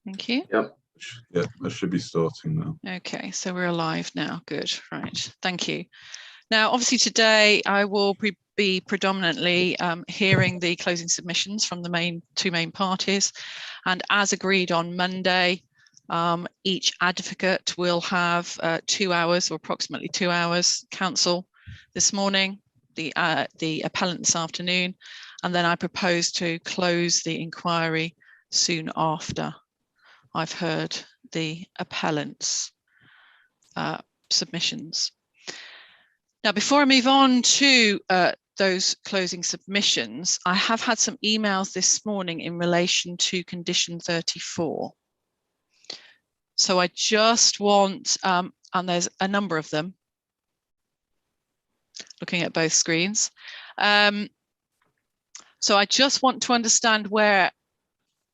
Thank you. Yep. Yeah, that should be starting now. Okay, so we're live now. Good. Right. Thank you. Now, obviously today I will be predominantly hearing the closing submissions from the two main parties. And as agreed on Monday, each advocate will have 2 hours or approximately 2 hours counsel this morning, the appellant this afternoon, and then I propose to close the inquiry soon after I've heard the appellant's submissions. Now, before I move on to those closing submissions, I have had some emails this morning in relation to condition 34. So I just want, and there's a number of them, looking at both screens. So I just want to understand where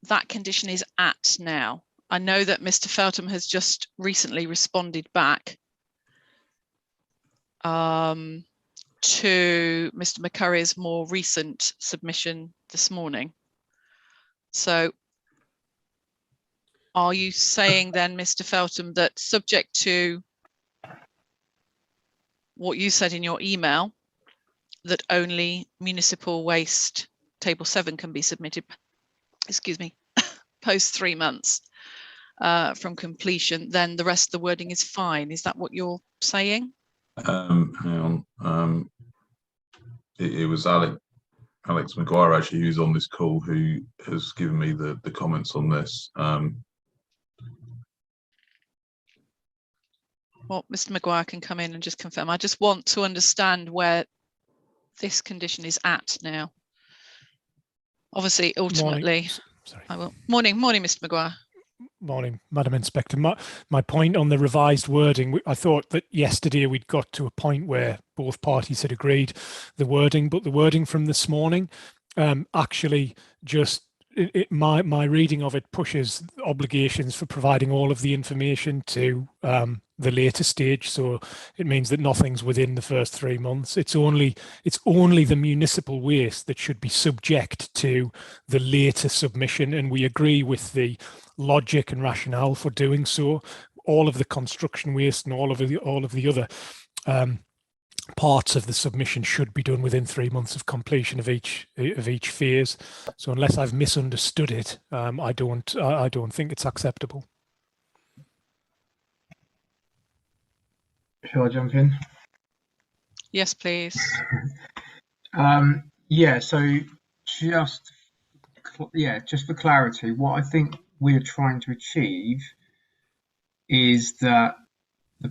that condition is at now. I know that Mr. Feltham has just recently responded back to Mr. McCurry's more recent submission this morning. So are you saying then, Mr. Feltham, that subject to what you said in your email, that only municipal waste table 7 can be submitted, excuse me, post 3 months from completion, then the rest of the wording is fine? Is that what you're saying? Hang on. It was Alex Maguire actually who's on this call who has given me the comments on this. Well, Mr. Maguire can come in and just confirm. I just want to understand where this condition is at now. Obviously, ultimately, I will. Morning, Mr. Maguire. Morning, Madam Inspector. My point on the revised wording, I thought that yesterday we'd got to a point where both parties had agreed the wording, but the wording from this morning actually just, my reading of it pushes obligations for providing all of the information to the later stage. So it means that nothing's within the first 3 months. It's only the municipal waste that should be subject to the later submission, and we agree with the logic and rationale for doing so. All of the construction waste and all of the other parts of the submission should be done within 3 months of completion of each phase. So unless I've misunderstood it, I don't think it's acceptable. Shall I jump in? Yes, please. Yeah. So just for clarity, what I think we are trying to achieve is that the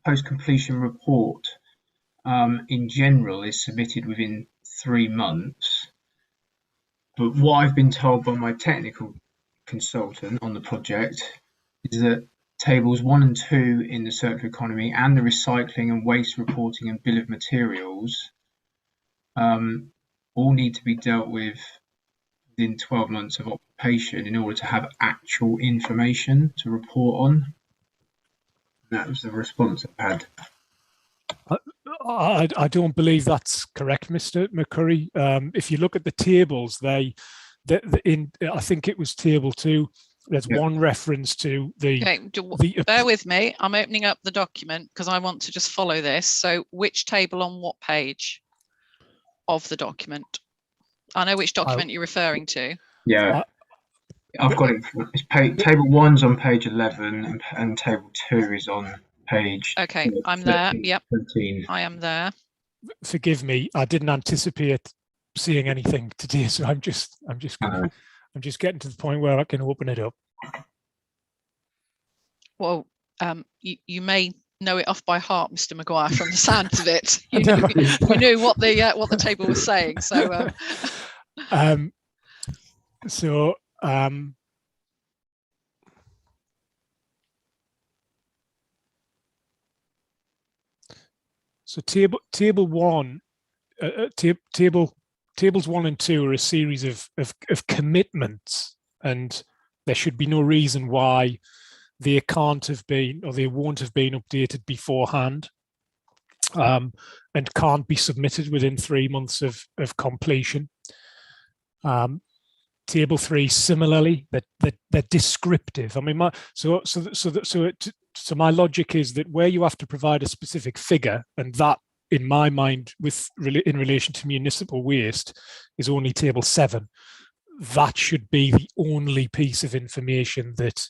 post-completion report in general is submitted within 3 months. But what I've been told by my technical consultant on the project is that tables 1 and 2 in the circular economy and the recycling and waste reporting and bill of materials all need to be dealt with within 12 months of occupation in order to have actual information to report on. That was the response I've had. I don't believe that's correct, Mr. McCurry. If you look at the tables, I think it was table 2. There's one reference to the. Okay, bear with me. I'm opening up the document because I want to just follow this. So, which table on what page of the document? I know which document you're referring to. Yeah. I've got it. It's table 1's on page 11 and table 2 is on page. Okay, I'm there. Yep, 13. I am there. Forgive me, I didn't anticipate seeing anything today, so I'm just getting to the point where I can open it up. Well, you may know it off by heart, Mr. Maguire, from the sounds of it. You knew what the table was saying. So. So table 1, tables 1 and 2 are a series of commitments, and there should be no reason why they can't have been, or they won't have been updated beforehand, and can't be submitted within 3 months of completion. Table 3 similarly, they're descriptive. I mean, so my logic is that where you have to provide a specific figure, and that in my mind in relation to municipal waste is only table 7, that should be the only piece of information that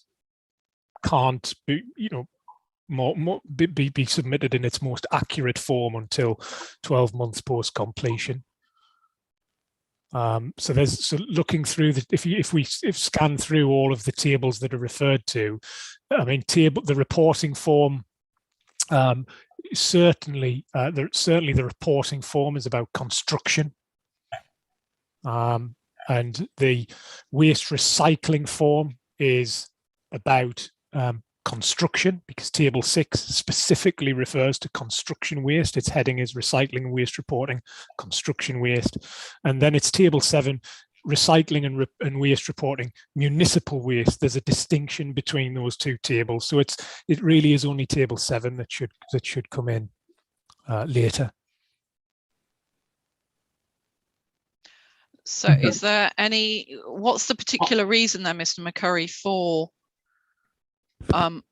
can't be, be submitted in its most accurate form until 12 months post completion. So looking through if we scan through all of the tables that are referred to, I mean, the reporting form, certainly the reporting form is about construction, and the waste recycling form is about construction, because table 6 specifically refers to construction waste. Its heading is recycling and waste reporting, construction waste. And then it's table 7, recycling and waste reporting, municipal waste. There's a distinction between those two tables. So it really is only table 7 that should come in later. So is there what's the particular reason then, Mr. McCurry, for so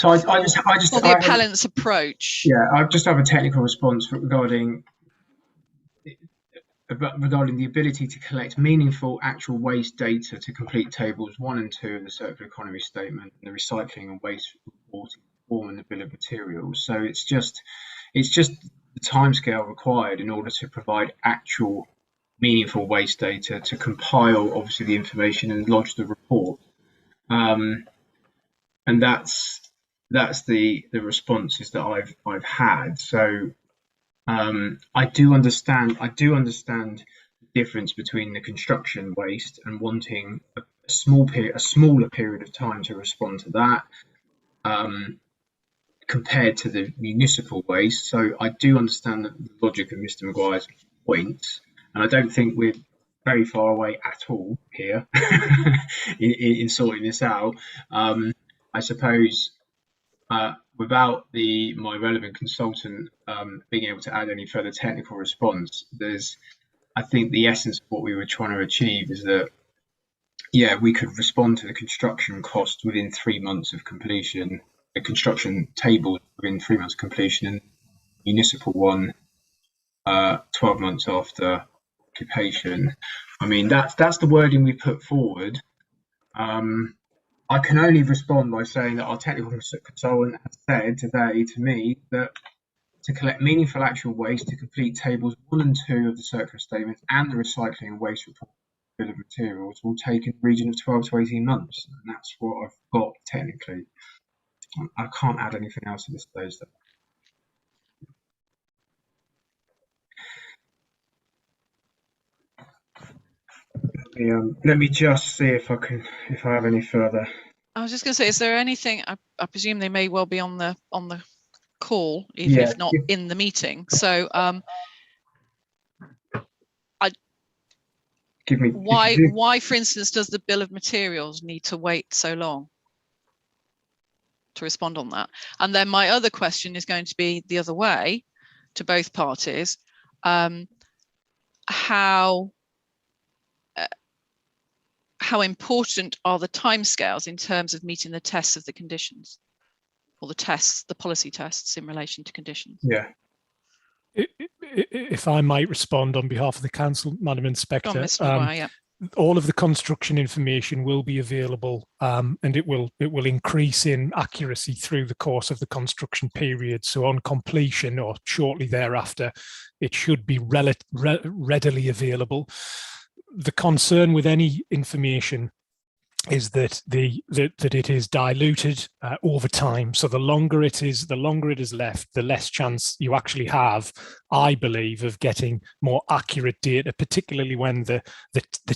I just for the appellant's approach? Yeah, I just have a technical response regarding the ability to collect meaningful actual waste data to complete tables 1 and 2 of the circular economy statement and the recycling and waste reporting form in the bill of materials. So it's just the timescale required in order to provide actual meaningful waste data to compile obviously the information and lodge the report. And that's the responses that I've had. So I do understand the difference between the construction waste and wanting a smaller period of time to respond to that, compared to the municipal waste. So I do understand the logic of Mr. Maguire's points, and I don't think we're very far away at all here in sorting this out. I suppose without my relevant consultant being able to add any further technical response, I think the essence of what we were trying to achieve is that, yeah, we could respond to the construction cost within 3 months of completion, the construction table within 3 months of completion, and municipal one 12 months after occupation. I mean, that's the wording we put forward. I can only respond by saying that our technical consultant has said today to me that to collect meaningful actual waste to complete tables 1 and 2 of the circular statement and the recycling and waste report bill of materials will take in the region of 12 to 18 months. And that's what I've got technically. I can't add anything else at this stage, though. Let me just see if I have any further. I was just going to say, is there anything? I presume they may well be on the call, even if not in the meeting. So, why, for instance, does the bill of materials need to wait so long to respond on that? And then my other question is going to be the other way to both parties. How important are the timescales in terms of meeting the tests of the conditions, or the policy tests in relation to conditions? Yeah. If I might respond on behalf of the council, Madam Inspector, Go on, Mr. Maguire, yeah. All of the construction information will be available, and it will increase in accuracy through the course of the construction period. So on completion or shortly thereafter, it should be readily available. The concern with any information is that it is diluted over time. So the longer it is left, the less chance you actually have, I believe, of getting more accurate data, particularly when the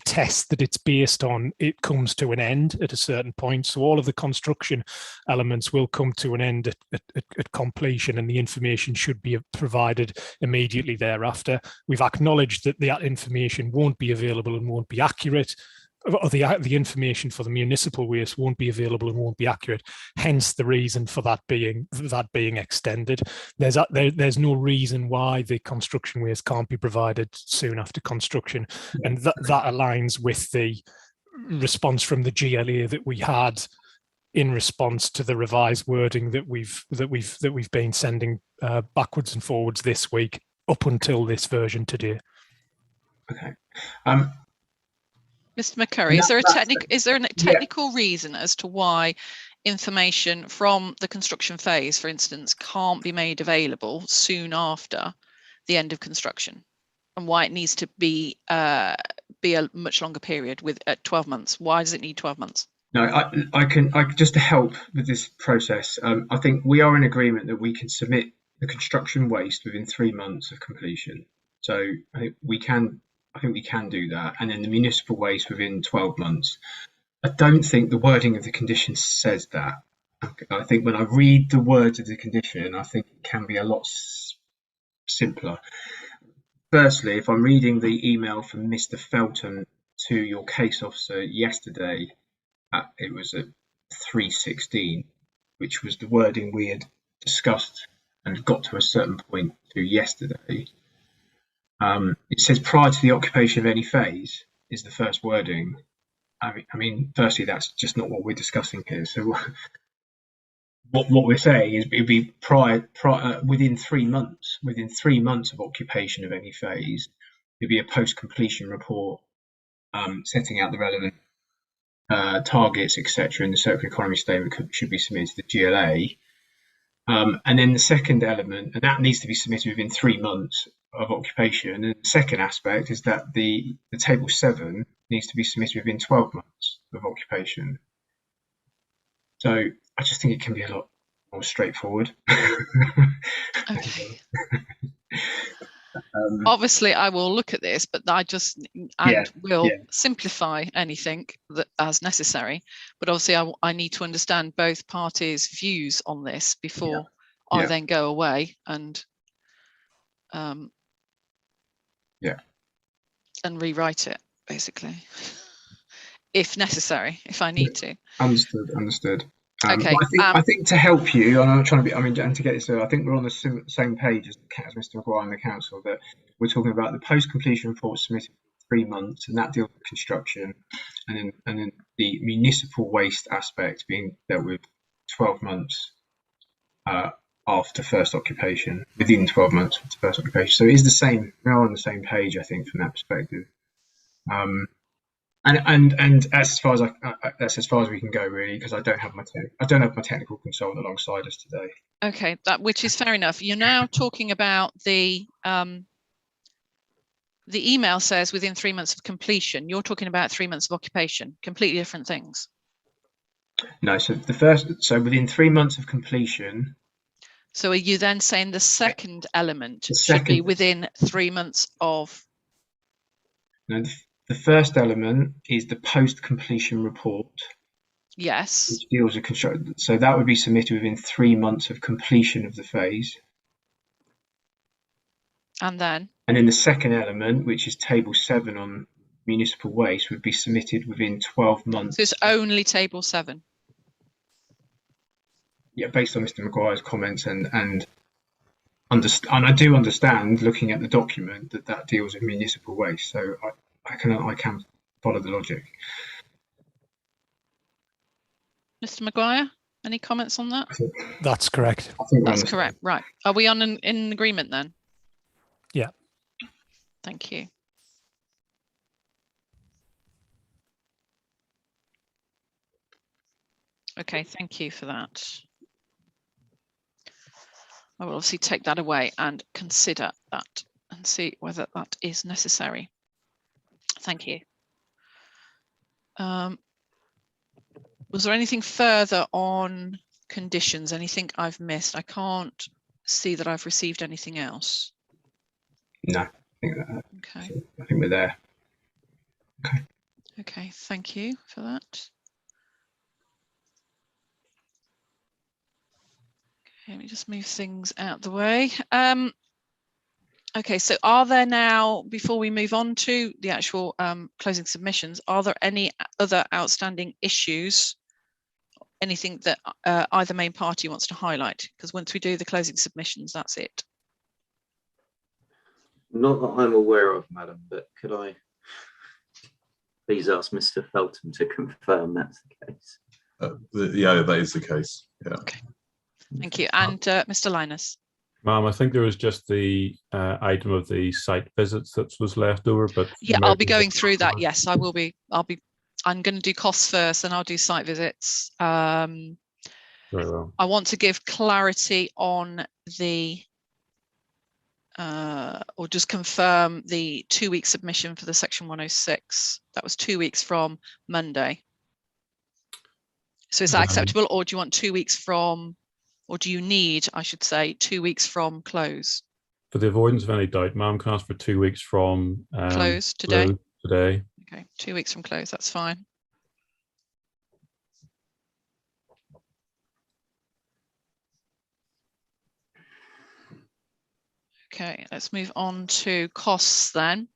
test that it's based on, it comes to an end at a certain point. So all of the construction elements will come to an end at completion, and the information should be provided immediately thereafter. We've acknowledged that that information won't be available and won't be accurate. or the information for the municipal waste won't be available and won't be accurate. Hence the reason for that being extended. There's no reason why the construction waste can't be provided soon after construction, and that aligns with the response from the GLA that we had in response to the revised wording that we've been sending backwards and forwards this week up until this version today. Okay. Mr. McCurry, is there a technical reason as to why information from the construction phase, for instance, can't be made available soon after the end of construction, and why it needs to be a much longer period with 12 months? Why does it need 12 months? No, I can just to help with this process. I think we are in agreement that we can submit the construction waste within 3 months of completion. So I think we can do that, and then the municipal waste within 12 months. I don't think the wording of the condition says that. I think when I read the words of the condition, I think it can be a lot simpler. Firstly, if I'm reading the email from Mr. Felton to your case officer yesterday, it was at 3:16, which was the wording we had discussed and got to a certain point to yesterday. It says prior to the occupation of any phase is the first wording. I mean, firstly, that's just not what we're discussing here. So what we're saying is it'd be within 3 months, within 3 months of occupation of any phase, it'd be a post-completion report setting out the relevant targets, etc. in the circular economy statement should be submitted to the GLA. And then the second element, and that needs to be submitted within 3 months of occupation. And the second aspect is that the table 7 needs to be submitted within 12 months of occupation. So I just think it can be a lot more straightforward. Okay. Obviously, I will look at this, but will simplify anything as necessary. But obviously, I need to understand both parties' views on this before I then go away and and rewrite it, basically, if necessary, if I need to. Understood. Okay. I think to help you, and I'm trying to be, and to get this, I think we're on the same page as Mr. Maguire and the council, that we're talking about the post-completion report submitted for 3 months, and that deals with construction, and then the municipal waste aspect being dealt with 12 months after first occupation, within 12 months after first occupation. So it is the same. We're on the same page, I think, from that perspective. And as far as that's as far as we can go, really, because I don't have my technical consultant alongside us today. Okay, which is fair enough. You're now talking about the email says within 3 months of completion. You're talking about 3 months of occupation. Completely different things. No, so within 3 months of completion. So are you then saying the second element should be within 3 months of? No, the first element is the post-completion report. Yes. Which deals with construction. So that would be submitted within 3 months of completion of the phase. And then the second element, which is table 7 on municipal waste, would be submitted within 12 months. So it's only table 7. Yeah, based on Mr. Maguire's comments and I do understand, looking at the document, that deals with municipal waste. So I can follow the logic. Mr. Maguire, any comments on that? That's correct. That's correct. Right. Are we in agreement then? Yeah. Thank you. Okay, thank you for that. I will obviously take that away and consider that and see whether that is necessary. Thank you. Was there anything further on conditions? Anything I've missed? I can't see that I've received anything else. No, I think we're there. Okay. Okay, thank you for that. Okay, let me just move things out the way. Okay, so are there now, before we move on to the actual closing submissions, are there any other outstanding issues, anything that either main party wants to highlight? Because once we do the closing submissions, that's it. Not that I'm aware of, madam, but could I please ask Mr. Felton to confirm that's the case? Yeah, that is the case. Yeah. Okay, thank you. And Mr. Linus. Ma'am, I think there was just the item of the site visits that was left over, but Yeah, I'll be going through that. Yes, I will be. I'm going to do costs first, and I'll do site visits. Very well. I want to give clarity on the, or just confirm the 2-week submission for the section 106. That was 2 weeks from Monday. So is that acceptable, or do you want 2 weeks from, or do you need, I should say, 2 weeks from close? For the avoidance of any doubt, ma'am, can I ask for 2 weeks from Close today? Today. Okay, 2 weeks from close, that's fine. Okay, let's move on to costs then.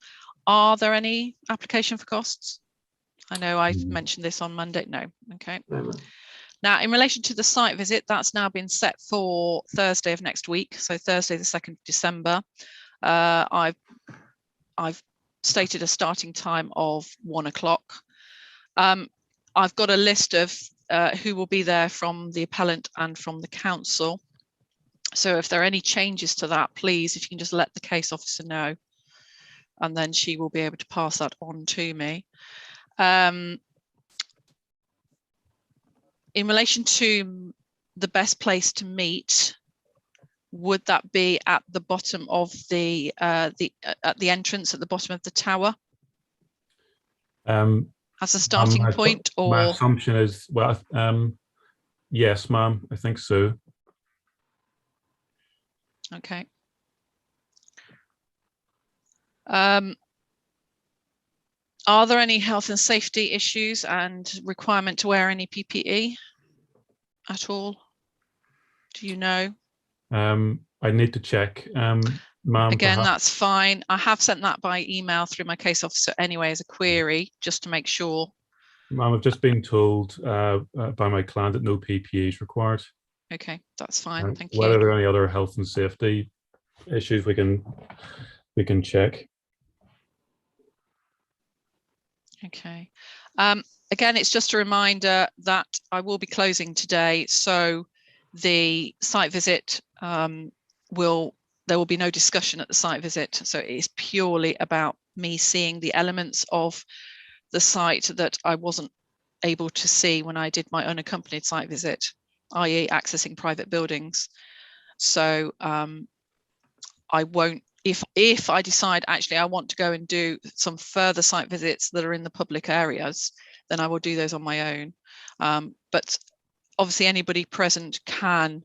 Are there any application for costs? I know I mentioned this on Monday. No, okay. No, Now, in relation to the site visit, that's now been set for Thursday of next week. So Thursday, the 2nd of December. I've stated a starting time of 1 o'clock. I've got a list of who will be there from the appellant and from the council. So if there are any changes to that, please, if you can just let the case officer know, and then she will be able to pass that on to me. In relation to the best place to meet, would that be at the bottom of the at the entrance at the bottom of the tower? As a starting point, or my assumption is, well, yes, ma'am, I think so. Okay. Are there any health and safety issues and requirement to wear any PPE at all? Do you know? I need to check, ma'am. Again, perhaps. that's fine. I have sent that by email through my case officer anyway as a query, just to make sure. Ma'am, I've just been told by my client that no PPE is required. Okay, that's fine. Thank you. Whether there are any other health and safety issues, we can check. Okay. Again, it's just a reminder that I will be closing today, so the site visit there will be no discussion at the site visit. So it is purely about me seeing the elements of the site that I wasn't able to see when I did my unaccompanied site visit, i.e. accessing private buildings. So I won't, if I decide actually I want to go and do some further site visits that are in the public areas, then I will do those on my own. But obviously anybody present can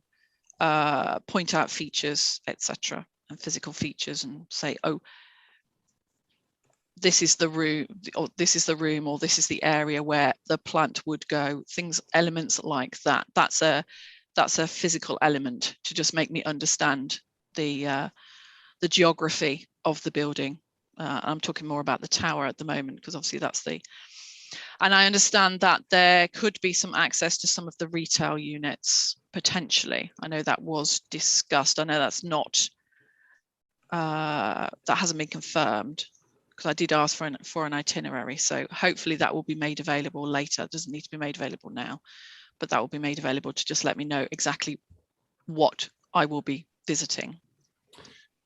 point out features, etc., and physical features, and say, oh, this is the room, or this is the room, or this is the area where the plant would go. Things, elements like that. That's a physical element to just make me understand the geography of the building. I'm talking more about the tower at the moment, because obviously that's the. And I understand that there could be some access to some of the retail units potentially. I know that was discussed. I know that's not, that hasn't been confirmed, because I did ask for an itinerary. So hopefully that will be made available later. It doesn't need to be made available now, but that will be made available to just let me know exactly what I will be visiting.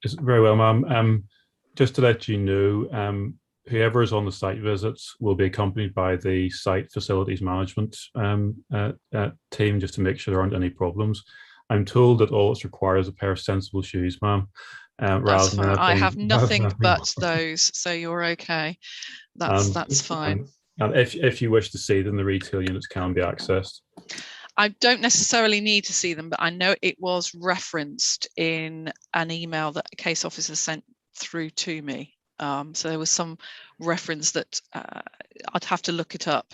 Very well, ma'am. Just to let you know, whoever is on the site visits will be accompanied by the site facilities management team, just to make sure there aren't any problems. I'm told that all it's required is a pair of sensible shoes, ma'am. That's fine. I have nothing but those, so you're okay. That's fine. And if you wish to see them, the retail units can be accessed. I don't necessarily need to see them, but I know it was referenced in an email that a case officer sent through to me. So there was some reference that I'd have to look it up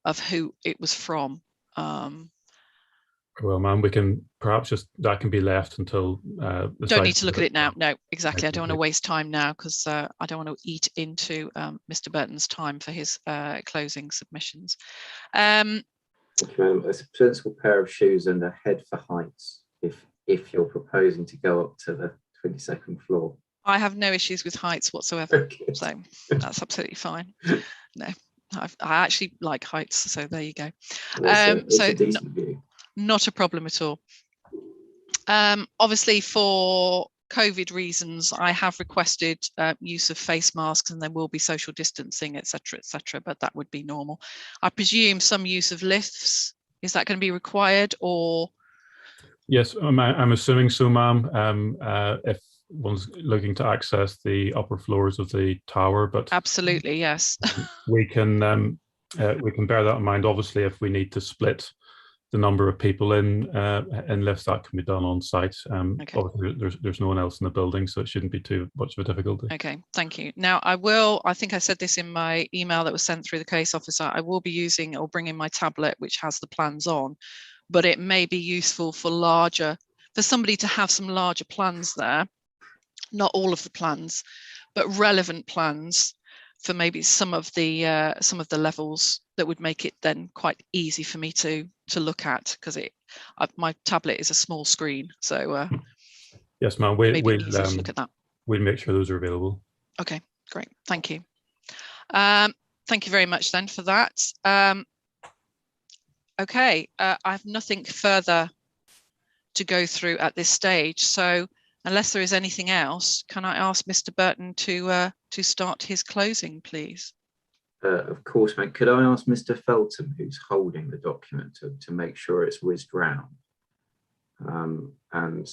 of who it was from. Well, ma'am, we can perhaps that can be left until don't need to look at it now. No, exactly. I don't want to waste time now because I don't want to eat into Mr. Burton's time for his closing submissions. Thank you, madam. A sensible pair of shoes and a head for heights if you're proposing to go up to the 22nd floor. I have no issues with heights whatsoever, so that's absolutely fine. No, I actually like heights, so there you go. It's a decent view. Not a problem at all. Obviously, for COVID reasons, I have requested use of face masks, and there will be social distancing, etc., but that would be normal. I presume some use of lifts. Is that going to be required, or? Yes, I'm assuming so, ma'am. If one's looking to access the upper floors of the tower, but absolutely, yes. we can bear that in mind. Obviously, if we need to split the number of people in lifts, that can be done on site. Okay. Obviously, there's no one else in the building, so it shouldn't be too much of a difficulty. Okay, thank you. Now, I think I said this in my email that was sent through the case officer, I will be using or bringing my tablet, which has the plans on, but it may be useful for somebody to have some larger plans there, not all of the plans, but relevant plans for maybe some of the levels that would make it then quite easy for me to look at, because my tablet is a small screen, so yes, ma'am. we'll look at that. We'll make sure those are available. Okay, great, thank you. Thank you very much then for that. Okay, I have nothing further to go through at this stage, so unless there is anything else, can I ask Mr. Burton to start his closing, please? Of course, mate. Could I ask Mr. Feltham, who's holding the document, to make sure it's whizzed round? And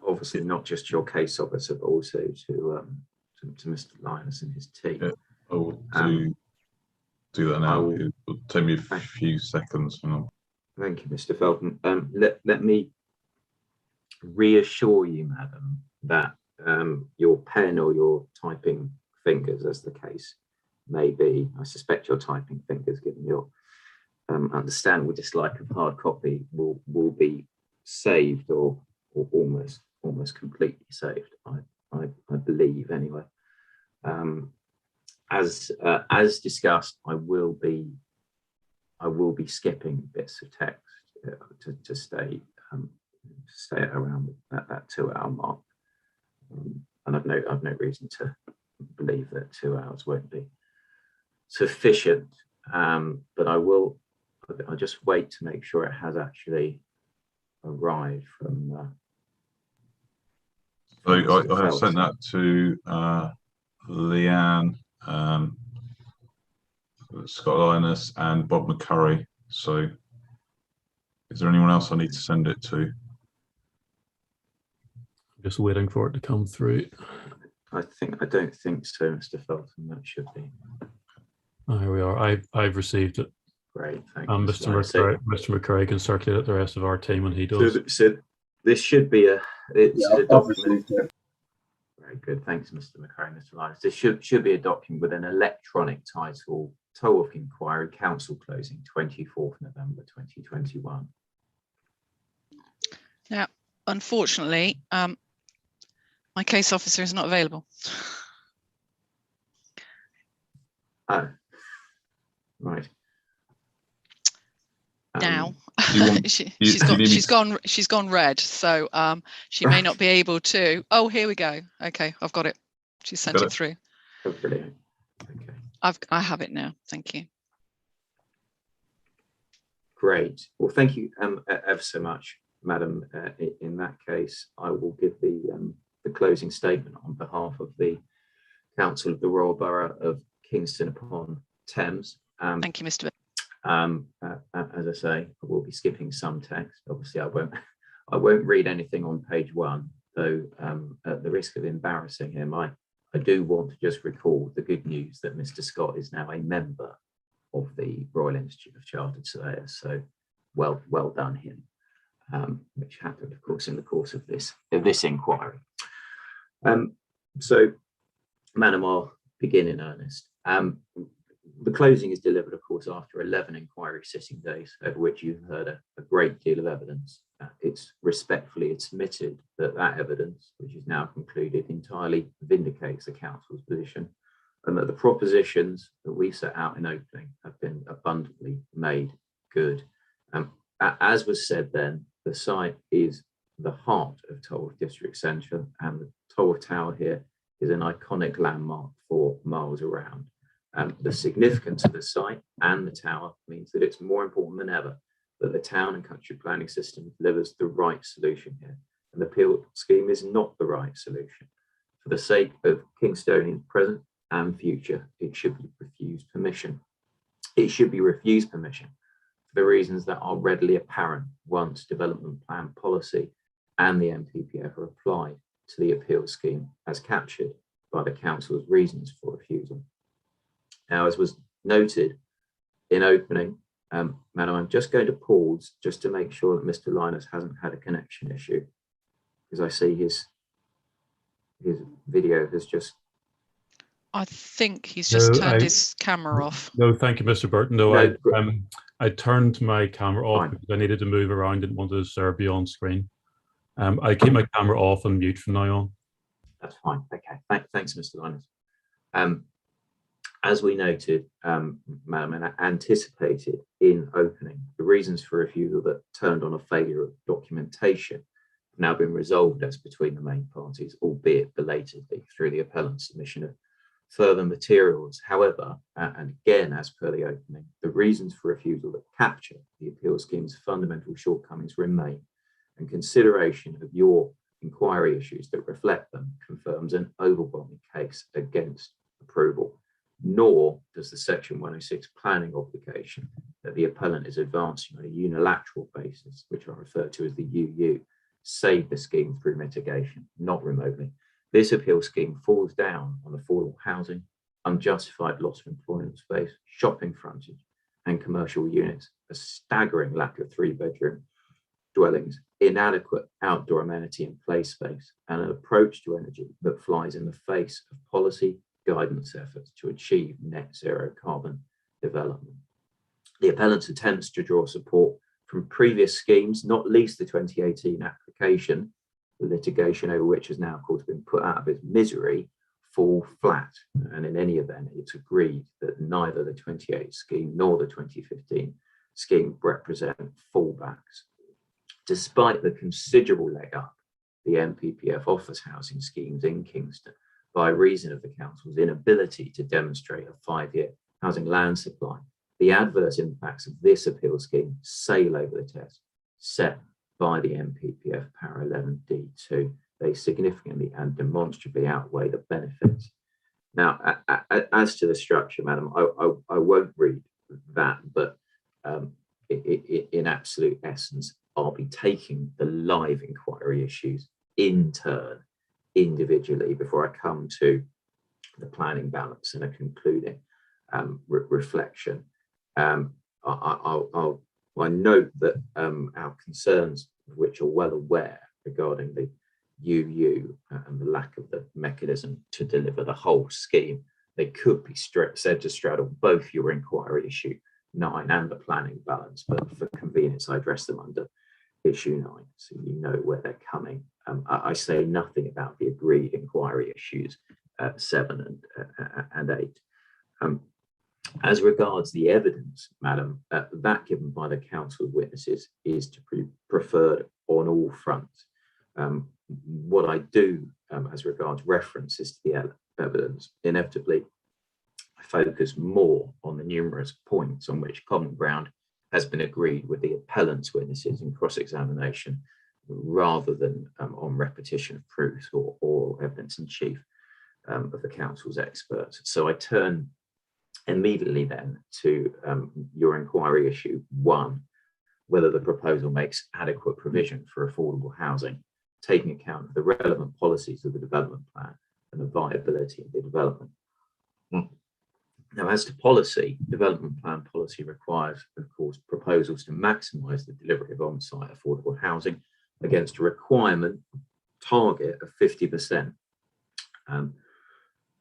obviously not just your case officer, but also to Mr. Linus and his team. Yeah, I will do that now. It will take me a few seconds. Thank you, Mr. Feltham. Let me reassure you, madam, that your pen or your typing fingers, as the case may be, I suspect your typing fingers, given your understandable dislike of hard copy, will be saved or almost completely saved. I believe anyway. As discussed, I will be skipping bits of text to stay around that 2 hour mark, and I've no reason to believe that 2 hours won't be sufficient. But I'll just wait to make sure it has actually arrived from. So I have sent that to Leanne, Scott Linus, and Bob McCurry. So, is there anyone else I need to send it to? Just waiting for it to come through. I don't think so, Mr. Feltham. That should be. Oh, here we are. I've received it. Great, thank you. Mr. McCurry can circulate it the rest of our team when he does. So this should be a document. Very good, thanks, Mr. McCurry, Mr. Linus. This should be a document with an electronic title: Tolworth Inquiry, Council Closing, 24th November 2021. Now, unfortunately, my case officer is not available. Oh, right. Now she's gone red, so she may not be able to. Oh, here we go. Okay, I've got it. She sent it through. Oh, brilliant. Okay. I have it now. Thank you. Great. Well, thank you ever so much, madam. In that case, I will give the closing statement on behalf of the Council of the Royal Borough of Kingston upon Thames. Thank you, Mr. As I say, I will be skipping some text. Obviously, I won't read anything on page 1, though. At the risk of embarrassing him, I do want to just recall the good news that Mr. Scott is now a member of the Royal Institute of Chartered Surveyors. So, well done him. Which happened, of course, in the course of this inquiry. So, madam, I'll begin in earnest. The closing is delivered, of course, after 11 inquiry sitting days, over which you've heard a great deal of evidence. It's respectfully admitted that that evidence, which is now concluded, entirely vindicates the council's position, and that the propositions that we set out in opening have been abundantly made good. As was said then, the site is the heart of Tolworth District Centre, and the Tolworth Tower here is an iconic landmark for miles around. The significance of the site and the tower means that it's more important than ever that the town and country planning system delivers the right solution here. And the appeal scheme is not the right solution. For the sake of Kingstonians present and future, it should be refused permission. It should be refused permission for the reasons that are readily apparent once development plan policy and the NPPF are applied to the appeal scheme as captured by the council's reasons for refusal. Now, as was noted in opening, Madam, I'm just going to pause just to make sure that Mr. Linus hasn't had a connection issue, because I see his video has just... I think he's just No, turned his camera off. No, thank you, Mr. Burton. No, I turned my camera off because I needed to move around, didn't want to disturb you on screen. I keep my camera off and mute from now on. That's fine. Okay. Thanks, Mr. Linus. As we noted, Madam, and anticipated in opening, the reasons for refusal that turned on a failure of documentation have now been resolved as between the main parties, albeit belatedly through the appellant's submission of further materials. However, and again, as per the opening, the reasons for refusal that capture the appeal scheme's fundamental shortcomings remain, and consideration of your inquiry issues that reflect them confirms an overwhelming case against approval. Nor does the Section 106 planning obligation that the appellant is advancing on a unilateral basis, which I refer to as the UU, save the scheme through mitigation, not remotely. This appeal scheme falls down on affordable housing, unjustified loss of employment space, shopping frontage, and commercial units, a staggering lack of 3-bedroom dwellings, inadequate outdoor amenity and play space, and an approach to energy that flies in the face of policy guidance efforts to achieve net zero carbon development. The appellant's attempts to draw support from previous schemes, not least the 2018 application, the litigation over which has now, of course, been put out of its misery, fall flat. And in any event, it's agreed that neither the 2018 scheme nor the 2015 scheme represent fallbacks. Despite the considerable leg up the NPPF offers housing schemes in Kingston, by reason of the council's inability to demonstrate a 5-year housing land supply, the adverse impacts of this appeal scheme sail over the test set by the NPPF Para 11D2. They significantly and demonstrably outweigh the benefits. Now, as to the structure, Madam, I won't read that, but in absolute essence, I'll be taking the live inquiry issues in turn, individually, before I come to the planning balance and a concluding reflection. I note that our concerns, which are well aware regarding the UU and the lack of the mechanism to deliver the whole scheme, they could be said to straddle both your inquiry issue 9 and the planning balance, but for convenience, I address them under issue 9, so you know where they're coming. I say nothing about the agreed inquiry issues 7 and 8. As regards the evidence, Madam, that given by the council's witnesses is to be preferred on all fronts. What I do as regards references to the evidence, inevitably focus more on the numerous points on which common ground has been agreed with the appellant's witnesses in cross-examination, rather than on repetition of proofs or evidence in chief of the council's experts. So I turn immediately then to your inquiry issue 1, whether the proposal makes adequate provision for affordable housing, taking account of the relevant policies of the development plan and the viability of the development. Now, as to policy, development plan policy requires, of course, proposals to maximise the delivery of on-site affordable housing against a requirement target of 50%.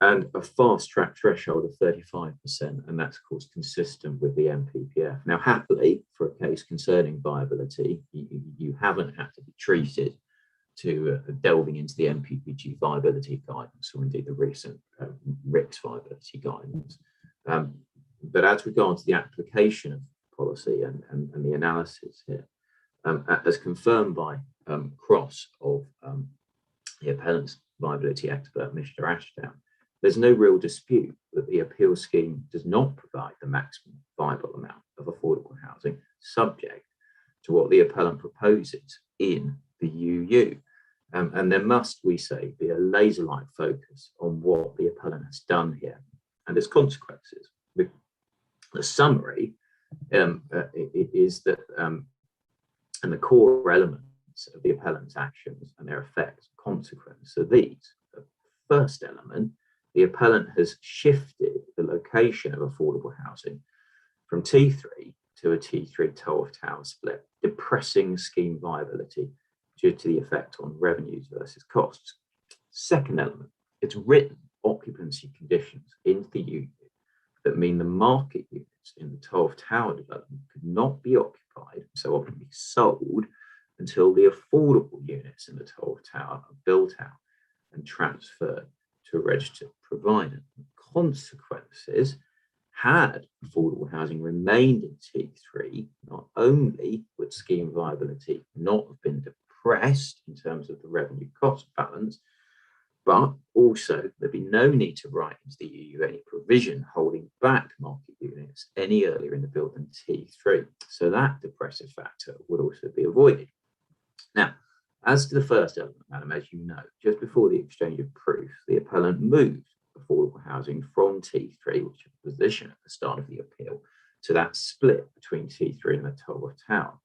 and a fast track threshold of 35%, and that's of course consistent with the MPPF. Now, happily, for a case concerning viability, you haven't had to be treated to delving into the MPPG viability guidance, or indeed the recent RICS viability guidance. But as regards the application of policy and the analysis here, as confirmed by Cross of the appellant's viability expert, Mr. Ashdown, there's no real dispute that the appeal scheme does not provide the maximum viable amount of affordable housing, subject to what the appellant proposes in the UU. And there must, we say, be a laser-like focus on what the appellant has done here and its consequences. The summary is that, and the core elements of the appellant's actions and their effects and consequences are these. The first element, the appellant has shifted the location of affordable housing from T3 to a T3 Tolworth Tower split, depressing scheme viability due to the effect on revenues versus costs. Second element, it's written occupancy conditions into the UU that mean the market units in the Tolworth Tower development could not be occupied, so often be sold, until the affordable units in the Tolworth Tower are built out and transferred to a registered provider. The consequences, had affordable housing remained in T3, not only would scheme viability not have been depressed in terms of the revenue cost balance, but also there'd be no need to write into the EU any provision holding back market units any earlier in the build than T3. So that depressive factor would also be avoided. Now, as to the first element, Madam, as you know, just before the exchange of proofs, the appellant moved affordable housing from T3, which is the position at the start of the appeal, to that split between T3 and the Tolworth Tower.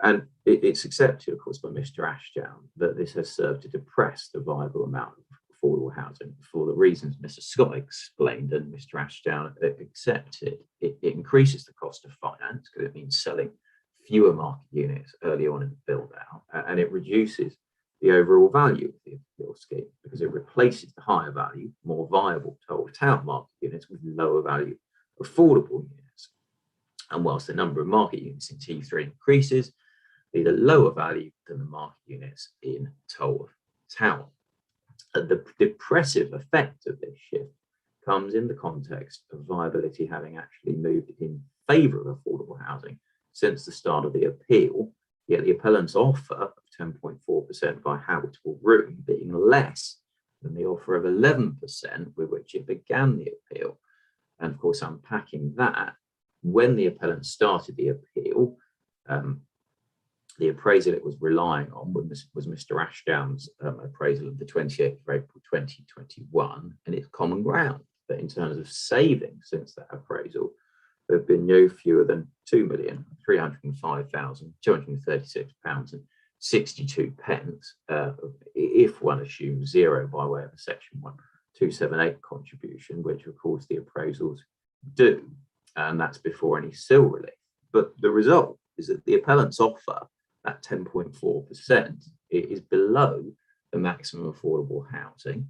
And it's accepted, of course, by Mr. Ashdown that this has served to depress the viable amount of affordable housing for the reasons Mr. Scott explained and Mr. Ashdown accepted. It increases the cost of finance because it means selling fewer market units early on in the build out, and it reduces the overall value of the appeal scheme because it replaces the higher value, more viable Tolworth Tower market units with lower value affordable units. And whilst the number of market units in T3 increases, these are lower value than the market units in Tolworth Tower. The depressive effect of this shift comes in the context of viability having actually moved in favour of affordable housing since the start of the appeal, yet the appellant's offer of 10.4% by habitable room being less than the offer of 11% with which it began the appeal. And of course, unpacking that, when the appellant started the appeal, the appraisal it was relying on was Mr. Ashdown's appraisal of the 28th of April 2021, and it's common ground that in terms of savings since that appraisal, there have been no fewer than £2,305,236.62, if one assumes zero by way of a Section 1278 contribution, which of course the appraisals do, and that's before any SIL relief. But the result is that the appellant's offer, at 10.4%, it is below the maximum affordable housing,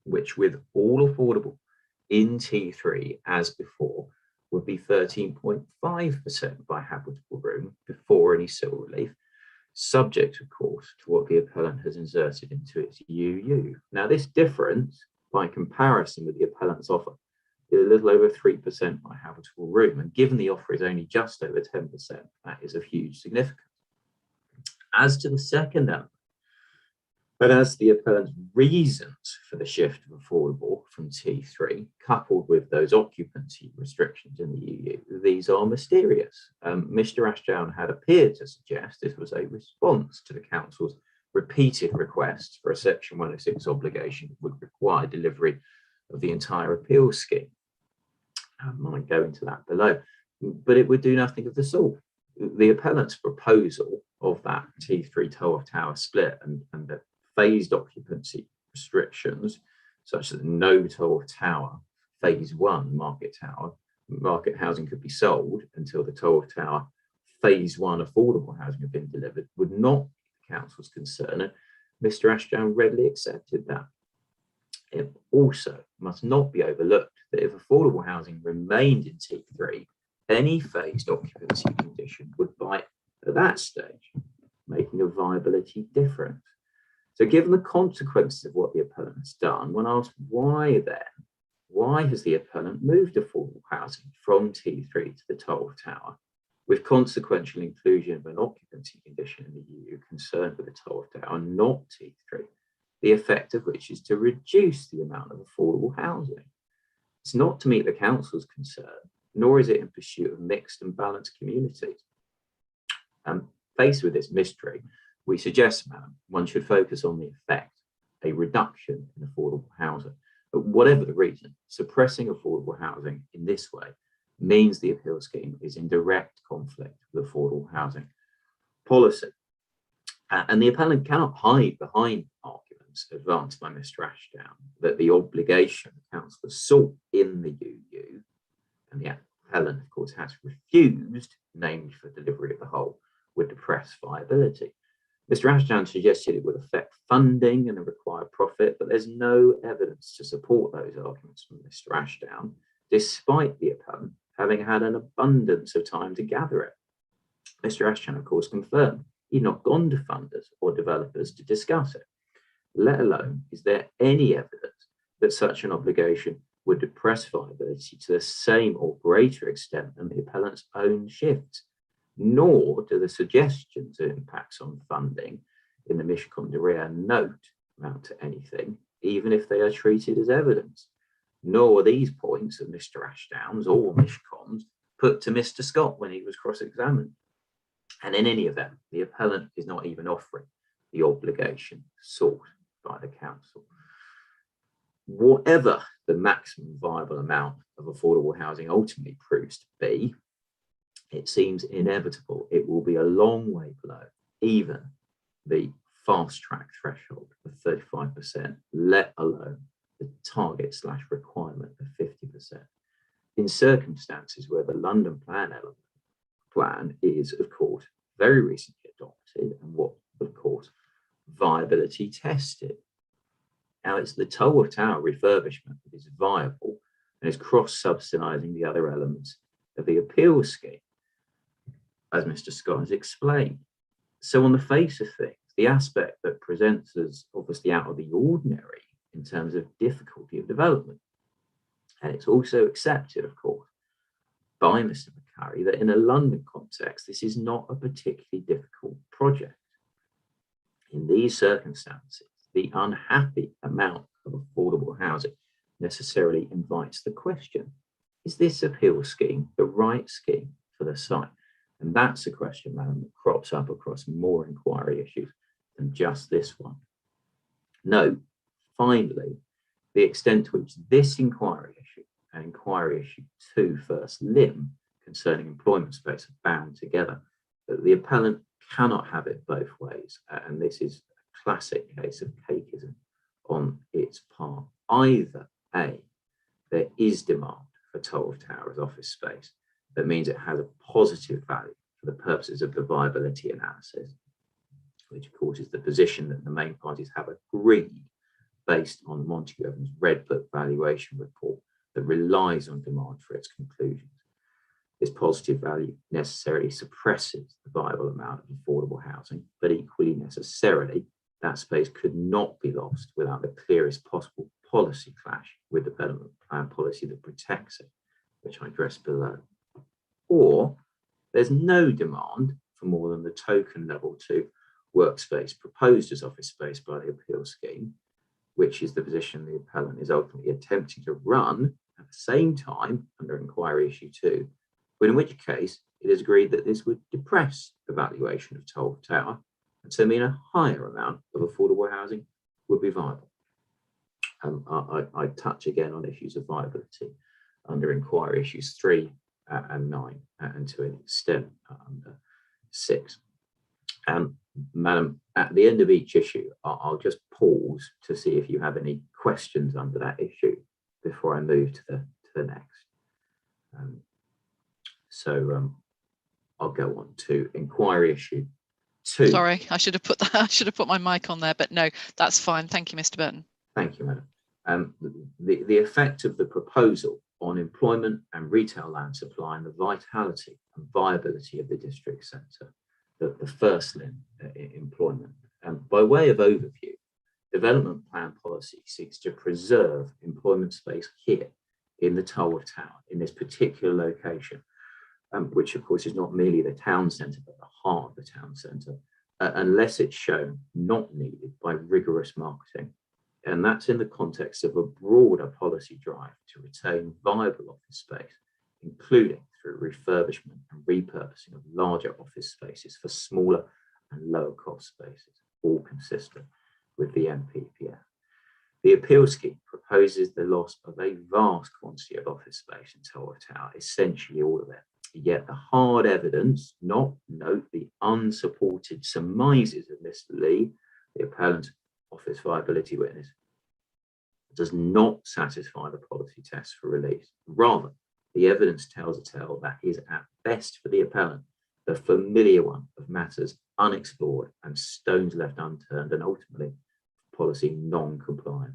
which with all affordable in T3 as before would be 13.5% by habitable room before any SIL relief, subject of course to what the appellant has inserted into its UU. Now this difference by comparison with the appellant's offer is a little over 3% by habitable room, and given the offer is only just over 10%, that is of huge significance. As to the second element, but as the appellant's reasons for the shift of affordable from T3, coupled with those occupancy restrictions in the EU, these are mysterious. Mr. Ashdown had appeared to suggest this was a response to the Council's repeated requests for a Section 106 obligation that would require delivery of the entire appeal scheme. I might go into that below, but it would do nothing of the sort. The appellant's proposal of that T3 Tolworth Tower split and the phased occupancy restrictions, such that no Tolworth Tower phase 1 market housing could be sold until the Tolworth Tower phase 1 affordable housing had been delivered, would not be the Council's concern. And Mr. Ashdown readily accepted that. It also must not be overlooked that if affordable housing remained in T3, any phased occupancy condition would bite at that stage, making a viability difference. So given the consequences of what the appellant has done, when asked why has the appellant moved affordable housing from T3 to the Tolworth Tower, with consequential inclusion of an occupancy condition in the EU concerned with the Tolworth Tower, not T3, the effect of which is to reduce the amount of affordable housing. It's not to meet the council's concern, nor is it in pursuit of mixed and balanced communities. Faced with this mystery, we suggest, Madam, one should focus on the effect, a reduction in affordable housing. But whatever the reason, suppressing affordable housing in this way means the appeal scheme is in direct conflict with affordable housing policy. And the appellant cannot hide behind arguments advanced by Mr. Ashdown that the obligation the council sought in the UU, and the appellant, of course, has refused, namely for delivery of the whole, would depress viability. Mr. Ashdown suggested it would affect funding and require profit, but there's no evidence to support those arguments from Mr. Ashdown, despite the appellant having had an abundance of time to gather it. Mr. Ashdown, of course, confirmed he'd not gone to funders or developers to discuss it, let alone is there any evidence that such an obligation would depress viability to the same or greater extent than the appellant's own shifts, nor do the suggestions of impacts on funding in the Mishcon de Rea note amount to anything, even if they are treated as evidence. Nor are these points of Mr. Ashdown's or Mishcon's put to Mr. Scott when he was cross-examined. And in any event, the appellant is not even offering the obligation sought by the council. Whatever the maximum viable amount of affordable housing ultimately proves to be, it seems inevitable it will be a long way below even the fast track threshold of 35%, let alone the target / requirement of 50%. In circumstances where the London plan is, of course, very recently adopted and what, of course, viability tested. Now, it's the Tolworth Tower refurbishment that is viable and is cross-subsidising the other elements of the appeal scheme, as Mr. Scott has explained. So on the face of things, the aspect that presents as obviously out of the ordinary in terms of difficulty of development. And it's also accepted, of course, by Mr. McCurry that in a London context, this is not a particularly difficult project. In these circumstances, the unhappy amount of affordable housing necessarily invites the question, is this appeal scheme the right scheme for the site? And that's a question, Madam, that crops up across more inquiry issues than just this one. Note, finally, the extent to which this inquiry issue and inquiry issue 2 first limb concerning employment space are bound together. The appellant cannot have it both ways, and this is a classic case of cakeism on its part. Either A, there is demand for Tolworth Tower as office space, that means it has a positive value for the purposes of the viability analysis, which of course is the position that the main parties have agreed based on Montague Evans' Red Book valuation report that relies on demand for its conclusions. This positive value necessarily suppresses the viable amount of affordable housing, but equally necessarily, that space could not be lost without the clearest possible policy clash with the development plan policy that protects it, which I address below. Or there's no demand for more than the token level 2 workspace proposed as office space by the appeal scheme, which is the position the appellant is ultimately attempting to run at the same time under inquiry issue 2, but in which case it is agreed that this would depress the valuation of Tolworth Tower and so mean a higher amount of affordable housing would be viable. I touch again on issues of viability under inquiry issues 3 and 9, and to an extent under 6. Madam, at the end of each issue, I'll just pause to see if you have any questions under that issue before I move to the next. I'll go on to inquiry issue 2. Sorry, I should have put that. I should have put my mic on there, but no, that's fine. Thank you, Mr. Burton. Thank you, Madam. The effect of the proposal on employment and retail land supply and the vitality and viability of the district centre, the first limb, employment. By way of overview, development plan policy seeks to preserve employment space here in the Tolworth Tower, in this particular location, which of course is not merely the town centre, but the heart of the town centre, unless it's shown not needed by rigorous marketing. And that's in the context of a broader policy drive to retain viable office space, including through refurbishment and repurposing of larger office spaces for smaller and lower cost spaces, all consistent with the NPPF. The appeal scheme proposes the loss of a vast quantity of office space in Tolworth Tower, essentially all of it. Yet the hard evidence, note the unsupported surmises of Mr. Lee, the appellant office viability witness, does not satisfy the policy test for release. Rather, the evidence tells a tale that is at best for the appellant the familiar one of matters unexplored and stones left unturned, and ultimately policy non-compliant.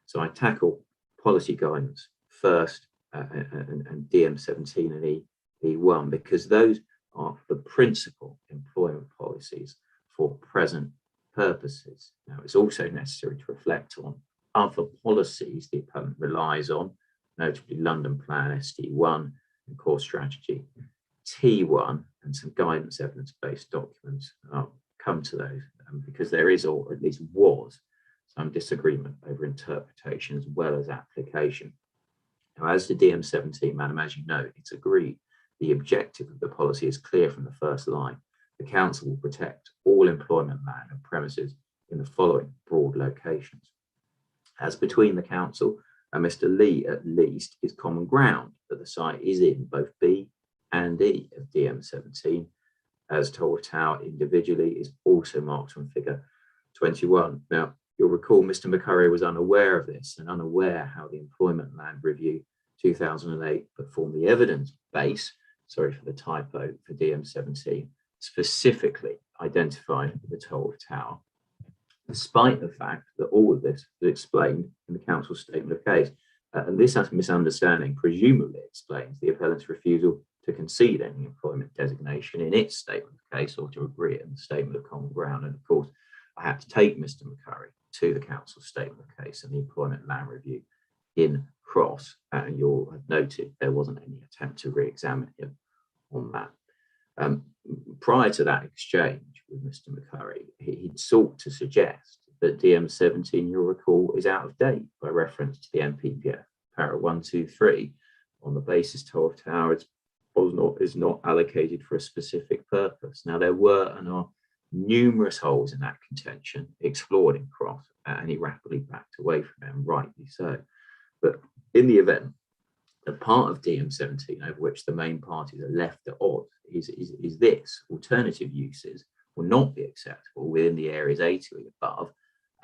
So I tackle policy guidance first, and DM17 and E1, because those are the principal employment policies for present purposes. Now, it's also necessary to reflect on other policies the appellant relies on, notably London Plan SD1 and Core Strategy T1, and some guidance evidence-based documents. I'll come to those because there is, or at least was, some disagreement over interpretation as well as application. Now, as to DM17, Madam, as you know, it's agreed the objective of the policy is clear from the first line. The council will protect all employment land and premises in the following broad locations. As between the council and Mr. Lee, at least, is common ground that the site is in both B and E of DM17, as Tolworth Tower individually is also marked on figure 21. Now, you'll recall Mr. McCurry was unaware of this and unaware how the Employment Land Review 2008 that formed the evidence base, sorry for the typo, for DM17, specifically identified the Tolworth Tower, despite the fact that all of this is explained in the council's statement of case. And this misunderstanding presumably explains the appellant's refusal to concede any employment designation in its statement of case or to agree in the statement of common ground. And of course, I had to take Mr. McCurry to the council's statement of case and the Employment Land Review in cross, and you'll have noted there wasn't any attempt to re-examine him on that. Prior to that exchange with Mr. McCurry, he'd sought to suggest that DM17, you'll recall, is out of date by reference to the NPPF, para 123, on the basis Tolworth Tower is not allocated for a specific purpose. Now, there were and are numerous holes in that contention explored in cross, and he rapidly backed away from it, and rightly so. But in the event, the part of DM17 over which the main parties are left at odds is this: alternative uses will not be acceptable within the areas A2 and above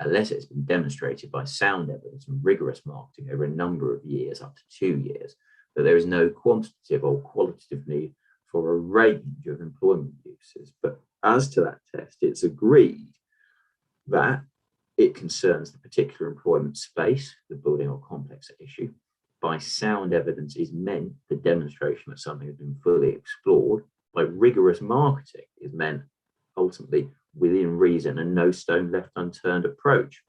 unless it's been demonstrated by sound evidence and rigorous marketing over a number of years, up to 2 years, that there is no quantitative or qualitative need for a range of employment uses. But as to that test, it's agreed that it concerns the particular employment space, the building or complex at issue. By sound evidence is meant the demonstration that something has been fully explored. By rigorous marketing is meant ultimately within reason and no stone left unturned approach.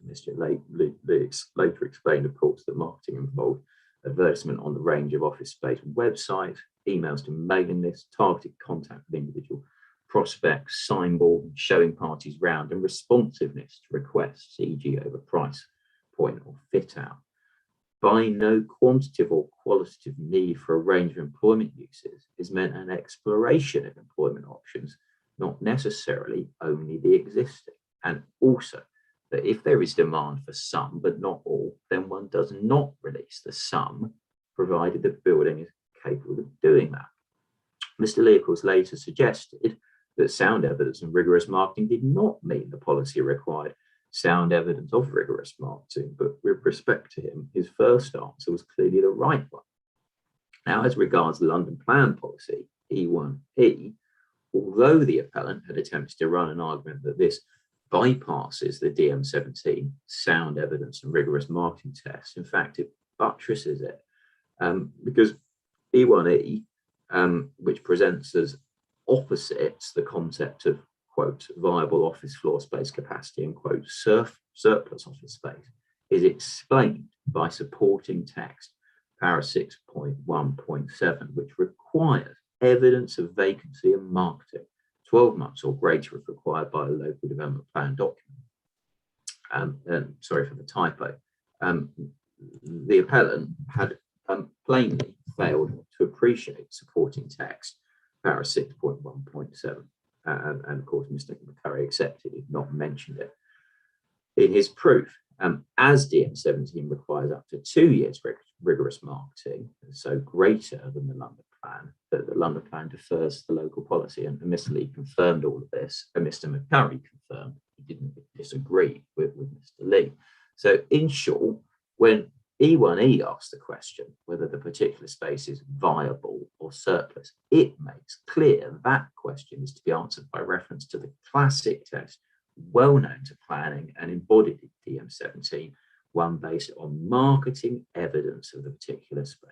Mr. later explained, of course, that marketing involved advertisement on the range of office space websites, emails to mailing lists, targeted contact with individual prospects, signboard, showing parties round, and responsiveness to requests, e.g. over price point or fit out. By no quantitative or qualitative need for a range of employment uses is meant an exploration of employment options, not necessarily only the existing. And also that if there is demand for some but not all, then one does not release the some, provided the building is capable of doing that. Mr. Lee, of course, later suggested that sound evidence and rigorous marketing did not mean the policy required sound evidence of rigorous marketing, but with respect to him, his first answer was clearly the right one. Now, as regards the London Plan policy, E1E, although the appellant had attempted to run an argument that this bypasses the DM17 sound evidence and rigorous marketing test. In fact, it buttresses it because E1E, which presents as opposites the concept of, quote, viable office floor space capacity and, quote, surplus office space, is explained by supporting text, para 6.1.7, which requires evidence of vacancy and marketing 12 months or greater if required by a local development plan document. Sorry for the typo. The appellant had plainly failed to appreciate supporting text, para 6.1.7. And of course, Mr. McCurry accepted it, not mentioned it. In his proof, as DM17 requires up to 2 years rigorous marketing, so greater than the London plan, that the London plan defers to the local policy, and Mr. Lee confirmed all of this, and Mr. McCurry confirmed he didn't disagree with Mr. Lee. So in short, when E1E asks the question whether the particular space is viable or surplus, it makes clear that question is to be answered by reference to the classic test well known to planning and embodied in DM17, one based on marketing evidence of the particular space.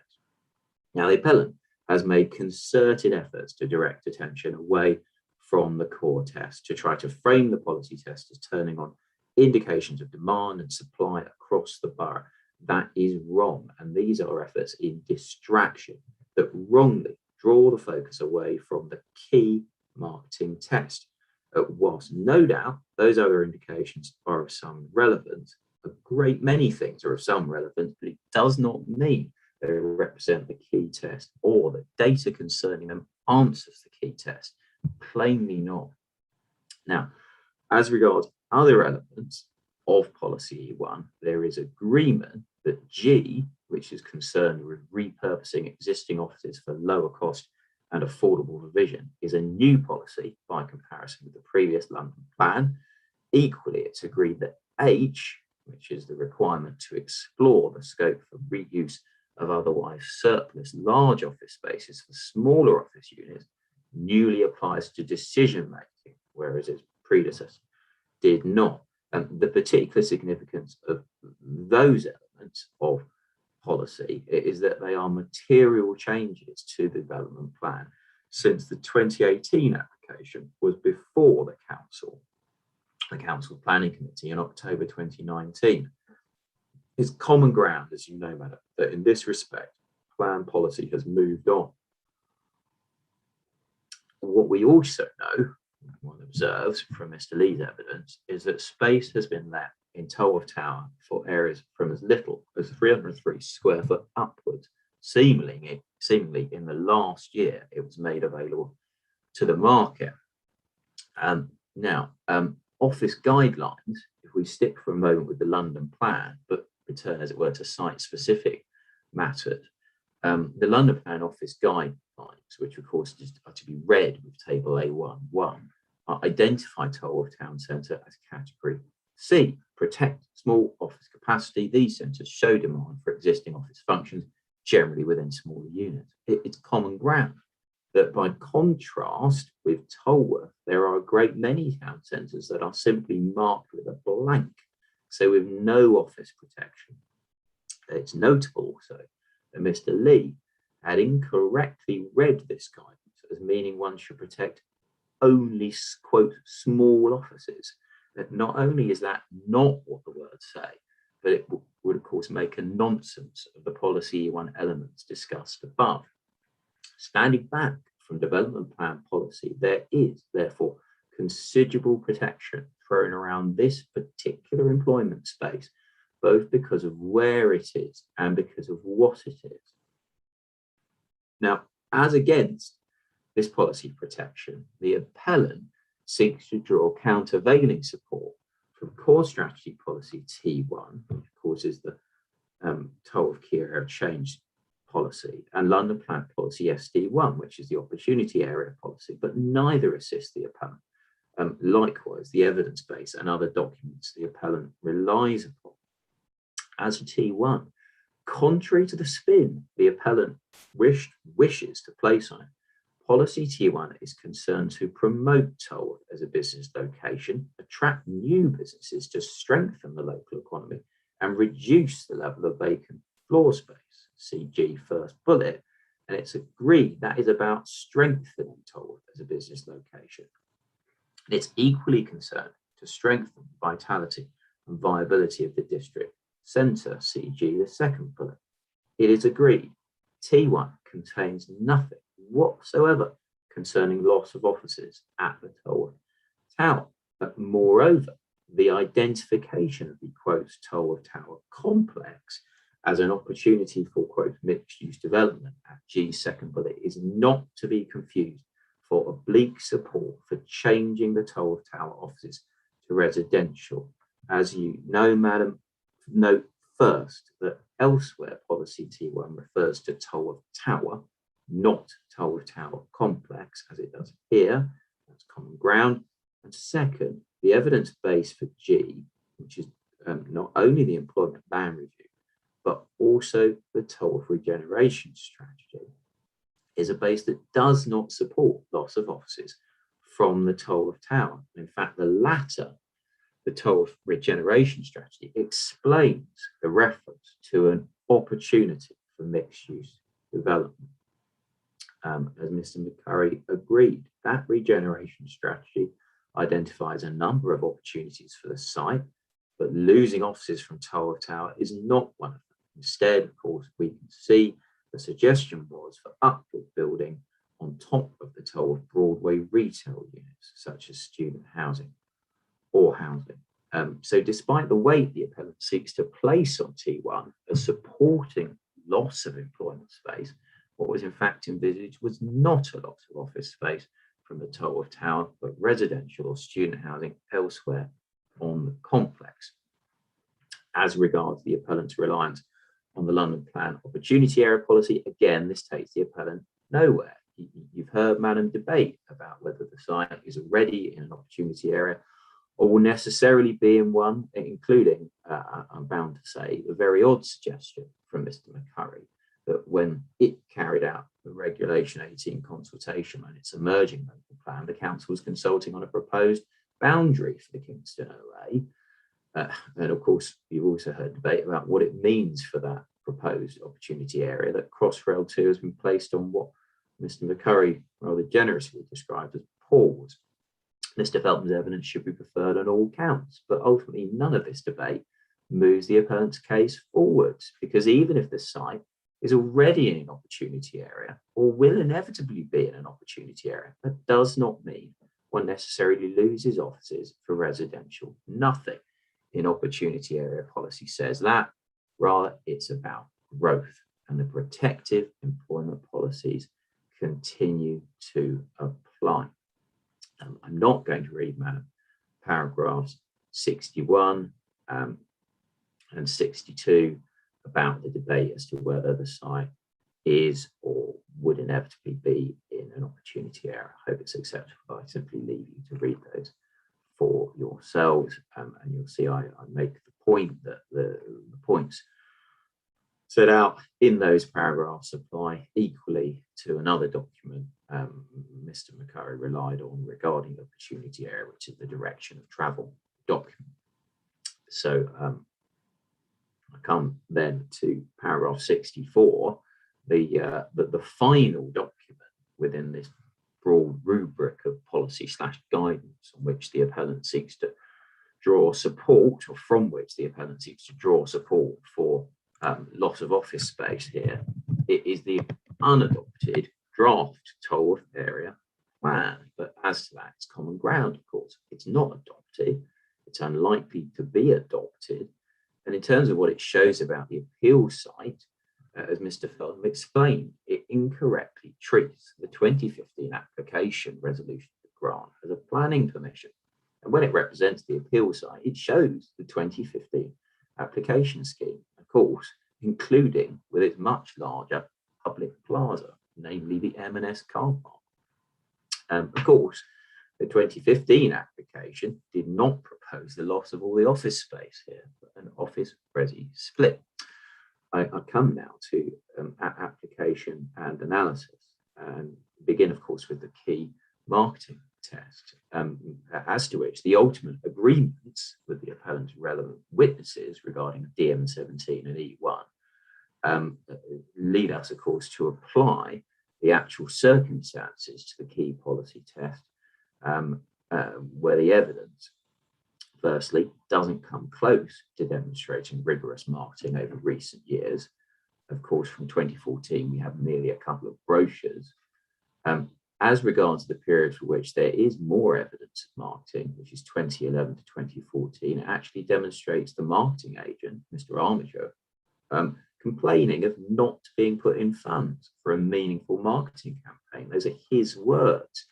Now, the appellant has made concerted efforts to direct attention away from the core test to try to frame the policy test as turning on indications of demand and supply across the borough. That is wrong, and these are efforts in distraction that wrongly draw the focus away from the key marketing test. Whilst no doubt those other indications are of some relevance, a great many things are of some relevance, but it does not mean they represent the key test or that data concerning them answers the key test. Plainly not. Now, as regards other elements of policy E1, there is agreement that G, which is concerned with repurposing existing offices for lower cost and affordable provision, is a new policy by comparison with the previous London plan. Equally, it's agreed that H, which is the requirement to explore the scope for reuse of otherwise surplus large office spaces for smaller office units, newly applies to decision making, whereas its predecessor did not. And the particular significance of those elements of policy is that they are material changes to the development plan, since the 2018 application was before the council planning committee in October 2019. It's common ground, as you know, madam, that in this respect, plan policy has moved on. What we also know, one observes from Mr. Lee's evidence, is that space has been left in Tolworth Tower for areas from as little as 303 square foot upwards. Seemingly in the last year, it was made available to the market. Now, office guidelines, if we stick for a moment with the London plan, but return, as it were, to site-specific matters, the London plan office guidelines, which of course are to be read with table A1.1, identify Tolworth Town Centre as category C, protect small office capacity. These centres show demand for existing office functions, generally within smaller units. It's common ground that by contrast with Tolworth, there are a great many town centres that are simply marked with a blank, so with no office protection. It's notable also that Mr. Lee had incorrectly read this guidance as meaning one should protect only, quote, small offices. That not only is that not what the words say, but it would of course make a nonsense of the policy E1 elements discussed above. Standing back from development plan policy, there is therefore considerable protection thrown around this particular employment space, both because of where it is and because of what it is. Now, as against this policy protection, the appellant seeks to draw countervailing support from core strategy policy T1, which of course is the Tolworth Key Area Change policy, and London Plan policy SD1, which is the opportunity area policy, but neither assist the appellant. Likewise, the evidence base and other documents the appellant relies upon. As for T1, contrary to the spin the appellant wishes to place on it, Policy T1 is concerned to promote Tolworth as a business location, attract new businesses to strengthen the local economy, and reduce the level of vacant floor space. CG first bullet, and it's agreed that is about strengthening Tolworth as a business location. And it's equally concerned to strengthen the vitality and viability of the district centre, CG the second bullet. It is agreed T1 contains nothing whatsoever concerning loss of offices at the Tolworth Tower. But moreover, the identification of the quote Tolworth Tower complex as an opportunity for quote mixed-use development at G second bullet is not to be confused for oblique support for changing the Tolworth Tower offices to residential. As you know, Madam, note first that elsewhere policy T1 refers to Tolworth Tower, not Tolworth Tower complex, as it does here. That's common ground. And second, the evidence base for G, which is not only the employment ban review, but also the Tolworth regeneration strategy, is a base that does not support loss of offices from the Tolworth Tower. In fact, the latter, the Tolworth regeneration strategy, explains the reference to an opportunity for mixed-use development. As Mr. McCurry agreed, that regeneration strategy identifies a number of opportunities for the site, but losing offices from Tolworth Tower is not one of them. Instead, of course, we can see the suggestion was for upward building on top of the Tolworth Broadway retail units, such as student housing or housing. So despite the weight the appellant seeks to place on T1 as supporting loss of employment space, what was in fact envisaged was not a loss of office space from the Tolworth Tower, but residential or student housing elsewhere on the complex. As regards the appellant's reliance on the London Plan Opportunity Area Policy, again, this takes the appellant nowhere. You've heard, Madam, debate about whether the site is already in an opportunity area or will necessarily be in one, including, I'm bound to say, the very odd suggestion from Mr. McCurry that when it carried out the Regulation 18 consultation on its emerging local plan, the council was consulting on a proposed boundary for the Kingston OA. And of course, you've also heard debate about what it means for that proposed opportunity area that Crossrail 2 has been placed on what Mr. McCurry rather generously described as pause. Mr. Felton's evidence should be preferred on all counts, but ultimately none of this debate moves the appellant's case forwards, because even if the site is already in an opportunity area or will inevitably be in an opportunity area, that does not mean one necessarily loses offices for residential. Nothing in opportunity area policy says that. Rather, it's about growth, and the protective employment policies continue to apply. I'm not going to read, Madam, paragraphs 61 and 62 about the debate as to whether the site is or would inevitably be in an opportunity area. I hope it's acceptable. I simply leave you to read those for yourselves, and you'll see I make the point that the points set out in those paragraphs apply equally to another document Mr. McCurry relied on regarding the opportunity area, which is the direction of travel document. So I come then to paragraph 64, the final document within this broad rubric of policy / guidance on which the appellant seeks to draw support, or from which the appellant seeks to draw support for loss of office space here. It is the unadopted draft Tolworth area plan, but as to that, it's common ground, of course. It's not adopted, it's unlikely to be adopted, and in terms of what it shows about the appeal site, as Mr. Felton explained, it incorrectly treats the 2015 application resolution grant as a planning permission, and when it represents the appeal site, it shows the 2015 application scheme, of course, including with its much larger public plaza, namely the M&S car park. Of course, the 2015 application did not propose the loss of all the office space here, but an office resi split. I come now to application and analysis, and begin, of course, with the key marketing test, as to which the ultimate agreements with the appellant's relevant witnesses regarding DM17 and E1 lead us, of course, to apply the actual circumstances to the key policy test, where the evidence, firstly, doesn't come close to demonstrating rigorous marketing over recent years. Of course, from 2014, we have merely a couple of brochures. As regards the period for which there is more evidence of marketing, which is 2011 to 2014, it actually demonstrates the marketing agent, Mr. Armiger, complaining of not being put in funds for a meaningful marketing campaign. Those are his words,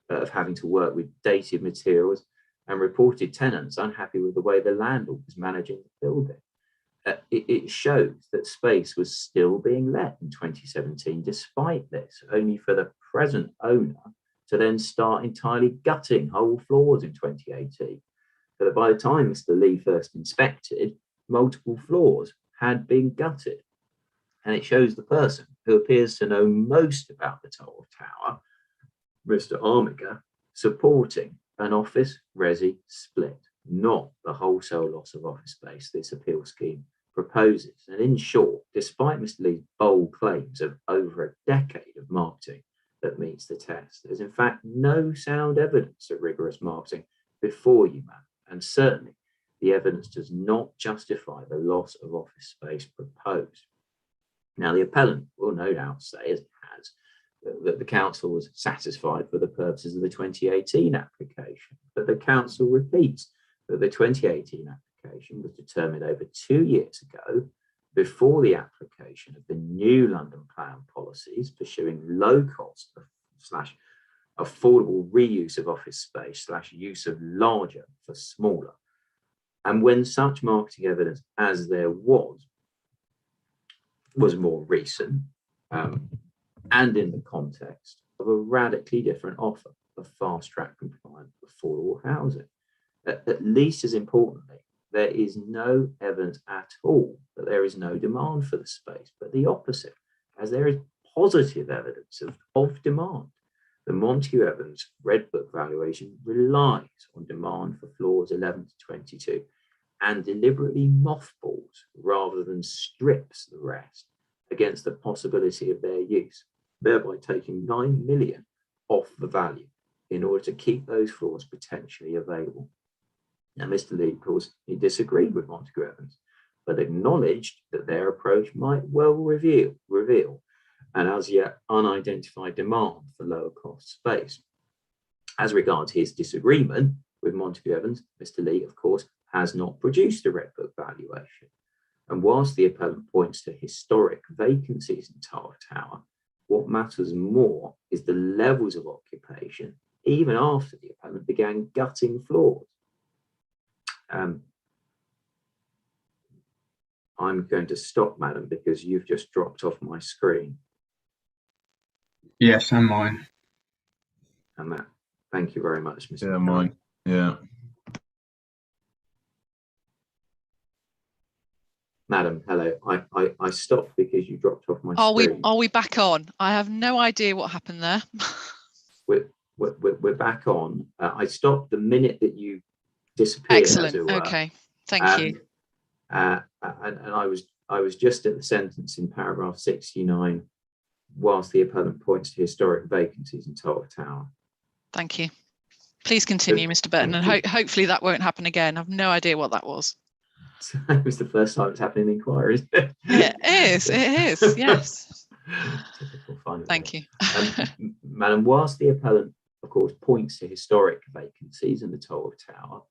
of having to work with dated materials and reported tenants unhappy with the way the landlord was managing the building. It shows that space was still being let in 2017, despite this, only for the present owner to then start entirely gutting whole floors in 2018. So that by the time Mr. Lee first inspected, multiple floors had been gutted. And it shows the person who appears to know most about the Tolworth Tower, Mr. Armiger, supporting an office resi split, not the wholesale loss of office space this appeal scheme proposes. And in short, despite Mr. Lee's bold claims of over a decade of marketing that meets the test, there's in fact no sound evidence of rigorous marketing before you, ma'am, and certainly the evidence does not justify the loss of office space proposed. Now, the appellant will no doubt say, as it has, that the council was satisfied for the purposes of the 2018 application, but the council repeats that the 2018 application was determined over 2 years ago, before the application of the new London Plan policies pursuing low cost / affordable reuse of office space / use of larger for smaller. And when such marketing evidence as there was more recent, and in the context of a radically different offer of fast-track compliant affordable housing. At least as importantly, there is no evidence at all that there is no demand for the space, but the opposite, as there is positive evidence of demand. The Montague Evans Red Book valuation relies on demand for floors 11 to 22 and deliberately mothballs rather than strips the rest against the possibility of their use, thereby taking 9 million off the value in order to keep those floors potentially available. Now, Mr. Lee, of course, he disagreed with Montague Evans, but acknowledged that their approach might well reveal an as yet unidentified demand for lower cost space. As regards his disagreement with Montague Evans, Mr. Lee, of course, has not produced a Red Book valuation. And whilst the appellant points to historic vacancies in Tolworth Tower, what matters more is the levels of occupation, even after the appellant began gutting floors. I'm going to stop, madam, because you've just dropped off my screen. Yes, and mine. And that, thank you very much, Mr. Yeah, mine. Yeah. Madam, hello. I stopped because you dropped off my screen. Are we back on? I have no idea what happened there. We're back on. I stopped the minute that you disappeared. Excellent. Okay. Thank you. And I was just at the sentence in paragraph 69, whilst the appellant points to historic vacancies in Tolworth Tower. Thank you. Please continue, Mr. Burton, and hopefully that won't happen again. I've no idea what that was. It was the first time it's happened in inquiries. It is, yes. Typical fun. Thank you. Madam, whilst the appellant, of course, points to historic vacancies in the Tolworth Tower,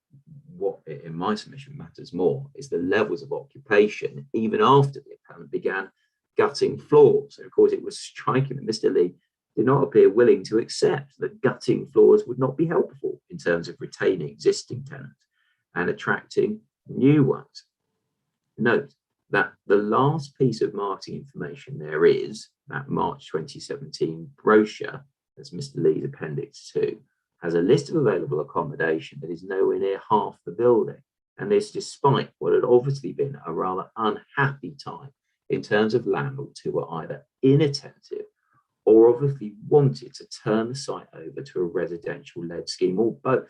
what in my submission matters more is the levels of occupation even after the appellant began gutting floors. And of course, it was striking that Mr. Lee did not appear willing to accept that gutting floors would not be helpful in terms of retaining existing tenants and attracting new ones. Note that the last piece of marketing information there is that March 2017 brochure, as Mr. Lee's Appendix 2, has a list of available accommodation that is nowhere near half the building. And this despite what had obviously been a rather unhappy time in terms of landlords who were either inattentive or obviously wanted to turn the site over to a residential-led scheme, or both.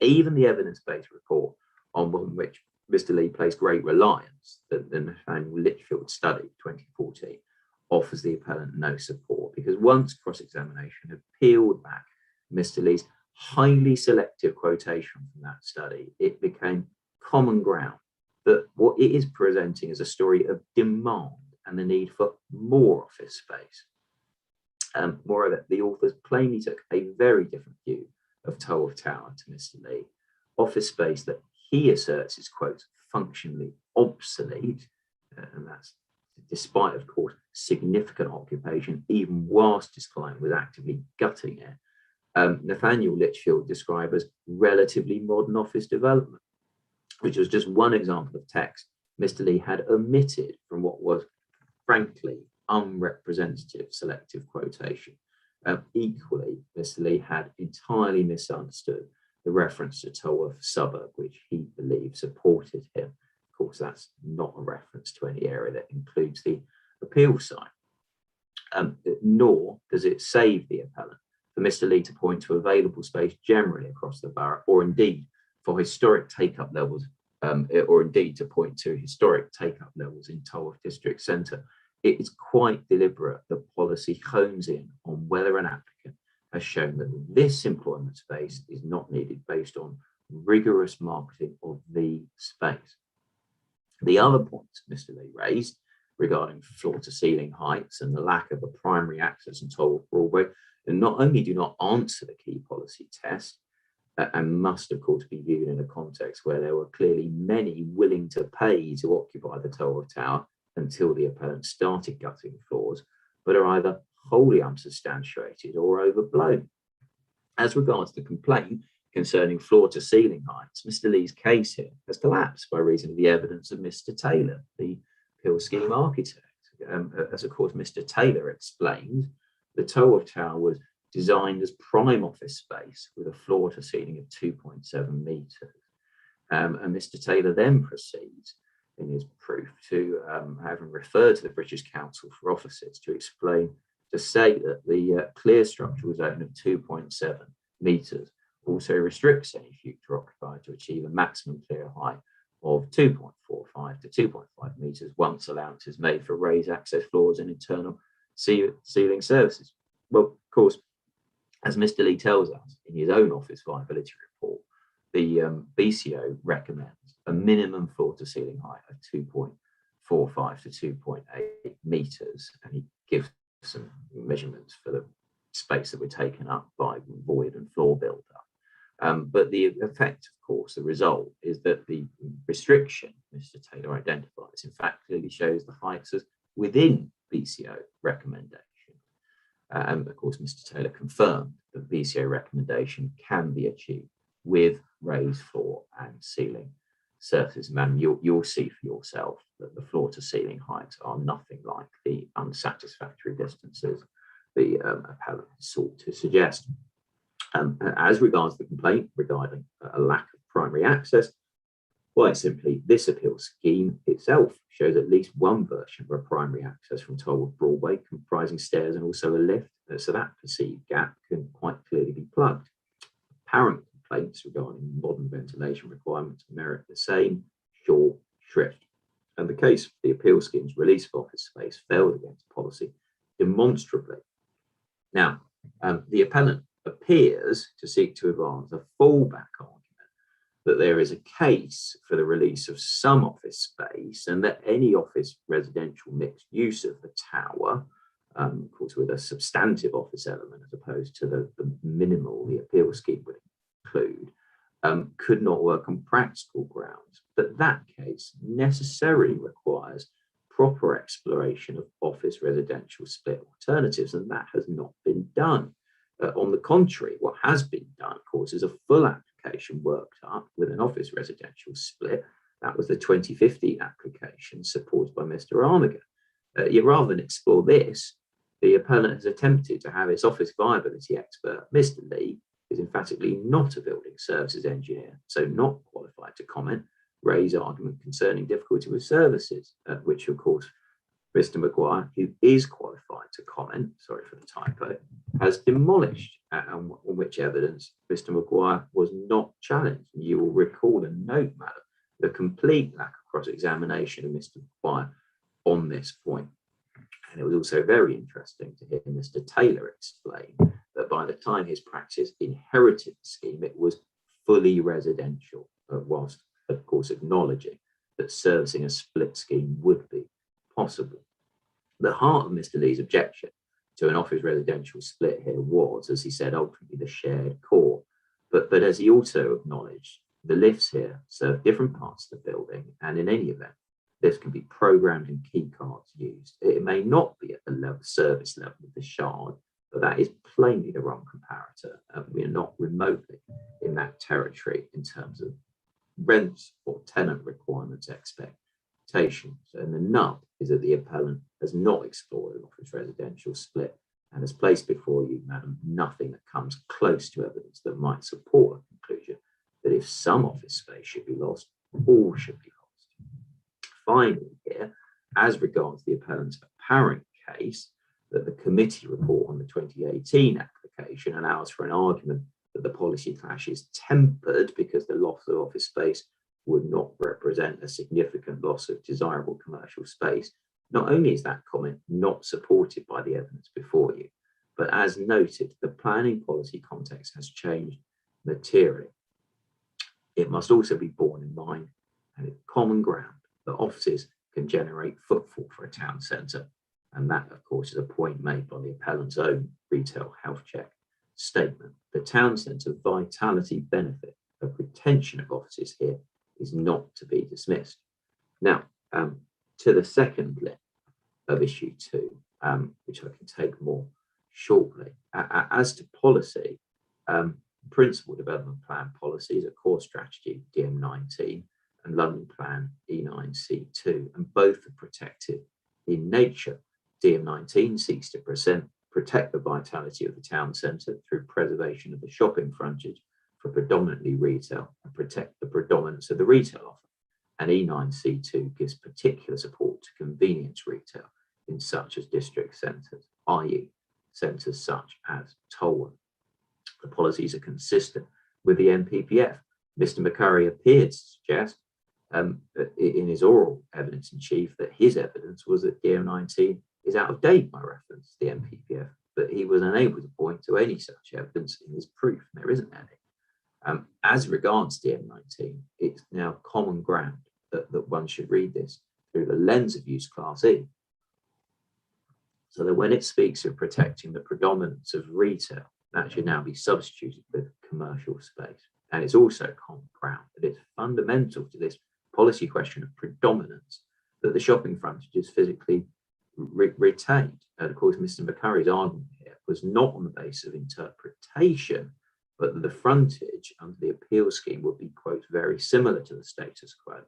Even the evidence-based report on which Mr. Lee placed great reliance, the Nathaniel Litchfield study 2014, offers the appellant no support, because once cross-examination had peeled back Mr. Lee's highly selective quotation from that study, it became common ground that what it is presenting is a story of demand and the need for more office space. Moreover, the authors plainly took a very different view of Tolworth Tower to Mr. Lee. Office space that he asserts is, quote, functionally obsolete, and that's despite, of course, significant occupation, even whilst his client was actively gutting it. Nathaniel Litchfield described as relatively modern office development, which was just one example of text Mr. Lee had omitted from what was, frankly, unrepresentative selective quotation. Equally, Mr. Lee had entirely misunderstood the reference to Tolworth suburb, which he believed supported him. Of course, that's not a reference to any area that includes the appeal site. Nor does it save the appellant for Mr. Lee to point to available space generally across the borough, or indeed for historic take-up levels, or indeed to point to historic take-up levels in Tolworth district centre. It is quite deliberate that policy hones in on whether an applicant has shown that this employment space is not needed based on rigorous marketing of the space. The other points Mr. Lee raised regarding floor-to-ceiling heights and the lack of a primary access in Tolworth Broadway, and not only do not answer the key policy test, and must, of course, be viewed in a context where there were clearly many willing to pay to occupy the Tolworth Tower until the appellant started gutting floors, but are either wholly unsubstantiated or overblown. As regards the complaint concerning floor-to-ceiling heights, Mr. Lee's case here has collapsed by reason of the evidence of Mr. Taylor, the appeal scheme architect. As of course Mr. Taylor explained, the Tolworth Tower was designed as prime office space with a floor-to-ceiling of 2.7 metres. And Mr. Taylor then proceeds in his proof to, having referred to the British Council for Offices, to say that the clear structural zone of 2.7 metres also restricts any future occupier to achieve a maximum clear height of 2.45 to 2.5 metres once allowance is made for raised access floors and internal ceiling services. Well, of course, as Mr. Lee tells us in his own office viability report, the BCO recommends a minimum floor-to-ceiling height of 2.45 to 2.8 metres, and he gives some measurements for the space that were taken up by void and floor build-up. But the effect, of course, the result is that the restriction Mr. Taylor identifies, in fact, clearly shows the heights as within BCO recommendation. And of course, Mr. Taylor confirmed that BCO recommendation can be achieved with raised floor and ceiling surfaces. And you'll see for yourself that the floor to ceiling heights are nothing like the unsatisfactory distances the appellant sought to suggest. As regards the complaint regarding a lack of primary access, quite simply, this appeal scheme itself shows at least one version of a primary access from Tolworth Broadway, comprising stairs and also a lift, so that perceived gap can quite clearly be plugged. Apparent complaints regarding modern ventilation requirements merit the same short shrift. And the case of the appeal scheme's release of office space failed against policy demonstrably. Now, the appellant appears to seek to advance a fallback argument that there is a case for the release of some office space and that any office residential mixed use of the tower, of course with a substantive office element as opposed to the minimal the appeal scheme would include, could not work on practical grounds. But that case necessarily requires proper exploration of office residential split alternatives, and that has not been done. On the contrary, what has been done, of course, is a full application worked up with an office residential split. That was the 2015 application supported by Mr. Armiger. Yet rather than explore this, the appellant has attempted to have its office viability expert, Mr. Lee, is emphatically not a building services engineer, so not qualified to comment, raise argument concerning difficulty with services, which of course Mr. Maguire, who is qualified to comment, sorry for the typo, has demolished, on which evidence Mr. Maguire was not challenged. And you will recall a note, madam, the complete lack of cross-examination of Mr. Maguire on this point. And it was also very interesting to hear Mr. Taylor explain that by the time his practice inherited the scheme, it was fully residential, whilst, of course, acknowledging that servicing a split scheme would be possible. The heart of Mr. Lee's objection to an office residential split here was, as he said, ultimately the shared core. But as he also acknowledged, the lifts here serve different parts of the building, and in any event, this can be programmed and key cards used. It may not be at the service level of the shard, but that is plainly the wrong comparator, and we are not remotely in that territory in terms of rents or tenant requirements expectations. And the nub is that the appellant has not explored an office residential split and has placed before you, madam, nothing that comes close to evidence that might support a conclusion that if some office space should be lost, all should be lost. Finally, here, as regards the appellant's apparent case, that the committee report on the 2018 application allows for an argument that the policy clash is tempered because the loss of office space would not represent a significant loss of desirable commercial space. Not only is that comment not supported by the evidence before you, but as noted, the planning policy context has changed materially. It must also be borne in mind, and it's common ground, that offices can generate footfall for a town centre, and that, of course, is a point made by the appellant's own retail health check statement. The town centre vitality benefit of retention of offices here is not to be dismissed. Now, to the second limb of issue 2, which I can take more shortly. As to policy, principal development plan policies are core strategy DM19 and London Plan E9C2, and both are protected in nature. DM19 seeks to protect the vitality of the town centre through preservation of the shopping frontage for predominantly retail and protect the predominance of the retail offer. And E9C2 gives particular support to convenience retail in such as district centres, i.e. centres such as Tolworth. The policies are consistent with the NPPF. Mr. McCurry appeared to suggest in his oral evidence in chief that his evidence was that DM19 is out of date by reference to the NPPF, but he was unable to point to any such evidence in his proof. There isn't any. As regards DM19, it's now common ground that one should read this through the lens of use class E. So that when it speaks of protecting the predominance of retail, that should now be substituted with commercial space. And it's also common ground that it's fundamental to this policy question of predominance that the shopping frontage is physically retained. And of course, Mr. McCurry's argument here was not on the basis of interpretation, but that the frontage under the appeal scheme would be, quote, very similar to the status quo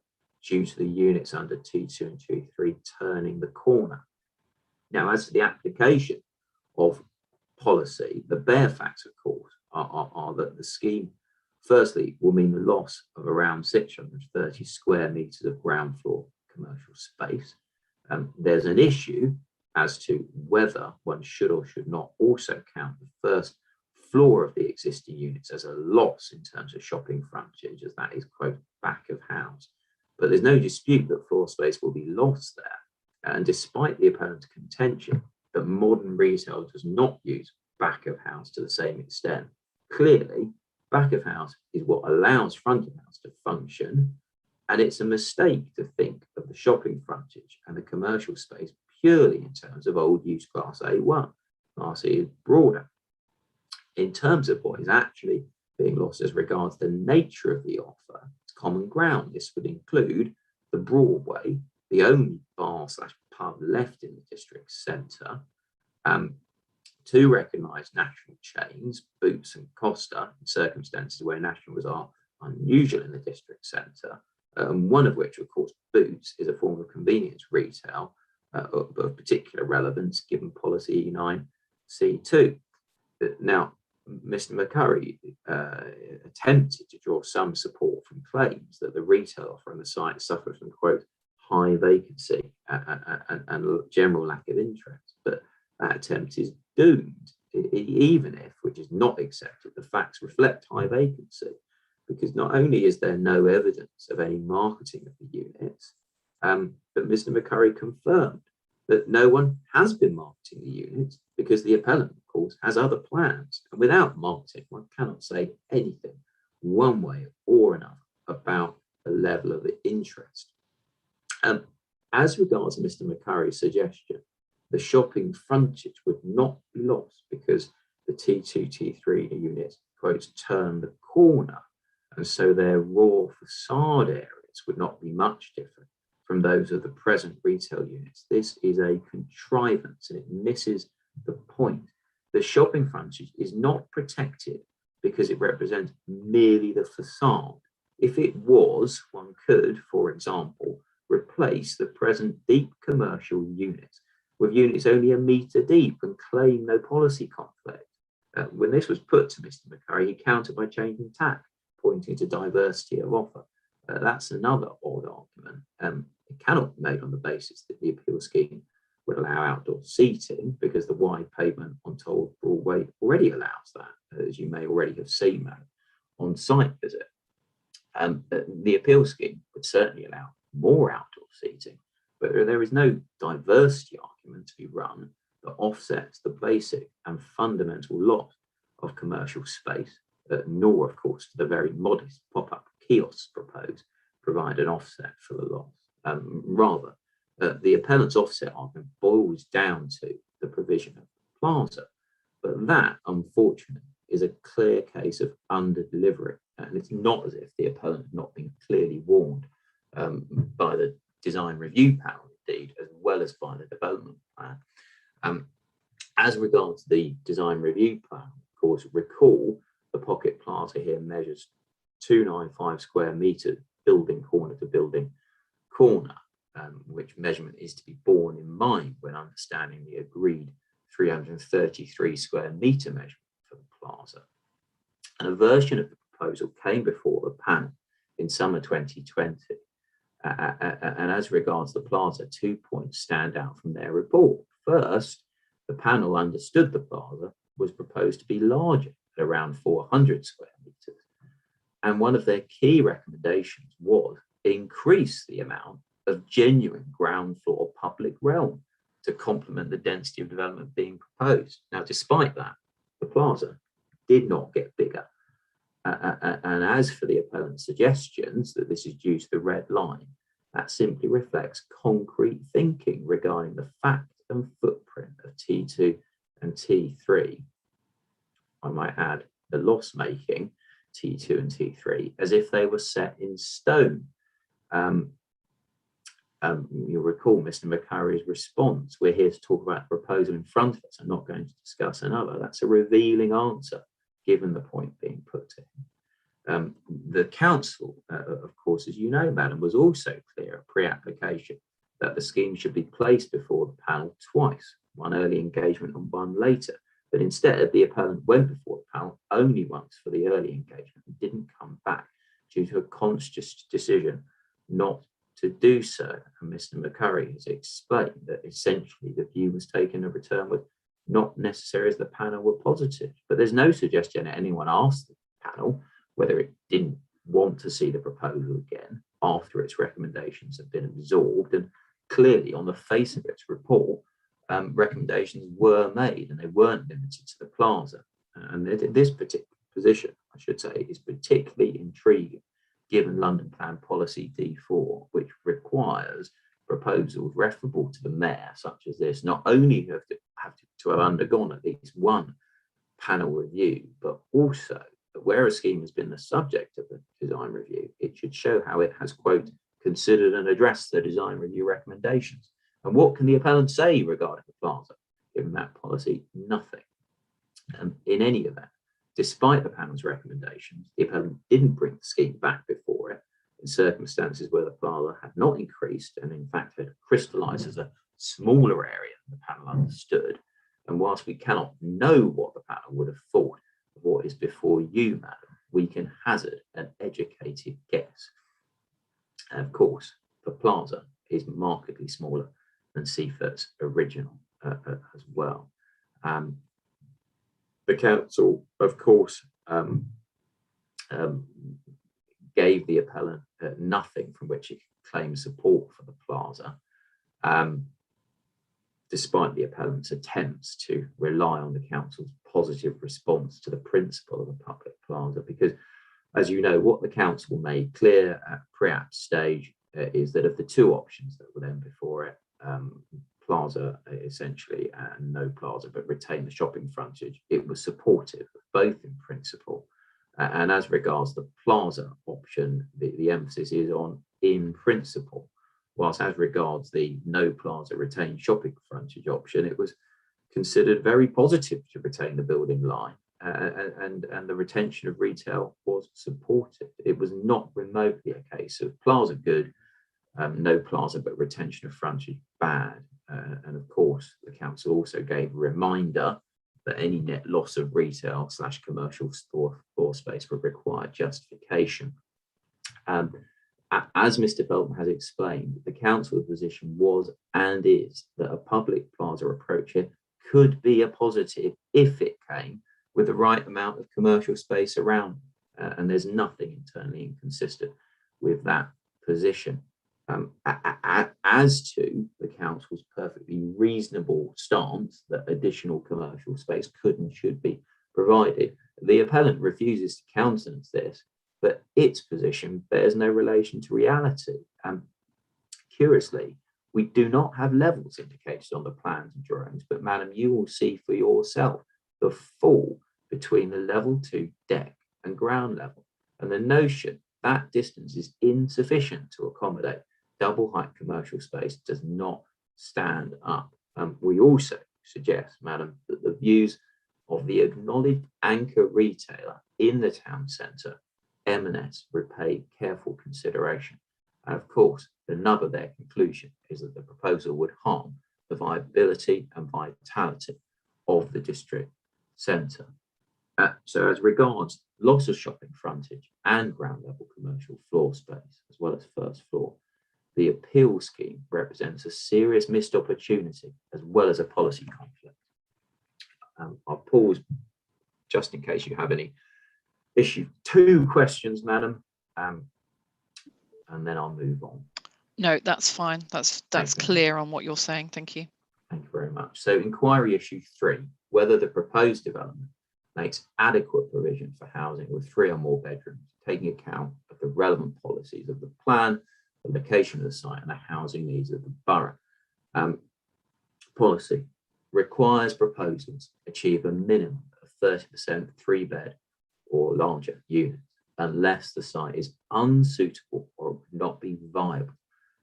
due to the units under T2 and T3 turning the corner. Now, as to the application of policy, the bare facts, of course, are that the scheme, firstly, will mean the loss of around 630 square metres of ground floor commercial space. There's an issue as to whether one should or should not also count the first floor of the existing units as a loss in terms of shopping frontage, as that is, quote, back of house. But there's no dispute that floor space will be lost there. And despite the appellant's contention that modern retail does not use back of house to the same extent, clearly back of house is what allows front of house to function. And it's a mistake to think of the shopping frontage and the commercial space purely in terms of old use class A1. Class A is broader. In terms of what is actually being lost as regards the nature of the offer, it's common ground. This would include the Broadway, the only bar/pub left in the district centre, two recognised national chains, Boots and Costa, in circumstances where nationals are unusual in the district centre, one of which, of course, Boots, is a form of convenience retail of particular relevance given policy E9C2. Now, Mr. McCurry attempted to draw some support from claims that the retail offer on the site suffers from, quote, high vacancy and general lack of interest. But that attempt is doomed, even if, which is not accepted, the facts reflect high vacancy, because not only is there no evidence of any marketing of the units, but Mr. McCurry confirmed that no one has been marketing the units because the appellant, of course, has other plans. And without marketing, one cannot say anything one way or another about the level of interest. As regards to Mr. McCurry's suggestion, the shopping frontage would not be lost because the T2, T3 units, quote, turn the corner, and so their raw facade areas would not be much different from those of the present retail units. This is a contrivance and it misses the point. The shopping frontage is not protected because it represents merely the facade. If it was, one could, for example, replace the present deep commercial units with units only a metre deep and claim no policy conflict. When this was put to Mr. McCurry, he countered by changing tack, pointing to diversity of offer. That's another odd argument. It cannot be made on the basis that the appeal scheme would allow outdoor seating because the wide pavement on Tolworth Broadway already allows that, as you may already have seen that on site visit. The appeal scheme would certainly allow more outdoor seating, but there is no diversity argument to be run that offsets the basic and fundamental loss of commercial space, nor, of course, the very modest pop-up kiosks proposed provide an offset for the loss. Rather, the appellant's offset argument boils down to the provision of the plaza, but that, unfortunately, is a clear case of under-delivery, and it's not as if the appellant has not been clearly warned by the design review panel, indeed, as well as by the development plan. As regards the design review plan, of course, recall the pocket plaza here measures 295 square meters building corner to building corner, which measurement is to be borne in mind when understanding the agreed 333 square meter measurement for the plaza. And a version of the proposal came before the panel in summer 2020. And as regards the plaza, 2 points stand out from their report. First, the panel understood the plaza was proposed to be larger at around 400 square meters. And one of their key recommendations was increase the amount of genuine ground floor public realm to complement the density of development being proposed. Now, despite that, the plaza did not get bigger. And as for the appellant's suggestions that this is due to the red line, that simply reflects concrete thinking regarding the fact and footprint of T2 and T3. I might add the loss-making T2 and T3 as if they were set in stone. You'll recall Mr. McCurry's response. We're here to talk about the proposal in front of us. I'm not going to discuss another. That's a revealing answer, given the point being put to him. The council, of course, as you know, madam, was also clear at pre-application that the scheme should be placed before the panel twice, one early engagement and one later. But instead, the appellant went before the panel only once for the early engagement and didn't come back due to a conscious decision not to do so. And Mr. McCurry has explained that essentially the view was taken of return was not necessary as the panel were positive. But there's no suggestion that anyone asked the panel whether it didn't want to see the proposal again after its recommendations have been absorbed. And clearly, on the face of its report, recommendations were made and they weren't limited to the plaza. And this particular position, I should say, is particularly intriguing given London Plan Policy D4, which requires proposals referable to the mayor, such as this, not only have to have undergone at least one panel review, but also that where a scheme has been the subject of a design review, it should show how it has, quote, considered and addressed the design review recommendations. And what can the appellant say regarding the plaza? Given that policy, nothing. In any event, despite the panel's recommendations, the appellant didn't bring the scheme back before it in circumstances where the plaza had not increased and in fact had crystallised as a smaller area than the panel understood. And whilst we cannot know what the panel would have thought of what is before you, madam, we can hazard an educated guess. And of course, the plaza is markedly smaller than Seaforth's original as well. The council, of course, gave the appellant nothing from which he could claim support for the plaza, despite the appellant's attempts to rely on the council's positive response to the principle of a public plaza. Because, as you know, what the council made clear at pre-app stage is that of the two options that were then before it, plaza essentially and no plaza, but retain the shopping frontage, it was supportive of both in principle. And as regards the plaza option, the emphasis is on in principle, whilst as regards the no plaza retain shopping frontage option, it was considered very positive to retain the building line, and the retention of retail was supported. It was not remotely a case of plaza good, no plaza, but retention of frontage bad. And of course, the council also gave a reminder that any net loss of retail / commercial floor space would require justification. As Mr. Felton has explained, the council's position was and is that a public plaza approach here could be a positive if it came with the right amount of commercial space around, and there's nothing internally inconsistent with that position. As to the council's perfectly reasonable stance that additional commercial space could and should be provided, the appellant refuses to countenance this, but its position bears no relation to reality. Curiously, we do not have levels indicated on the plans and drawings, but madam, you will see for yourself the fall between the level 2 deck and ground level, and the notion that distance is insufficient to accommodate double height commercial space does not stand up. We also suggest, madam, that the views of the acknowledged anchor retailer in the town centre, M&S, repay careful consideration. And of course, the nub of their conclusion is that the proposal would harm the viability and vitality of the district centre. So as regards loss of shopping frontage and ground level commercial floor space, as well as first floor, the appeal scheme represents a serious missed opportunity as well as a policy conflict. I'll pause just in case you have any issue. 2 questions, madam, and then I'll move on. No, that's fine. That's clear on what you're saying. Thank you. Thank you very much. So inquiry issue 3, whether the proposed development makes adequate provision for housing with 3 or more bedrooms, taking account of the relevant policies of the plan, the location of the site, and the housing needs of the borough. Policy requires proposals achieve a minimum of 30% 3-bed or larger units, unless the site is unsuitable or would not be viable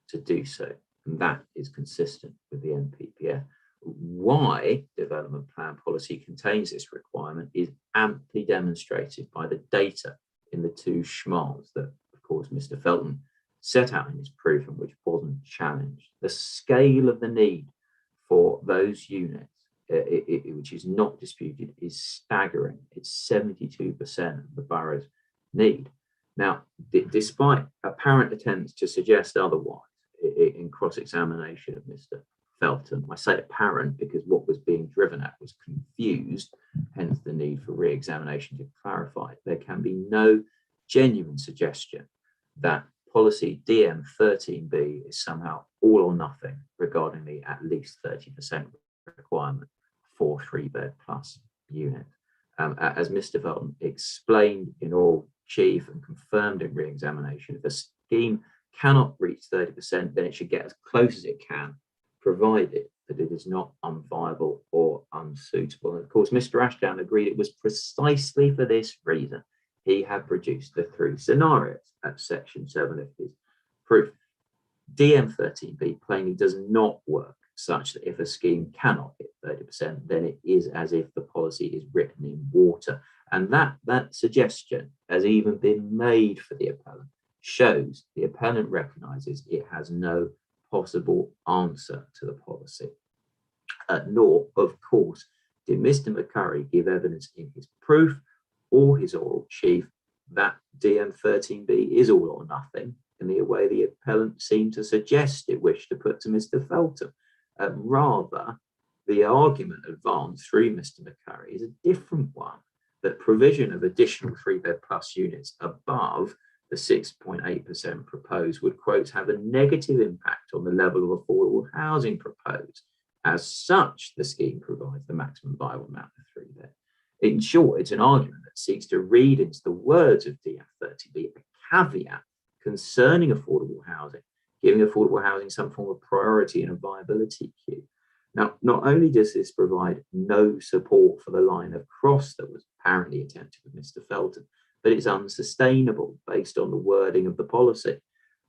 to do so. And that is consistent with the NPPF. Why development plan policy contains this requirement is amply demonstrated by the data in the 2 schmals that, of course, Mr. Felton set out in his proof and which wasn't challenged. The scale of the need for those units, which is not disputed, is staggering. It's 72% of the borough's need. Now, despite apparent attempts to suggest otherwise in cross-examination of Mr. Felton, I say apparent because what was being driven at was confused, hence the need for re-examination to clarify. There can be no genuine suggestion that policy DM13B is somehow all or nothing regarding the at least 30% requirement for 3-bed plus units. As Mr. Felton explained in oral chief and confirmed in re-examination, if a scheme cannot reach 30%, then it should get as close as it can, provided that it is not unviable or unsuitable. And of course, Mr. Ashdown agreed it was precisely for this reason he had produced the 3 scenarios at section 7 of his proof. DM13B plainly does not work such that if a scheme cannot hit 30%, then it is as if the policy is written in water. And that suggestion has even been made for the appellant, shows the appellant recognises it has no possible answer to the policy. Nor, of course, did Mr. McCurry give evidence in his proof or his oral chief that DM13B is all or nothing, in the way the appellant seemed to suggest it wished to put to Mr. Feltham. Rather, the argument advanced through Mr. McCurry is a different one, that provision of additional 3-bed plus units above the 6.8% proposed would, quote, have a negative impact on the level of affordable housing proposed. As such, the scheme provides the maximum viable amount of 3-bed. In short, it's an argument that seeks to read into the words of DM30B a caveat concerning affordable housing, giving affordable housing some form of priority in a viability queue. Now, not only does this provide no support for the line of cross that was apparently attempted with Mr. Feltham, but it's unsustainable based on the wording of the policy.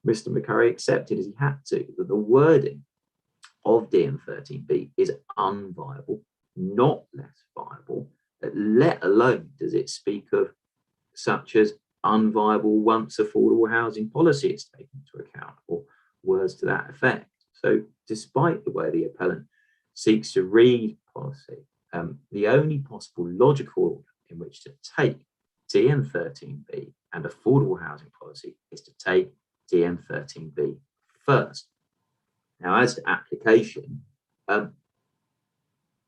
Mr. McCurry accepted, as he had to, that the wording of DM13B is unviable, not less viable, let alone does it speak of such as unviable once affordable housing policy is taken into account, or words to that effect. So despite the way the appellant seeks to read policy, the only possible logical order in which to take DM13B and affordable housing policy is to take DM13B first. Now, as to application,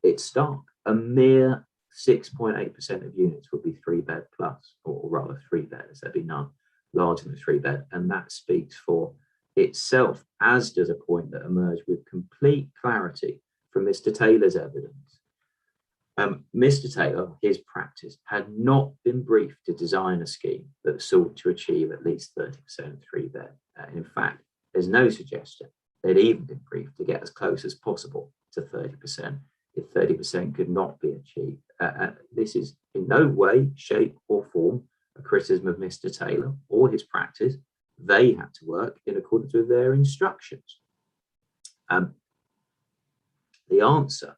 it's stark. A mere 6.8% of units would be 3-bed plus, or rather 3-bed, as there'd be none larger than 3-bed, and that speaks for itself, as does a point that emerged with complete clarity from Mr. Taylor's evidence. Mr. Taylor, his practice, had not been briefed to design a scheme that sought to achieve at least 30% 3-bed. In fact, there's no suggestion they'd even been briefed to get as close as possible to 30% if 30% could not be achieved. This is in no way, shape or form a criticism of Mr. Taylor or his practice. They had to work in accordance with their instructions. The answer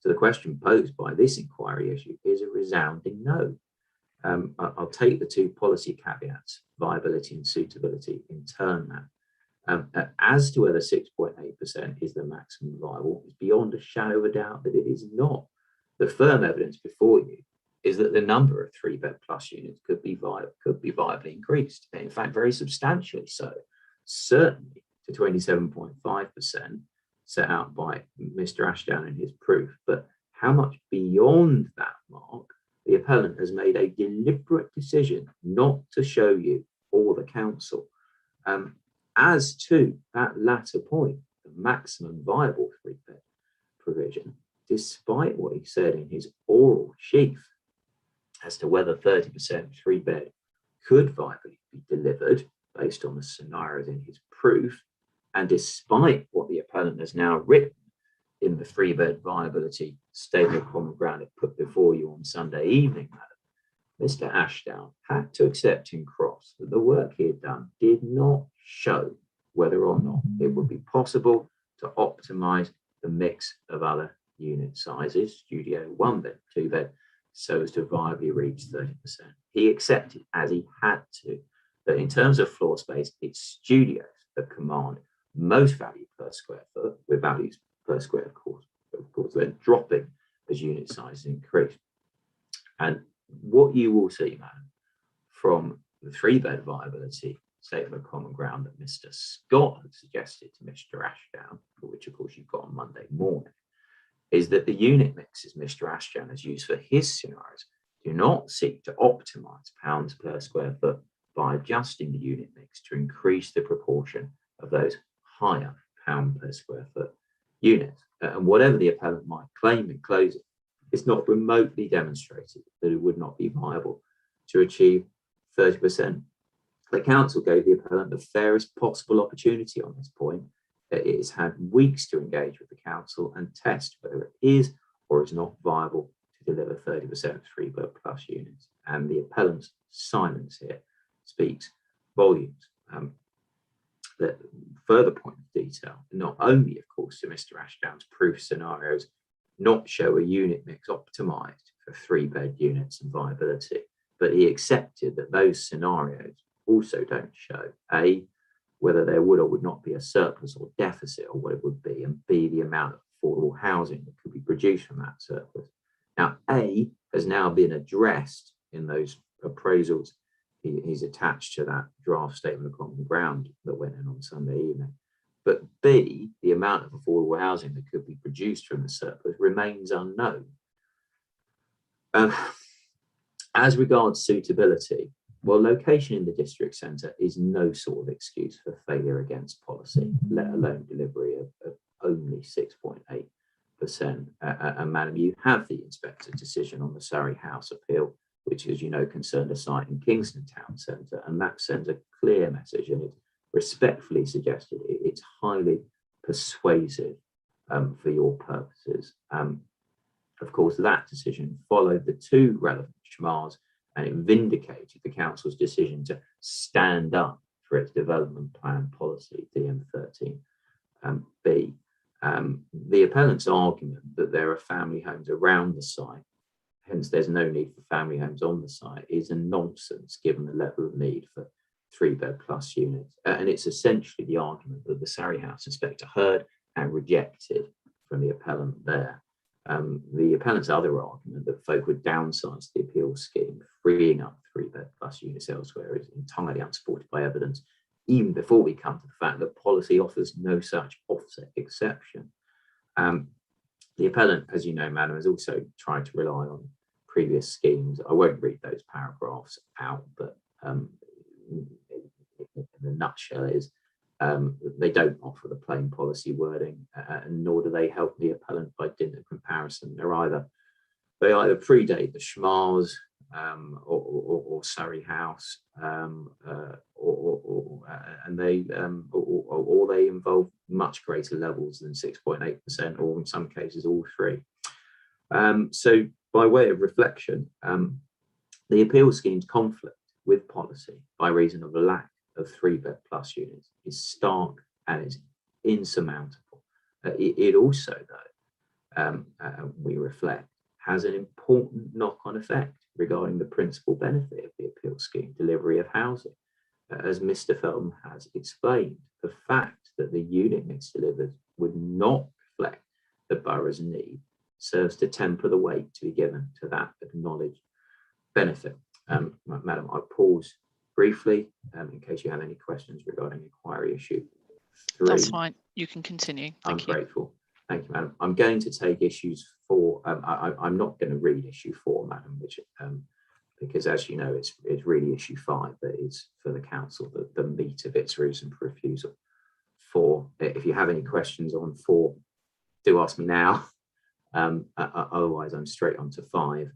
to the question posed by this inquiry issue is a resounding no. I'll take the two policy caveats, viability and suitability, in turn now. As to whether 6.8% is the maximum viable, it's beyond a shadow of a doubt that it is not. The firm evidence before you is that the number of 3-bed plus units could be viably increased, in fact, very substantially so, certainly to 27.5%. set out by Mr. Ashdown in his proof, but how much beyond that mark the appellant has made a deliberate decision not to show you or the council. As to that latter point, the maximum viable 3-bed provision, despite what he said in his oral sheaf as to whether 30% 3-bed could viably be delivered based on the scenarios in his proof, and despite what the appellant has now written in the 3-bed viability statement of common ground it put before you on Sunday evening, Mr. Ashdown had to accept in cross that the work he had done did not show whether or not it would be possible to optimize the mix of other unit sizes, studio 1-bed, 2-bed, so as to viably reach 30%. He accepted, as he had to, that in terms of floor space, it's studios that command most value per square foot, with values per square, of course, then dropping as unit sizes increase. And what you will see, man, from the 3-bed viability statement of common ground that Mr. Scott had suggested to Mr. Ashdown, for which of course you've got on Monday morning, is that the unit mixes Mr. Ashdown has used for his scenarios do not seek to optimize pounds per square foot by adjusting the unit mix to increase the proportion of those higher pound per square foot units. And whatever the appellant might claim in closing, it's not remotely demonstrated that it would not be viable to achieve 30%. The council gave the appellant the fairest possible opportunity on this point. It has had weeks to engage with the council and test whether it is or is not viable to deliver 30% 3-bed plus units. And the appellant's silence here speaks volumes. The further point of detail, not only, of course, to Mr. Ashdown's proof scenarios not show a unit mix optimized for 3-bed units and viability, but he accepted that those scenarios also don't show A, whether there would or would not be a surplus or deficit, or what it would be, and B, the amount of affordable housing that could be produced from that surplus. Now, A has now been addressed in those appraisals he's attached to that draft statement of common ground that went in on Sunday evening. But B, the amount of affordable housing that could be produced from the surplus remains unknown. As regards suitability, well, location in the district centre is no sort of excuse for failure against policy, let alone delivery of only 6.8%. And Madam, you have the inspector decision on the Surrey House appeal, which, as you know, concerned a site in Kingston Town Centre, and that sends a clear message, and it's respectfully suggested it's highly persuasive for your purposes. Of course, that decision followed the two relevant SHMAs, and it vindicated the council's decision to stand up for its development plan policy, DM13B. The appellant's argument that there are family homes around the site, hence there's no need for family homes on the site, is a nonsense given the level of need for 3-bed plus units. And it's essentially the argument that the Surrey House inspector heard and rejected from the appellant there. The appellant's other argument that folk would downsize the appeal scheme, freeing up 3-bed plus units elsewhere, is entirely unsupported by evidence, even before we come to the fact that policy offers no such offset exception. The appellant, as you know, Madam, has also tried to rely on previous schemes. I won't read those paragraphs out, but in the nutshell is they don't offer the plain policy wording, nor do they help the appellant by dint of comparison. They either predate the SHMAs or Surrey House, or they involve much greater levels than 6.8%, or in some cases all three. So, by way of reflection, the appeal scheme's conflict with policy by reason of a lack of 3-bed plus units is stark and is insurmountable. It also, though, we reflect, has an important knock-on effect regarding the principal benefit of the appeal scheme, delivery of housing. As Mr. Feltham has explained, the fact that the unit mix delivered would not reflect the borough's need serves to temper the weight to be given to that acknowledged benefit. Madam, I pause briefly in case you have any questions regarding inquiry issue 3. That's fine. You can continue. Thank you. Grateful. Thank you, Madam. I'm going to take issues 4. I'm not going to read issue 4, Madam, which because, as you know, it's really issue 5 that is for the council, the meat of its reason for refusal. 4. If you have any questions on 4, do ask me now. Otherwise, I'm straight on to 5.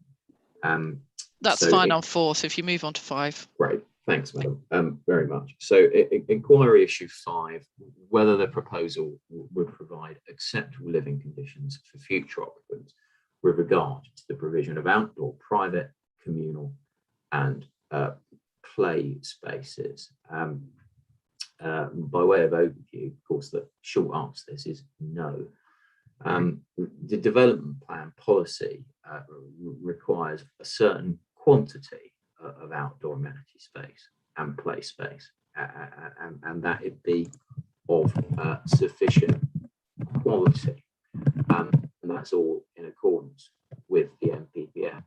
That's fine on 4. So if you move on to 5. Great. Thanks, Madam, very much. So inquiry issue 5, whether the proposal would provide acceptable living conditions for future occupants with regard to the provision of outdoor, private, communal and play spaces. By way of overview, of course, the short answer to this is no. The development plan policy requires a certain quantity of outdoor amenity space and play space, and that it be of sufficient quality, and that's all in accordance with the NPPF.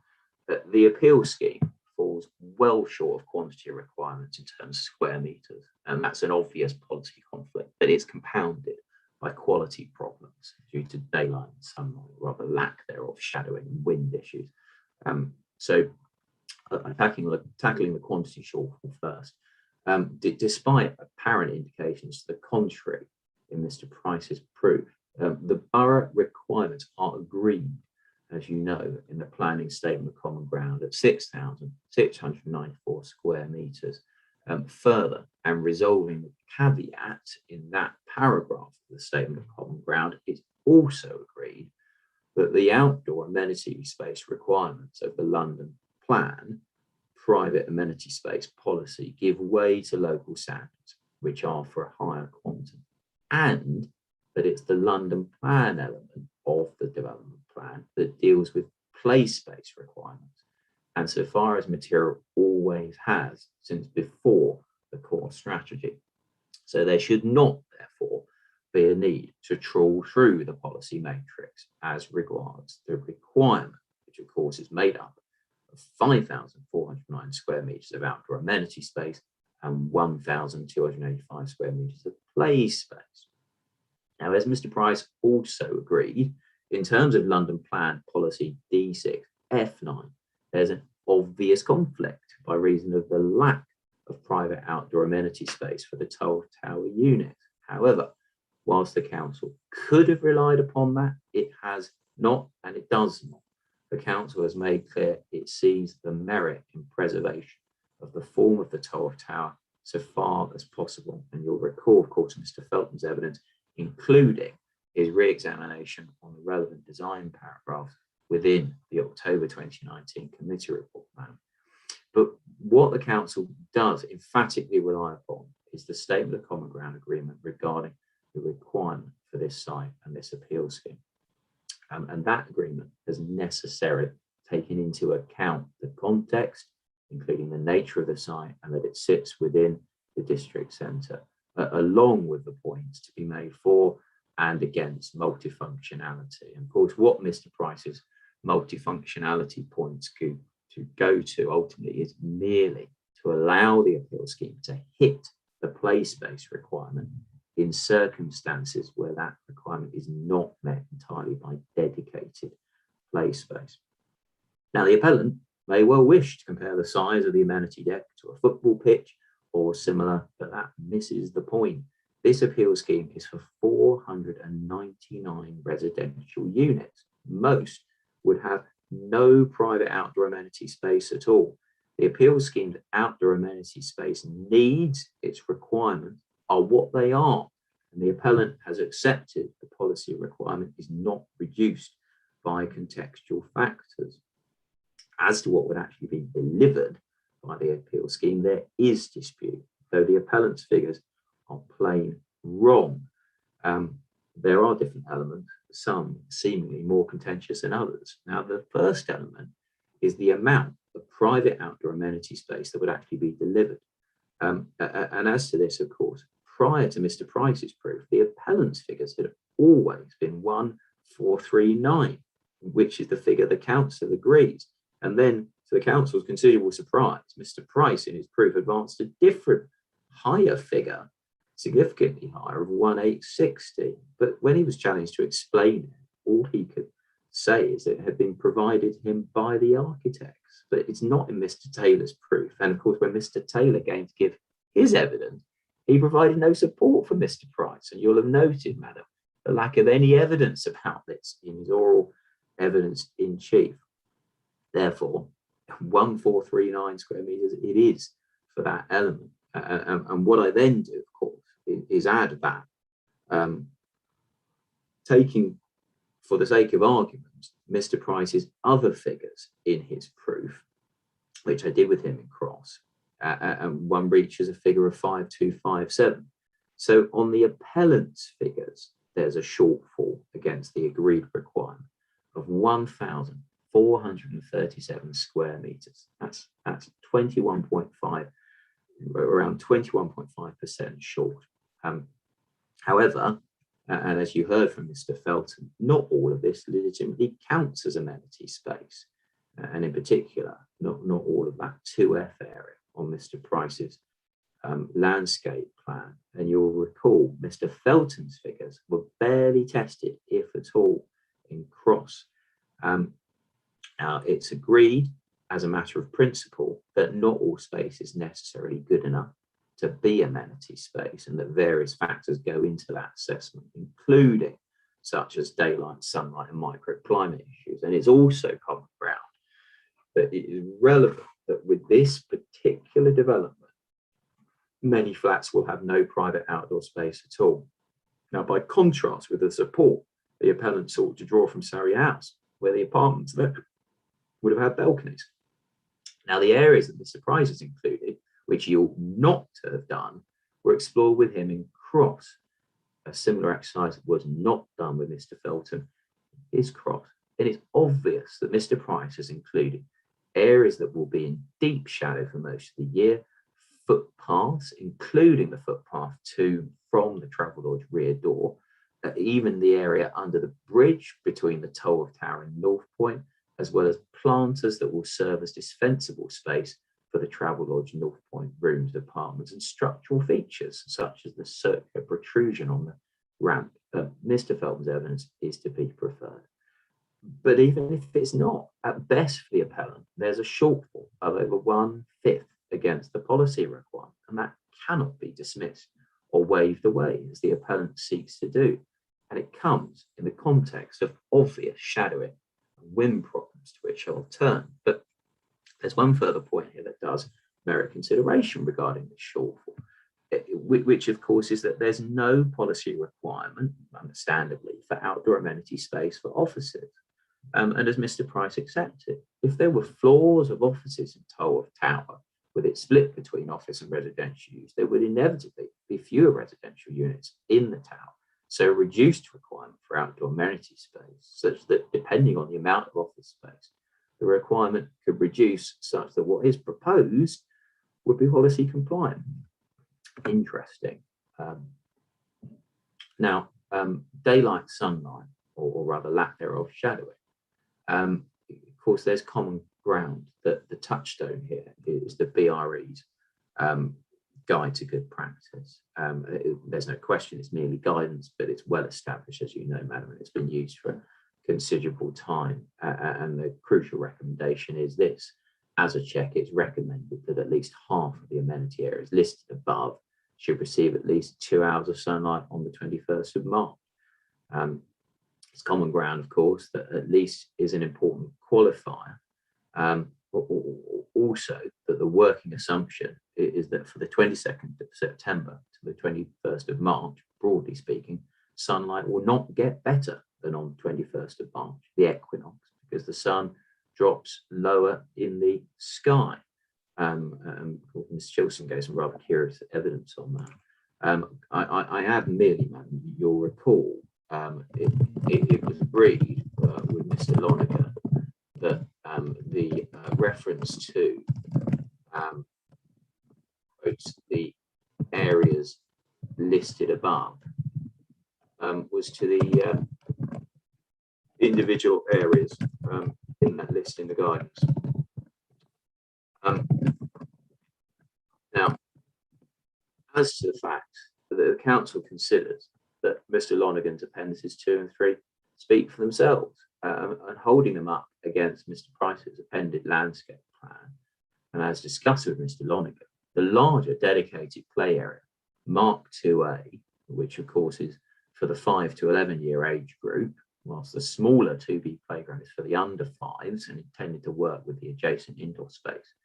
The appeal scheme falls well short of quantity requirements in terms of square meters, and that's an obvious policy conflict that is compounded by quality problems due to daylight and sunlight, or rather lack thereof, shadowing and wind issues. Tackling the quantity shortfall first. Despite apparent indications to the contrary in Mr. Price's proof, the borough requirements are agreed, as you know, in the planning statement of common ground at 6,694 square metres. Further, and resolving the caveat in that paragraph of the statement of common ground, it's also agreed that the outdoor amenity space requirements of the London Plan private amenity space policy give way to local standards, which are for a higher quantum, and that it's the London Plan element of the development plan that deals with play space requirements, and so far as material always has since before the core strategy. So there should not, therefore, be a need to trawl through the policy matrix as regards the requirement, which of course is made up of 5,409 square metres of outdoor amenity space and 1,285 square metres of play space. Now, as Mr. Price also agreed, in terms of London Plan Policy D6 F9, there's an obvious conflict by reason of the lack of private outdoor amenity space for the Tolworth Tower unit. However, whilst the council could have relied upon that, it has not, and it does not. The council has made clear it sees the merit in preservation of the form of the Tolworth Tower so far as possible. And you'll recall, of course, Mr. Felton's evidence, including his re-examination on the relevant design paragraphs within the October 2019 committee report. But what the council does emphatically rely upon is the Statement of Common Ground agreement regarding the requirement for this site and this appeal scheme. And that agreement has necessarily taken into account the context, including the nature of the site, and that it sits within the district centre, along with the points to be made for and against multifunctionality. And of course, what Mr. Price's multifunctionality points could to go to ultimately is merely to allow the appeal scheme to hit the play space requirement in circumstances where that requirement is not met entirely by dedicated play space. Now, the appellant may well wish to compare the size of the amenity deck to a football pitch or similar, but that misses the point. This appeal scheme is for 499 residential units. Most would have no private outdoor amenity space at all. The appeal scheme's outdoor amenity space needs, its requirements are what they are, and the appellant has accepted the policy requirement is not reduced by contextual factors. As to what would actually be delivered by the appeal scheme, there is dispute, though the appellant's figures are plain wrong. There are different elements, some seemingly more contentious than others. Now, the first element is the amount of private outdoor amenity space that would actually be delivered. And as to this, of course, prior to Mr. Price's proof, the appellant's figures had always been 1,439, which is the figure the council agrees. And then, to the council's considerable surprise, Mr. Price, in his proof, advanced a different, higher figure, significantly higher, of 1,860. But when he was challenged to explain it, all he could say is that it had been provided him by the architects. But it's not in Mr. Taylor's proof. And of course, when Mr. Taylor came to give his evidence, he provided no support for Mr. Price. And you'll have noted, madam, the lack of any evidence about this in his oral evidence in chief. Therefore, 1,439 square meters it is for that element. And what I then do, of course, is add that, taking, for the sake of argument, Mr. Price's other figures in his proof, which I did with him in cross, and one reaches a figure of 5,257. So on the appellant's figures, there's a shortfall against the agreed requirement of 1,437 square meters. That's 21.5, around 21.5% short. However, and as you heard from Mr. Felton, not all of this legitimately counts as amenity space, and in particular, not all of that 2F area on Mr. Price's landscape plan. And you'll recall Mr. Felton's figures were barely tested, if at all, in cross. Now, it's agreed as a matter of principle that not all space is necessarily good enough to be amenity space, and that various factors go into that assessment, including such as daylight, sunlight, and microclimate issues. And it's also common ground that it is relevant that with this particular development, many flats will have no private outdoor space at all. Now, by contrast with the support the appellant sought to draw from Surrey House, where the apartments there would have had balconies. Now, the areas that Mr. Price has included, which he ought not to have done, were explored with him in cross. A similar exercise was not done with Mr. Felton in his cross. It is obvious that Mr. Price has included areas that will be in deep shadow for most of the year, footpaths, including the footpath to from the Travel Lodge rear door, even the area under the bridge between the Tolworth Tower and North Point, as well as planters that will serve as dispensable space for the travel lodge, North Point rooms, apartments, and structural features such as the circular protrusion on the ramp. Mr. Felton's evidence is to be preferred. But even if it's not, at best for the appellant, there's a shortfall of over 1/5 against the policy requirement, and that cannot be dismissed or waved away as the appellant seeks to do. And it comes in the context of obvious shadowing and wind problems, to which I'll turn. But there's one further point here that does merit consideration regarding the shortfall, which of course is that there's no policy requirement, understandably, for outdoor amenity space for offices. And as Mr. Price accepted, if there were floors of offices in Tolworth Tower with it split between office and residential use, there would inevitably be fewer residential units in the tower. So a reduced requirement for outdoor amenity space, such that depending on the amount of office space, the requirement could reduce such that what is proposed would be policy compliant. Interesting. Now, daylight sunlight, or rather lack thereof, shadowing. Of course, there's common ground that the touchstone here is the BRE's guide to good practice. There's no question it's merely guidance, but it's well established, as you know, Madam, and it's been used for considerable time. And the crucial recommendation is this: as a check, it's recommended that at least half of the amenity areas listed above should receive at least 2 hours of sunlight on the 21st of March. It's common ground, of course, that at least is an important qualifier. Also, that the working assumption is that for the 22nd of September to the 21st of March, broadly speaking, sunlight will not get better than on the 21st of March, the equinox, because the sun drops lower in the sky. Ms. Chilson gave some rather curious evidence on that. I add merely, Madam, you'll recall, it was agreed with Mr. Lonergan that the reference to the areas listed above was to the individual areas in that list in the guidance. Now, as to the fact that the council considers that Mr. Lonergan's appendices 2 and 3 speak for themselves, and holding them up against Mr. Price's appended landscape plan, and as discussed with Mr. Lonergan, the larger dedicated play area, Mark 2A, which of course is for the 5 to 11-year age group, whilst the smaller 2B playground is for the under 5s and intended to work with the adjacent indoor space,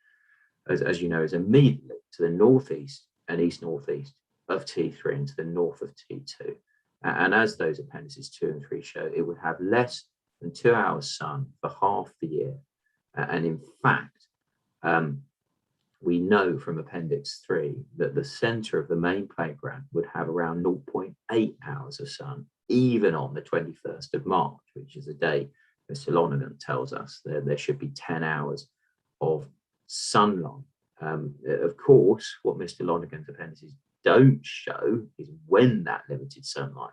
as you know, is immediately to the northeast and east-northeast of T3 and to the north of T2. And as those appendices 2 and 3 show, it would have less than 2 hours sun for half the year. And in fact, we know from Appendix 3 that the centre of the main playground would have around 0.8 hours of sun, even on the 21st of March, which is the day Mr. Lonergan tells us there should be 10 hours of sunlight. Of course, what Mr. Lonergan's appendices don't show is when that limited sunlight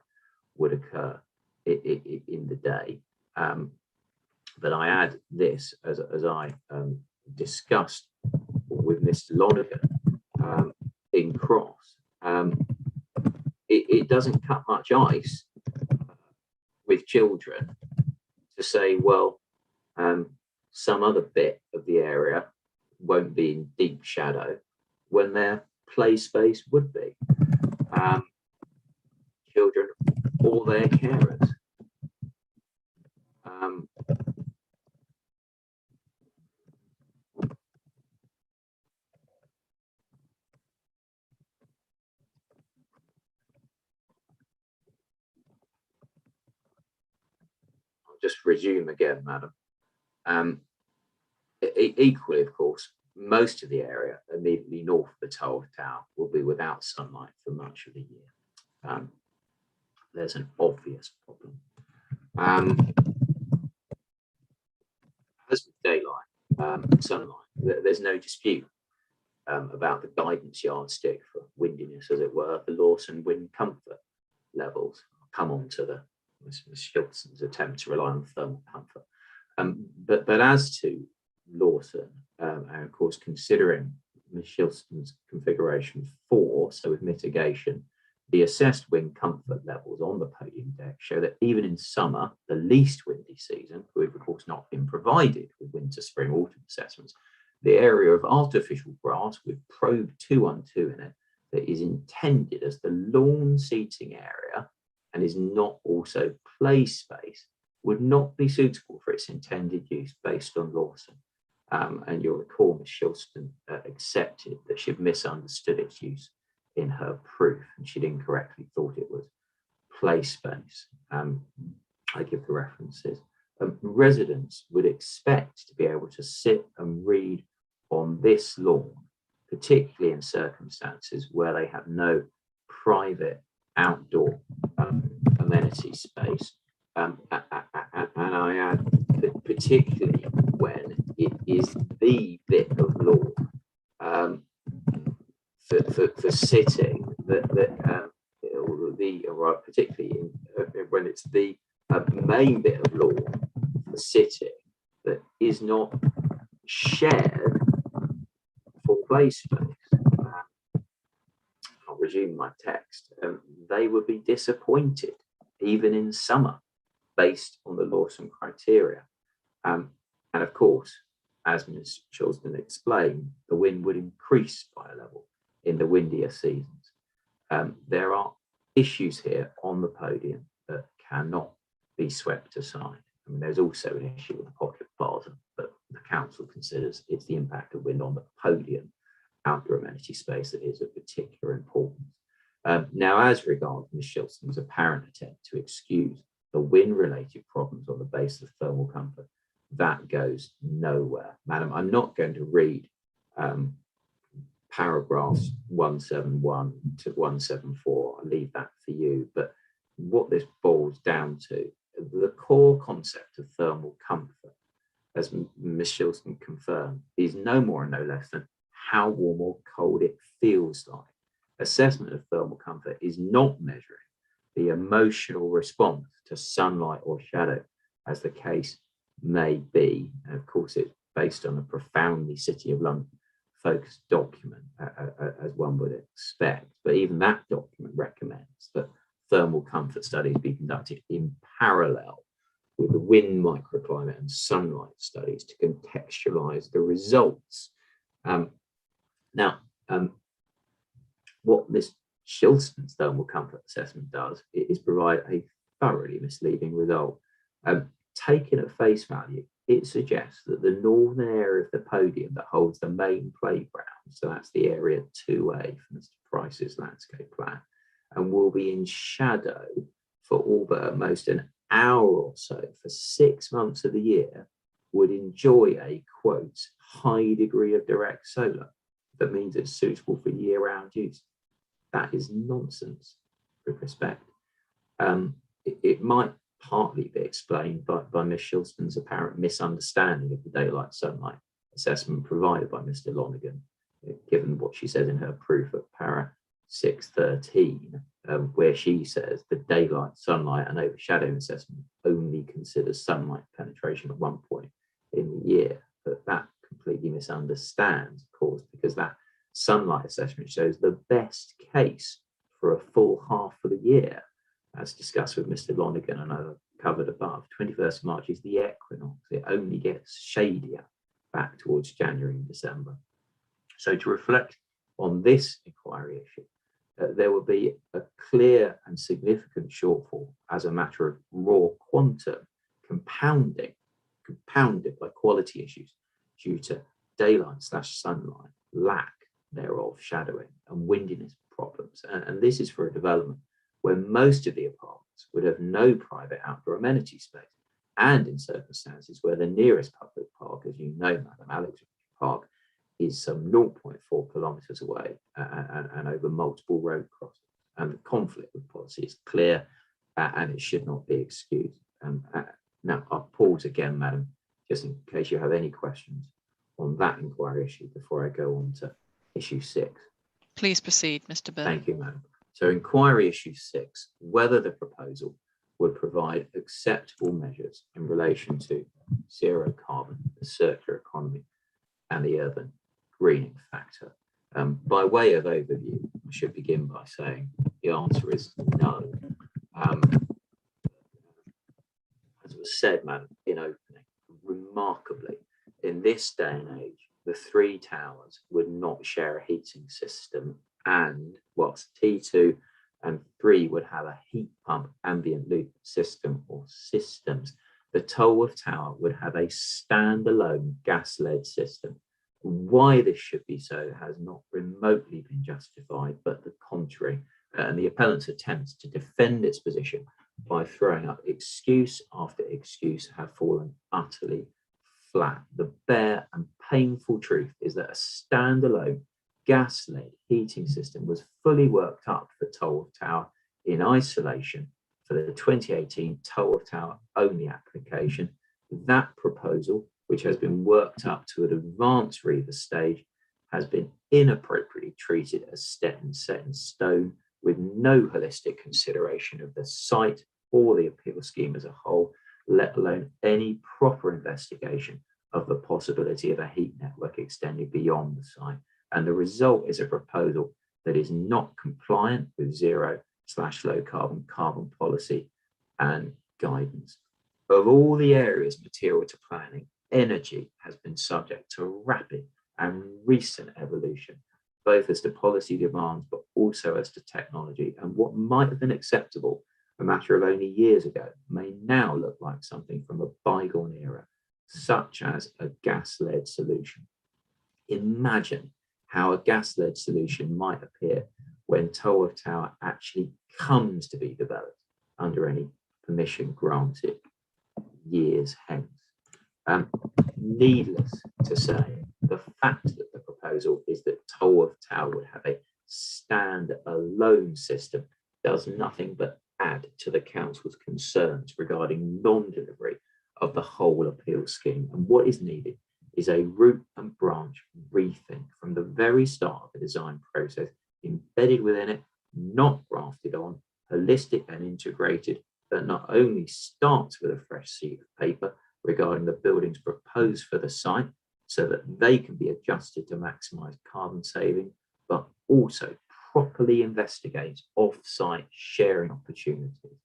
would occur in the day. But I add this as I discussed with Mr. Lonergan in Cross. It doesn't cut much ice with children to say, well, some other bit of the area won't be in deep shadow when their play space would be. Children or their carers. I'll just resume again, Madam. Equally, of course, most of the area immediately north of the Tolworth Tower will be without sunlight for much of the year. There's an obvious problem. As with daylight and sunlight, there's no dispute about the guidance yardstick for windiness, as it were, the Lawson wind comfort levels. I'll come on to Ms. Schiltson's attempt to rely on thermal comfort. But as to Lawson, and of course, considering Ms. Shilston's configuration 4, so with mitigation, the assessed wind comfort levels on the podium deck show that even in summer, the least windy season, we've of course not been provided with winter, spring, autumn assessments, the area of artificial grass with probe 212 in it that is intended as the lawn seating area and is not also play space would not be suitable for its intended use based on Lawson. And you'll recall Ms. Shilston accepted that she'd misunderstood its use in her proof, and she'd incorrectly thought it was play space. I give the references. Residents would expect to be able to sit and read on this lawn, particularly in circumstances where they have no private outdoor amenity space. And I add that particularly when it is the bit of lawn for sitting particularly when it's the main bit of lawn for sitting that is not shared for play space. I'll resume my text. They would be disappointed even in summer based on the Lawson criteria. And of course, as Ms. Shilston explained, the wind would increase by a level in the windier seasons. There are issues here on the podium that cannot be swept aside. I mean, there's also an issue with the pocket plaza that the council considers it's the impact of wind on the podium outdoor amenity space that is of particular importance. Now, as regards Ms. Shilston's apparent attempt to excuse the wind-related problems on the basis of thermal comfort, that goes nowhere. Madam, I'm not going to read paragraphs 171 to 174. I'll leave that for you. But what this boils down to, the core concept of thermal comfort, as Ms. Shilston confirmed, is no more and no less than how warm or cold it feels like. Assessment of thermal comfort is not measuring the emotional response to sunlight or shadow, as the case may be. And of course, it's based on a profoundly City of London focused document, as one would expect. But even that document recommends that thermal comfort studies be conducted in parallel with the wind microclimate and sunlight studies to contextualize the results. What Ms. Shilston's thermal comfort assessment does is provide a thoroughly misleading result. Taken at face value, it suggests that the northern area of the podium that holds the main playground, so that's the area 2A for Mr. Price's landscape plan, and will be in shadow for all but at most an hour or so for 6 months of the year, would enjoy a, quote, high degree of direct solar. That means it's suitable for year-round use. That is nonsense, with respect. It might partly be explained by Ms. Shilston's apparent misunderstanding of the daylight sunlight assessment provided by Mr. Lonergan, given what she says in her proof at para 613, where she says the daylight sunlight and overshadowing assessment only considers sunlight penetration at one point in the year. But that completely misunderstands, of course, because that sunlight assessment shows the best case for a full half of the year, as discussed with Mr. Lonergan and I've covered above. 21st of March is the equinox. It only gets shadier back towards January and December. So to reflect on this inquiry issue, there will be a clear and significant shortfall as a matter of raw quantum compounded by quality issues due to daylight/sunlight, lack thereof, shadowing and windiness problems. And this is for a development where most of the apartments would have no private outdoor amenity space, and in circumstances where the nearest public park, as you know, Madam, Alexandra Park, is some 0.4 kilometres away and over multiple road crossings. And the conflict with policy is clear and it should not be excused. Now, I'll pause again, Madam, just in case you have any questions on that inquiry issue before I go on to issue 6. Please proceed, Mr. Byrne. Thank you, Madam. So inquiry issue 6, whether the proposal would provide acceptable measures in relation to zero carbon, the circular economy, and the urban greening factor? By way of overview, I should begin by saying the answer is no. As was said, man, in opening, remarkably, in this day and age, the 3 towers would not share a heating system, and whilst T2 and 3 would have a heat pump ambient loop system or systems, the Tolworth Tower would have a standalone gas-led system. Why this should be so has not remotely been justified, but the contrary. And the appellant's attempts to defend its position by throwing up excuse after excuse have fallen utterly flat. The bare and painful truth is that a standalone gas-led heating system was fully worked up for Tolworth Tower in isolation for the 2018 Tolworth Tower only application. That proposal, which has been worked up to an advanced REVA stage, has been inappropriately treated as set in stone, with no holistic consideration of the site or the appeal scheme as a whole, let alone any proper investigation of the possibility of a heat network extending beyond the site. And the result is a proposal that is not compliant with zero/low carbon policy and guidance. Of all the areas material to planning, energy has been subject to rapid and recent evolution, both as to policy demands, but also as to technology. And what might have been acceptable a matter of only years ago may now look like something from a bygone era, such as a gas-led solution. Imagine how a gas-led solution might appear when Tolworth Tower actually comes to be developed under any permission granted years hence. Needless to say, the fact that the proposal is that Tolworth Tower would have a stand-alone system does nothing but add to the council's concerns regarding non-delivery of the whole appeal scheme. And what is needed is a root and branch rethink from the very start of the design process, embedded within it, not grafted on, holistic and integrated, that not only starts with a fresh sheet of paper regarding the buildings proposed for the site so that they can be adjusted to maximize carbon saving, but also properly investigates off-site sharing opportunities.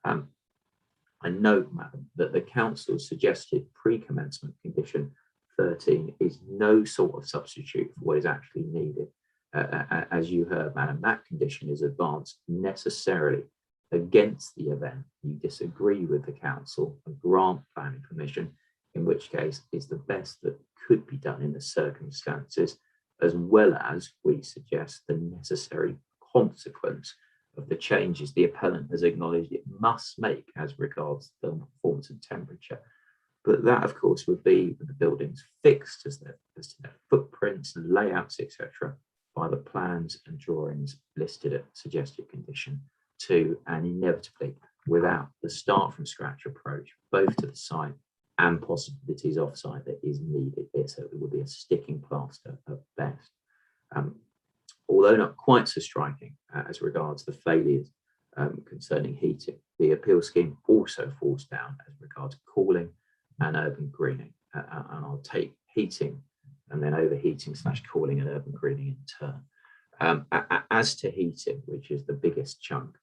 I note, Madam, that the Council's suggested pre-commencement condition 13 is no sort of substitute for what is actually needed. As you heard, Madam, that condition is advanced necessarily against the event you disagree with the Council and grant planning permission, in which case it's the best that could be done in the circumstances, as well as, we suggest, the necessary consequence of the changes the appellant has acknowledged it must make as regards thermal performance and temperature. But that, of course, would be the buildings fixed as to their footprints and layouts, etc., by the plans and drawings listed at suggested condition 2, and inevitably without the start from scratch approach, both to the site and possibilities off-site that is needed. So it would be a sticking plaster at best. Although not quite so striking as regards the failures concerning heating, the appeal scheme also falls down as regards cooling and urban greening. And I'll take heating and then overheating / cooling and urban greening in turn. As to heating, which is the biggest chunk,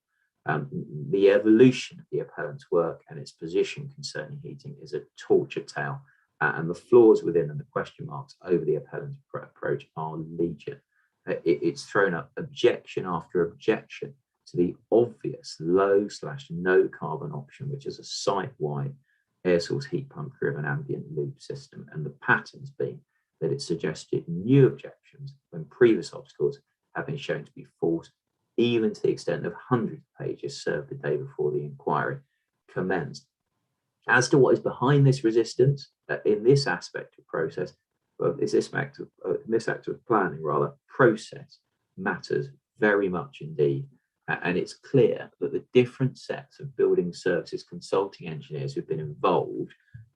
the evolution of the appellant's work and its position concerning heating is a torture tale, and the flaws within and the question marks over the appellant's approach are legion. It's thrown up objection after objection to the obvious low/no carbon option, which is a site-wide air source heat pump driven ambient loop system, and the patterns being that it suggested new objections when previous obstacles have been shown to be false, even to the extent of hundreds of pages served the day before the inquiry commenced. As to what is behind this resistance in this aspect of process, this act of planning, process matters very much indeed. And it's clear that the different sets of building services consulting engineers who've been involved,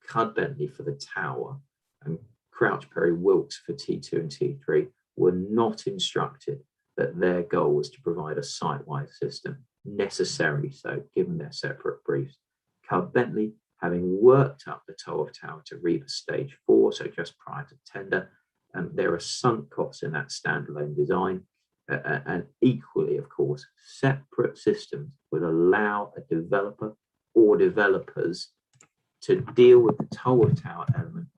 Cud Bentley for the tower and Crouch Perry Wilkes for T2 and T3, were not instructed that their goal was to provide a site-wide system, necessarily so, given their separate briefs. Cud Bentley having worked up the Tolworth Tower to REBA stage 4, so just prior to tender, there are sunk costs in that standalone design. And equally, of course, separate systems would allow a developer or developers to deal with the Tolworth Tower element,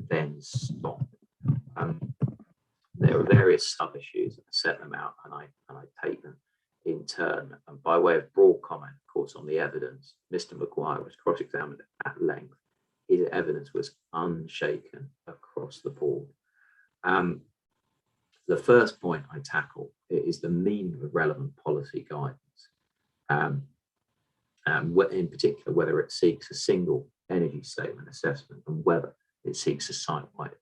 then stop. There are various sub-issues, I set them out and I take them in turn. And by way of broad comment, of course, on the evidence, Mr. Maguire was cross-examined at length. His evidence was unshaken across the board. The first point I tackle is the meaning of relevant policy guidance, in particular, whether it seeks a single energy statement assessment and whether it seeks a site-wide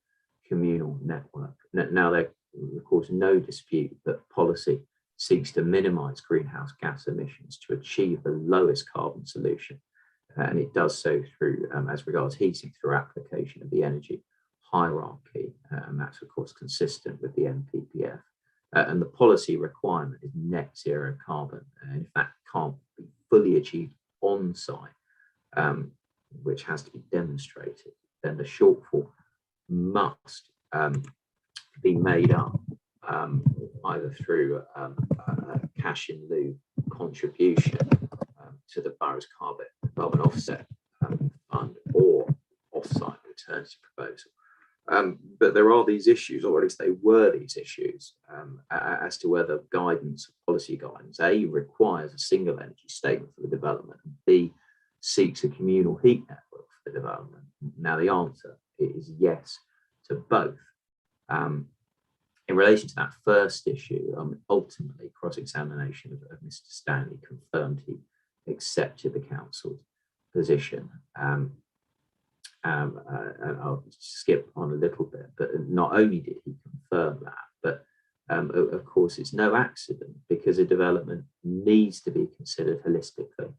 communal network. Now, there of course no dispute that policy seeks to minimise greenhouse gas emissions to achieve the lowest carbon solution, and it does so through, as regards heating, through application of the energy hierarchy, and that's of course consistent with the NPPF. And the policy requirement is net zero carbon, and if that can't be fully achieved on site, which has to be demonstrated, then the shortfall must be made up either through a cash in lieu contribution to the borough's carbon offset fund or off-site alternative proposal. But there are these issues, or at least they were these issues, as to whether guidance, policy guidance, A, requires a single energy statement for the development, and B, seeks a communal heat network for the development. Now, the answer is yes to both. In relation to that first issue, ultimately, cross-examination of Mr. Stanley confirmed he accepted the council's position. And I'll skip on a little bit, but not only did he confirm that, but of course it's no accident, because a development needs to be considered holistically,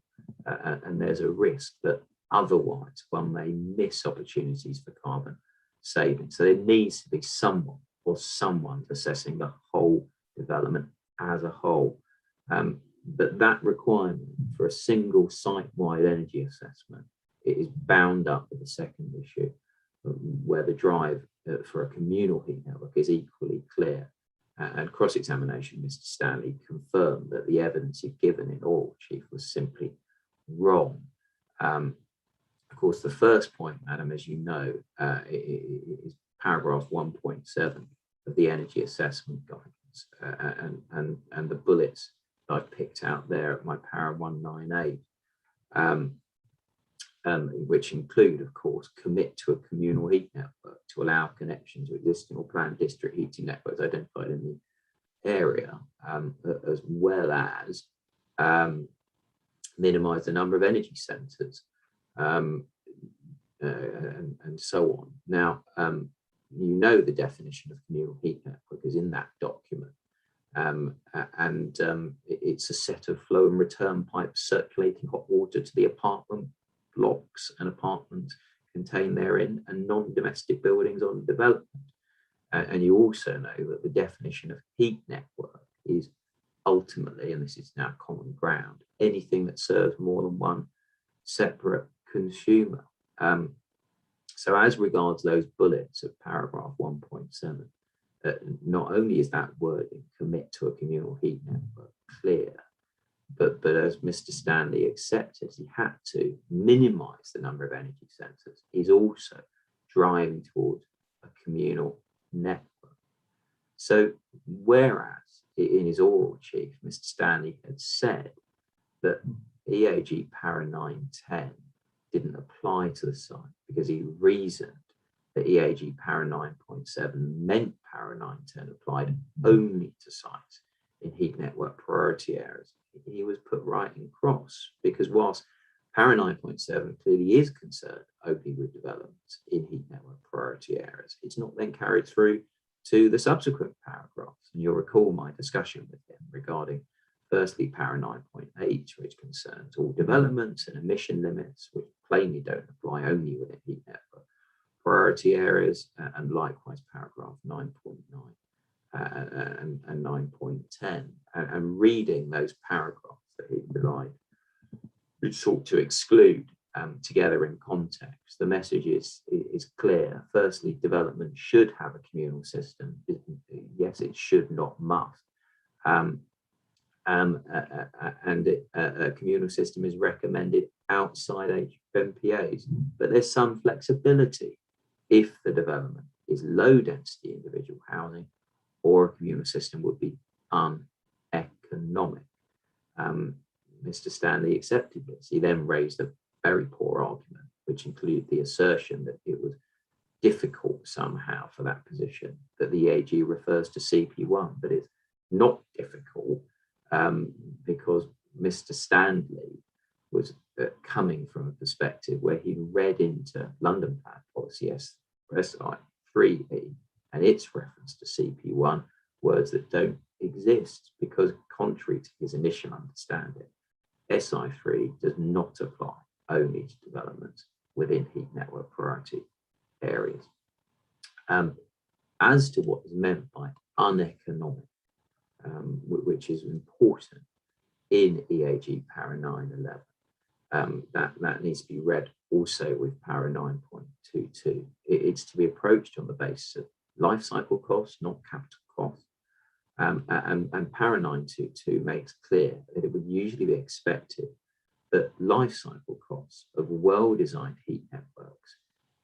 and there's a risk that otherwise one may miss opportunities for carbon saving. So there needs to be someone or someone assessing the whole development as a whole. But that requirement for a single site-wide energy assessment, it is bound up with the second issue, where the drive for a communal heat network is equally clear. And cross-examination, Mr. Stanley confirmed that the evidence he'd given in oral, Chief, was simply wrong. Of course, the first point, Madam, as you know, is paragraph 1.7 of the energy assessment guidance, and the bullets I've picked out there at my para 198. Which include, of course, commit to a communal heat network to allow connections to existing or planned district heating networks identified in the area, as well as minimise the number of energy centres, and so on. Now, you know the definition of communal heat network is in that document, and it's a set of flow and return pipes circulating hot water to the apartment blocks and apartments contained therein, and non-domestic buildings on development. And you also know that the definition of heat network is ultimately, and this is now common ground, anything that serves more than one separate consumer. So as regards those bullets of paragraph 1.7, not only is that wording, commit to a communal heat network, clear, but as Mr. Stanley accepted, he had to minimise the number of energy centres. He's also driving towards a communal network. So whereas in his oral, Chief, Mr. Stanley had said that EAG para 910 didn't apply to the site because he reasoned that EAG para 9.7 meant para 910 applied only to sites in heat network priority areas, he was put right in cross, because whilst para 9.7 clearly is concerned only with developments in heat network priority areas, it's not then carried through to the subsequent paragraphs. And you'll recall my discussion with him regarding firstly para 9.8, which concerns all developments and emission limits, which plainly don't apply only within heat network priority areas, and likewise paragraph 9.9 and 9.10, and reading those paragraphs that he relied, which sought to exclude together in context. The message is clear. Firstly, development should have a communal system. Yes, it should, not must. And a communal system is recommended outside HMPAs, but there's some flexibility if the development is low density individual housing, or a communal system would be uneconomic. Mr. Stanley accepted this. He then raised a very poor argument, which included the assertion that it was difficult somehow for that position, that the EAG refers to CP1, but it's not difficult because Mr. Stanley was coming from a perspective where he read into London Plan Policy SI3E and its reference to CP1 words that don't exist, because contrary to his initial understanding, SI3 does not apply only to developments within heat network priority areas. As to what is meant by uneconomic, which is important in EAG para 911, that needs to be read also with para 9.22. It's to be approached on the basis of life cycle costs, not capital costs. And para 922 makes clear that it would usually be expected that life cycle costs of well-designed heat networks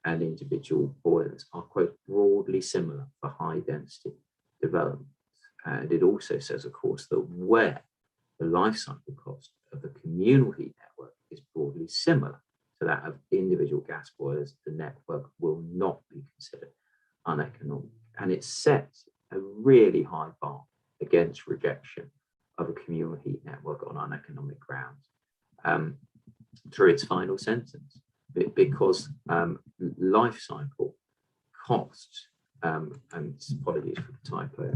and individual boilers are, quote, broadly similar for high-density developments. And it also says, of course, that where the life cycle cost of a communal heat network is broadly similar to that of individual gas boilers, the network will not be considered uneconomic. And it sets a really high bar against rejection of a communal heat network on uneconomic grounds through its final sentence, because life cycle costs, and apologies for the typo,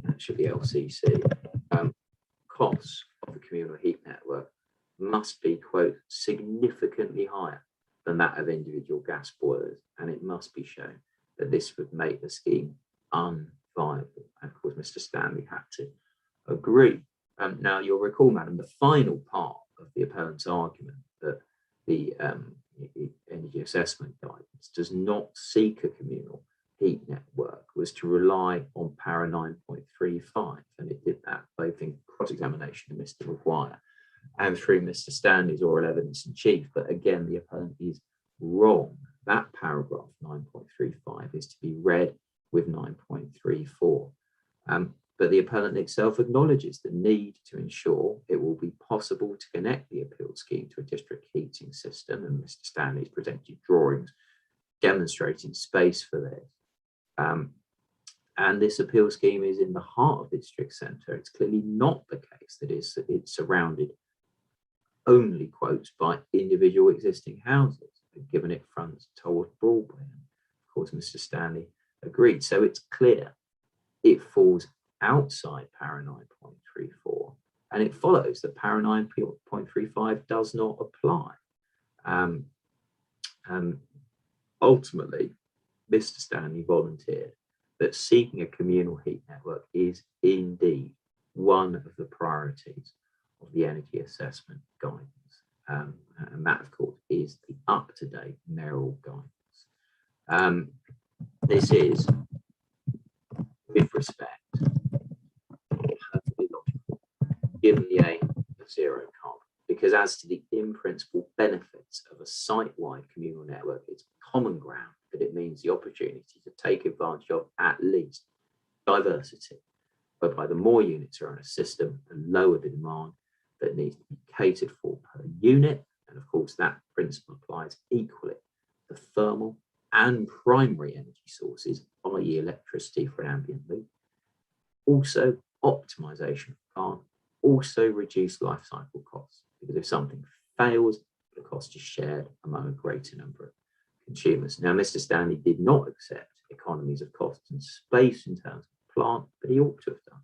actually LCC, costs of the communal heat network must be, quote, significantly higher than that of individual gas boilers, and it must be shown that this would make the scheme unviable. And of course, Mr. Stanley had to agree. Now, you'll recall, Madam, the final part of the appellant's argument that the energy assessment guidance does not seek a communal heat network was to rely on para 9.35, and it did that both in cross-examination of Mr. Maguire and through Mr. Stanley's oral evidence in chief. But again, the appellant is wrong. That paragraph 9.35 is to be read with 9.34. But the appellant itself acknowledges the need to ensure it will be possible to connect the appeal scheme to a district heating system, and Mr. Stanley's presented drawings demonstrating space for this. And this appeal scheme is in the heart of the district centre. It's clearly not the case that it's surrounded only, quotes, by individual existing houses, given it fronts Tolworth Broadway. And of course, Mr. Stanley agreed. So it's clear it falls outside para 9.34, and it follows that para 9.35 does not apply. Ultimately, Mr. Stanley volunteered that seeking a communal heat network is indeed one of the priorities of the energy assessment guidance. And that, of course, is the up-to-date mayoral guidance. This is, with respect, perfectly logical, given the aim of zero carbon, because as to the in-principle benefits of a site-wide communal network, it's common ground that it means the opportunity to take advantage of at least diversity, whereby the more units are on a system, the lower the demand that needs to be catered for per unit. And of course, that principle applies equally to thermal and primary energy sources, i.e. electricity for an ambient loop. Also, optimization of plant, also reduce life cycle costs, because if something fails, the cost is shared among a greater number of consumers. Now, Mr. Stanley did not accept economies of cost and space in terms of plant, but he ought to have done.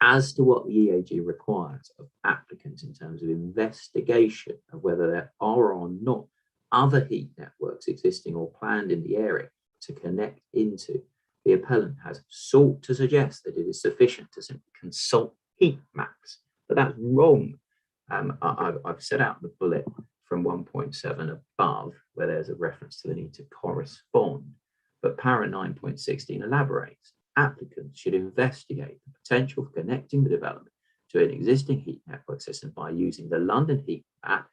As to what the EAG requires of applicants in terms of investigation of whether there are or not other heat networks existing or planned in the area to connect into, the appellant has sought to suggest that it is sufficient to simply consult heat maps, but that's wrong. I've set out the bullet from 1.7 above, where there's a reference to the need to correspond, but para 9.16 elaborates. Applicants should investigate the potential for connecting the development to an existing heat network system by using the London Heat Map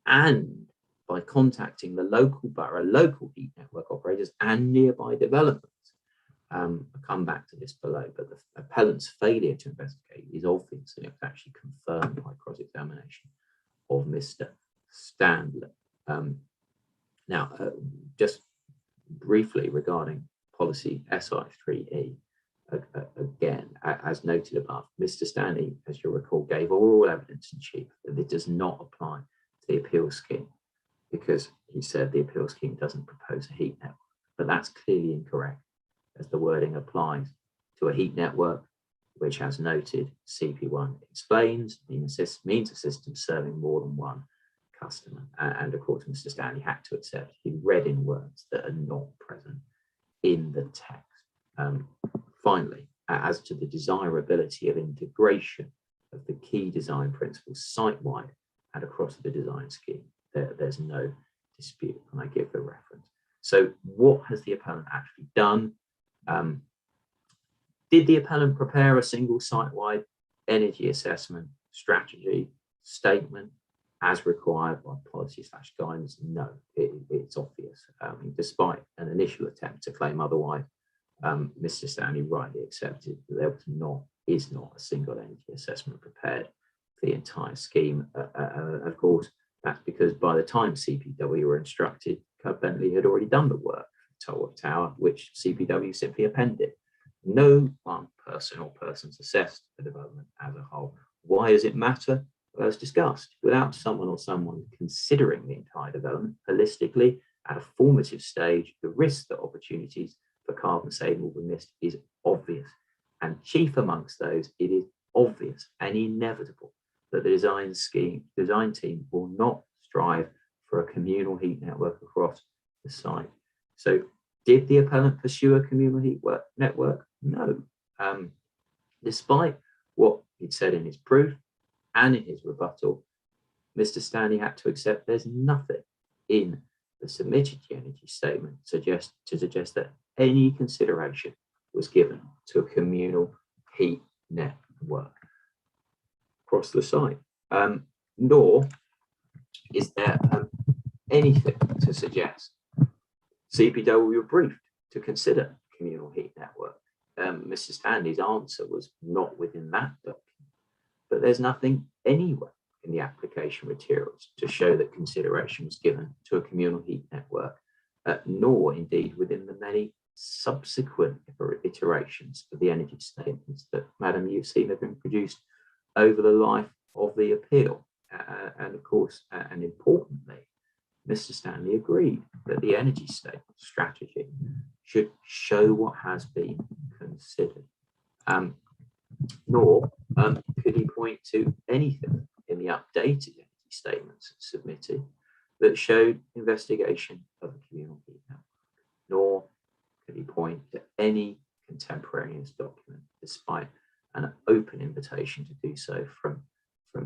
and by contacting the local borough, local heat network operators and nearby developments. I'll come back to this below, but the appellant's failure to investigate is obvious, and it was actually confirmed by cross-examination of Mr. Standler. Just briefly regarding policy SI3E, again, as noted above, Mr. Stanley, as you'll recall, gave oral evidence in chief that it does not apply to the appeal scheme, because he said the appeal scheme doesn't propose a heat network, but that's clearly incorrect, as the wording applies to a heat network, which, as noted, CP1 explains, means a system serving more than one customer. And of course, Mr. Stanley had to accept he read in words that are not present in the text. Finally, as to the desirability of integration of the key design principles site-wide and across the design scheme, there's no dispute, and I give the reference. So what has the appellant actually done? Did the appellant prepare a single site-wide energy assessment strategy statement as required by policy/guidance? No, it's obvious. Despite an initial attempt to claim otherwise, Mr. Stanley rightly accepted that there is not a single energy assessment prepared for the entire scheme. Of course, that's because by the time CPW were instructed, Bentley had already done the work for Tolworth Tower, which CPW simply appended. No one person or persons assessed the development as a whole. Why does it matter? Well, as discussed, without someone or someone considering the entire development holistically at a formative stage, the risks that opportunities for carbon saving will be missed is obvious. And chief amongst those, it is obvious and inevitable that the design team will not strive for a communal heat network across the site. So did the appellant pursue a communal heat network? No. Despite what he'd said in his proof and in his rebuttal, Mr. Stanley had to accept there's nothing in the submitted energy statement to suggest that any consideration was given to a communal heat network across the site, nor is there anything to suggest CPW were briefed to consider communal heat network. Mr. Stanley's answer was not within that document, but there's nothing anywhere in the application materials to show that consideration was given to a communal heat network, nor indeed within the many subsequent iterations of the energy statements that, Madam, you've seen have been produced over the life of the appeal. And of course, and importantly, Mr. Stanley agreed that the energy statement strategy should show what has been considered. Nor could he point to anything in the updated energy statements submitted that showed investigation of a communal heat network, nor could he point to any contemporaneous document, despite an open invitation to do so from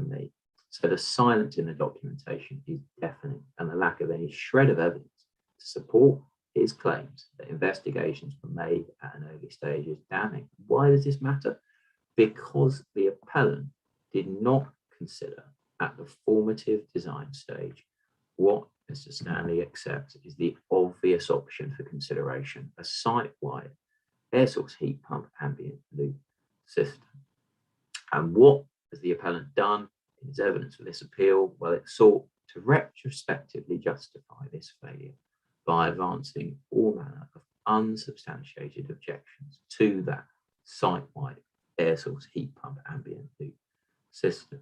me. So the silence in the documentation is deafening, and the lack of any shred of evidence to support his claims that investigations were made at an early stage is damning. Why does this matter? Because the appellant did not consider at the formative design stage what Mr. Stanley accepts is the obvious option for consideration, a site-wide air source heat pump ambient loop system. And what has the appellant done in his evidence for this appeal? Well, it sought to retrospectively justify this failure by advancing all manner of unsubstantiated objections to that site-wide air source heat pump ambient loop system.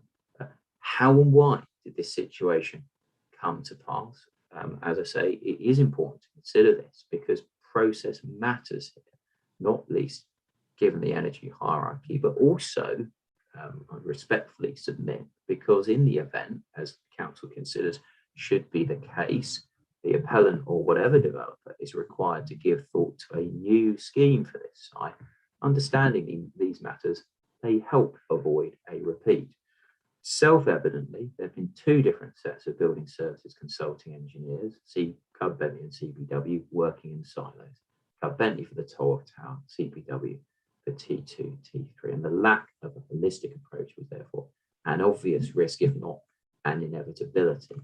How and why did this situation come to pass? As I say, it is important to consider this because process matters here, not least given the energy hierarchy, but also I respectfully submit because in the event, as the council considers should be the case, the appellant or whatever developer is required to give thought to a new scheme for this site. Understanding these matters may help avoid a repeat. Self-evidently, there have been two different sets of building services consulting engineers, Cub Bentley and CPW, working in silos. Cub Bentley for the Tolworth Tower, CPW for T2, T3, and the lack of a holistic approach was therefore an obvious risk, if not an inevitability.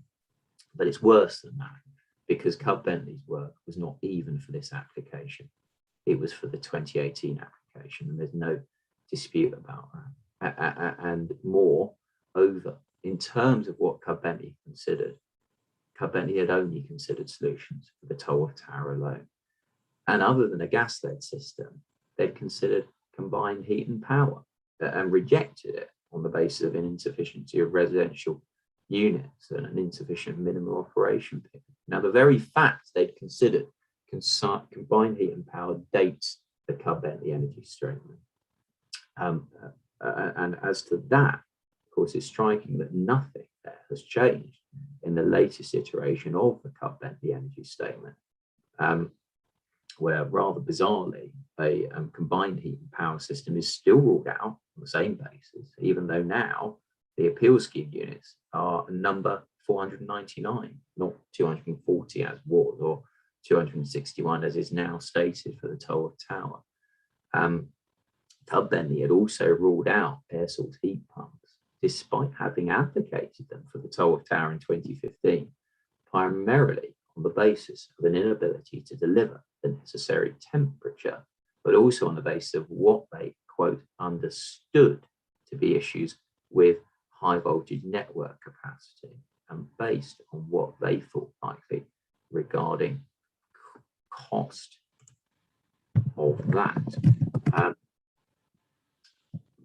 But it's worse than that, because Cub Bentley's work was not even for this application. It was for the 2018 application, and there's no dispute about that. And moreover, in terms of what Cub Bentley considered, Cub Bentley had only considered solutions for the Tolworth Tower alone. And other than a gas-led system, they'd considered combined heat and power and rejected it on the basis of an insufficiency of residential units and an insufficient minimum operation period. Now, the very fact they'd considered combined heat and power dates the Cub Bentley energy statement. And as to that, of course, it's striking that nothing there has changed in the latest iteration of the Cub Bentley energy statement, where rather bizarrely, a combined heat and power system is still ruled out on the same basis, even though now the appeal scheme units are number 499, not 240 as was, or 261 as is now stated for the Tolworth Tower. Cub Bentley had also ruled out air source heat pumps, despite having advocated them for the Tolworth Tower in 2015, primarily on the basis of an inability to deliver the necessary temperature, but also on the basis of what they, quote, understood to be issues with high voltage network capacity, and based on what they thought likely regarding cost of that.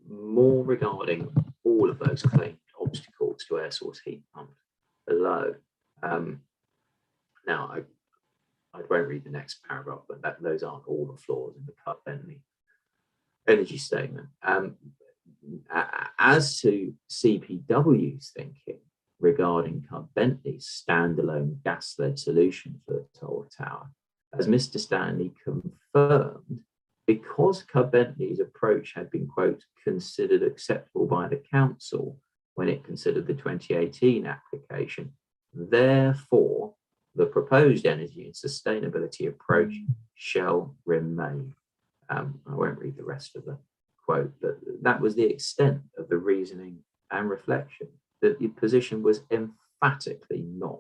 More regarding all of those claimed obstacles to air source heat pumps below. Now, I won't read the next paragraph, but those aren't all the flaws in the Cub Bentley energy statement. As to CPW's thinking regarding Cub Bentley's standalone gas-led solution for the Tolworth Tower, as Mr. Stanley confirmed, because Cub Bentley's approach had been, quote, considered acceptable by the council when it considered the 2018 application, therefore, the proposed energy and sustainability approach shall remain. I won't read the rest of the quote, but that was the extent of the reasoning and reflection. That the position was emphatically not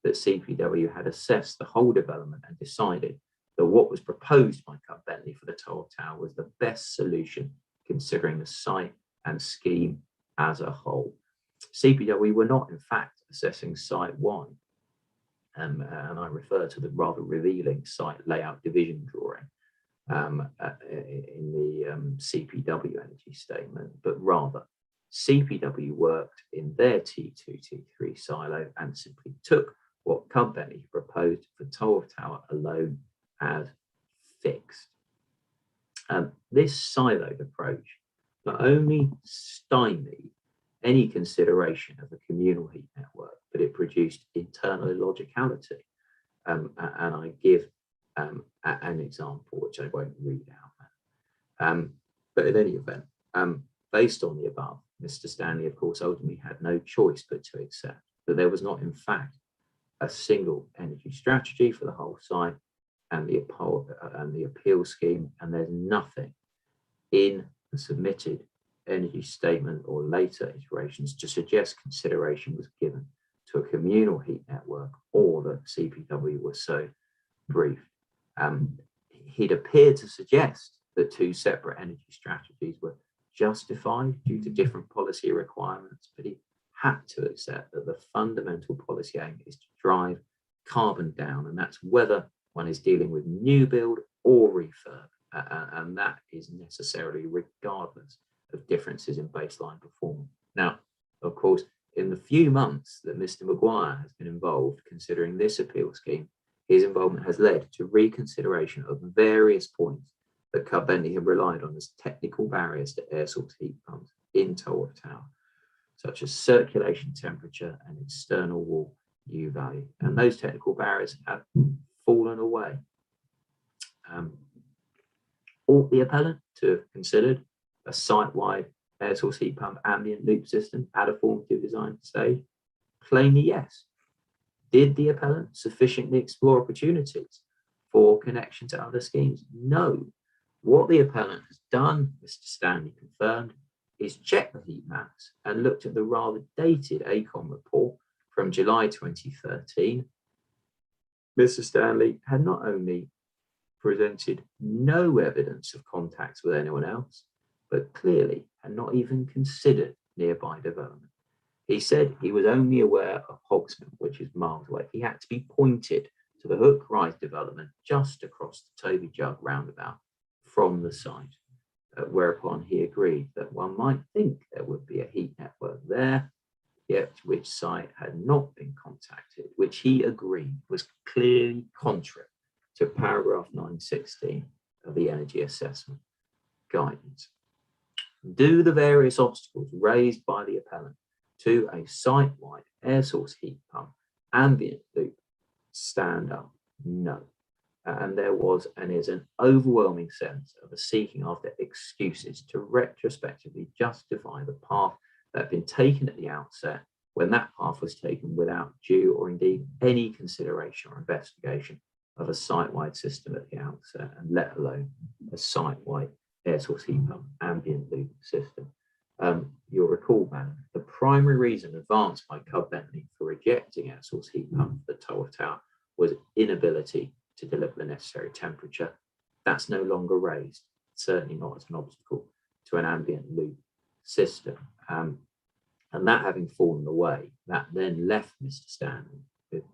that CPW had assessed the whole development and decided that what was proposed by Cub Bentley for the Tolworth Tower was the best solution considering the site and scheme as a whole. CPW were not, in fact, assessing Site 1, and I refer to the rather revealing site layout division drawing in the CPW energy statement, but rather CPW worked in their T2, T3 silo and simply took what Cub Bentley proposed for Tolworth Tower alone as fixed. This siloed approach not only stymied any consideration of a communal heat network, but it produced internal illogicality. And I give an example, which I won't read out. But in any event, based on the above, Mr. Stanley, of course, ultimately had no choice but to accept that there was not, in fact, a single energy strategy for the whole site and the appeal scheme, and there's nothing in the submitted energy statement or later iterations to suggest consideration was given to a communal heat network or that CPW was so briefed. He'd appeared to suggest that two separate energy strategies were justified due to different policy requirements, but he had to accept that the fundamental policy aim is to drive carbon down, and that's whether one is dealing with new build or refurb, and that is necessarily regardless of differences in baseline performance. Now, of course, in the few months that Mr. Maguire has been involved considering this appeal scheme, his involvement has led to reconsideration of various points that Cub Bentley have relied on as technical barriers to air source heat pumps in Tolworth Tower, such as circulation temperature and external wall U value. And those technical barriers have fallen away. Ought the appellant to have considered a site-wide air source heat pump ambient loop system at a formative design stage? Plainly, yes. Did the appellant sufficiently explore opportunities for connection to other schemes? No. What the appellant has done, Mr. Stanley confirmed, is checked the heat maps and looked at the rather dated ACOM report from July 2013. Mr. Stanley had not only presented no evidence of contacts with anyone else, but clearly had not even considered nearby development. He said he was only aware of Hogsman, which is miles away. He had to be pointed to the Hook Rise development just across the Toby Jug roundabout from the site, whereupon he agreed that one might think there would be a heat network there, yet which site had not been contacted, which he agreed was clearly contrary to paragraph 916 of the Energy Assessment Guidance. Do the various obstacles raised by the appellant to a site-wide air source heat pump ambient loop stand up? No. And there was and is an overwhelming sense of a seeking after excuses to retrospectively justify the path that had been taken at the outset, when that path was taken without due or indeed any consideration or investigation of a site-wide system at the outset, and let alone a site-wide air source heat pump ambient loop system. You'll recall, madam, the primary reason advanced by Cub Bentley for rejecting air source heat pump for the Tolworth Tower was inability to deliver the necessary temperature. That's no longer raised, certainly not as an obstacle to an ambient loop system. And that having fallen away, that then left Mr. Stanley with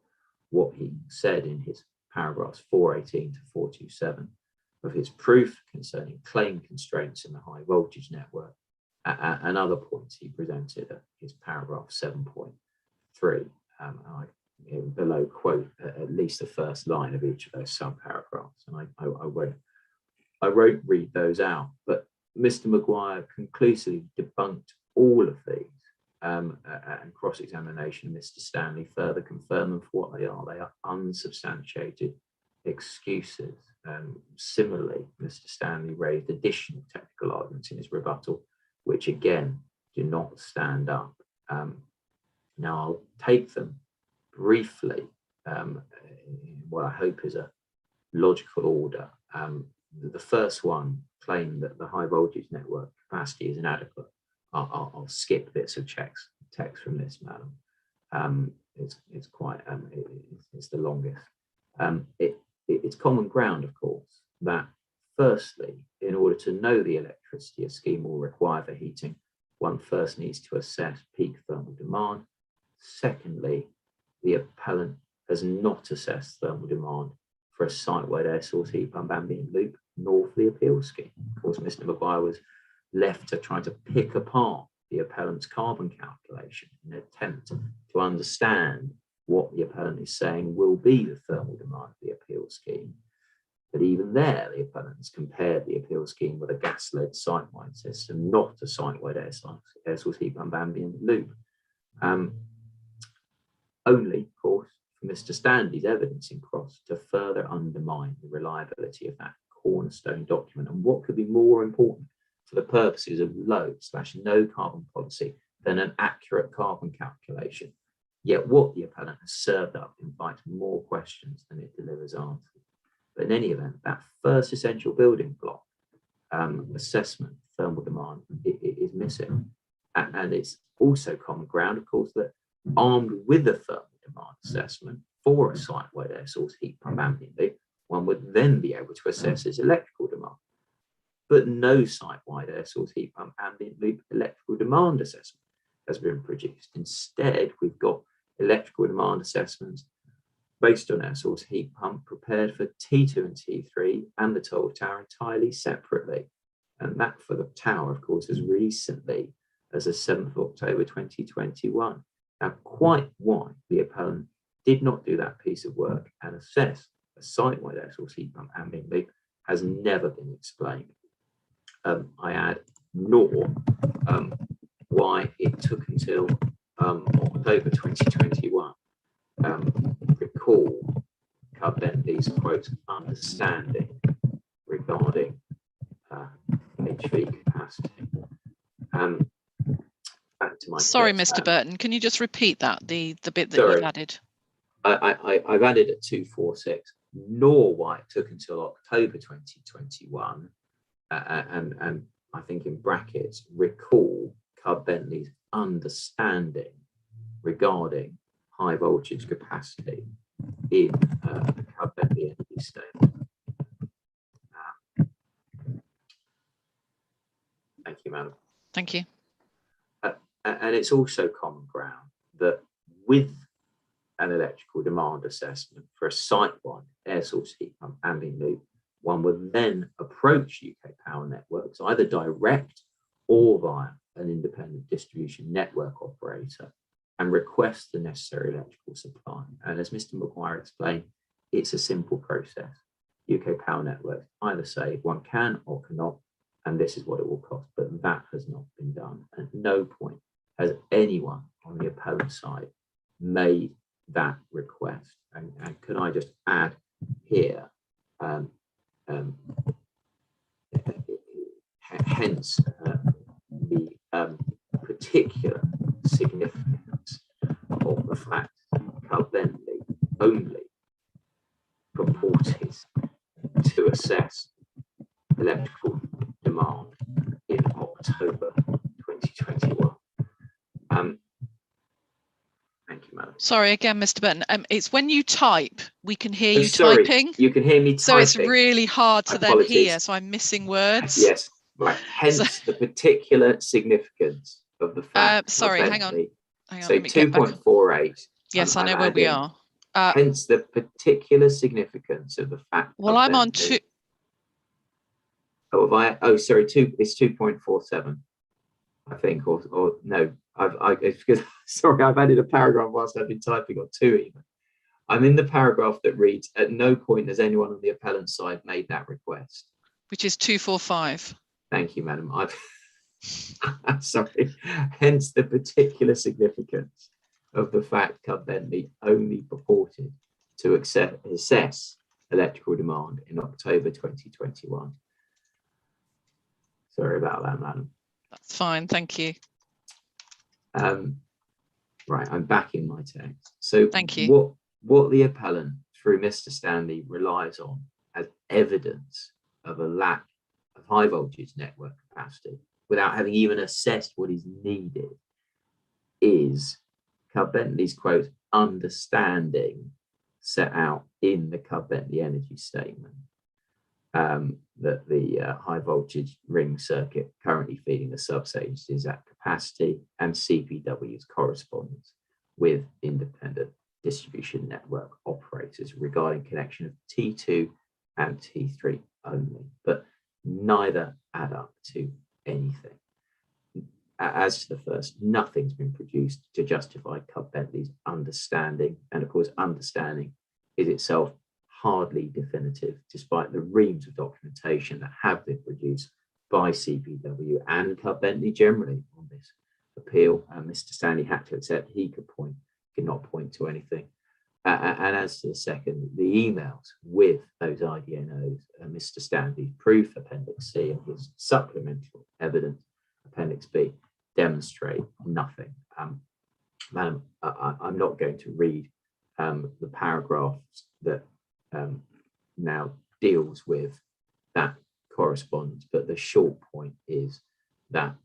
what he said in his paragraphs 418 to 427 of his proof concerning claim constraints in the high voltage network, and other points he presented at his paragraph 7.3. I below quote at least the first line of each of those sub-paragraphs, and I won't read those out, but Mr. Maguire conclusively debunked all of these, and cross-examination, Mr. Stanley further confirmed them for what they are. They are unsubstantiated excuses. Similarly, Mr. Stanley raised additional technical arguments in his rebuttal, which again do not stand up. Now I'll take them briefly, what I hope is a logical order. The first one claimed that the high voltage network capacity is inadequate. I'll skip bits of text from this, madam. It's quite it's the longest. It's common ground, of course, that firstly, in order to know the electricity a scheme will require for heating, one first needs to assess peak thermal demand. Secondly, the appellant has not assessed thermal demand for a site-wide air source heat pump ambient loop, nor for the appeal scheme. Of course, Mr. Maguire was left to try to pick apart the appellant's carbon calculation in an attempt to understand what the appellant is saying will be the thermal demand of the appeal scheme. But even there, the appellant has compared the appeal scheme with a gas-led site-wide system, not a site-wide air source heat pump ambient loop. Only, of course, for Mr. Stanley's evidence in cross to further undermine the reliability of that cornerstone document. And what could be more important for the purposes of low/no carbon policy than an accurate carbon calculation? Yet what the appellant has served up invites more questions than it delivers answers. But in any event, that first essential building block, assessment, thermal demand, is missing. And it's also common ground, of course, that armed with a thermal demand assessment for a site-wide air source heat pump ambient loop, one would then be able to assess its electrical demand. But no site-wide air source heat pump ambient loop electrical demand assessment has been produced. Instead, we've got electrical demand assessments based on air source heat pump prepared for T2 and T3 and the Tolworth Tower entirely separately. And that for the tower, of course, as recently as the 7th of October 2021. Now, quite why the appellant did not do that piece of work and assess a site-wide air source heat pump ambient loop has never been explained. I add, nor why it took until October 2021. Recall Cub Bentley's quote understanding regarding HV capacity. Back to my Sorry, text. Mr. Burton, can you just repeat that, the bit that Sorry. you added? I've added at 246, nor why it took until October 2021, and I think in brackets, recall Cub Bentley's understanding regarding high voltage capacity in the Cub Bentley energy statement. Thank you, madam. Thank you. And it's also common ground that with an electrical demand assessment for a site-wide air source heat pump ambient loop, one would then approach UK Power Networks either direct or via an independent distribution network operator and request the necessary electrical supply. And as Mr. Maguire explained, it's a simple process. UK Power Networks either say one can or cannot, and this is what it will cost, but that has not been done. At no point has anyone on the appellant side made that request. And could I just add here, hence the particular significance of the fact Cub Bentley only purported to assess electrical demand in October 2021. Thank you, madam. Sorry again, Mr. Burton. It's when you type, we can hear Oh, you sorry, typing. you can hear me typing. So it's really hard to then Apologies. hear. So I'm missing words. Yes, right. Hence the particular significance of the fact. Sorry, hang on. So let me get back on. 2.48. Yes, I know where we are. Hence the particular significance of the fact. Well, I'm on two. Oh, have I? Oh, sorry. It's 2.47. I think, or no. It's because sorry, I've added a paragraph whilst I've been typing, or two even. I'm in the paragraph that reads, "At no point has anyone on the appellant side made that request." Which is 245. Thank you, madam. I'm sorry. Hence the particular significance of the fact Cub Bentley only purported to assess electrical demand in October 2021. Sorry about that, madam. That's fine, thank you. Right, I'm back in my text. So thank you. What the appellant through Mr. Stanley relies on as evidence of a lack of high voltage network capacity without having even assessed what is needed is Cub Bentley's quote understanding set out in the Cub Bentley energy statement, that the high voltage ring circuit currently feeding the substations is at capacity, and CPW's correspondence with independent distribution network operators regarding connection of T2 and T3 only, but neither add up to anything. As to the first, nothing's been produced to justify Cub Bentley's understanding, and of course understanding is itself hardly definitive, despite the reams of documentation that have been produced by CPW and Cub Bentley generally on this appeal. And Mr. Stanley had to accept he could not point to anything. And as to the second, the emails with those IDNOs, Mr. Stanley's proof, Appendix C, and his supplemental evidence, Appendix B, demonstrate nothing. Madam, I'm not going to read the paragraphs that now deals with that correspondence, but the short point is that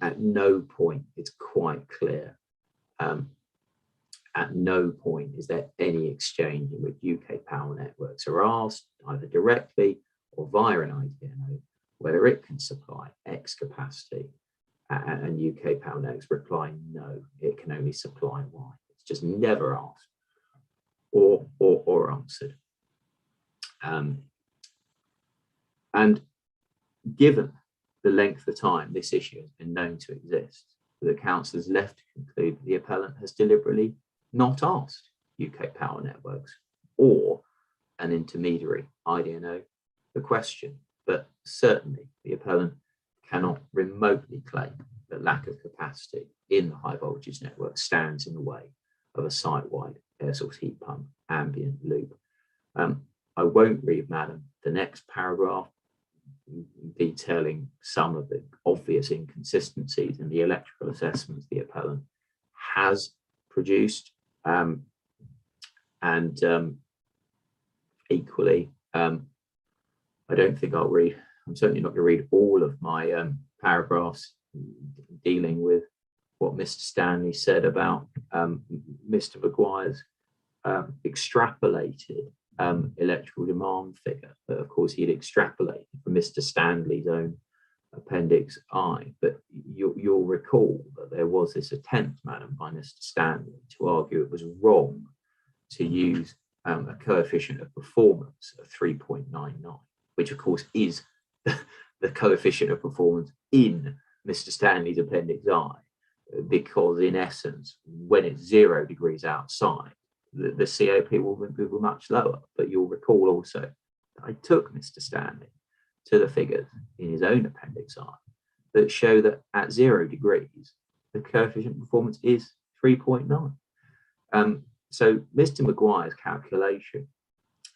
at no point it's quite clear. At no point is there any exchange in which UK Power Networks are asked, either directly or via an IDNO, whether it can supply X capacity, and UK Power Networks reply no, it can only supply Y. It's just never asked or answered. And given the length of time this issue has been known to exist, the council is left to conclude that the appellant has deliberately not asked UK Power Networks or an intermediary IDNO the question, but certainly the appellant cannot remotely claim that lack of capacity in the high voltage network stands in the way of a site-wide air source heat pump ambient loop. I won't read, madam, the next paragraph, detailing some of the obvious inconsistencies in the electrical assessments the appellant has produced. Equally, I don't think I'm certainly not going to read all of my paragraphs dealing with what Mr. Stanley said about Mr. Maguire's extrapolated electrical demand figure. But of course, he'd extrapolated from Mr. Stanley's own Appendix I. But you'll recall that there was this attempt, Madam, by Mr. Stanley to argue it was wrong to use a coefficient of performance of 3.99, which of course is the coefficient of performance in Mr. Stanley's Appendix I, because in essence, when it's 0 degrees outside, the COP will be much lower. But you'll recall also that I took Mr. Stanley to the figures in his own Appendix I that show that at 0 degrees, the coefficient of performance is 3.9. So Mr. Maguire's calculation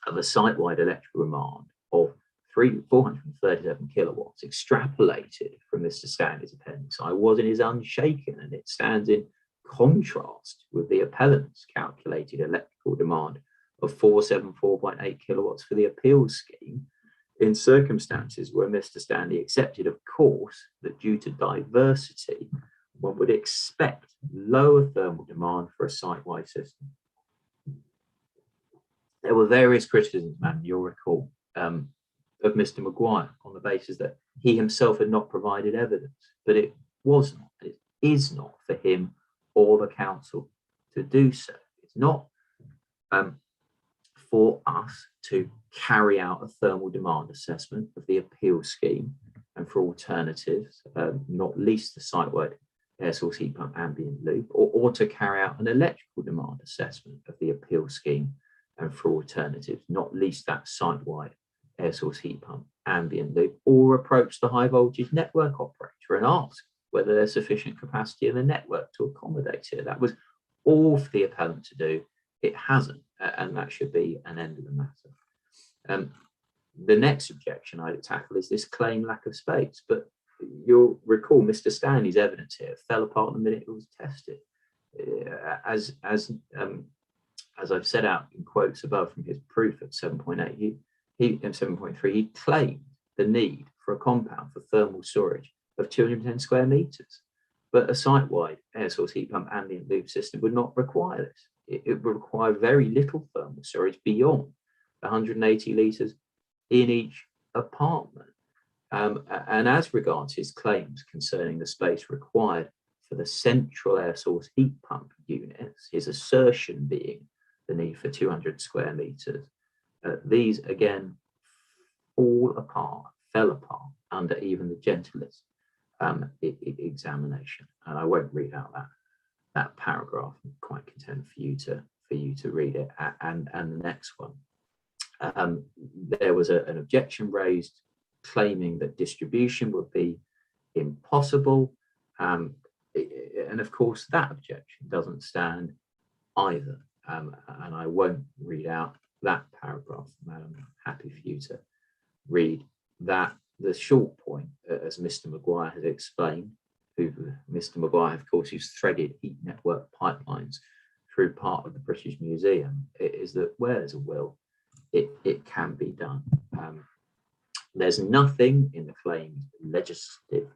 of a site-wide electrical demand of 437 kilowatts extrapolated from Mr. Stanley's Appendix I was and is unshaken, and it stands in contrast with the appellant's calculated electrical demand of 474.8 kilowatts for the appeals scheme, in circumstances where Mr. Stanley accepted, of course, that due to diversity, one would expect lower thermal demand for a site-wide system. There were various criticisms, man, you'll recall, of Mr. Maguire on the basis that he himself had not provided evidence, but it was not, it is not for him or the council to do so. It's not for us to carry out a thermal demand assessment of the appeal scheme and for alternatives, not least the site-wide air source heat pump ambient loop, or to carry out an electrical demand assessment of the appeal scheme and for alternatives, not least that site-wide air source heat pump ambient loop, or approach the high voltage network operator and ask whether there's sufficient capacity in the network to accommodate it. That was all for the appellant to do. It hasn't, and that should be an end of the matter. The next objection I'd tackle is this claim lack of space, but you'll recall Mr. Stanley's evidence here fell apart the minute it was tested. As I've set out in quotes above from his proof at 7.8, he 7.3, he claimed the need for a compound for thermal storage of 210 square meters, but a site-wide air source heat pump ambient loop system would not require this. It would require very little thermal storage beyond 180 litres in each apartment. And as regards his claims concerning the space required for the central air source heat pump units, his assertion being the need for 200 square metres, these again fell apart under even the gentlest examination. And I won't read out that paragraph. I'm quite content for you to read it. And the next one, there was an objection raised claiming that distribution would be impossible, and of course that objection doesn't stand either. And I won't read out that paragraph, Madam. I'm happy for you to read that. The short point, as Mr. Maguire has explained, Mr. Maguire, of course, who's threaded heat network pipelines through part of the British Museum, is that where there's a will, it can be done. There's nothing in the claimed legislative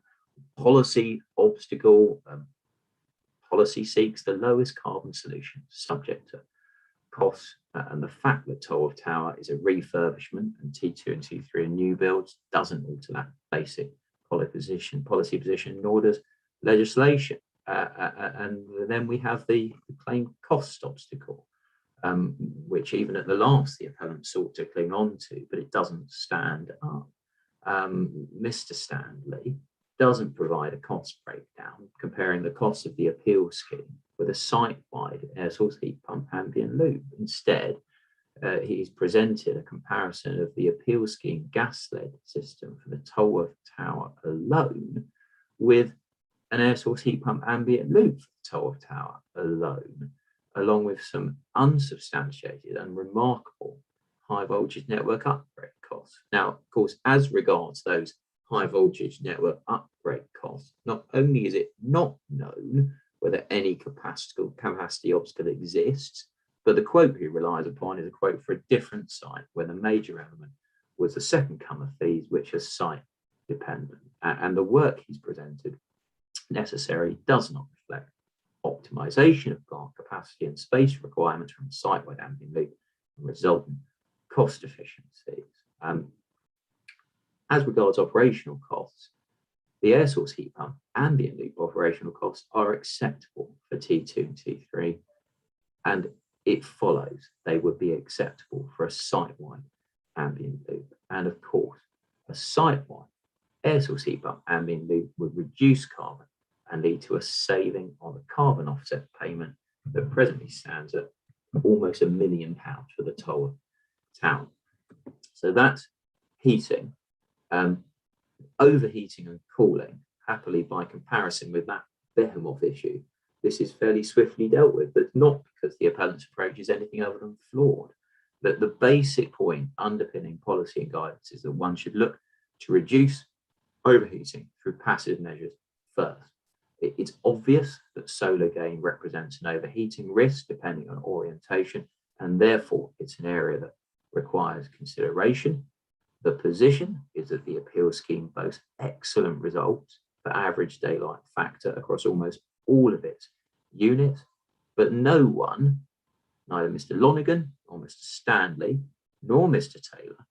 policy obstacle. Policy seeks the lowest carbon solution subject to costs, and the fact that Tolworth Tower is a refurbishment and T2 and T3 are new builds doesn't alter that basic policy position, nor does legislation. And then we have the claimed cost obstacle, which even at the last the appellant sought to cling on to, but it doesn't stand up. Mr. Stanley doesn't provide a cost breakdown comparing the cost of the appeal scheme with a site-wide air source heat pump ambient loop. Instead, he's presented a comparison of the appeal scheme gas-led system for the Tolworth Tower alone with an air source heat pump ambient loop for the Tolworth Tower alone, along with some unsubstantiated and remarkable high voltage network upgrade costs. costs. Now, of course, as regards those high voltage network upgrade costs, not only is it not known whether any capacity obstacle exists, but the quote he relies upon is a quote for a different site where the major element was the second comer fees, which are site dependent. And the work he's presented necessary does not reflect optimization of plant capacity and space requirements from site-wide ambient loop and resultant cost efficiencies. As regards operational costs, the air source heat pump ambient loop operational costs are acceptable for T2 and T3, and it follows they would be acceptable for a site-wide ambient loop. And of course, a site-wide air source heat pump ambient loop would reduce carbon and lead to a saving on the carbon offset payment that presently stands at almost £1 million for the Tolworth town. So that's heating. Overheating and cooling, happily by comparison with that behemoth issue, this is fairly swiftly dealt with, but not because the appellant's approach is anything other than flawed. That the basic point underpinning policy and guidance is that one should look to reduce overheating through passive measures first. It's obvious that solar gain represents an overheating risk depending on orientation, and therefore it's an area that requires consideration. The position is that the appeal scheme boasts excellent results for average daylight factor across almost all of its units, but no one, neither Mr. Lonergan nor Mr. Stanley nor Mr. Taylor,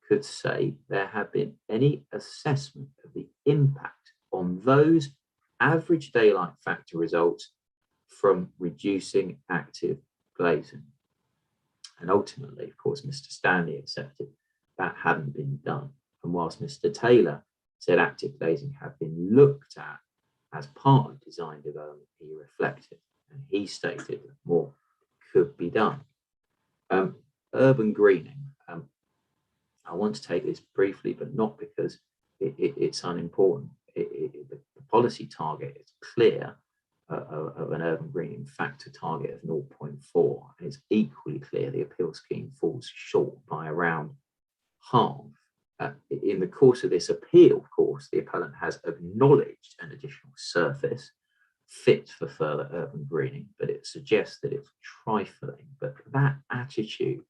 could say there have been any assessment of the impact on those average daylight factor results from reducing active glazing. And ultimately, of course, Mr. Stanley accepted that hadn't been done. And whilst Mr. Taylor said active glazing had been looked at as part of design development, he reflected and he stated that more could be done. Urban greening. I want to take this briefly, but not because it's unimportant. The policy target is clear of an urban greening factor target of 0.4, and it's equally clear the appeal scheme falls short by around half. In the course of this appeal, of course, the appellant has acknowledged an additional surface fit for further urban greening, but it suggests that it's trifling. But that attitude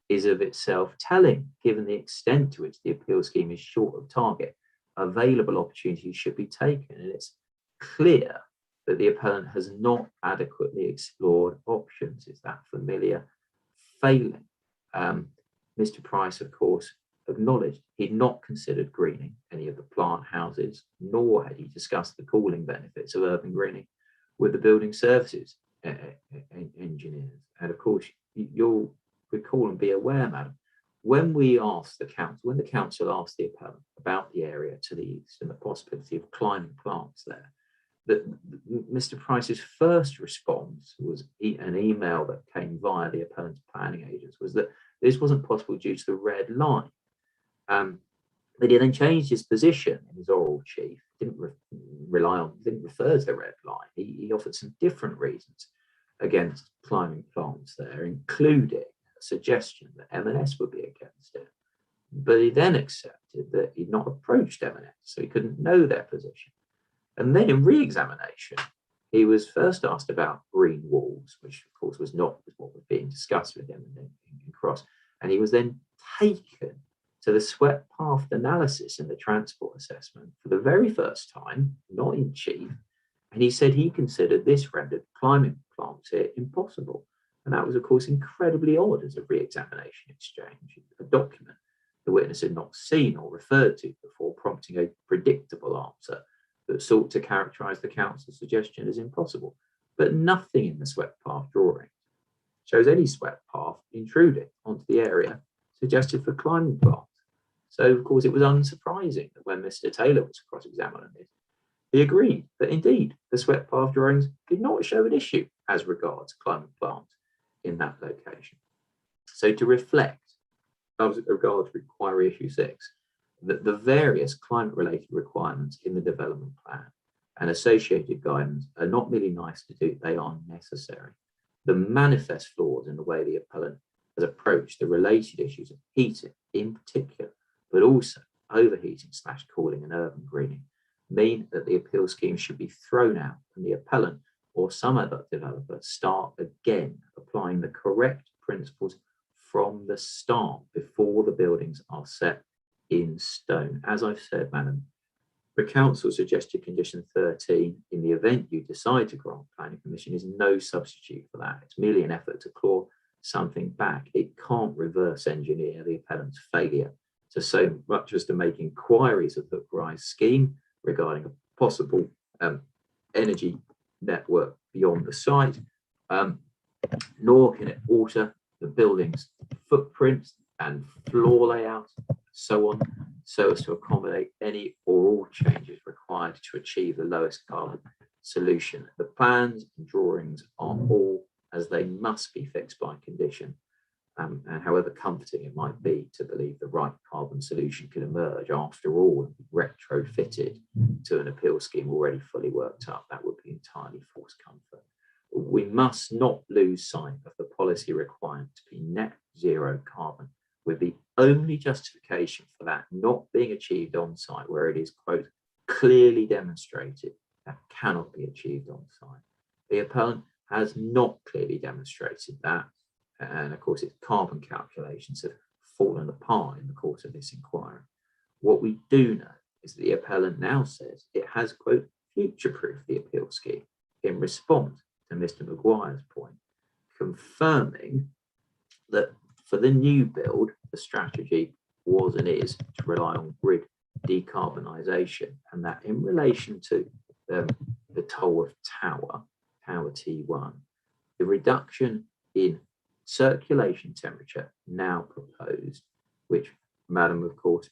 is of itself telling, given the extent to which the appeal scheme is short of target. Available opportunities should be taken, and it's clear that the appellant has not adequately explored options. Is that familiar failing? Mr. Price, of course, acknowledged he'd not considered greening any of the plant houses, nor had he discussed the cooling benefits of urban greening with the building services engineers. And of course, you'll recall and be aware, madam, when we asked the council, when the council asked the appellant about the area to the east and the possibility of climbing plants there, that Mr. Price's first response was an email that came via the appellant's planning agents, was that this wasn't possible due to the red line. But he then changed his position in his oral chief, didn't refer to the red line. He offered some different reasons against climbing plants there, including a suggestion that M&S would be against it. But he then accepted that he'd not approached M&S, so he couldn't know their position. And then in re-examination, he was first asked about green walls, which of course was not what was being discussed with him in Cross. And he was then taken to the swept path analysis in the transport assessment for the very first time, not in chief. And he said he considered this rendered climbing plants here impossible. And that was, of course, incredibly odd as a re-examination exchange, a document the witness had not seen or referred to before, prompting a predictable answer that sought to characterize the council's suggestion as impossible. But nothing in the swept path drawing shows any swept path intruding onto the area suggested for climbing plants. So, of course, it was unsurprising that when Mr. Taylor was cross-examining this, he agreed that indeed the swept path drawings did not show an issue as regards climbing plants in that location. So to reflect, as regards requirement issue 6, that the various climate-related requirements in the development plan and associated guidance are not merely nice to do, they are necessary. The manifest flaws in the way the appellant has approached the related issues of heating, in particular, but also overheating / cooling and urban greening, mean that the appeal scheme should be thrown out and the appellant or some other developer start again applying the correct principles from the start before the buildings are set in stone. As I've said, Madam, the council suggested condition 13 in the event you decide to grant planning permission is no substitute for that. It's merely an effort to claw something back. It can't reverse engineer the appellant's failure to so much as to make inquiries of the Rise scheme regarding a possible energy network beyond the site, nor can it alter the building's footprints and floor layouts, so on, so as to accommodate any or all changes required to achieve the lowest carbon solution. The plans and drawings are all as they must be fixed by condition. And however comforting it might be to believe the right carbon solution can emerge after all retrofitted to an appeal scheme already fully worked up, that would be entirely false comfort. We must not lose sight of the policy requirement to be net zero carbon, with the only justification for that not being achieved on site where it is, quote, clearly demonstrated that cannot be achieved on site. The appellant has not clearly demonstrated that, and of course its carbon calculations have fallen apart in the course of this inquiry. What we do know is that the appellant now says it has, quote, future-proofed the appeal scheme in response to Mr. Maguire's point, confirming that for the new build, the strategy was and is to rely on grid decarbonisation, and that in relation to the Tolworth Tower, Tower T1, the reduction in circulation temperature now proposed, which, Madam, of course,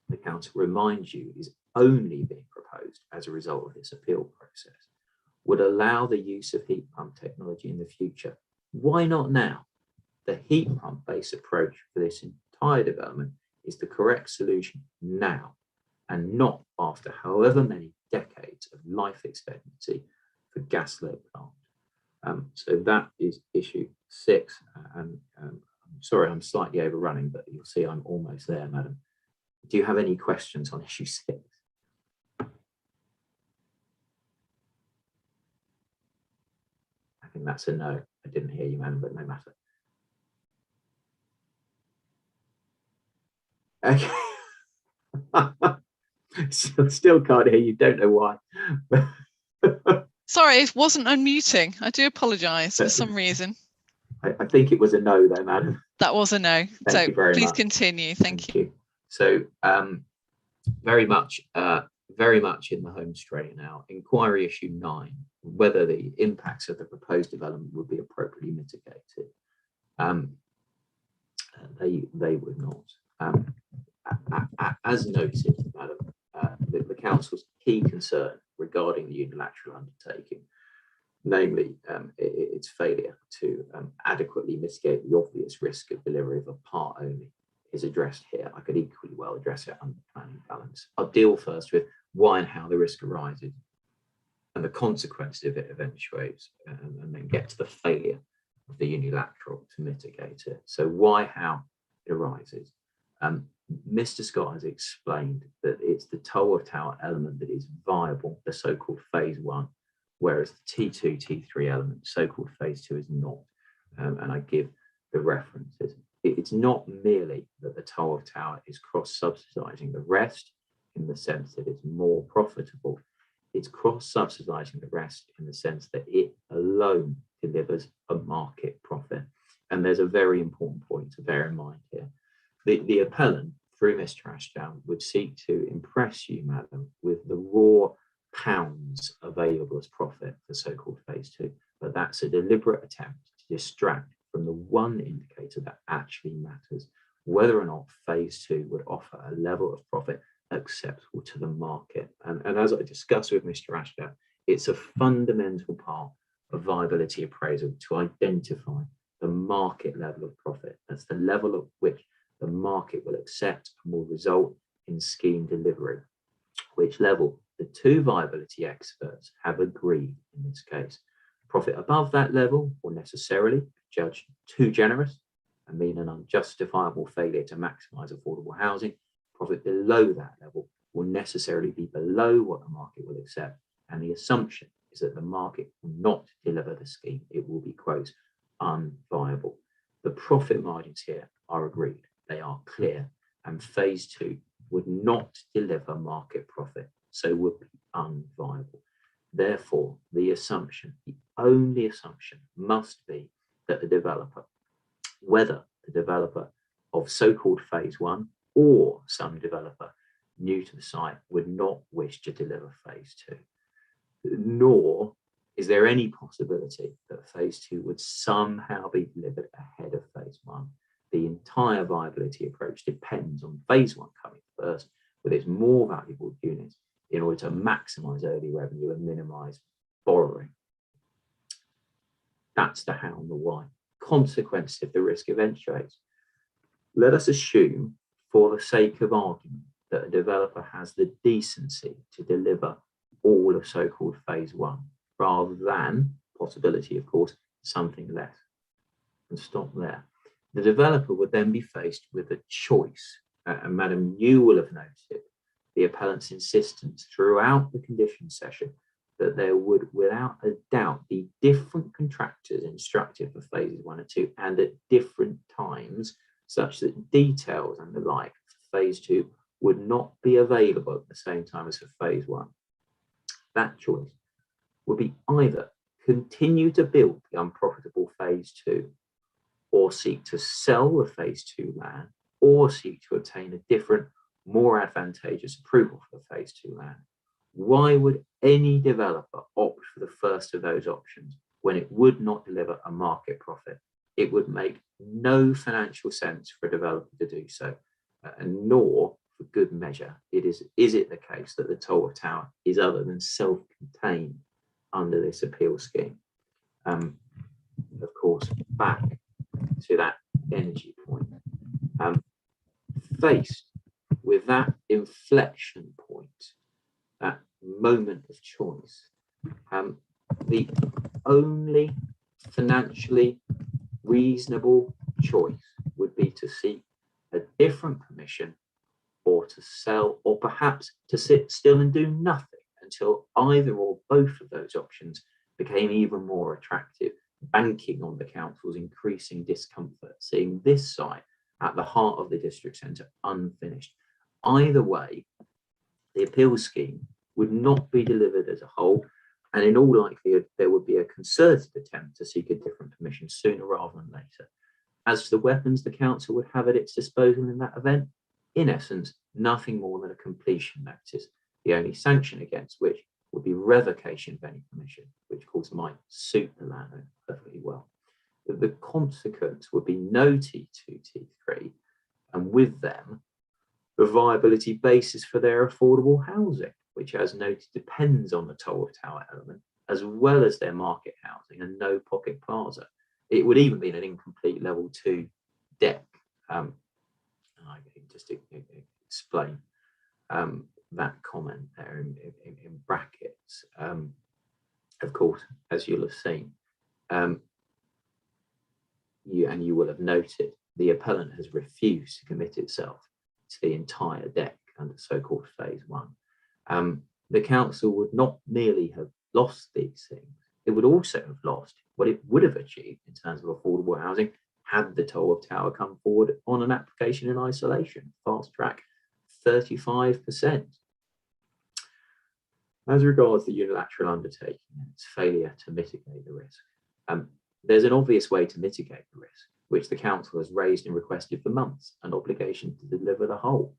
the council reminds you is only being proposed as a result of this appeal process, would allow the use of heat pump technology in the future. Why not now? The heat pump based approach for this entire development is the correct solution now, and not after however many decades of life expectancy for gas-led plant. So that is issue 6, and I'm sorry I'm slightly overrunning, but you'll see I'm almost there, Madam. Do you have any questions on issue 6? I think that's a no. I didn't hear you, Madam, but no matter. Okay. Still can't hear you, don't know why. Sorry, it wasn't unmuting. I do apologise for some reason. I think it was a no though, Madam. That was a no. Thank you very please much. Continue. Thank you. So very much in the home straight now. Inquiry issue 9, whether the impacts of the proposed development would be appropriately mitigated. They would not. As noted, Madam, the council's key concern regarding the unilateral undertaking, namely its failure to adequately mitigate the obvious risk of delivery of a part only, is addressed here. I could equally well address it under planning balance. I'll deal first with why and how the risk arises and the consequences if it eventuates, and then get to the failure of the unilateral to mitigate it. So why, how it arises. Mr. Scott has explained that it's the Tolworth Tower element that is viable, the so-called phase 1, whereas the T2, T3 element, so-called phase 2, is not. And I give the references. It's not merely that the Tolworth Tower is cross-subsidising the rest in the sense that it's more profitable. It's cross-subsidising the rest in the sense that it alone delivers a market profit. And there's a very important point to bear in mind here. The appellant, through Mr. Ashdown, would seek to impress you, Madam, with the raw pounds available as profit for so-called phase 2, but that's a deliberate attempt to distract from the one indicator that actually matters, whether or not phase 2 would offer a level of profit acceptable to the market. And as I discussed with Mr. Ashdown, it's a fundamental part of viability appraisal to identify the market level of profit. That's the level at which the market will accept and will result in scheme delivery, which level the two viability experts have agreed in this case. Profit above that level will necessarily be judged too generous and mean an unjustifiable failure to maximise affordable housing, Profit below that level will necessarily be below what the market will accept, and the assumption is that the market will not deliver the scheme. It will be, quote, unviable. The profit margins here are agreed. They are clear, and phase 2 would not deliver market profit, so would be unviable. Therefore, the assumption, the only assumption, must be that the developer, whether the developer of so-called phase 1 or some developer new to the site, would not wish to deliver phase 2. Nor is there any possibility that phase 2 would somehow be delivered ahead of phase 1. The entire viability approach depends on phase 1 coming first with its more valuable units in order to maximize early revenue and minimize borrowing. That's the how and the why. Consequence if the risk eventuates. Let us assume, for the sake of argument, that a developer has the decency to deliver all of so-called phase 1, rather than, possibility of course, something less. And stop there. The developer would then be faced with a choice, and Madam, you will have noted the appellant's insistence throughout the condition session that there would, without a doubt, be different contractors instructed for phases 1 and 2, and at different times, such that details and the like for phase 2 would not be available at the same time as for phase 1. That choice would be either continue to build the unprofitable phase 2, or seek to sell the phase 2 land, or seek to obtain a different, more advantageous approval for the phase 2 land. Why would any developer opt for the first of those options when it would not deliver a market profit? It would make no financial sense for a developer to do so, and nor, for good measure, is it the case that the Tolworth Tower is other than self-contained under this appeal scheme. Of course, back to that energy point. Faced with that inflection point, that moment of choice, the only financially reasonable choice would be to seek a different permission, or to sell, or perhaps to sit still and do nothing until either or both of those options became even more attractive, banking on the council's increasing discomfort, seeing this site at the heart of the district centre unfinished. Either way, the appeal scheme would not be delivered as a whole, and in all likelihood, there would be a concerted attempt to seek a different permission sooner rather than later. As to the weapons the council would have at its disposal in that event, in essence, nothing more than a completion notice, the only sanction against which would be revocation of any permission, which of course might suit the landowner perfectly well. The consequence would be no T2, T3, and with them, the viability basis for their affordable housing, which, as noted, depends on the Tolworth Tower element, as well as their market housing and no pocket plaza. It would even be an incomplete level 2 deck. And I can just explain that comment there in brackets. Of course, as you'll have seen, you will have noted, the appellant has refused to commit itself to the entire deck under so-called phase 1. The council would not merely have lost these things, it would also have lost what it would have achieved in terms of affordable housing had the Tolworth Tower come forward on an application in isolation, fast track 35%. As regards the unilateral undertaking and its failure to mitigate the risk, there's an obvious way to mitigate the risk, which the council has raised and requested for months, an obligation to deliver the whole.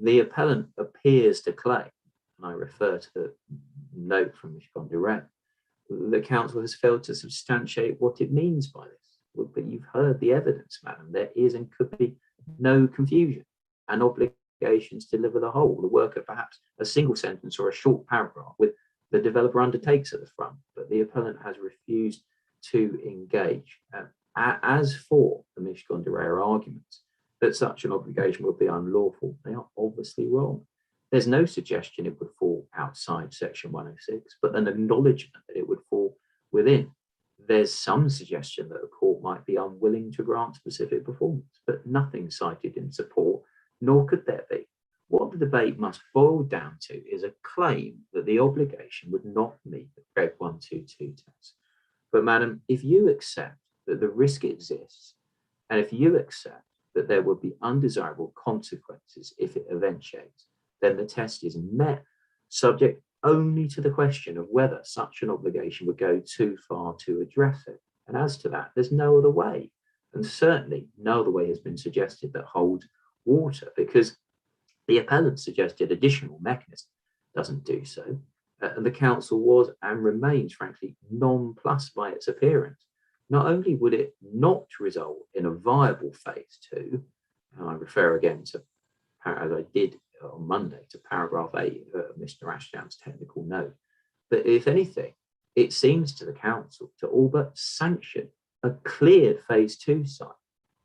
The appellant appears to claim, and I refer to the note from Mishcon Direct, the council has failed to substantiate what it means by this. But you've heard the evidence, madam. There is and could be no confusion. An obligation to deliver the whole, the work of perhaps a single sentence or a short paragraph with the developer undertakes at the front, but the appellant has refused to engage. As for the Mishcon Direct arguments that such an obligation would be unlawful, they are obviously wrong. There's no suggestion it would fall outside section 106, but an acknowledgement that it would fall within. There's some suggestion that a court might be unwilling to grant specific performance, but nothing cited in support, nor could there be, What the debate must boil down to is a claim that the obligation would not meet the Reg 122 test. But madam, if you accept that the risk exists, and if you accept that there would be undesirable consequences if it eventuates, then the test is met, subject only to the question of whether such an obligation would go too far to address it. And as to that, there's no other way. And certainly no other way has been suggested that holds water, because the appellant suggested additional mechanism doesn't do so. And the council was and remains, frankly, nonplussed by its appearance. Not only would it not result in a viable phase 2, and I refer again to, as I did on Monday, to paragraph 8 of Mr. Ashdown's technical note, but if anything, it seems to the council to all but sanction a cleared phase 2 site,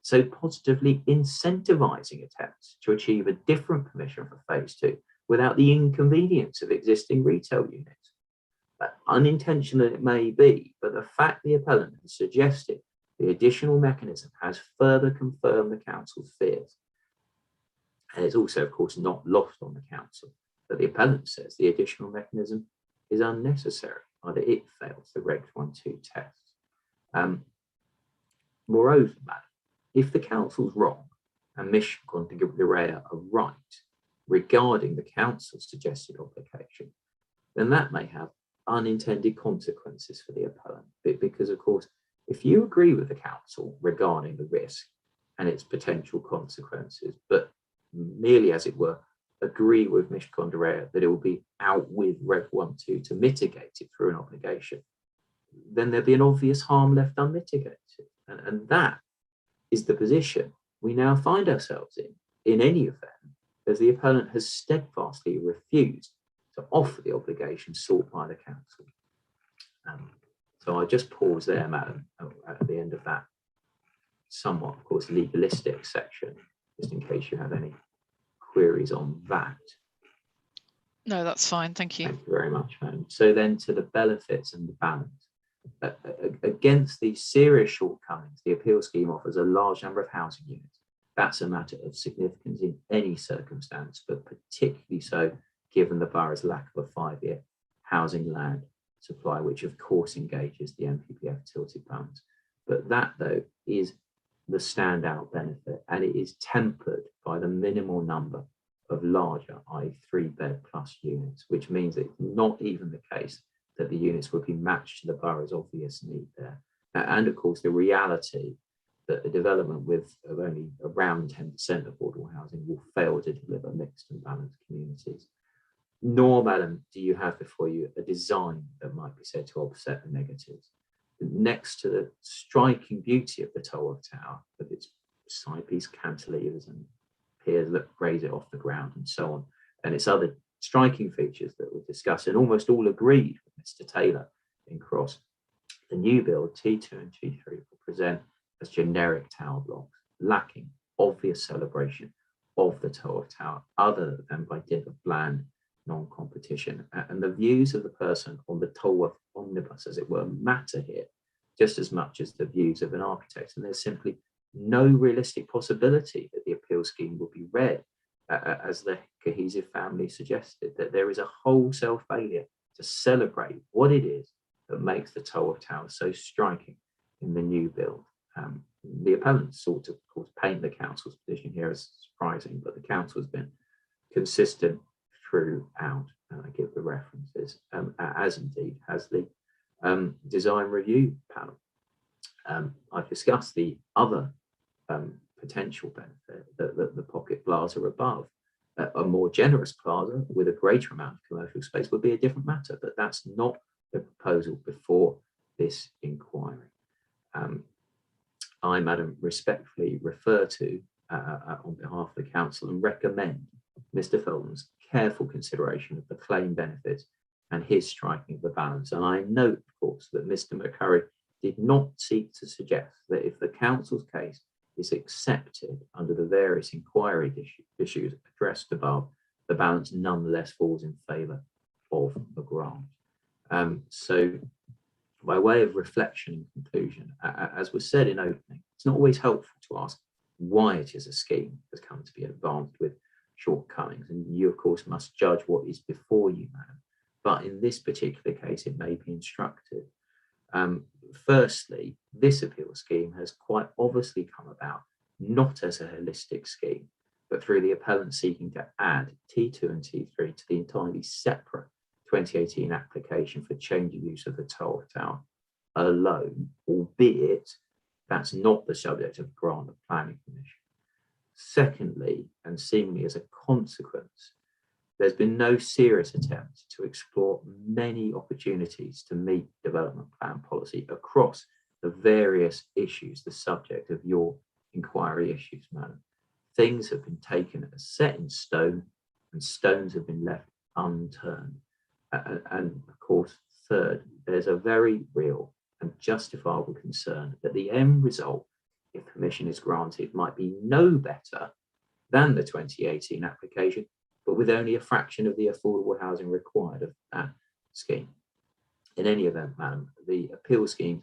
so positively incentivising attempts to achieve a different permission for phase 2 without the inconvenience of existing retail units. Unintentional it may be, but the fact the appellant has suggested the additional mechanism has further confirmed the council's fears. And it's also, of course, not lost on the council that the appellant says the additional mechanism is unnecessary, either it fails the Reg 122 test. Moreover, madam, if the council's wrong and Ms. Gondigarea are right regarding the council's suggested obligation, then that may have unintended consequences for the appellant. Because, of course, if you agree with the council regarding the risk and its potential consequences, but merely, as it were, agree with Ms. Gondigarea that it will be out with Reg 122 to mitigate it through an obligation, then there'll be an obvious harm left unmitigated. And that is the position we now find ourselves in any event, as the appellant has steadfastly refused to offer the obligation sought by the council. So I just pause there, madam, at the end of that somewhat, of course, legalistic section, just in case you have any queries on that. No, that's fine. Thank you. Thank you very much, madam. So then to the benefits and the balance. Against these serious shortcomings, the appeal scheme offers a large number of housing units. That's a matter of significance in any circumstance, but particularly so given the borough's lack of a 5-year housing land supply, which of course engages the NPPF tilted balance. But that, though, is the standout benefit, and it is tempered by the minimal number of larger, i.e. 3-bed plus units, which means it's not even the case that the units would be matched to the borough's obvious need there. And of course, the reality that a development with of only around 10% affordable housing will fail to deliver mixed and balanced communities. Nor, madam, do you have before you a design that might be said to offset the negatives. Next to the striking beauty of the Tolworth Tower, with its side piece cantilevers and piers that raise it off the ground and so on, and its other striking features that were discussed and almost all agreed with Mr. Taylor in Cross, the new build T2 and T3 will present as generic tower blocks, lacking obvious celebration of the Tolworth Tower, other than by dint of bland non-competition. And the views of the person on the Tolworth omnibus, as it were, matter here just as much as the views of an architect. And there's simply no realistic possibility that the appeal scheme will be read as the cohesive family suggested, that there is a wholesale failure to celebrate what it is that makes the Tolworth Tower so striking in the new build. The appellant sought to, of course, paint the council's position here as surprising, but the council has been consistent throughout. I give the references, as indeed has the design review panel. I've discussed the other potential benefit, that the pocket plaza above, a more generous plaza with a greater amount of commercial space would be a different matter, but that's not the proposal before this inquiry. I, madam, respectfully refer to, on behalf of the council, and recommend Mr. Felton's careful consideration of the claim benefits and his striking of the balance. And I note, of course, that Mr. McCurry did not seek to suggest that if the council's case is accepted under the various inquiry issues addressed above, the balance nonetheless falls in favour of the grant. So by way of reflection and conclusion, as was said in opening, it's not always helpful to ask why it is a scheme has come to be advanced with shortcomings, and you, of course, must judge what is before you, madam. But in this particular case, it may be instructive. Firstly, this appeal scheme has quite obviously come about not as a holistic scheme, but through the appellant seeking to add T2 and T3 to the entirely separate 2018 application for change of use of the Tolworth Tower alone, albeit that's not the subject of grant of planning permission. Secondly, and seemingly as a consequence, there's been no serious attempt to explore many opportunities to meet development plan policy across the various issues, the subject of your inquiry issues, madam. Things have been taken as set in stone, and stones have been left unturned. And of course, third, there's a very real and justifiable concern that the end result, if permission is granted, might be no better than the 2018 application, but with only a fraction of the affordable housing required of that scheme. In any event, madam, the appeal scheme's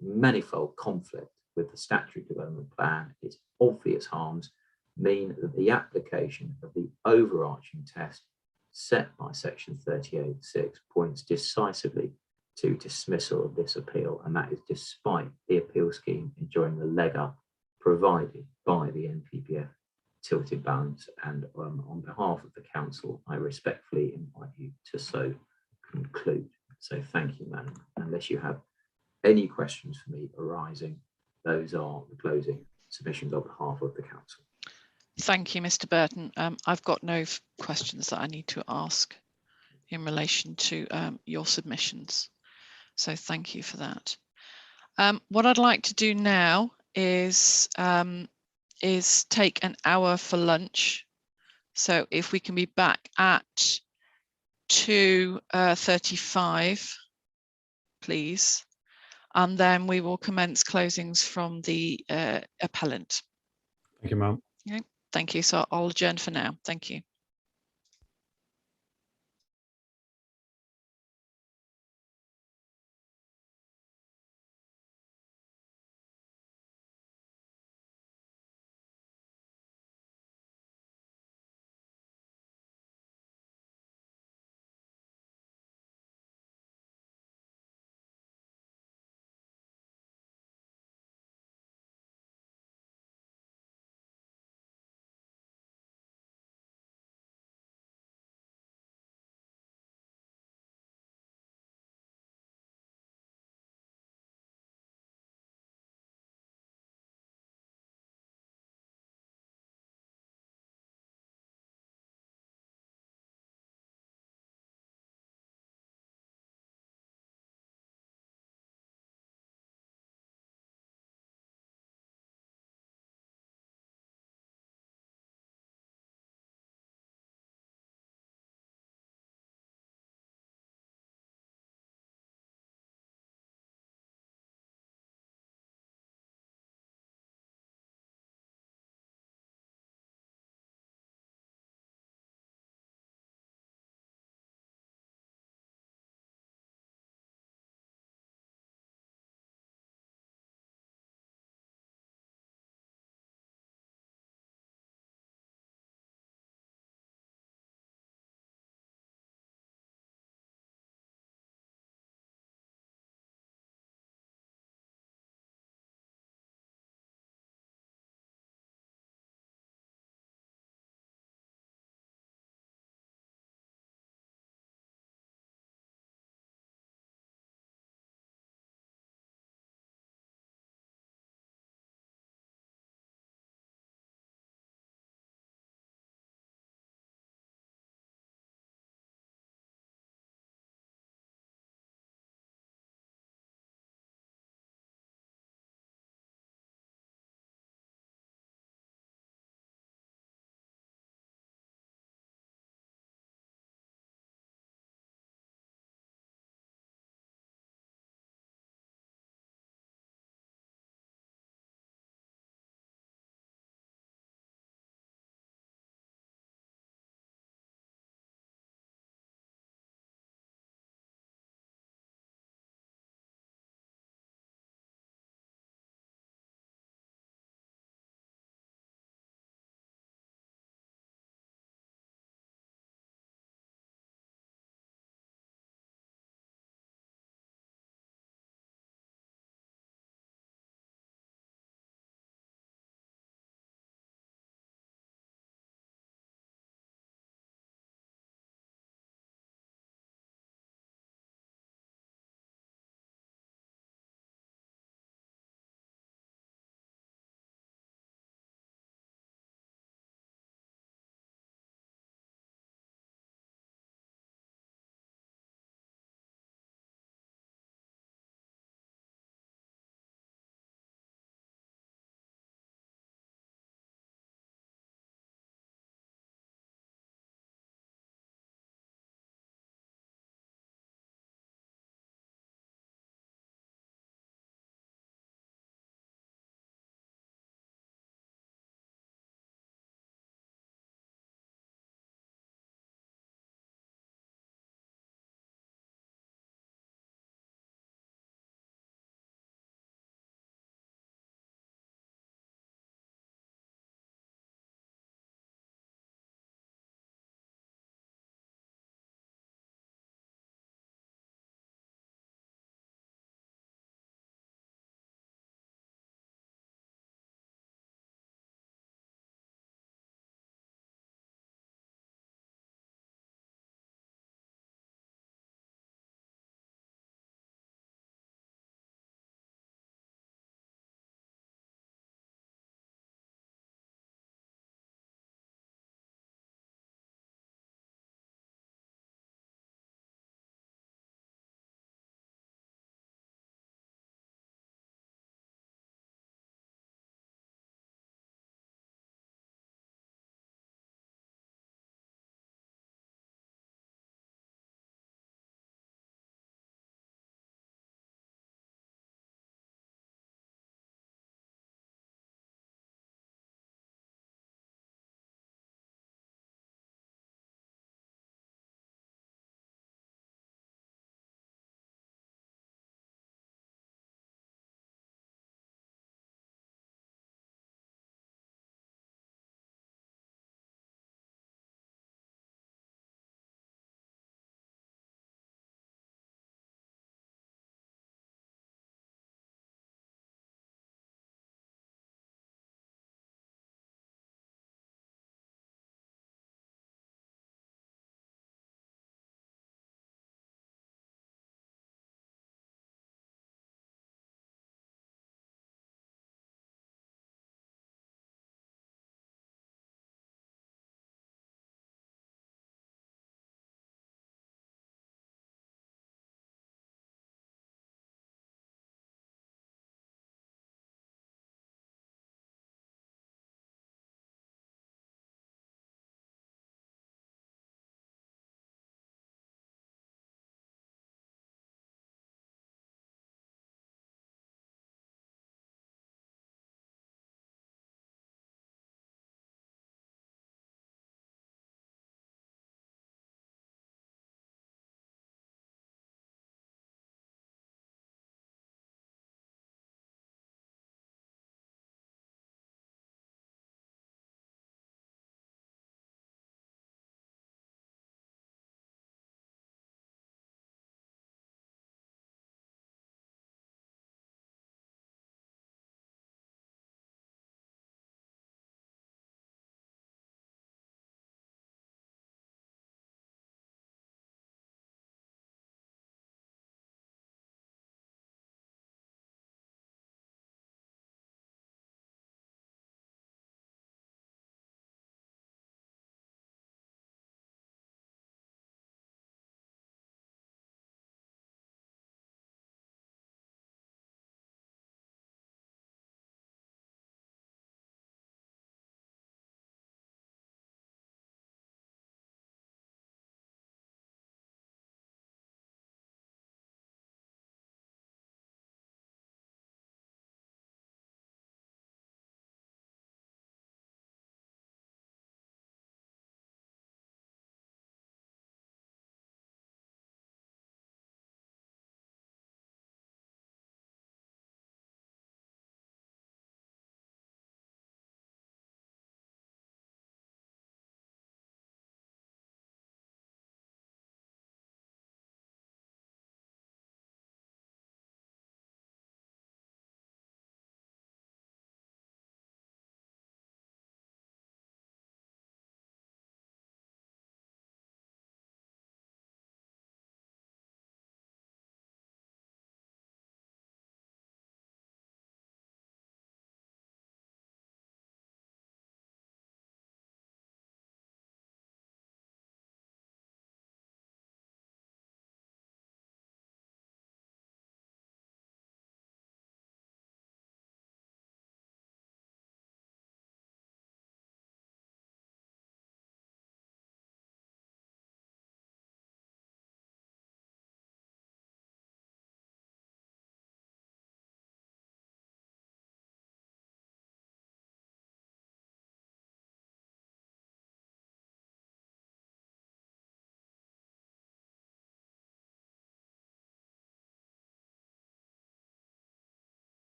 manifold conflict with the statutory development plan, its obvious harms, mean that the application of the overarching test set by section 38.6 points decisively to dismissal of this appeal, and that is despite the appeal scheme enjoying the leg up provided by the NPPF tilted balance. And on behalf of the council, I respectfully invite you to so conclude. So thank you, madam. Unless you have any questions for me arising, those are the closing submissions on behalf of the council. Thank you, Mr. Burton. I've got no questions that I need to ask in relation to your submissions. So thank you for that. What I'd like to do now is take an hour for lunch. So if we can be back at 2:35, please. And then we will commence closings from the appellant. Thank you, ma'am. Okay, thank you. So I'll adjourn for now. Thank you.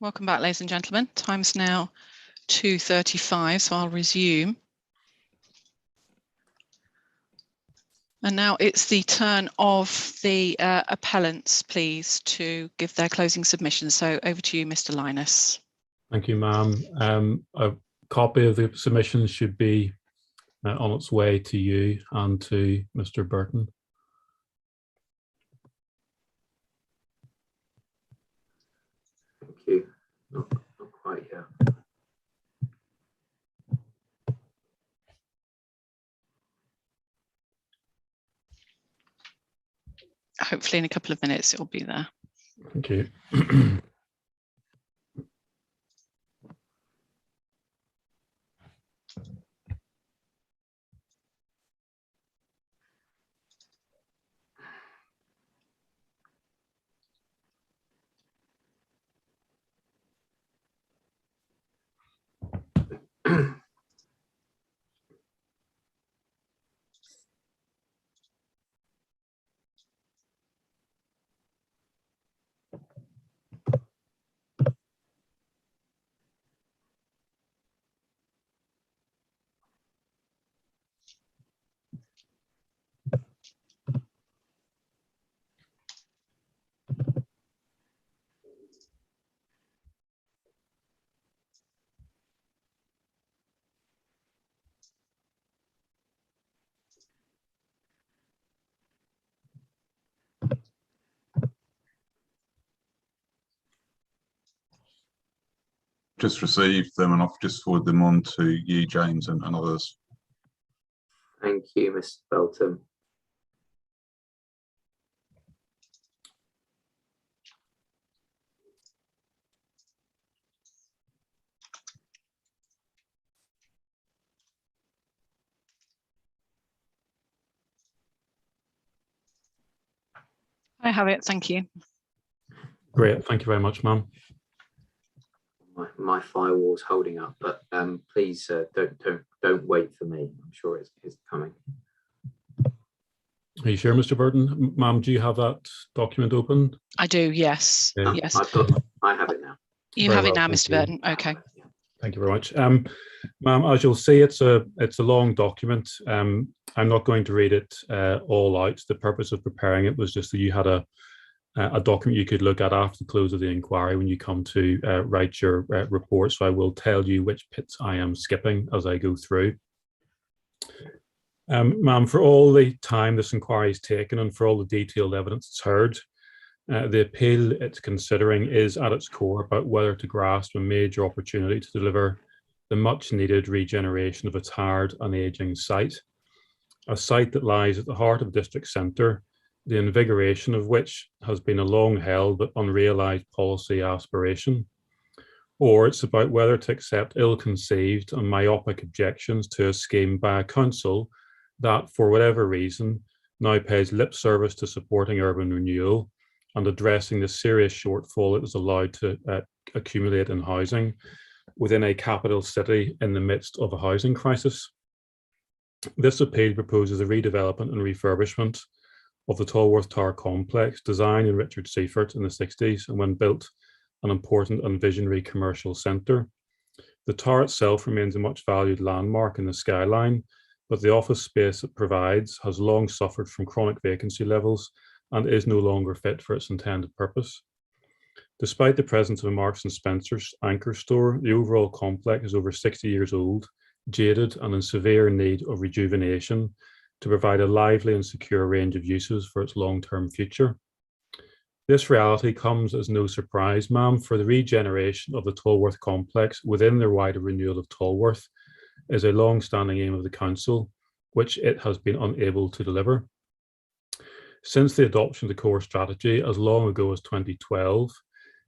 Welcome back, ladies and gentlemen. Time's now 2:35, so I'll resume. And now it's the turn of the appellants, please, to give their closing submissions. So over to you, Mr. Linus. Thank you, ma'am. A copy of the submission should be on its way to you and to Mr. Burton. Thank you. Not quite yet. Hopefully in a couple of minutes it will be there. Thank you. Just received them and I've just forwarded them on to you, James, and others. Thank you, Mr. Belton. I have it, thank you. Great, thank you very much, ma'am. My firewall's holding up, but please don't wait for me. I'm sure it's coming. Are you sure, Mr. Burton? Ma'am, do you have that document open? I do, yes. Yeah. Yes. I have it now. You Very have it well, now, thank Mr. you. Burton. Okay. Thank you very much. Ma'am, as you'll see, it's a long document. I'm not going to read it all out. The purpose of preparing it was just that you had a document you could look at after the close of the inquiry when you come to write your report. So I will tell you which bits I am skipping as I go through. Ma'am, for all the time this inquiry is taken and for all the detailed evidence it's heard, the appeal it's considering is at its core about whether to grasp a major opportunity to deliver the much needed regeneration of a tired and ageing site, a site that lies at the heart of district centre, the invigoration of which has been a long held but unrealised policy aspiration. Or it's about whether to accept ill-conceived and myopic objections to a scheme by a council that, for whatever reason, now pays lip service to supporting urban renewal and addressing the serious shortfall it was allowed to accumulate in housing within a capital city in the midst of a housing crisis. This appeal proposes a redevelopment and refurbishment of the Tolworth Tower complex, designed in Richard Seifert in the 60s and when built an important and visionary commercial centre. The tower itself remains a much valued landmark in the skyline, but the office space it provides has long suffered from chronic vacancy levels and is no longer fit for its intended purpose. Despite the presence of a Marks and Spencer's anchor store, the overall complex is over 60 years old, jaded and in severe need of rejuvenation to provide a lively and secure range of uses for its long-term future. This reality comes as no surprise, ma'am, for the regeneration of the Tolworth complex within the wider renewal of Tolworth is a long-standing aim of the council, which it has been unable to deliver. Since the adoption of the core strategy as long ago as 2012,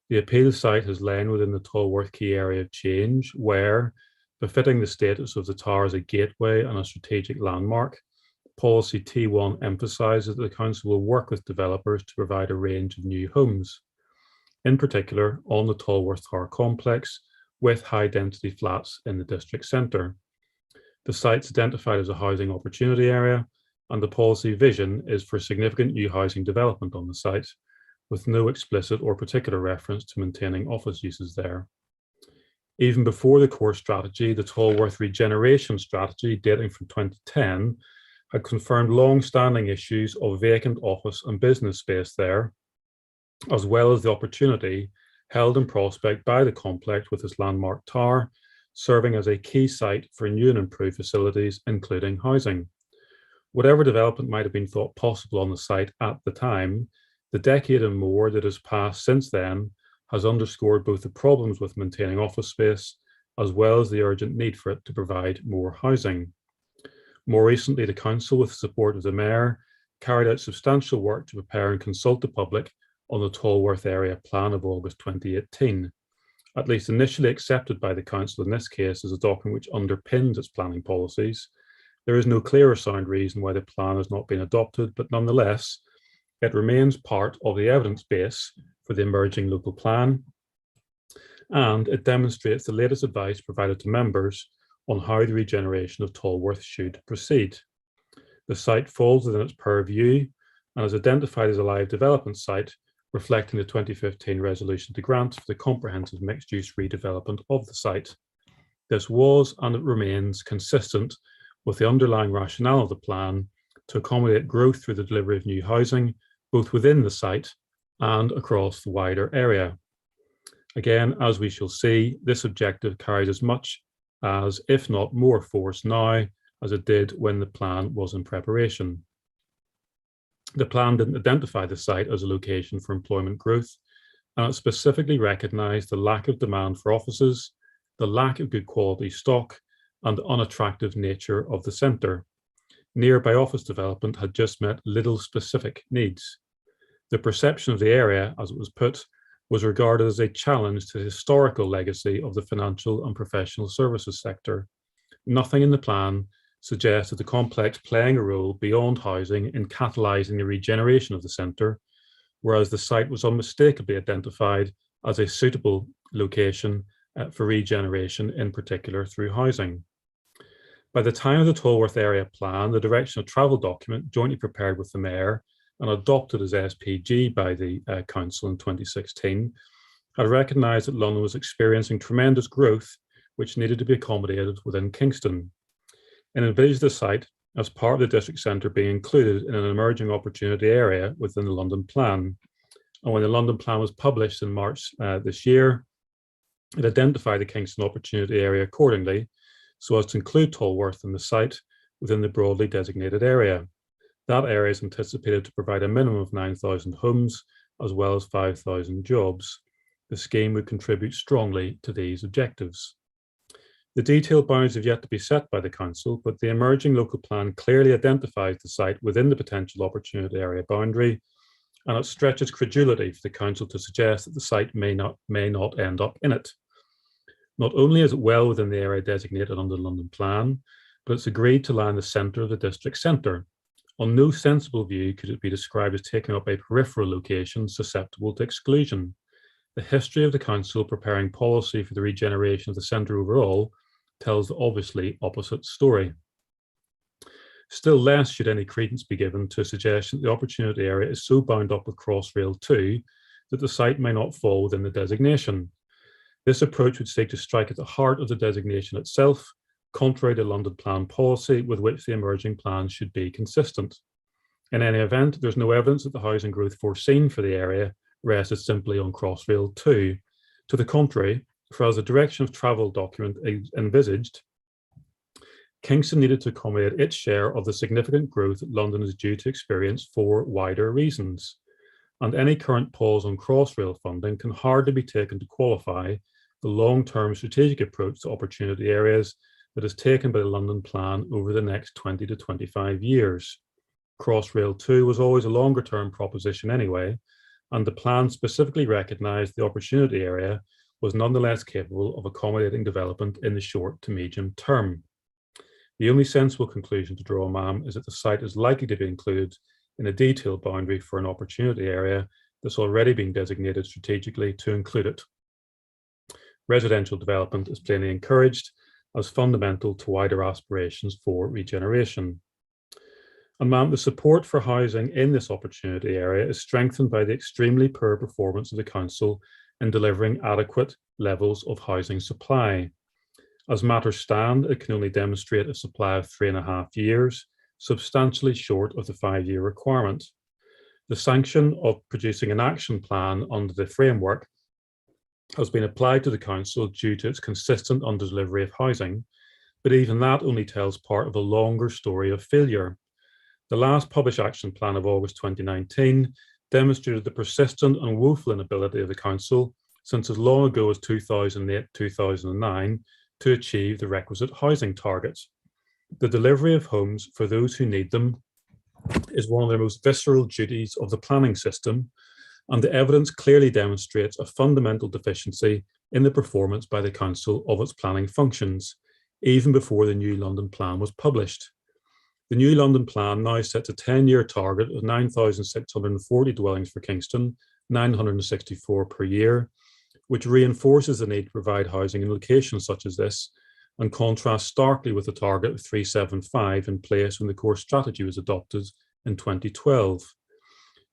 the appeal site has lain within the Tolworth key area of change where, befitting the status of the tower as a gateway and a strategic landmark, Policy T1 emphasises that the council will work with developers to provide a range of new homes, in particular on the Tolworth Tower complex with high-density flats in the district centre. The site's identified as a housing opportunity area, and the policy vision is for significant new housing development on the site, with no explicit or particular reference to maintaining office uses there. Even before the core strategy, the Tolworth regeneration strategy, dating from 2010, had confirmed long-standing issues of vacant office and business space there, as well as the opportunity held in prospect by the complex with its landmark tower, serving as a key site for new and improved facilities, including housing. Whatever development might have been thought possible on the site at the time, the decade and more that has passed since then has underscored both the problems with maintaining office space, as well as the urgent need for it to provide more housing. More recently, the council, with the support of the mayor, carried out substantial work to prepare and consult the public on the Tolworth area plan of August 2018, at least initially accepted by the council in this case as a document which underpins its planning policies. There is no clear or sound reason why the plan has not been adopted, but nonetheless, it remains part of the evidence base for the emerging local plan, and it demonstrates the latest advice provided to members on how the regeneration of Tolworth should proceed. The site falls within its purview and is identified as a live development site, reflecting the 2015 resolution to grant for the comprehensive mixed-use redevelopment of the site. This was and it remains consistent with the underlying rationale of the plan to accommodate growth through the delivery of new housing, both within the site and across the wider area. Again, as we shall see, this objective carries as much as, if not more, force now as it did when the plan was in preparation. The plan didn't identify the site as a location for employment growth, and it specifically recognised the lack of demand for offices, the lack of good quality stock, and the unattractive nature of the centre. Nearby office development had just met little specific needs. The perception of the area, as it was put, was regarded as a challenge to the historical legacy of the financial and professional services sector. Nothing in the plan suggested the complex playing a role beyond housing in catalysing the regeneration of the centre, whereas the site was unmistakably identified as a suitable location for regeneration, in particular through housing. By the time of the Tolworth area plan, the direction of travel document, jointly prepared with the mayor and adopted as SPG by the council in 2016, had recognised that London was experiencing tremendous growth, which needed to be accommodated within Kingston. It envisaged the site as part of the district centre being included in an emerging opportunity area within the London plan. And when the London plan was published in March this year, it identified the Kingston opportunity area accordingly, so as to include Tolworth and the site within the broadly designated area. That area is anticipated to provide a minimum of 9,000 homes, as well as 5,000 jobs. The scheme would contribute strongly to these objectives. The detailed boundaries have yet to be set by the council, but the emerging local plan clearly identifies the site within the potential opportunity area boundary, and it stretches credulity for the council to suggest that the site may not end up in it. Not only is it well within the area designated under the London plan, but it's agreed to lie in the centre of the district centre. On no sensible view could it be described as taking up a peripheral location susceptible to exclusion. The history of the council preparing policy for the regeneration of the centre overall tells the obviously opposite story. Still less should any credence be given to a suggestion that the opportunity area is so bound up with Crossrail 2 that the site may not fall within the designation. This approach would seek to strike at the heart of the designation itself, contrary to London plan policy with which the emerging plan should be consistent. In any event, there's no evidence that the housing growth foreseen for the area rested simply on Crossrail 2. To the contrary, for as the direction of travel document envisaged, Kingston needed to accommodate its share of the significant growth that London is due to experience for wider reasons. And any current pause on Crossrail funding can hardly be taken to qualify the long-term strategic approach to opportunity areas that is taken by the London plan over the next 20 to 25 years. Crossrail 2 was always a longer-term proposition anyway, and the plan specifically recognised the opportunity area was nonetheless capable of accommodating development in the short to medium term. The only sensible conclusion to draw, ma'am, is that the site is likely to be included in a detailed boundary for an opportunity area that's already been designated strategically to include it. Residential development is plainly encouraged as fundamental to wider aspirations for regeneration. And ma'am, the support for housing in this opportunity area is strengthened by the extremely poor performance of the council in delivering adequate levels of housing supply. As matters stand, it can only demonstrate a supply of 3.5 years, substantially short of the 5-year requirement. The sanction of producing an action plan under the framework has been applied to the council due to its consistent under-delivery of housing, but even that only tells part of a longer story of failure. The last published action plan of August 2019 demonstrated the persistent and woeful inability of the council since as long ago as 2008-2009 to achieve the requisite housing targets. The delivery of homes for those who need them is one of the most visceral duties of the planning system, and the evidence clearly demonstrates a fundamental deficiency in the performance by the council of its planning functions, even before the New London Plan was published. The New London Plan now sets a 10-year target of 9,640 dwellings for Kingston, 964 per year, which reinforces the need to provide housing in locations such as this, and contrasts starkly with the target of 375 in place when the core strategy was adopted in 2012.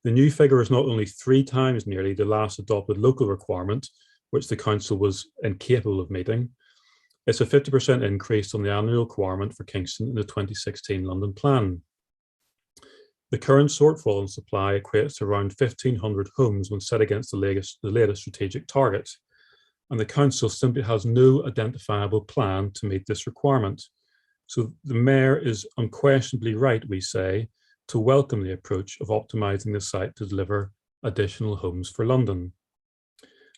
The new figure is not only 3 times nearly the last adopted local requirement, which the council was incapable of meeting. It's a 50% increase on the annual requirement for Kingston in the 2016 London Plan. The current shortfall in supply equates to around 1,500 homes when set against the latest strategic target, and the council simply has no identifiable plan to meet this requirement. So the Mayor is unquestionably right, we say, to welcome the approach of optimising the site to deliver additional homes for London.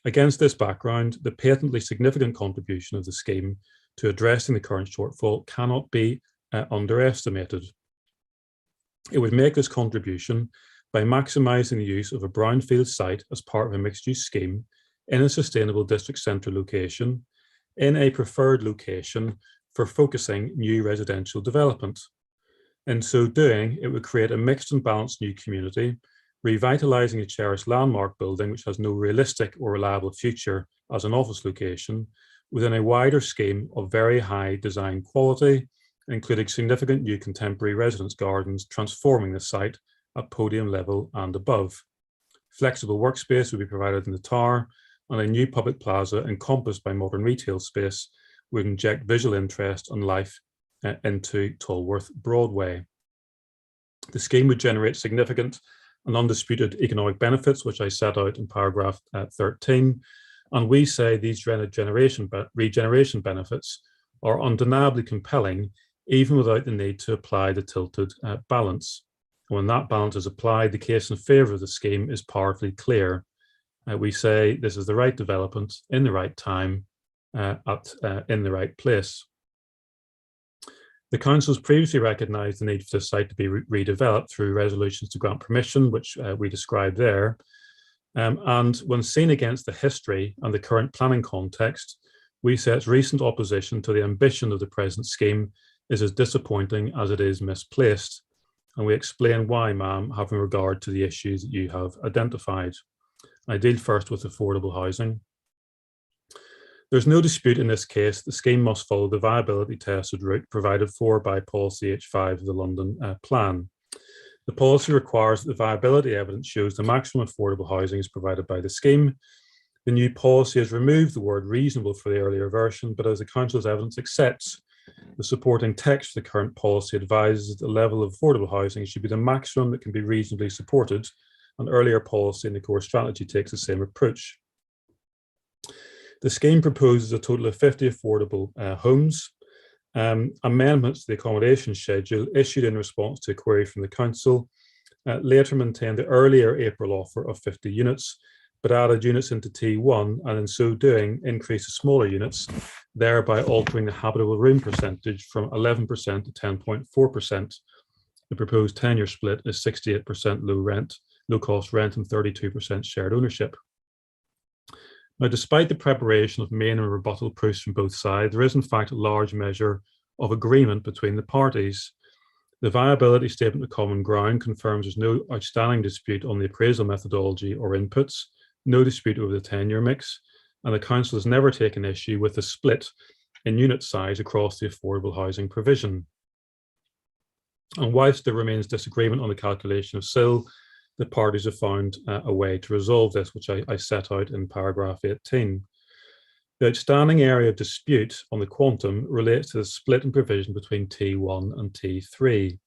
Against this background, the patently significant contribution of the scheme to addressing the current shortfall cannot be underestimated. It would make this contribution by maximising the use of a brownfield site as part of a mixed-use scheme in a sustainable district centre location, in a preferred location for focusing new residential development. In so doing, it would create a mixed and balanced new community, revitalising a cherished landmark building which has no realistic or reliable future as an office location within a wider scheme of very high design quality, including significant new contemporary residence gardens transforming the site at podium level and above. Flexible workspace would be provided in the tower, and a new public plaza encompassed by modern retail space would inject visual interest and life into Tolworth Broadway. The scheme would generate significant and undisputed economic benefits, which I set out in paragraph 13, and we say these regeneration benefits are undeniably compelling, even without the need to apply the tilted balance. And when that balance is applied, the case in favour of the scheme is powerfully clear. We say this is the right development in the right time in the right place. The council has previously recognised the need for the site to be redeveloped through resolutions to grant permission, which we described there. And when seen against the history and the current planning context, we say its recent opposition to the ambition of the present scheme is as disappointing as it is misplaced. And we explain why, ma'am, having regard to the issues that you have identified. I deal first with affordable housing. There's no dispute in this case the scheme must follow the viability tested route provided for by policy H5 of the London Plan. The policy requires that the viability evidence shows the maximum affordable housing is provided by the scheme. The new policy has removed the word reasonable for the earlier version, but as the council's evidence accepts, the supporting text for the current policy advises that the level of affordable housing should be the maximum that can be reasonably supported, and earlier policy in the core strategy takes the same approach. The scheme proposes a total of 50 affordable homes. Amendments to the accommodation schedule issued in response to a query from the council later maintained the earlier April offer of 50 units, but added units into T1 and in so doing increased the smaller units, thereby altering the habitable room percentage from 11% to 10.4%. The proposed tenure split is 68% low cost rent and 32% shared ownership. Now, despite the preparation of main and rebuttal proofs from both sides, there is in fact a large measure of agreement between the parties. The viability statement of common ground confirms there's no outstanding dispute on the appraisal methodology or inputs, no dispute over the tenure mix, and the council has never taken issue with the split in unit size across the affordable housing provision. And whilst there remains disagreement on the calculation of SIL, the parties have found a way to resolve this, which I set out in paragraph 18. The outstanding area of dispute on the quantum relates to the split in provision between T1 and T3.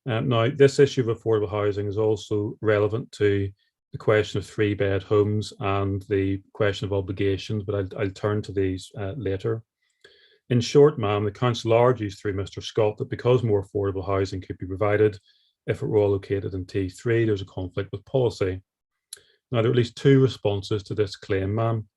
Now, this issue of affordable housing is also relevant to the question of 3-bed homes and the question of obligations, but I'll turn to these later. In short, ma'am, the council argues through Mr. Scott that because more affordable housing could be provided if it were all located in T3, there's a conflict with policy. Now, there are at least 2 responses to this claim, ma'am.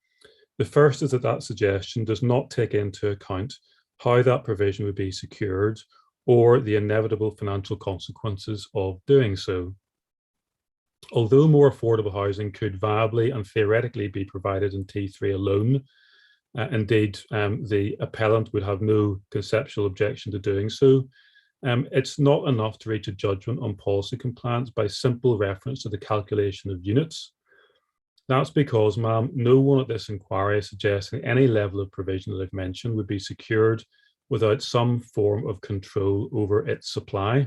The first is that that suggestion does not take into account how that provision would be secured or the inevitable financial consequences of doing so. Although more affordable housing could viably and theoretically be provided in T3 alone, indeed, the appellant would have no conceptual objection to doing so. It's not enough to reach a judgment on policy compliance by simple reference to the calculation of units. That's because, ma'am, no one at this inquiry is suggesting any level of provision that I've mentioned would be secured without some form of control over its supply.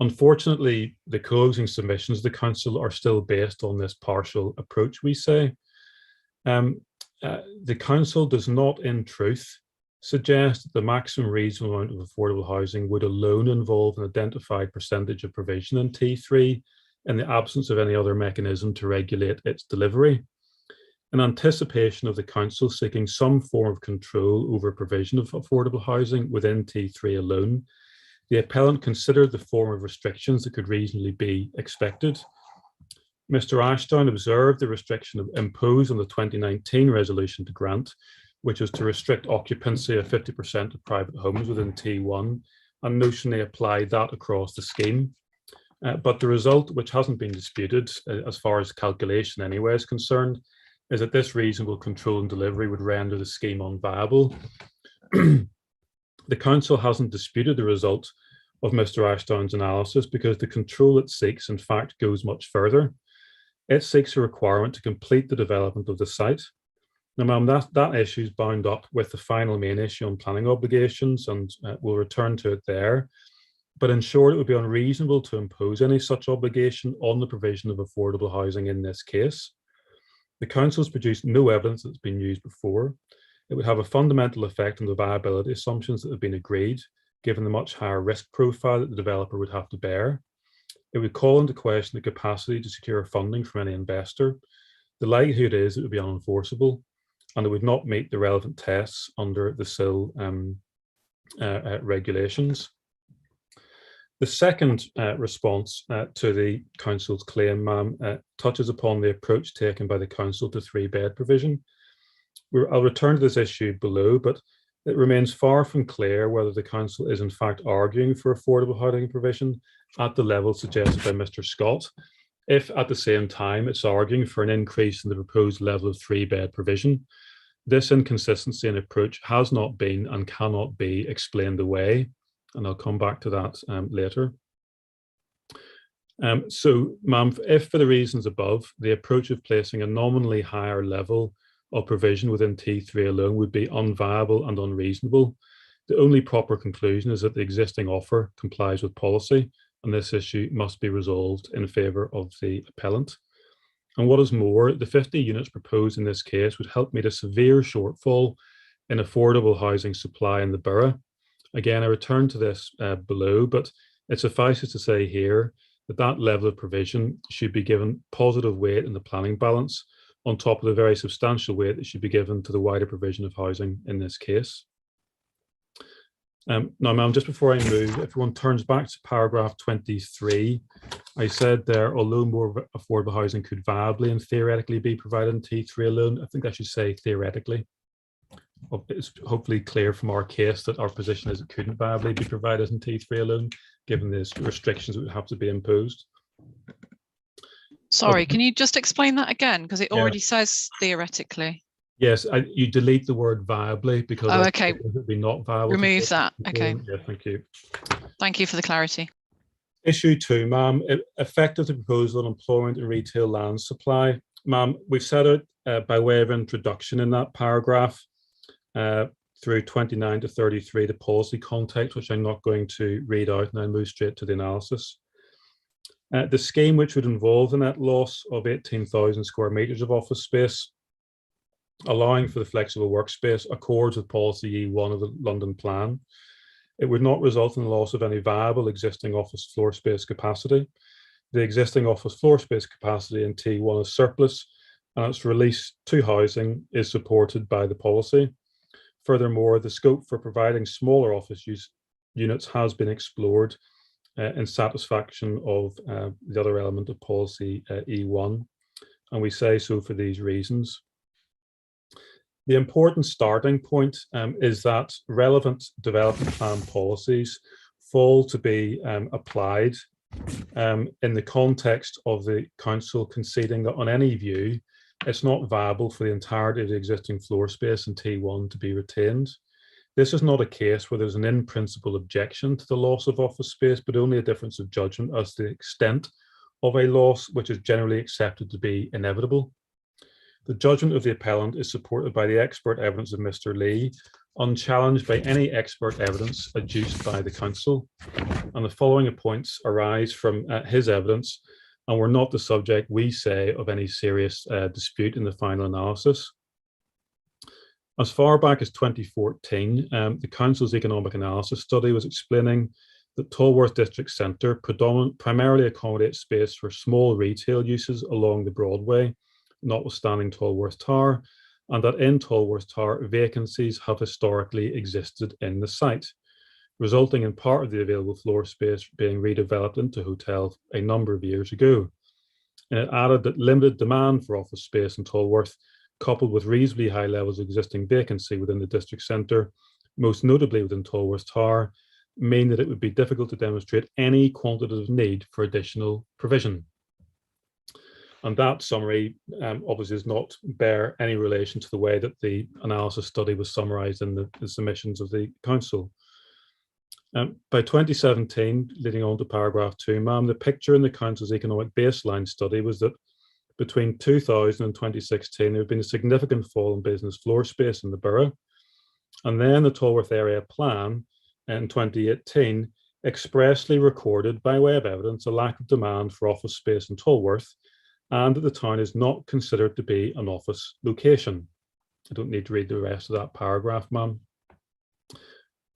Unfortunately, the closing submissions of the council are still based on this partial approach, we say. The council does not, in truth, suggest that the maximum reasonable amount of affordable housing would alone involve an identified percentage of provision in T3 in the absence of any other mechanism to regulate its delivery. In anticipation of the council seeking some form of control over provision of affordable housing within T3 alone, the appellant considered the form of restrictions that could reasonably be expected. Mr. Ashdown observed the restriction imposed on the 2019 resolution to grant, which was to restrict occupancy of 50% of private homes within T1, and notionally applied that across the scheme. But the result, which hasn't been disputed as far as calculation anyway is concerned, is that this reasonable control and delivery would render the scheme unviable. The council hasn't disputed the result of Mr. Ashdown's analysis because the control it seeks, in fact, goes much further. It seeks a requirement to complete the development of the site. Now, ma'am, that issue is bound up with the final main issue on planning obligations, and we'll return to it there. But in short, it would be unreasonable to impose any such obligation on the provision of affordable housing in this case. The council has produced no evidence that's been used before. It would have a fundamental effect on the viability assumptions that have been agreed, given the much higher risk profile that the developer would have to bear. It would call into question the capacity to secure funding from any investor. The likelihood is it would be unenforceable, and it would not meet the relevant tests under the SIL regulations. The second response to the council's claim, ma'am, touches upon the approach taken by the council to 3-bed provision. I'll return to this issue below, but it remains far from clear whether the council is in fact arguing for affordable housing provision at the level suggested by Mr. Scott, if at the same time it's arguing for an increase in the proposed level of 3-bed provision. This inconsistency in approach has not been and cannot be explained away, and I'll come back to that later. So, ma'am, if for the reasons above, the approach of placing a nominally higher level of provision within T3 alone would be unviable and unreasonable, the only proper conclusion is that the existing offer complies with policy, and this issue must be resolved in favour of the appellant. And what is more, the 50 units proposed in this case would help meet a severe shortfall in affordable housing supply in the borough. Again, I return to this below, but it suffices to say here that that level of provision should be given positive weight in the planning balance on top of the very substantial weight that should be given to the wider provision of housing in this case. Now, ma'am, just before I move, if everyone turns back to paragraph 23, I said there, although more affordable housing could viably and theoretically be provided in T3 alone, I think I should say theoretically. It's hopefully clear from our case that our position is it couldn't viably be provided in T3 alone, given the restrictions that would have to be imposed. Sorry, can you just explain that again? Because it already says theoretically. Yes, you delete the word viably because it would be not viable. Remove that. Okay. Yeah, thank you. Thank you for the clarity. Issue 2, ma'am, effective the proposal on employment and retail land supply. Ma'am, we've set out by way of introduction in that paragraph through 29 to 33, the policy context, which I'm not going to read out, and I'll move straight to the analysis. The scheme which would involve the net loss of 18,000 square metres of office space, allowing for the flexible workspace, accords with policy E1 of the London Plan. It would not result in the loss of any viable existing office floor space capacity. The existing office floor space capacity in T1 is surplus, and its release to housing is supported by the policy. Furthermore, the scope for providing smaller office units has been explored in satisfaction of the other element of policy E1, and we say so for these reasons. The important starting point is that relevant development plan policies fall to be applied in the context of the council conceding that on any view, it's not viable for the entirety of the existing floor space in T1 to be retained. This is not a case where there's an in-principle objection to the loss of office space, but only a difference of judgment as to the extent of a loss which is generally accepted to be inevitable. The judgment of the appellant is supported by the expert evidence of Mr. Lee, unchallenged by any expert evidence adduced by the council. And the following points arise from his evidence and were not the subject, we say, of any serious dispute in the final analysis. As far back as 2014, the council's economic analysis study was explaining that Tolworth District Centre primarily accommodates space for small retail uses along the Broadway, notwithstanding Tolworth Tower, and that in Tolworth Tower, vacancies have historically existed in the site, resulting in part of the available floor space being redeveloped into hotels a number of years ago. And it added that limited demand for office space in Tolworth, coupled with reasonably high levels of existing vacancy within the district centre, most notably within Tolworth Tower, mean that it would be difficult to demonstrate any quantitative need for additional provision. And that summary obviously does not bear any relation to the way that the analysis study was summarised in the submissions of the council. By 2017, leading on to paragraph 2, ma'am, the picture in the council's economic baseline study was that between 2000 and 2016, there had been a significant fall in business floor space in the borough. And then the Tolworth area plan in 2018 expressly recorded by way of evidence a lack of demand for office space in Tolworth, and that the town is not considered to be an office location. I don't need to read the rest of that paragraph, ma'am.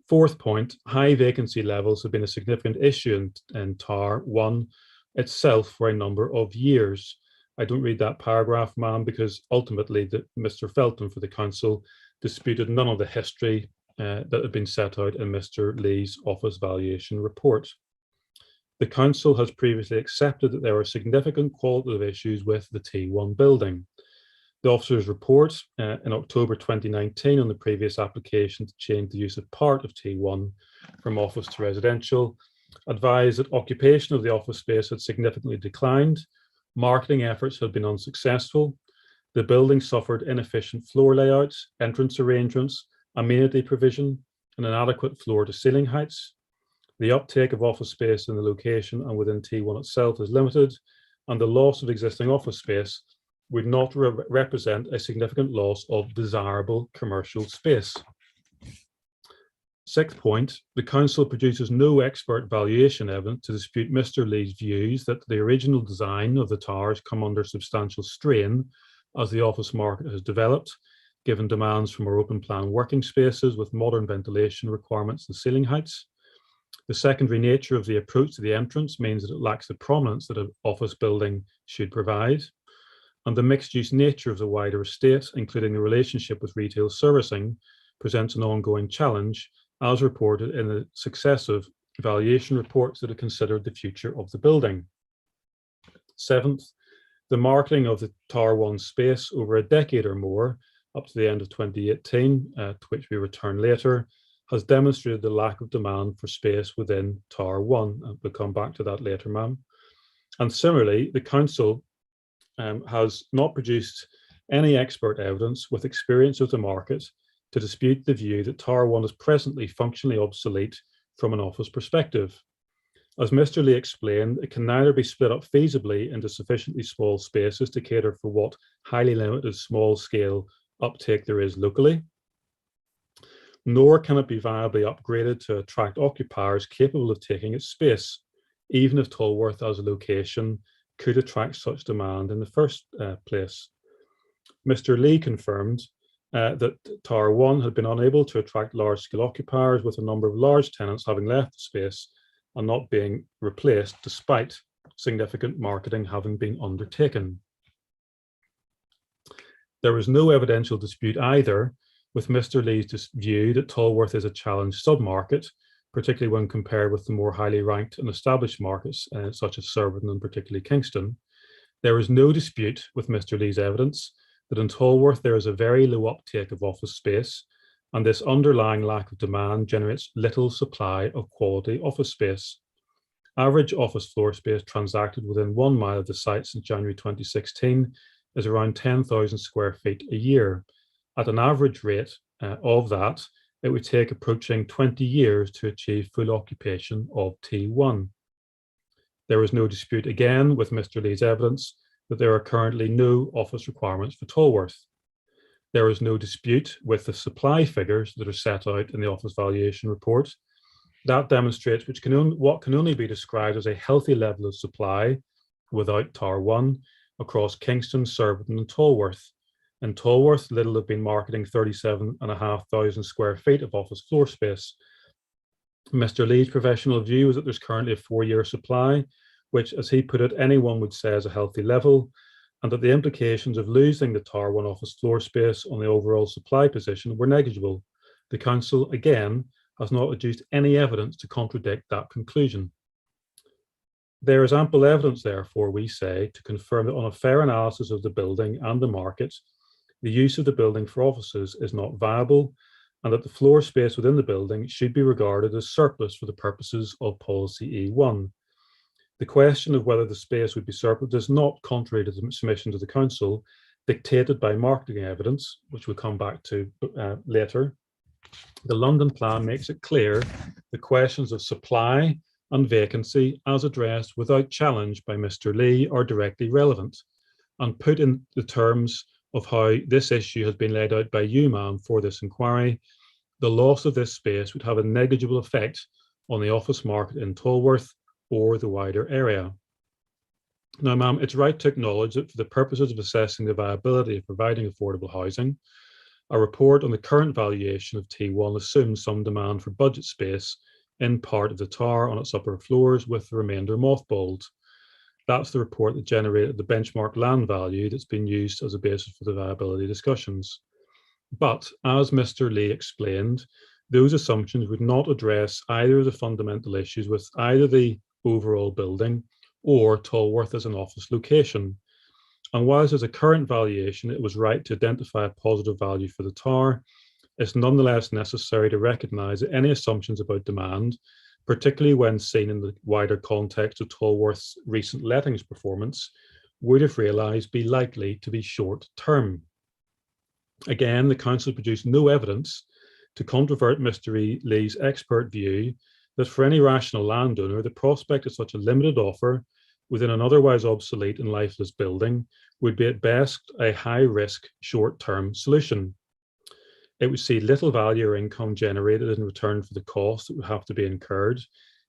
Fourth point, high vacancy levels have been a significant issue in Tower 1 itself for a number of years. I don't read that paragraph, ma'am, because ultimately Mr. Felton for the council disputed none of the history that had been set out in Mr. Lee's office valuation report. The council has previously accepted that there are significant qualitative issues with the T1 building. The officer's report in October 2019 on the previous application to change the use of part of T1 from office to residential advised that occupation of the office space had significantly declined, marketing efforts had been unsuccessful, the building suffered inefficient floor layouts, entrance arrangements, amenity provision, and inadequate floor to ceiling heights. The uptake of office space in the location and within T1 itself is limited, and the loss of existing office space would not represent a significant loss of desirable commercial space. Sixth point, the council produces no expert valuation evidence to dispute Mr. Lee's views that the original design of the towers come under substantial strain as the office market has developed, given demands from our open plan working spaces with modern ventilation requirements and ceiling heights. The secondary nature of the approach to the entrance means that it lacks the prominence that an office building should provide. And the mixed-use nature of the wider estate, including the relationship with retail servicing, presents an ongoing challenge, as reported in the successive valuation reports that have considered the future of the building. Seventh, the marketing of the Tower 1 space over a decade or more, up to the end of 2018, to which we return later, has demonstrated the lack of demand for space within Tower 1. We'll come back to that later, ma'am. And similarly, the council has not produced any expert evidence with experience of the market to dispute the view that Tower 1 is presently functionally obsolete from an office perspective. As Mr. Lee explained, it can neither be split up feasibly into sufficiently small spaces to cater for what highly limited small-scale uptake there is locally, nor can it be viably upgraded to attract occupiers capable of taking its space, even if Tolworth as a location could attract such demand in the first place. Mr. Lee confirmed that Tower 1 had been unable to attract large-scale occupiers, with a number of large tenants having left the space and not being replaced, despite significant marketing having been undertaken. There was no evidential dispute either with Mr. Lee's view that Tolworth is a challenged submarket, particularly when compared with the more highly ranked and established markets, such as Surbiton and particularly Kingston. There is no dispute with Mr. Lee's evidence that in Tolworth there is a very low uptake of office space, and this underlying lack of demand generates little supply of quality office space. Average office floor space transacted within 1 mile of the site since January 2016 is around 10,000 square feet a year. At an average rate of that, it would take approaching 20 years to achieve full occupation of T1. There is no dispute again with Mr. Lee's evidence that there are currently no office requirements for Tolworth. There is no dispute with the supply figures that are set out in the office valuation report. That demonstrates what can only be described as a healthy level of supply without Tower 1 across Kingston, Surbiton and Tolworth. In Tolworth, Lidl have been marketing 37,500 square feet of office floor space. Mr. Lee's professional view is that there's currently a 4-year supply, which, as he put it, anyone would say is a healthy level, and that the implications of losing the Tower 1 office floor space on the overall supply position were negligible. The council, again, has not adduced any evidence to contradict that conclusion. There is ample evidence, therefore, we say, to confirm that on a fair analysis of the building and the market, the use of the building for offices is not viable, and that the floor space within the building should be regarded as surplus for the purposes of Policy E1. The question of whether the space would be surplus is not, contrary to the submission to the council, dictated by marketing evidence, which we'll come back to later. The London plan makes it clear the questions of supply and vacancy, as addressed without challenge by Mr. Lee, are directly relevant, and put in the terms of how this issue has been laid out by you, ma'am, for this inquiry. The loss of this space would have a negligible effect on the office market in Tolworth or the wider area. Now, ma'am, it's right to acknowledge that for the purposes of assessing the viability of providing affordable housing, a report on the current valuation of T1 assumes some demand for budget space in part of the tower on its upper floors, with the remainder mothballed. That's the report that generated the benchmark land value that's been used as a basis for the viability discussions. But as Mr. Lee explained, those assumptions would not address either of the fundamental issues with either the overall building or Tolworth as an office location. And whilst as a current valuation, it was right to identify a positive value for the tower, it's nonetheless necessary to recognise that any assumptions about demand, particularly when seen in the wider context of Tolworth's recent lettings performance, would, if realised, be likely to be short-term. Again, the council produced no evidence to controvert Mr. Lee's expert view that for any rational landowner, the prospect of such a limited offer within an otherwise obsolete and lifeless building would be at best a high-risk, short-term solution. It would see little value or income generated in return for the cost that would have to be incurred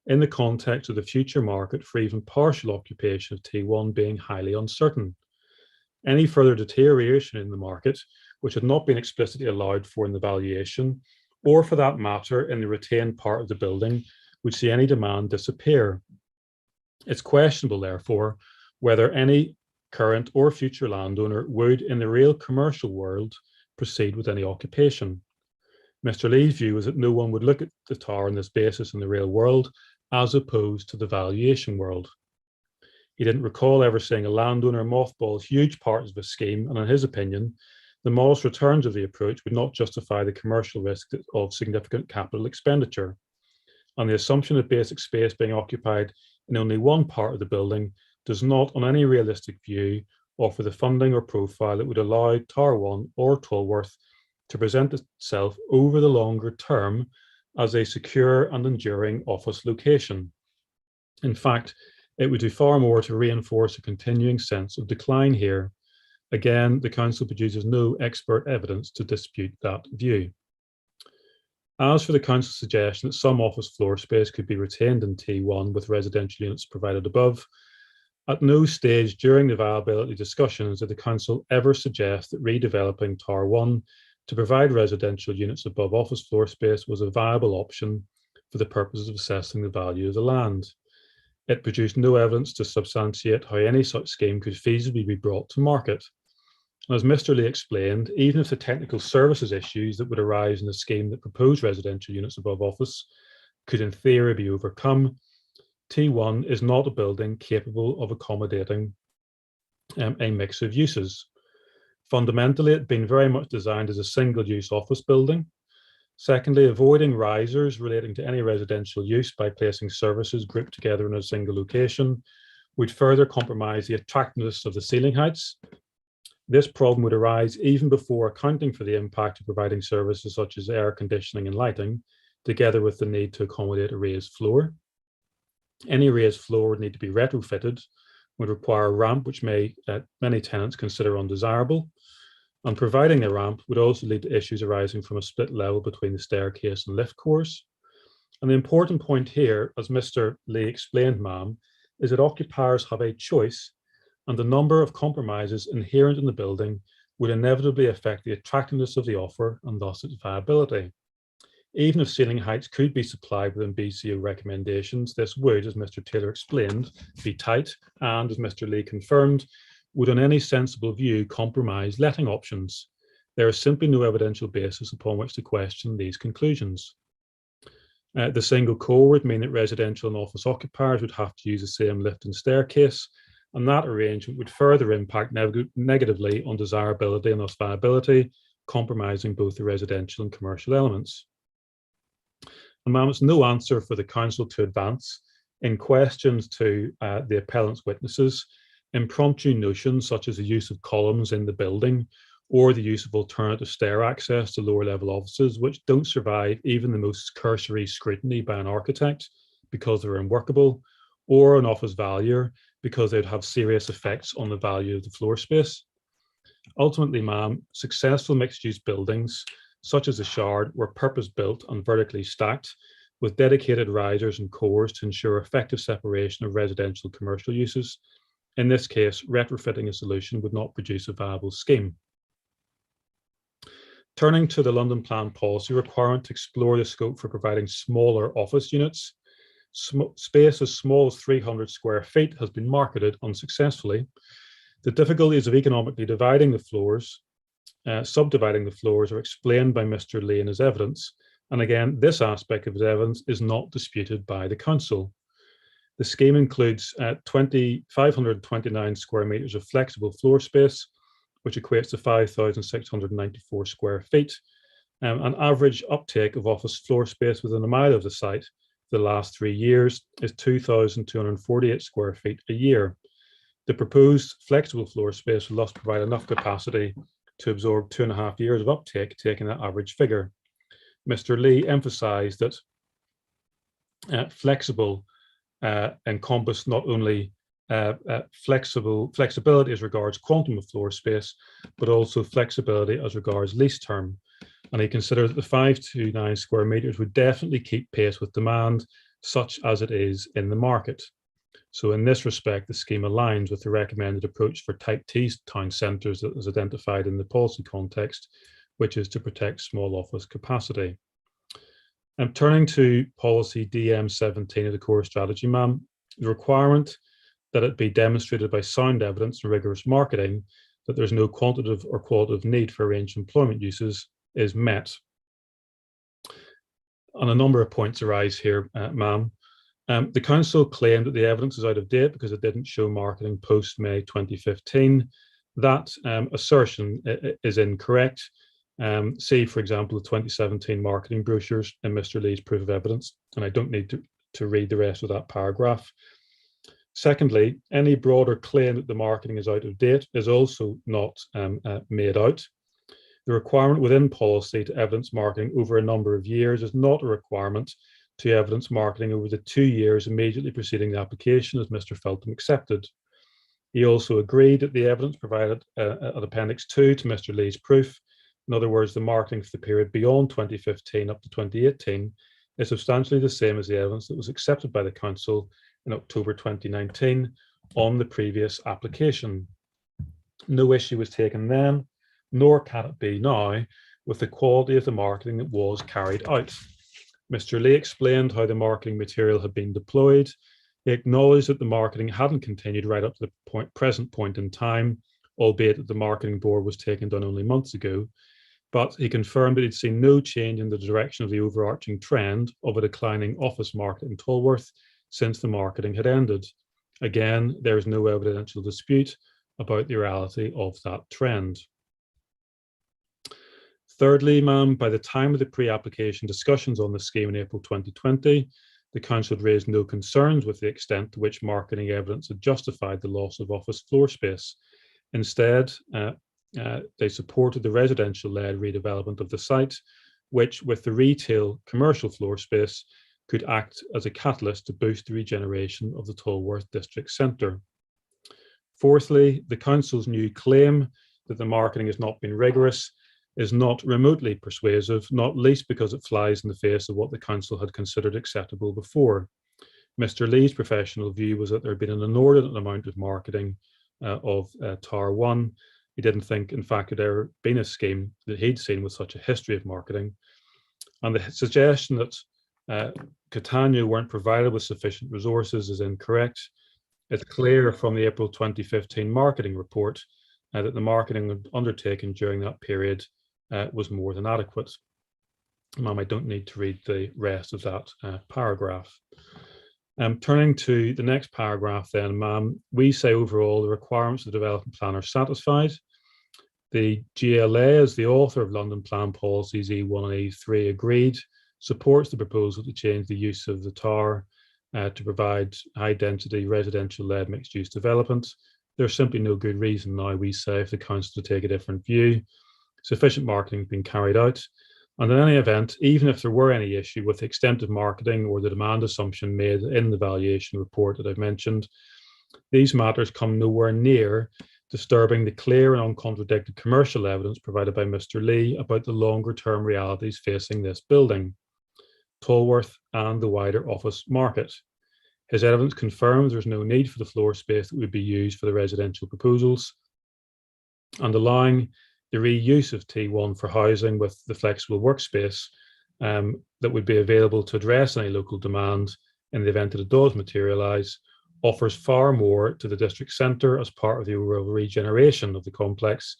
in the context of the future market for even partial occupation of T1 being highly uncertain. Any further deterioration in the market, which had not been explicitly allowed for in the valuation, or for that matter in the retained part of the building, would see any demand disappear. It's questionable, therefore, whether any current or future landowner would, in the real commercial world, proceed with any occupation. Mr. Lee's view is that no one would look at the tower on this basis in the real world, as opposed to the valuation world. He didn't recall ever seeing a landowner mothball huge parts of a scheme, and in his opinion, the modest returns of the approach would not justify the commercial risk of significant capital expenditure. And the assumption of basic space being occupied in only one part of the building does not, on any realistic view, offer the funding or profile that would allow Tower 1 or Tolworth to present itself over the longer term as a secure and enduring office location. In fact, it would do far more to reinforce a continuing sense of decline here. Again, the council produces no expert evidence to dispute that view. As for the council's suggestion that some office floor space could be retained in T1 with residential units provided above, at no stage during the viability discussions did the council ever suggest that redeveloping Tower 1 to provide residential units above office floor space was a viable option for the purposes of assessing the value of the land. It produced no evidence to substantiate how any such scheme could feasibly be brought to market. As Mr. Lee explained, even if the technical services issues that would arise in a scheme that proposed residential units above office could in theory be overcome, T1 is not a building capable of accommodating a mix of uses. Fundamentally, it had been very much designed as a single-use office building. Secondly, avoiding risers relating to any residential use by placing services grouped together in a single location would further compromise the attractiveness of the ceiling heights. This problem would arise even before accounting for the impact of providing services such as air conditioning and lighting, together with the need to accommodate a raised floor. Any raised floor would need to be retrofitted, would require a ramp, which many tenants consider undesirable, and providing a ramp would also lead to issues arising from a split level between the staircase and lift cores. And the important point here, as Mr. Lee explained, ma'am, is that occupiers have a choice, and the number of compromises inherent in the building would inevitably affect the attractiveness of the offer and thus its viability. Even if ceiling heights could be supplied within BCO recommendations, this would, as Mr. Taylor explained, be tight and, as Mr. Lee confirmed, would on any sensible view compromise letting options. There is simply no evidential basis upon which to question these conclusions. The single core would mean that residential and office occupiers would have to use the same lift and staircase, and that arrangement would further impact negatively on desirability and thus viability, compromising both the residential and commercial elements. And ma'am, it's no answer for the council to advance in questions to the appellant's witnesses impromptu notions such as the use of columns in the building or the use of alternative stair access to lower level offices, which don't survive even the most cursory scrutiny by an architect because they're unworkable, or an office valuer because they'd have serious effects on the value of the floor space. Ultimately, ma'am, successful mixed-use buildings such as the Shard were purpose-built and vertically stacked with dedicated risers and cores to ensure effective separation of residential and commercial uses. In this case, retrofitting a solution would not produce a viable scheme. Turning to the London Plan policy requirement to explore the scope for providing smaller office units, space as small as 300 square feet has been marketed unsuccessfully. The difficulties of economically dividing the floors, subdividing the floors are explained by Mr. Lee in his evidence. And again, this aspect of his evidence is not disputed by the council. The scheme includes 529 square meters of flexible floor space, which equates to 5,694 square feet. An average uptake of office floor space within a mile of the site for the last 3 years is 2,248 square feet a year. The proposed flexible floor space will thus provide enough capacity to absorb 2.5 years of uptake, taking that average figure. Mr. Lee emphasized that flexible encompassed not only flexibility as regards quantum of floor space, but also flexibility as regards lease term. And he considered that the 529 square meters would definitely keep pace with demand, such as it is in the market. So in this respect, the scheme aligns with the recommended approach for type T town centres that was identified in the policy context, which is to protect small office capacity. And turning to policy DM17 of the core strategy, ma'am, the requirement that it be demonstrated by sound evidence and rigorous marketing that there's no quantitative or qualitative need for arranged employment uses is met. And a number of points arise here, ma'am. The council claimed that the evidence is out of date because it didn't show marketing post-May 2015. That assertion is incorrect. See, for example, the 2017 marketing brochures in Mr. Lee's proof of evidence, and I don't need to read the rest of that paragraph. Secondly, any broader claim that the marketing is out of date is also not made out. The requirement within policy to evidence marketing over a number of years is not a requirement to evidence marketing over the 2 years immediately preceding the application, as Mr. Feltham accepted. He also agreed that the evidence provided at Appendix 2 to Mr. Lee's proof In other words, the marketing for the period beyond 2015 up to 2018 is substantially the same as the evidence that was accepted by the Council in October 2019 on the previous application. No issue was taken then, nor can it be now, with the quality of the marketing that was carried out. Mr. Lee explained how the marketing material had been deployed. He acknowledged that the marketing hadn't continued right up to the present point in time, albeit that the marketing board was taken down only months ago. But he confirmed that he'd seen no change in the direction of the overarching trend of a declining office market in Tolworth since the marketing had ended. Again, there is no evidential dispute about the reality of that trend. Thirdly, ma'am, by the time of the pre-application discussions on the scheme in April 2020, the Council had raised no concerns with the extent to which marketing evidence had justified the loss of office floor space. Instead, they supported the residential-led redevelopment of the site, which, with the retail commercial floor space, could act as a catalyst to boost the regeneration of the Tolworth district centre. Fourthly, the Council's new claim that the marketing has not been rigorous is not remotely persuasive, not least because it flies in the face of what the Council had considered acceptable before. Mr. Lee's professional view was that there had been an inordinate amount of marketing of Tower 1. He didn't think, in fact, there'd ever been a scheme that he'd seen with such a history of marketing. And the suggestion that Catania weren't provided with sufficient resources is incorrect. It's clear from the April 2015 marketing report that the marketing undertaken during that period was more than adequate. Ma'am, I don't need to read the rest of that paragraph. Turning to the next paragraph then, ma'am, we say overall the requirements of the development plan are satisfied. The GLA, as the author of London Plan Policies E1 and E3 agreed, supports the proposal to change the use of the tower to provide high-density residential-led mixed-use development. There's simply no good reason now, we say, for the Council to take a different view. Sufficient marketing has been carried out. And in any event, even if there were any issue with the extent of marketing or the demand assumption made in the valuation report that I've mentioned, these matters come nowhere near disturbing the clear and uncontradicted commercial evidence provided by Mr. Lee about the longer-term realities facing this building, Tolworth and the wider office market. His evidence confirms there's no need for the floor space that would be used for the residential proposals, and allowing the reuse of T1 for housing with the flexible workspace that would be available to address any local demand in the event that it does materialise offers far more to the district centre as part of the overall regeneration of the complex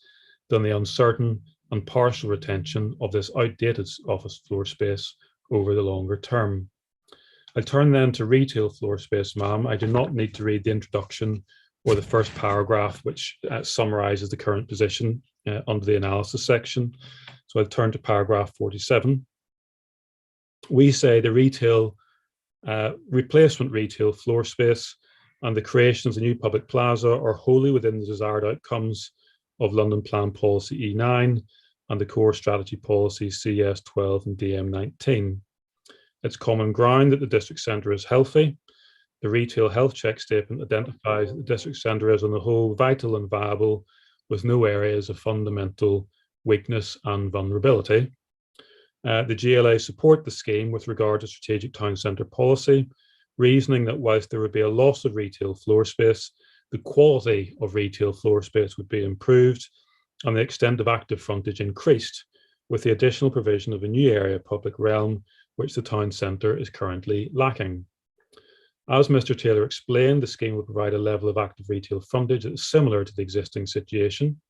than the uncertain and partial retention of this outdated office floor space over the longer term. I'll turn then to retail floor space, ma'am. I do not need to read the introduction or the first paragraph, which summarises the current position under the analysis section. So I'll turn to paragraph 47. We say the retail, replacement retail floor space and the creation of the new public plaza are wholly within the desired outcomes of London Plan Policy E9 and the core strategy policies CS12 and DM19. It's common ground that the district centre is healthy. The retail health check statement identifies that the district centre is on the whole vital and viable with no areas of fundamental weakness and vulnerability. The GLA support the scheme with regard to strategic town centre policy, reasoning that whilst there would be a loss of retail floor space, the quality of retail floor space would be improved and the extent of active frontage increased with the additional provision of a new area public realm which the town centre is currently lacking. As Mr. Taylor explained, the scheme will provide a level of active retail frontage that is similar to the existing situation.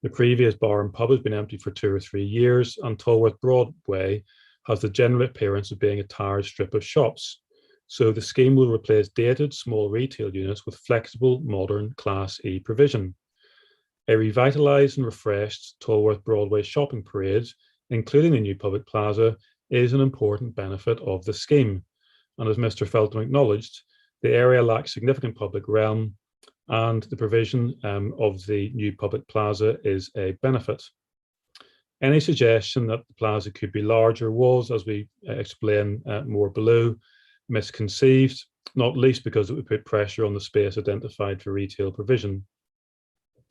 The previous bar and pub has been empty for 2 or 3 years, and Tolworth Broadway has the general appearance of being a tired strip of shops. So the scheme will replace dated small retail units with flexible, modern Class E provision. A revitalised and refreshed Tolworth Broadway shopping parade, including the new public plaza, is an important benefit of the scheme. And as Mr. Feltham acknowledged, the area lacks significant public realm and the provision of the new public plaza is a benefit. Any suggestion that the plaza could be larger was, as we explain more below, misconceived, not least because it would put pressure on the space identified for retail provision.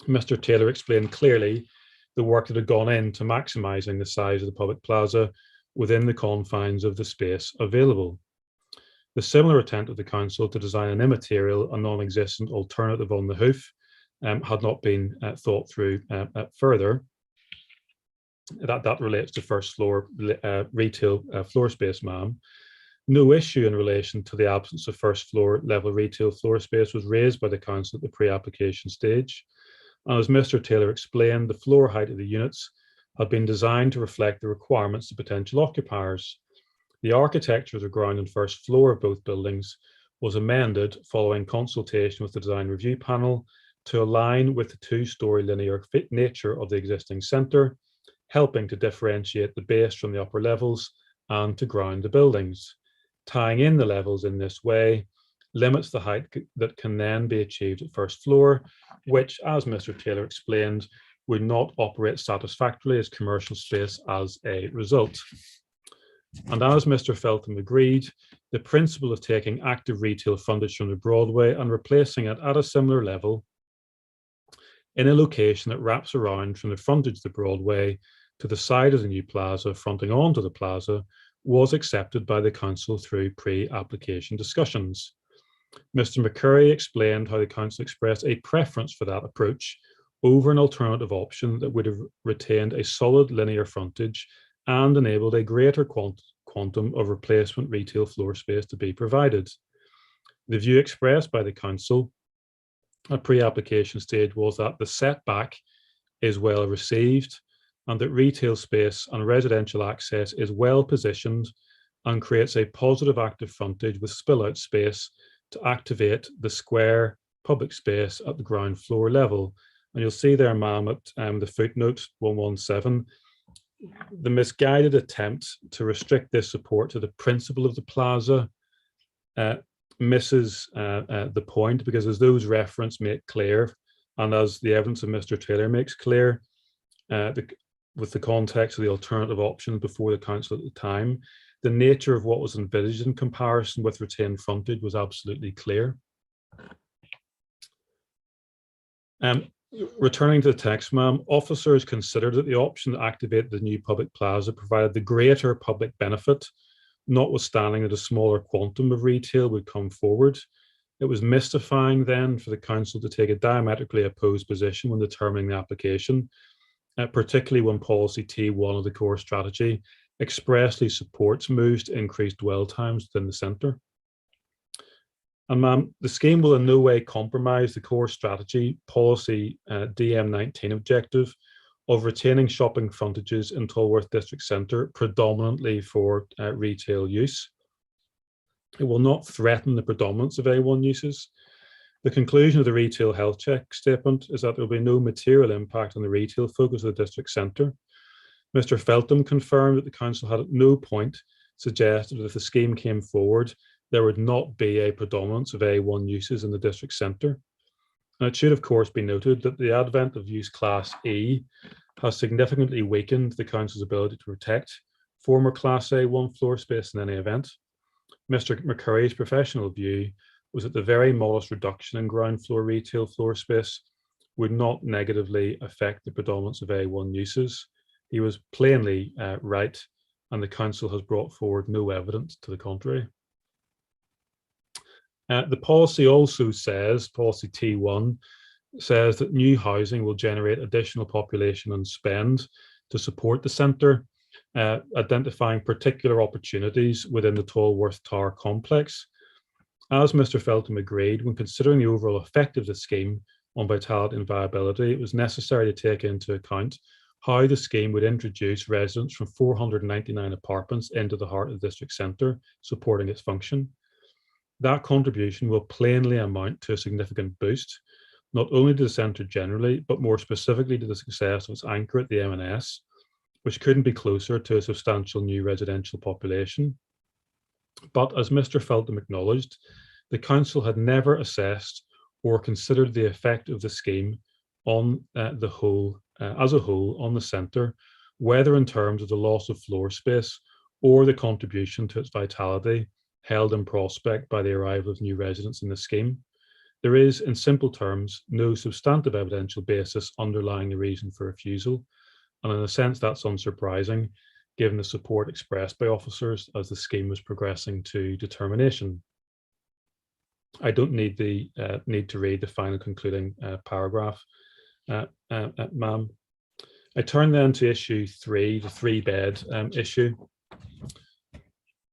Mr. Taylor explained clearly the work that had gone into maximising the size of the public plaza within the confines of the space available. The similar attempt of the council to design an immaterial and non-existent alternative on the hoof had not been thought through further. That relates to first floor retail floor space, ma'am. No issue in relation to the absence of first floor level retail floor space was raised by the council at the pre-application stage. And as Mr. Taylor explained, the floor height of the units had been designed to reflect the requirements of potential occupiers. The architecture of the ground and first floor of both buildings was amended following consultation with the design review panel to align with the two-storey linear nature of the existing centre, helping to differentiate the base from the upper levels and to ground the buildings. Tying in the levels in this way limits the height that can then be achieved at first floor, which, as Mr. Taylor explained, would not operate satisfactorily as commercial space as a result. And as Mr. Feltham agreed, the principle of taking active retail frontage from the Broadway and replacing it at a similar level in a location that wraps around from the frontage of the Broadway to the side of the new plaza fronting onto the plaza was accepted by the council through pre-application discussions. Mr. McCurry explained how the council expressed a preference for that approach over an alternative option that would have retained a solid linear frontage and enabled a greater quantum of replacement retail floor space to be provided. The view expressed by the council at pre-application stage was that the setback is well received and that retail space and residential access is well positioned and creates a positive active frontage with spill-out space to activate the square public space at the ground floor level. And you'll see there, ma'am, at the footnote 117, the misguided attempt to restrict this support to the principle of the plaza misses the point, because as those references make clear, and as the evidence of Mr. Taylor makes clear, with the context of the alternative option before the council at the time, the nature of what was envisaged in comparison with retained frontage was absolutely clear. Returning to the text, ma'am, officers considered that the option to activate the new public plaza provided the greater public benefit, notwithstanding that a smaller quantum of retail would come forward. It was mystifying then for the council to take a diametrically opposed position when determining the application, particularly when policy T1 of the core strategy expressly supports moves to increase dwell times within the centre. And ma'am, the scheme will in no way compromise the core strategy policy DM19 objective of retaining shopping frontages in Tolworth District Centre predominantly for retail use. It will not threaten the predominance of A1 uses. The conclusion of the retail health check statement is that there will be no material impact on the retail focus of the district centre. Mr. Feltham confirmed that the council had at no point suggested that if the scheme came forward, there would not be a predominance of A1 uses in the district centre. And it should, of course, be noted that the advent of use class E has significantly weakened the council's ability to protect former class A1 floor space in any event. Mr. McCurry's professional view was that the very modest reduction in ground floor retail floor space would not negatively affect the predominance of A1 uses. He was plainly right, and the council has brought forward no evidence to the contrary. The policy also says, policy T1, says that new housing will generate additional population and spend to support the centre, identifying particular opportunities within the Tolworth Tower complex. As Mr. Feltham agreed, when considering the overall effect of the scheme on vitality and viability, it was necessary to take into account how the scheme would introduce residents from 499 apartments into the heart of the district centre, supporting its function. That contribution will plainly amount to a significant boost, not only to the centre generally, but more specifically to the success of its anchor at the M&S, which couldn't be closer to a substantial new residential population. But as Mr. Feltham acknowledged, the council had never assessed or considered the effect of the scheme on as a whole on the centre, whether in terms of the loss of floor space or the contribution to its vitality held in prospect by the arrival of new residents in the scheme. There is, in simple terms, no substantive evidential basis underlying the reason for refusal, And in a sense, that's unsurprising, given the support expressed by officers as the scheme was progressing to determination. I don't need to read the final concluding paragraph, ma'am. I turn then to issue 3, the 3-bed issue.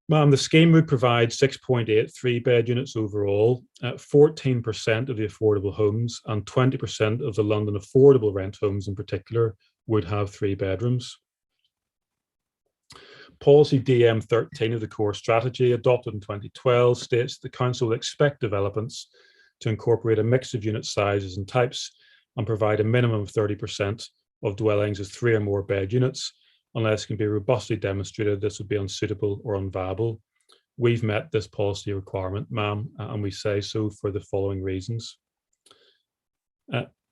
Ma'am, the scheme would provide 6.8 3-bed units overall, 14% of the affordable homes and 20% of the London affordable rent homes in particular would have 3 bedrooms. Policy DM13 of the core strategy adopted in 2012 states the council will expect developments to incorporate a mix of unit sizes and types and provide a minimum of 30% of dwellings as 3 or more bed units, unless it can be robustly demonstrated this would be unsuitable or unviable. We've met this policy requirement, ma'am, and we say so for the following reasons.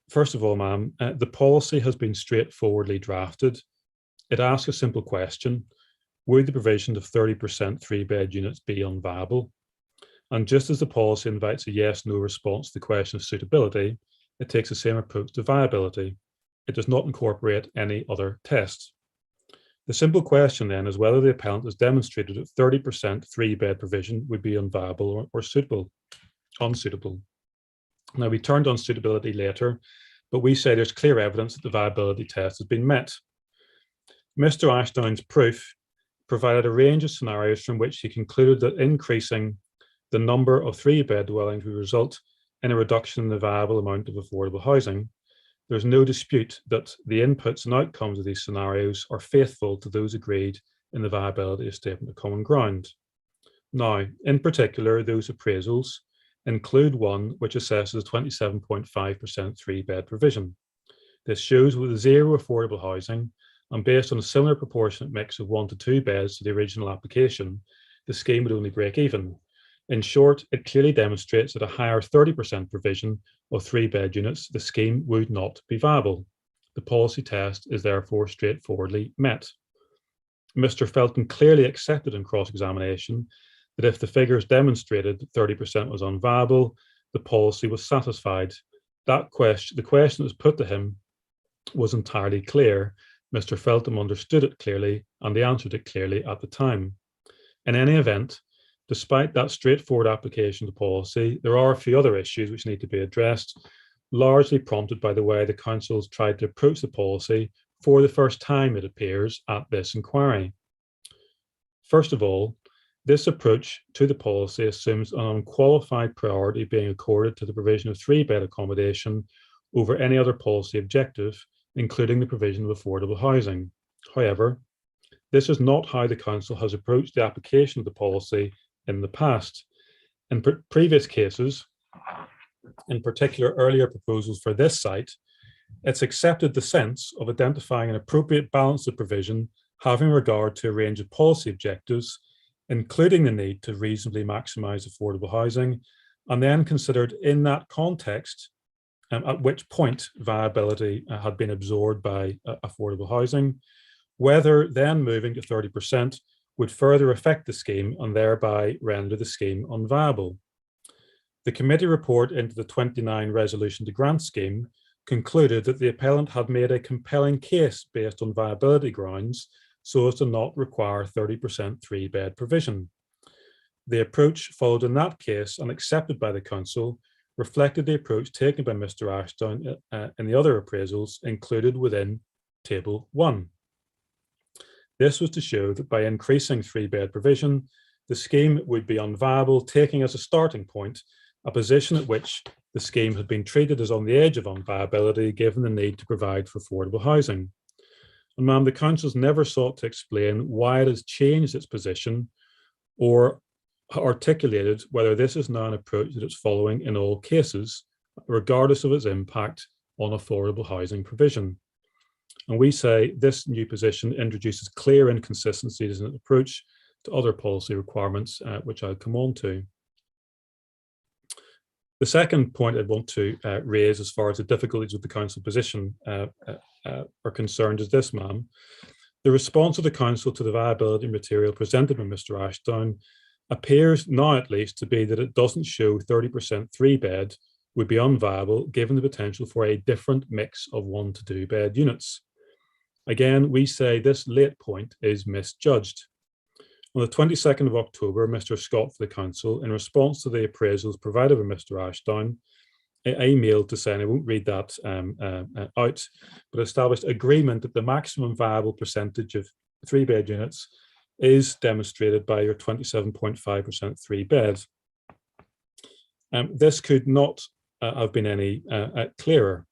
First of all, ma'am, the policy has been straightforwardly drafted. It asks a simple question: would the provision of 30% 3-bed units be unviable? And just as the policy invites a yes/no response to the question of suitability, it takes the same approach to viability. It does not incorporate any other tests. The simple question then is whether the appellant has demonstrated that 30% 3-bed provision would be unviable or unsuitable. Now, we turned on suitability later, but we say there's clear evidence that the viability test has been met. Mr. Ashdown's proof provided a range of scenarios from which he concluded that increasing the number of 3-bed dwellings would result in a reduction in the viable amount of affordable housing. There's no dispute that the inputs and outcomes of these scenarios are faithful to those agreed in the viability statement of common ground. Now, in particular, those appraisals include one which assesses 27.5% 3-bed provision. This shows with 0 affordable housing and based on a similar proportionate mix of 1 to 2 beds to the original application, the scheme would only break even. In short, it clearly demonstrates that a higher 30% provision of 3-bed units, the scheme would not be viable. The policy test is therefore straightforwardly met. Mr. Felton clearly accepted in cross-examination that if the figures demonstrated that 30% was unviable, the policy was satisfied. The question that was put to him was entirely clear. Mr. Feltham understood it clearly and they answered it clearly at the time. In any event, despite that straightforward application of the policy, there are a few other issues which need to be addressed, largely prompted by the way the council's tried to approach the policy for the first time, it appears, at this inquiry. First of all, this approach to the policy assumes an unqualified priority being accorded to the provision of 3-bed accommodation over any other policy objective, including the provision of affordable housing. However, this is not how the council has approached the application of the policy in the past. In previous cases, in particular earlier proposals for this site, it's accepted the sense of identifying an appropriate balance of provision having regard to a range of policy objectives, including the need to reasonably maximise affordable housing, and then considered in that context at which point viability had been absorbed by affordable housing, whether then moving to 30% would further affect the scheme and thereby render the scheme unviable. The committee report into the 29 resolution to grant scheme concluded that the appellant had made a compelling case based on viability grounds so as to not require 30% 3-bed provision. The approach followed in that case and accepted by the council reflected the approach taken by Mr. Ashdown in the other appraisals included within Table 1. This was to show that by increasing 3-bed provision, the scheme would be unviable, taking as a starting point a position at which the scheme had been treated as on the edge of unviability given the need to provide for affordable housing. And ma'am, the council has never sought to explain why it has changed its position or articulated whether this is now an approach that it's following in all cases, regardless of its impact on affordable housing provision. And we say this new position introduces clear inconsistencies in its approach to other policy requirements, which I'll come on to. The second point I want to raise as far as the difficulties with the council position are concerned is this, ma'am. The response of the council to the viability material presented by Mr. Ashdown appears now at least to be that it doesn't show 30% 3-bed would be unviable given the potential for a different mix of 1 to 2 bed units. Again, we say this late point is misjudged. On the 22nd of October, Mr. Scott for the Council, in response to the appraisals provided by Mr. Ashdown, emailed to say, and I won't read that out, but established agreement that the maximum viable percentage of 3-bed units is demonstrated by your 27.5% 3-bed. This could not have been any clearer.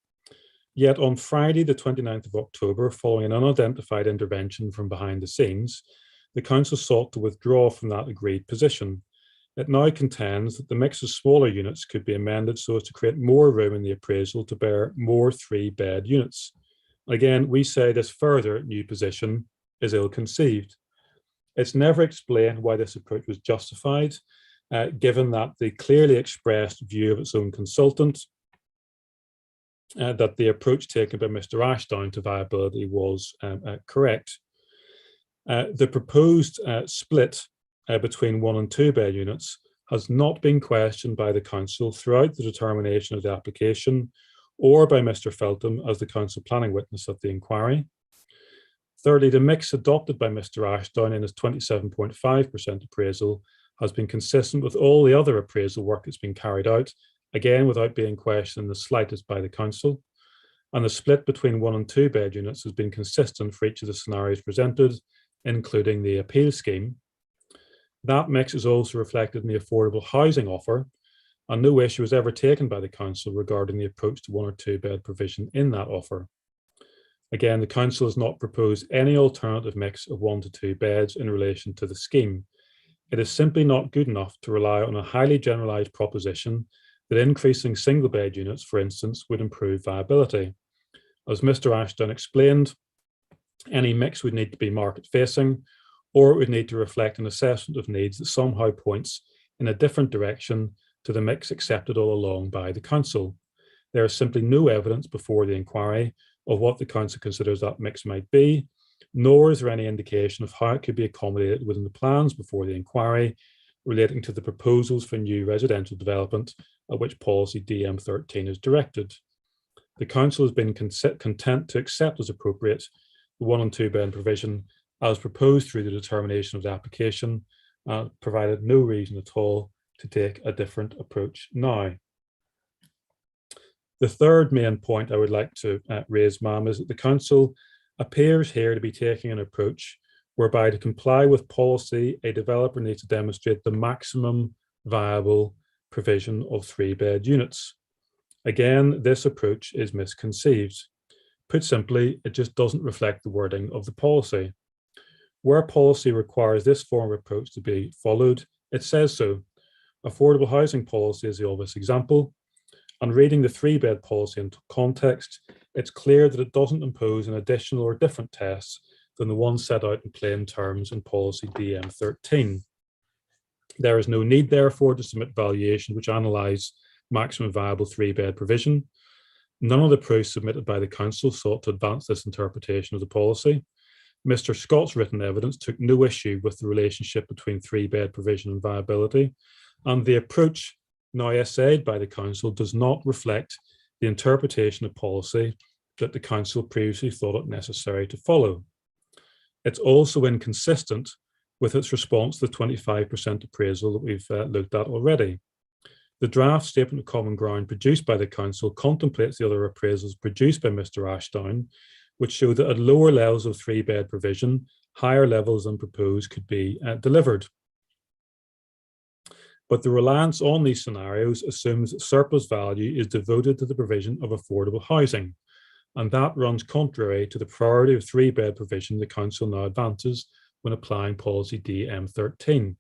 Yet on Friday, the 29th of October, following an unidentified intervention from behind the scenes, the Council sought to withdraw from that agreed position. It now contends that the mix of smaller units could be amended so as to create more room in the appraisal to bear more 3-bed units. Again, we say this further new position is ill-conceived. It's never explained why this approach was justified, given that the clearly expressed view of its own consultant that the approach taken by Mr. Ashdown to viability was correct. The proposed split between 1 and 2-bed units has not been questioned by the Council throughout the determination of the application or by Mr. Feltham as the Council planning witness at the inquiry. Thirdly, the mix adopted by Mr. Ashdown in his 27.5% appraisal has been consistent with all the other appraisal work that's been carried out, again without being questioned in the slightest by the Council. And the split between 1 and 2-bed units has been consistent for each of the scenarios presented, including the appeal scheme. That mix is also reflected in the affordable housing offer, and no issue was ever taken by the Council regarding the approach to 1 or 2-bed provision in that offer. Again, the Council has not proposed any alternative mix of 1 to 2 beds in relation to the scheme. It is simply not good enough to rely on a highly generalised proposition that increasing single-bed units, for instance, would improve viability. As Mr. Ashdown explained, any mix would need to be market-facing, or it would need to reflect an assessment of needs that somehow points in a different direction to the mix accepted all along by the Council. There is simply no evidence before the inquiry of what the Council considers that mix might be, nor is there any indication of how it could be accommodated within the plans before the inquiry relating to the proposals for new residential development at which policy DM13 is directed. The Council has been content to accept as appropriate the 1 and 2-bed provision as proposed through the determination of the application, provided no reason at all to take a different approach now. The third main point I would like to raise, ma'am, is that the Council appears here to be taking an approach whereby to comply with policy, a developer needs to demonstrate the maximum viable provision of 3-bed units. Again, this approach is misconceived. Put simply, it just doesn't reflect the wording of the policy. Where policy requires this form of approach to be followed, it says so. Affordable housing policy is the obvious example. And reading the 3-bed policy into context, it's clear that it doesn't impose an additional or different test than the one set out in plain terms in policy DM13. There is no need, therefore, to submit valuations which analyse maximum viable 3-bed provision. None of the proofs submitted by the Council sought to advance this interpretation of the policy. Mr. Scott's written evidence took no issue with the relationship between 3-bed provision and viability, and the approach now essayed by the Council does not reflect the interpretation of policy that the Council previously thought it necessary to follow. It's also inconsistent with its response to the 25% appraisal that we've looked at already. The draft statement of common ground produced by the Council contemplates the other appraisals produced by Mr. Ashdown, which show that at lower levels of 3-bed provision, higher levels than proposed could be delivered. But the reliance on these scenarios assumes that surplus value is devoted to the provision of affordable housing, and that runs contrary to the priority of 3-bed provision the Council now advances when applying policy DM13.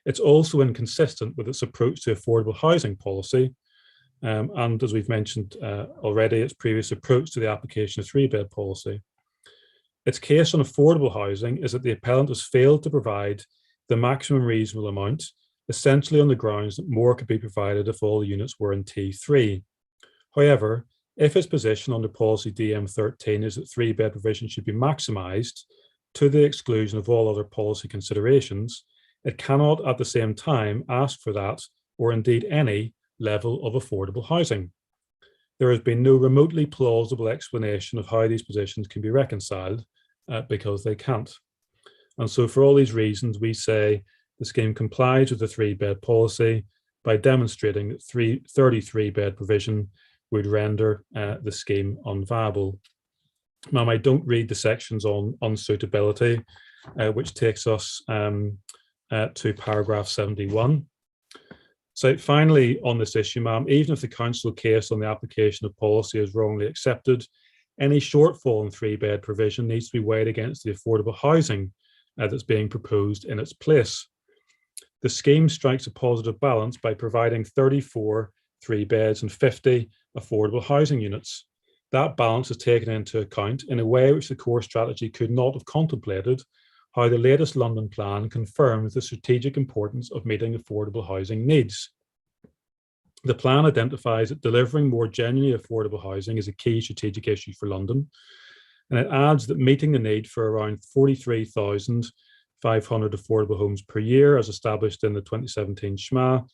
It's also inconsistent with its approach to affordable housing policy, and as we've mentioned already, its previous approach to the application of 3-bed policy. Its case on affordable housing is that the appellant has failed to provide the maximum reasonable amount, essentially on the grounds that more could be provided if all the units were in T3. However, if its position under policy DM13 is that 3-bed provision should be maximised to the exclusion of all other policy considerations, it cannot at the same time ask for that, or indeed any, level of affordable housing. There has been no remotely plausible explanation of how these positions can be reconciled, because they can't. And so for all these reasons, we say the scheme complies with the 3-bed policy by demonstrating that 33-bed provision would render the scheme unviable. Ma'am, I don't read the sections on unsuitability, which takes us to paragraph 71. So finally, on this issue, ma'am, even if the council case on the application of policy is wrongly accepted, any shortfall in 3-bed provision needs to be weighed against the affordable housing that's being proposed in its place. The scheme strikes a positive balance by providing 34 3-beds and 50 affordable housing units. That balance is taken into account in a way which the core strategy could not have contemplated, how the latest London plan confirms the strategic importance of meeting affordable housing needs. The plan identifies that delivering more genuinely affordable housing is a key strategic issue for London, and it adds that meeting the need for around 43,500 affordable homes per year, as established in the 2017 SHMA,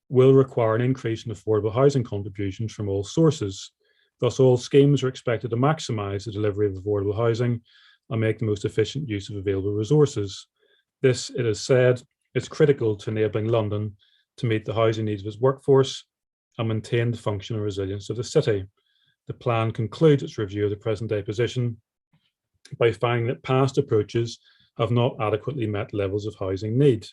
will require an increase in affordable housing contributions from all sources. Thus, all schemes are expected to maximise the delivery of affordable housing and make the most efficient use of available resources. This, it is said, is critical to enabling London to meet the housing needs of its workforce and maintain the function and resilience of the city. The plan concludes its review of the present-day position by finding that past approaches have not adequately met levels of housing need.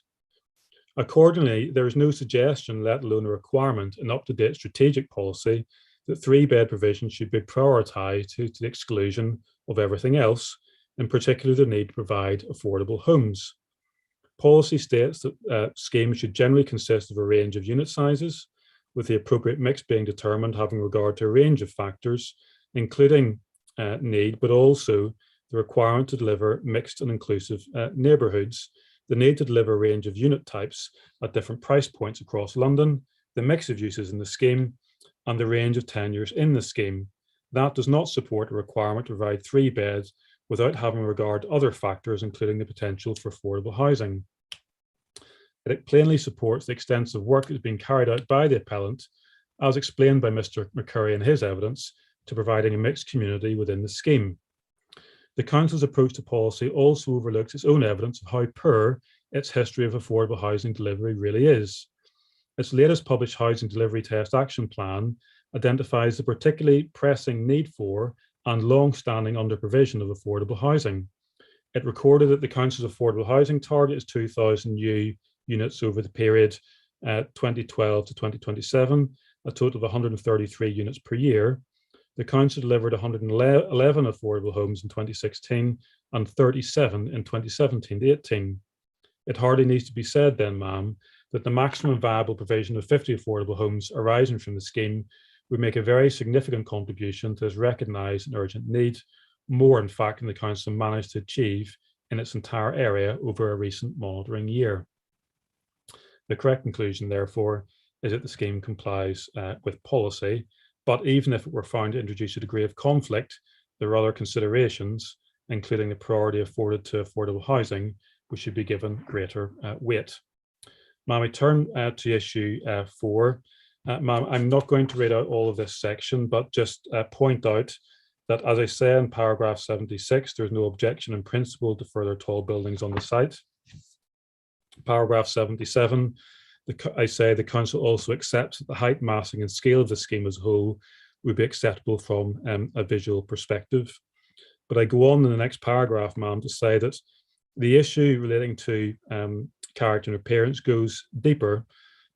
Accordingly, there is no suggestion, let alone a requirement, in up-to-date strategic policy that 3-bed provision should be prioritised to the exclusion of everything else, in particular the need to provide affordable homes. Policy states that schemes should generally consist of a range of unit sizes, with the appropriate mix being determined having regard to a range of factors, including need, but also the requirement to deliver mixed and inclusive neighbourhoods, the need to deliver a range of unit types at different price points across London, the mix of uses in the scheme, and the range of tenures in the scheme. That does not support a requirement to provide 3 beds without having regard to other factors, including the potential for affordable housing. It plainly supports the extensive work that has been carried out by the appellant, as explained by Mr. McCurry in his evidence, to providing a mixed community within the scheme. The Council's approach to policy also overlooks its own evidence of how poor its history of affordable housing delivery really is. Its latest published Housing Delivery Test Action Plan identifies the particularly pressing need for and long-standing underprovision of affordable housing. It recorded that the Council's affordable housing target is 2,000 new units over the period 2012 to 2027, a total of 133 units per year. The Council delivered 111 affordable homes in 2016 and 37 in 2017-18. It hardly needs to be said then, ma'am, that the maximum viable provision of 50 affordable homes arising from the scheme would make a very significant contribution to this recognised and urgent need, more in fact than the Council managed to achieve in its entire area over a recent monitoring year. The correct conclusion, therefore, is that the scheme complies with policy, but even if it were found to introduce a degree of conflict, there are other considerations, including the priority afforded to affordable housing, which should be given greater weight. Ma'am, I turn to issue 4. Ma'am, I'm not going to read out all of this section, but just point out that, as I say in paragraph 76, there's no objection in principle to further tall buildings on the site. Paragraph 77, I say the Council also accepts that the height, massing and scale of the scheme as a whole would be acceptable from a visual perspective. But I go on in the next paragraph, ma'am, to say that the issue relating to character and appearance goes deeper,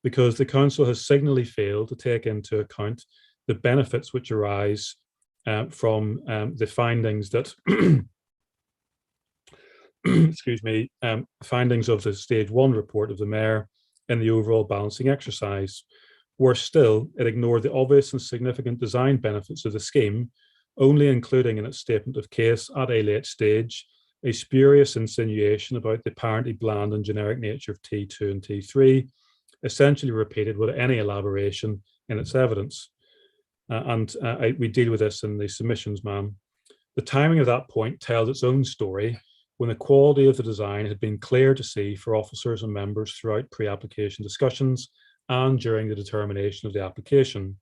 because the Council has signally failed to take into account the benefits which arise from the findings that excuse me, findings of the stage 1 report of the Mayor in the overall balancing exercise. Worse still, it ignored the obvious and significant design benefits of the scheme, only including in its statement of case at a late stage a spurious insinuation about the apparently bland and generic nature of T2 and T3, essentially repeated without any elaboration in its evidence. We deal with this in the submissions, ma'am. The timing of that point tells its own story, when the quality of the design had been clear to see for officers and members throughout pre-application discussions and during the determination of the application.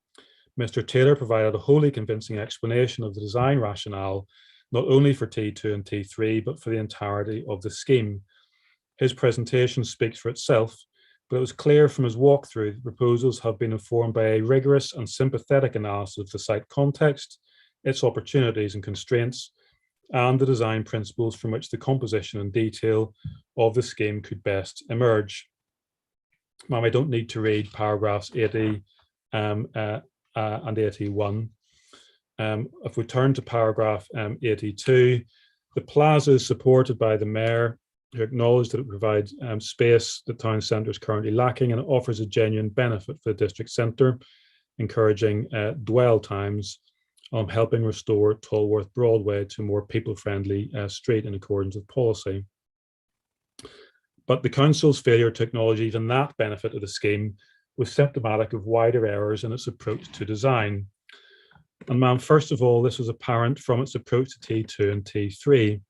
Mr. Taylor provided a wholly convincing explanation of the design rationale, not only for T2 and T3, but for the entirety of the scheme. His presentation speaks for itself, but it was clear from his walkthrough that proposals have been informed by a rigorous and sympathetic analysis of the site context, its opportunities and constraints, and the design principles from which the composition and detail of the scheme could best emerge. Ma'am, I don't need to read paragraphs 80 and 81. If we turn to paragraph 82, the plaza is supported by the mayor, who acknowledged that it provides space the town centre is currently lacking, and it offers a genuine benefit for the district centre, encouraging dwell times, helping restore Tolworth Broadway to a more people-friendly street in accordance with policy. But the council's failure to acknowledge even that benefit of the scheme was symptomatic of wider errors in its approach to design. And ma'am, first of all, this was apparent from its approach to T2 and T3.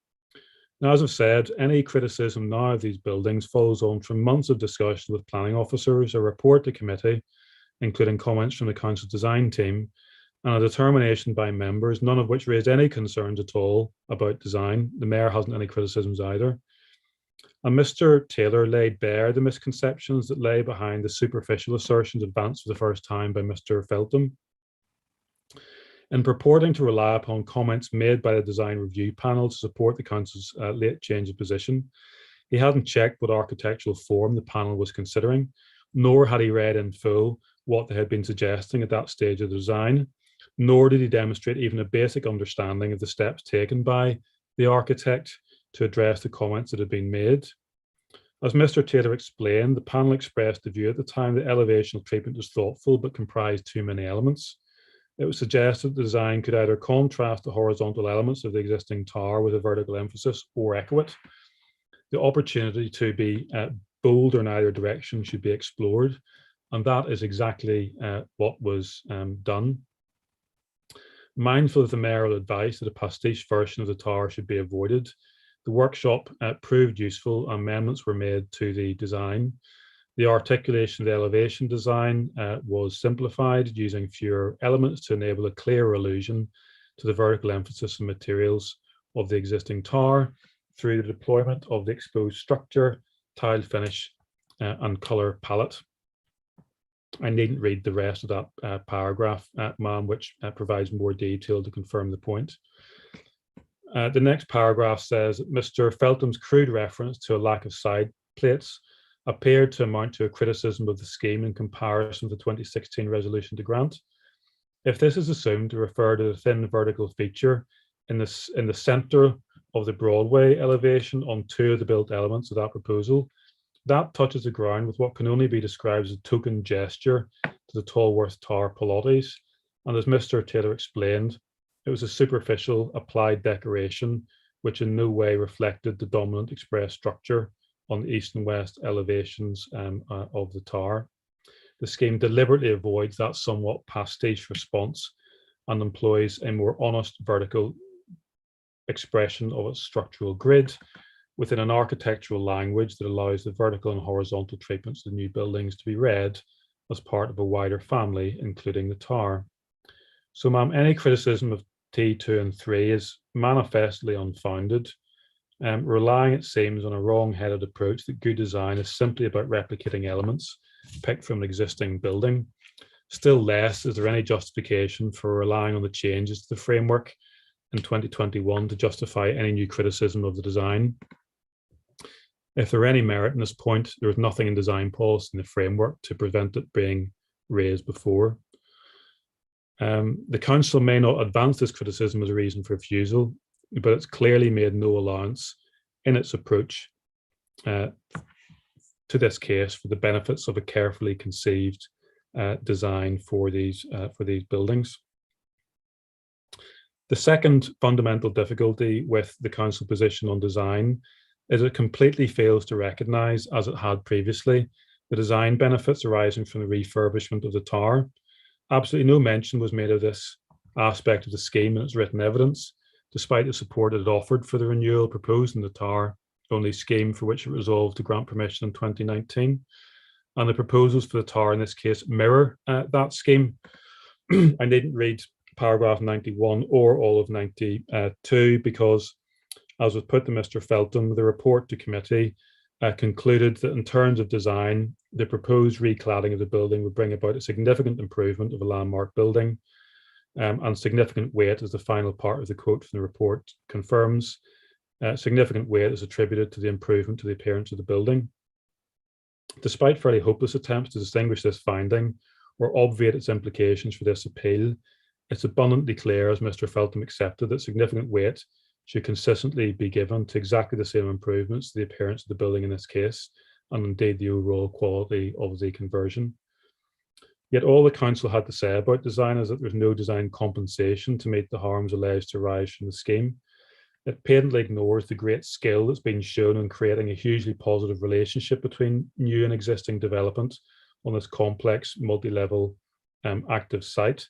Now, as I've said, any criticism now of these buildings follows on from months of discussion with planning officers, a report to committee, including comments from the council design team, and a determination by members, none of which raised any concerns at all about design. The mayor hasn't any criticisms either. And Mr. Taylor laid bare the misconceptions that lay behind the superficial assertions advanced for the first time by Mr. Feltham. In purporting to rely upon comments made by the design review panel to support the council's late change of position, he hadn't checked what architectural form the panel was considering, nor had he read in full what they had been suggesting at that stage of the design, nor did he demonstrate even a basic understanding of the steps taken by the architect to address the comments that had been made. As Mr. Taylor explained, the panel expressed the view at the time that elevational treatment was thoughtful but comprised too many elements. It was suggested the design could either contrast the horizontal elements of the existing tower with a vertical emphasis or echo it. The opportunity to be bold in either direction should be explored, and that is exactly what was done. Mindful of the mayoral advice that a pastiche version of the tower should be avoided, the workshop proved useful. Amendments were made to the design. The articulation of the elevation design was simplified, using fewer elements to enable a clearer allusion to the vertical emphasis and materials of the existing tower through the deployment of the exposed structure, tile finish, and colour palette. I needn't read the rest of that paragraph, ma'am, which provides more detail to confirm the point. The next paragraph says that Mr. Feltham's crude reference to a lack of side plates appeared to amount to a criticism of the scheme in comparison to the 2016 resolution to grant. If this is assumed to refer to the thin vertical feature in the centre of the Broadway elevation on two of the built elements of that proposal, that touches the ground with what can only be described as a token gesture to the Tolworth Tower pilates. And as Mr. Taylor explained, it was a superficial applied decoration which in no way reflected the dominant express structure on the east and west elevations of the tower. The scheme deliberately avoids that somewhat pastiche response and employs a more honest vertical expression of its structural grid within an architectural language that allows the vertical and horizontal treatments of the new buildings to be read as part of a wider family, including the tower. So, ma'am, any criticism of T2 and 3 is manifestly unfounded, relying, it seems, on a wrong-headed approach that good design is simply about replicating elements picked from an existing building. Still less is there any justification for relying on the changes to the framework in 2021 to justify any new criticism of the design. If there are any merit in this point, there is nothing in design policy in the framework to prevent it being raised before. The council may not advance this criticism as a reason for refusal, but it's clearly made no allowance in its approach to this case for the benefits of a carefully conceived design for these buildings. The second fundamental difficulty with the council position on design is it completely fails to recognise, as it had previously, the design benefits arising from the refurbishment of the tower. Absolutely no mention was made of this aspect of the scheme in its written evidence, despite the support it offered for the renewal proposed in the tower only scheme for which it resolved to grant permission in 2019. And the proposals for the tower in this case mirror that scheme. I needn't read paragraph 91 or all of 92 because, as was put to Mr. Feltham, the report to committee concluded that in terms of design, the proposed recladding of the building would bring about a significant improvement of a landmark building, and significant weight, as the final part of the quote from the report confirms, significant weight is attributed to the improvement to the appearance of the building. Despite fairly hopeless attempts to distinguish this finding or obviate its implications for this appeal, it's abundantly clear, as Mr. Feltham accepted, that significant weight should consistently be given to exactly the same improvements to the appearance of the building in this case, and indeed the overall quality of the conversion. Yet all the council had to say about design is that there's no design compensation to meet the harms alleged to arise from the scheme. It patently ignores the great skill that's been shown in creating a hugely positive relationship between new and existing development on this complex, multi-level active site,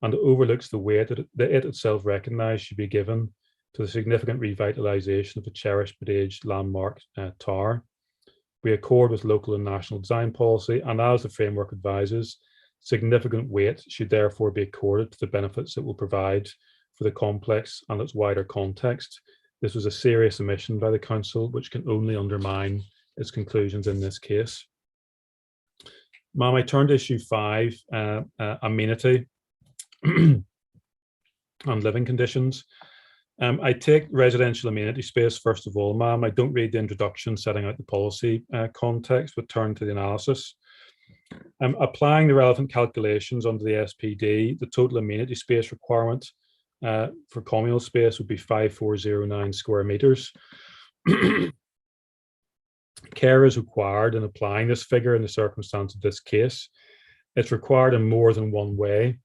and it overlooks the weight that it itself recognised should be given to the significant revitalisation of a cherished but aged landmark tower. We accord with local and national design policy, and as the framework advises, significant weight should therefore be accorded to the benefits it will provide for the complex and its wider context. This was a serious omission by the council, which can only undermine its conclusions in this case. Ma'am, I turn to issue 5, amenity and living conditions. I take residential amenity space first of all, ma'am. I don't read the introduction setting out the policy context, but turn to the analysis. Applying the relevant calculations under the SPD, the total amenity space requirement for communal space would be 5409 square meters. Care is required in applying this figure in the circumstance of this case. It's required in more than one way.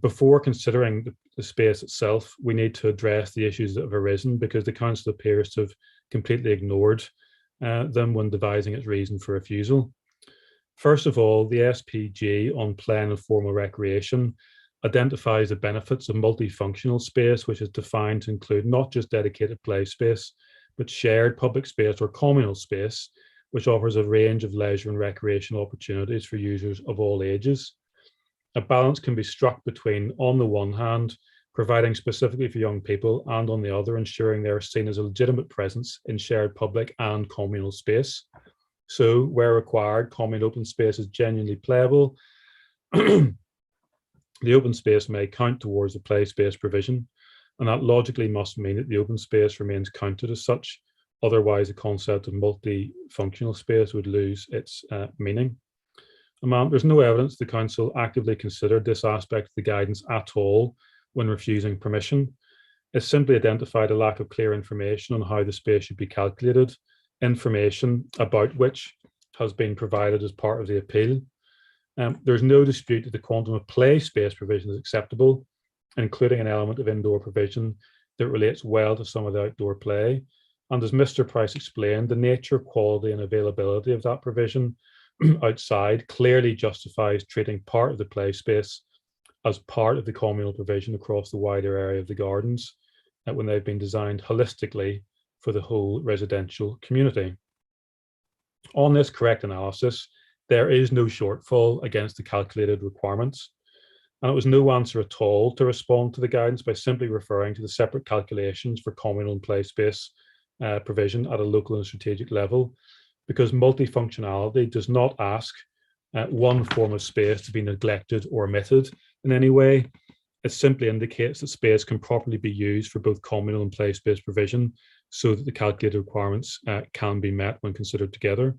Before considering the space itself, we need to address the issues that have arisen because the council appears to have completely ignored them when devising its reason for refusal. First of all, the SPG on plain and formal recreation identifies the benefits of multifunctional space, which is defined to include not just dedicated play space, but shared public space or communal space, which offers a range of leisure and recreational opportunities for users of all ages. A balance can be struck between, on the one hand, providing specifically for young people, and on the other, ensuring they are seen as a legitimate presence in shared public and communal space. So, where required, common open space is genuinely playable. The open space may count towards the play space provision, and that logically must mean that the open space remains counted as such. Otherwise, the concept of multifunctional space would lose its meaning. There's no evidence the council actively considered this aspect of the guidance at all when refusing permission. It simply identified a lack of clear information on how the space should be calculated, information about which has been provided as part of the appeal. There's no dispute that the quantum of play space provision is acceptable, including an element of indoor provision that relates well to some of the outdoor play. And as Mr. Price explained, the nature, quality, and availability of that provision outside clearly justifies treating part of the play space as part of the communal provision across the wider area of the gardens when they've been designed holistically for the whole residential community. On this correct analysis, there is no shortfall against the calculated requirements, and it was no answer at all to respond to the guidance by simply referring to the separate calculations for communal and play space provision at a local and strategic level, because multifunctionality does not ask one form of space to be neglected or omitted in any way. It simply indicates that space can properly be used for both communal and play space provision so that the calculated requirements can be met when considered together.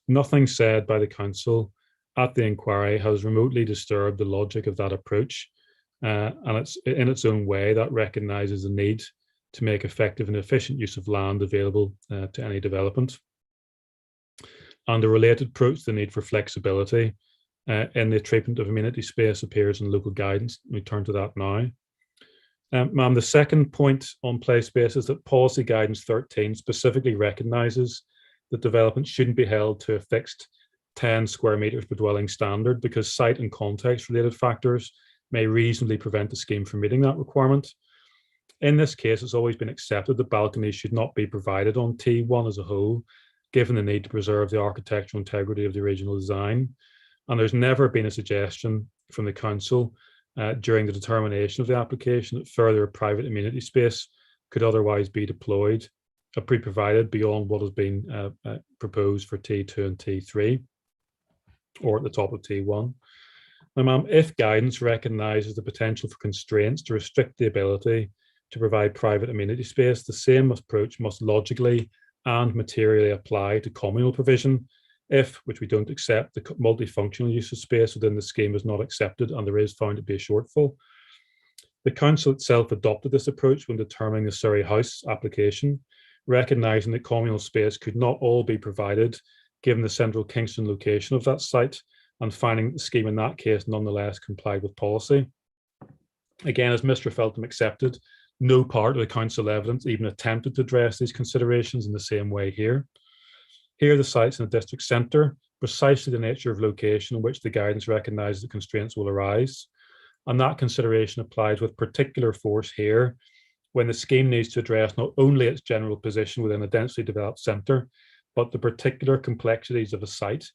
Nothing said by the council at the inquiry has remotely disturbed the logic of that approach, and it's in its own way that recognises the need to make effective and efficient use of land available to any development. And a related approach to the need for flexibility in the treatment of amenity space appears in local guidance. We turn to that now. Ma'am, the second point on play space is that policy guidance 13 specifically recognises that development shouldn't be held to a fixed 10 square meters per dwelling standard because site and context related factors may reasonably prevent the scheme from meeting that requirement. In this case, it's always been accepted that balconies should not be provided on T1 as a whole, given the need to preserve the architectural integrity of the original design. And there's never been a suggestion from the council during the determination of the application that further private amenity space could otherwise be deployed, provided beyond what has been proposed for T2 and T3, or at the top of T1. Now, if guidance recognises the potential for constraints to restrict the ability to provide private amenity space, the same approach must logically and materially apply to communal provision if, which we don't accept, the multifunctional use of space within the scheme is not accepted and there is found to be a shortfall. The council itself adopted this approach when determining the Surrey House application, recognising that communal space could not all be provided given the central Kingston location of that site, and finding the scheme in that case nonetheless complied with policy. Again, as Mr. Feltham accepted, no part of the council evidence even attempted to address these considerations in the same way here. Here, the site's in the district centre, precisely the nature of location in which the guidance recognises that constraints will arise. And that consideration applies with particular force here when the scheme needs to address not only its general position within a densely developed centre, but the particular complexities of a site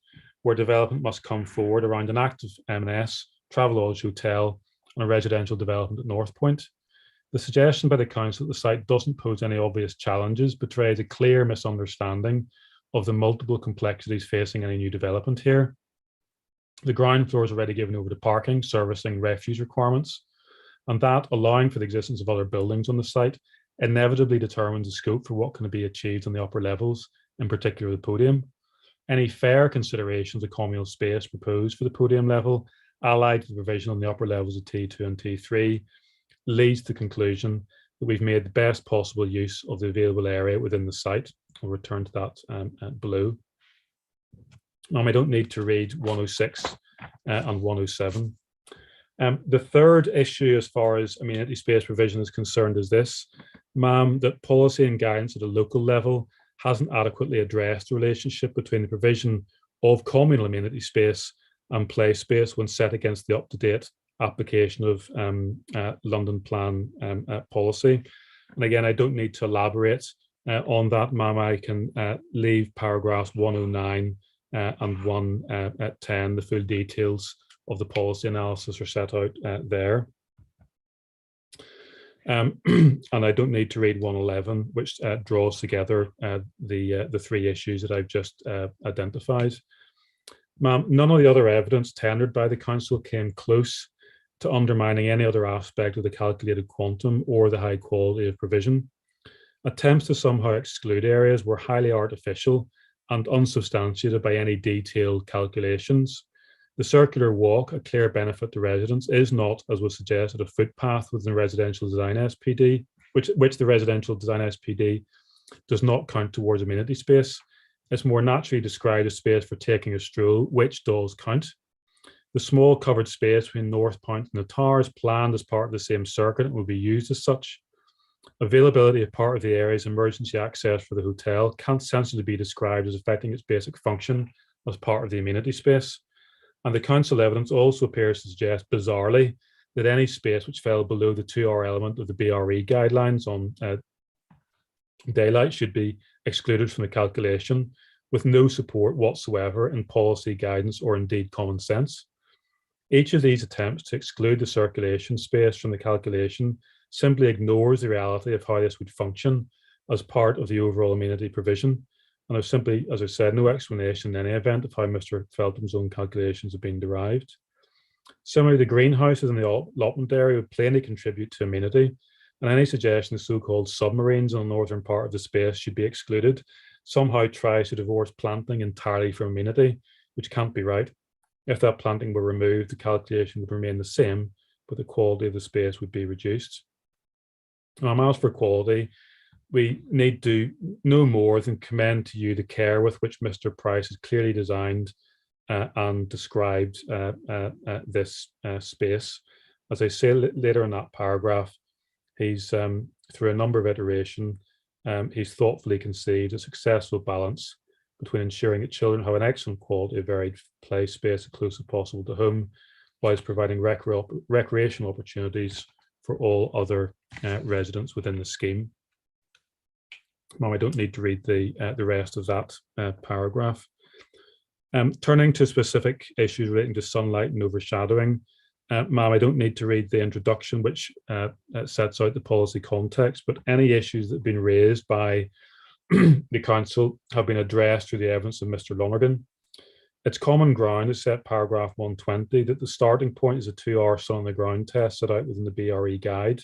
where development must come forward around an active M&S, Travelodge Hotel, and a residential development at North Point. The suggestion by the council that the site doesn't pose any obvious challenges betrays a clear misunderstanding of the multiple complexities facing any new development here. The ground floor is already given over to parking, servicing, refuse requirements, and that, allowing for the existence of other buildings on the site, inevitably determines the scope for what can be achieved on the upper levels, in particular the podium. Any fair consideration of the communal space proposed for the podium level, allied to the provision on the upper levels of T2 and T3, leads to the conclusion that we've made the best possible use of the available area within the site. I'll return to that below. I don't need to read 106 and 107. The third issue as far as amenity space provision is concerned is this, that policy and guidance at a local level hasn't adequately addressed the relationship between the provision of communal amenity space and play space when set against the up-to-date application of London Plan policy. And again, I don't need to elaborate on that, I can leave paragraphs 109 and 110, the full details of the policy analysis are set out there. And I don't need to read 111, which draws together the three issues that I've just identified. None of the other evidence tendered by the council came close to undermining any other aspect of the calculated quantum or the high quality of provision. Attempts to somehow exclude areas were highly artificial and unsubstantiated by any detailed calculations. The circular walk, a clear benefit to residents, is not, as was suggested, a footpath within the residential design SPD, which the residential design SPD does not count towards amenity space. It's more naturally described as space for taking a stroll, which does count. The small covered space between North Point and the Tower is planned as part of the same circuit and will be used as such. Availability of part of the area's emergency access for the hotel can't sensibly be described as affecting its basic function as part of the amenity space. And the council evidence also appears to suggest, bizarrely, that any space which fell below the 2R element of the BRE guidelines on daylight should be excluded from the calculation, with no support whatsoever in policy guidance or indeed common sense. Each of these attempts to exclude the circulation space from the calculation simply ignores the reality of how this would function as part of the overall amenity provision. And there's simply, as I said, no explanation in any event of how Mr. Feltham's own calculations have been derived. Similarly, the greenhouses in the allotment area would plainly contribute to amenity, and any suggestion the so-called submarines in the northern part of the space should be excluded somehow tries to divorce planting entirely from amenity, which can't be right. If that planting were removed, the calculation would remain the same, but the quality of the space would be reduced. As for quality, we need to no more than commend to you the care with which Mr. Price has clearly designed and described this space. As I say later in that paragraph, he's through a number of iterations, he's thoughtfully conceived a successful balance between ensuring that children have an excellent quality of varied play space as close as possible to home, whilst providing recreational opportunities for all other residents within the scheme. I don't need to read the rest of that paragraph. Turning to specific issues relating to sunlight and overshadowing, ma'am, I don't need to read the introduction, which sets out the policy context, but any issues that have been raised by the council have been addressed through the evidence of Mr. Lonergan. It's common ground to set paragraph 120 that the starting point is a 2-hour sun on the ground test set out within the BRE guide,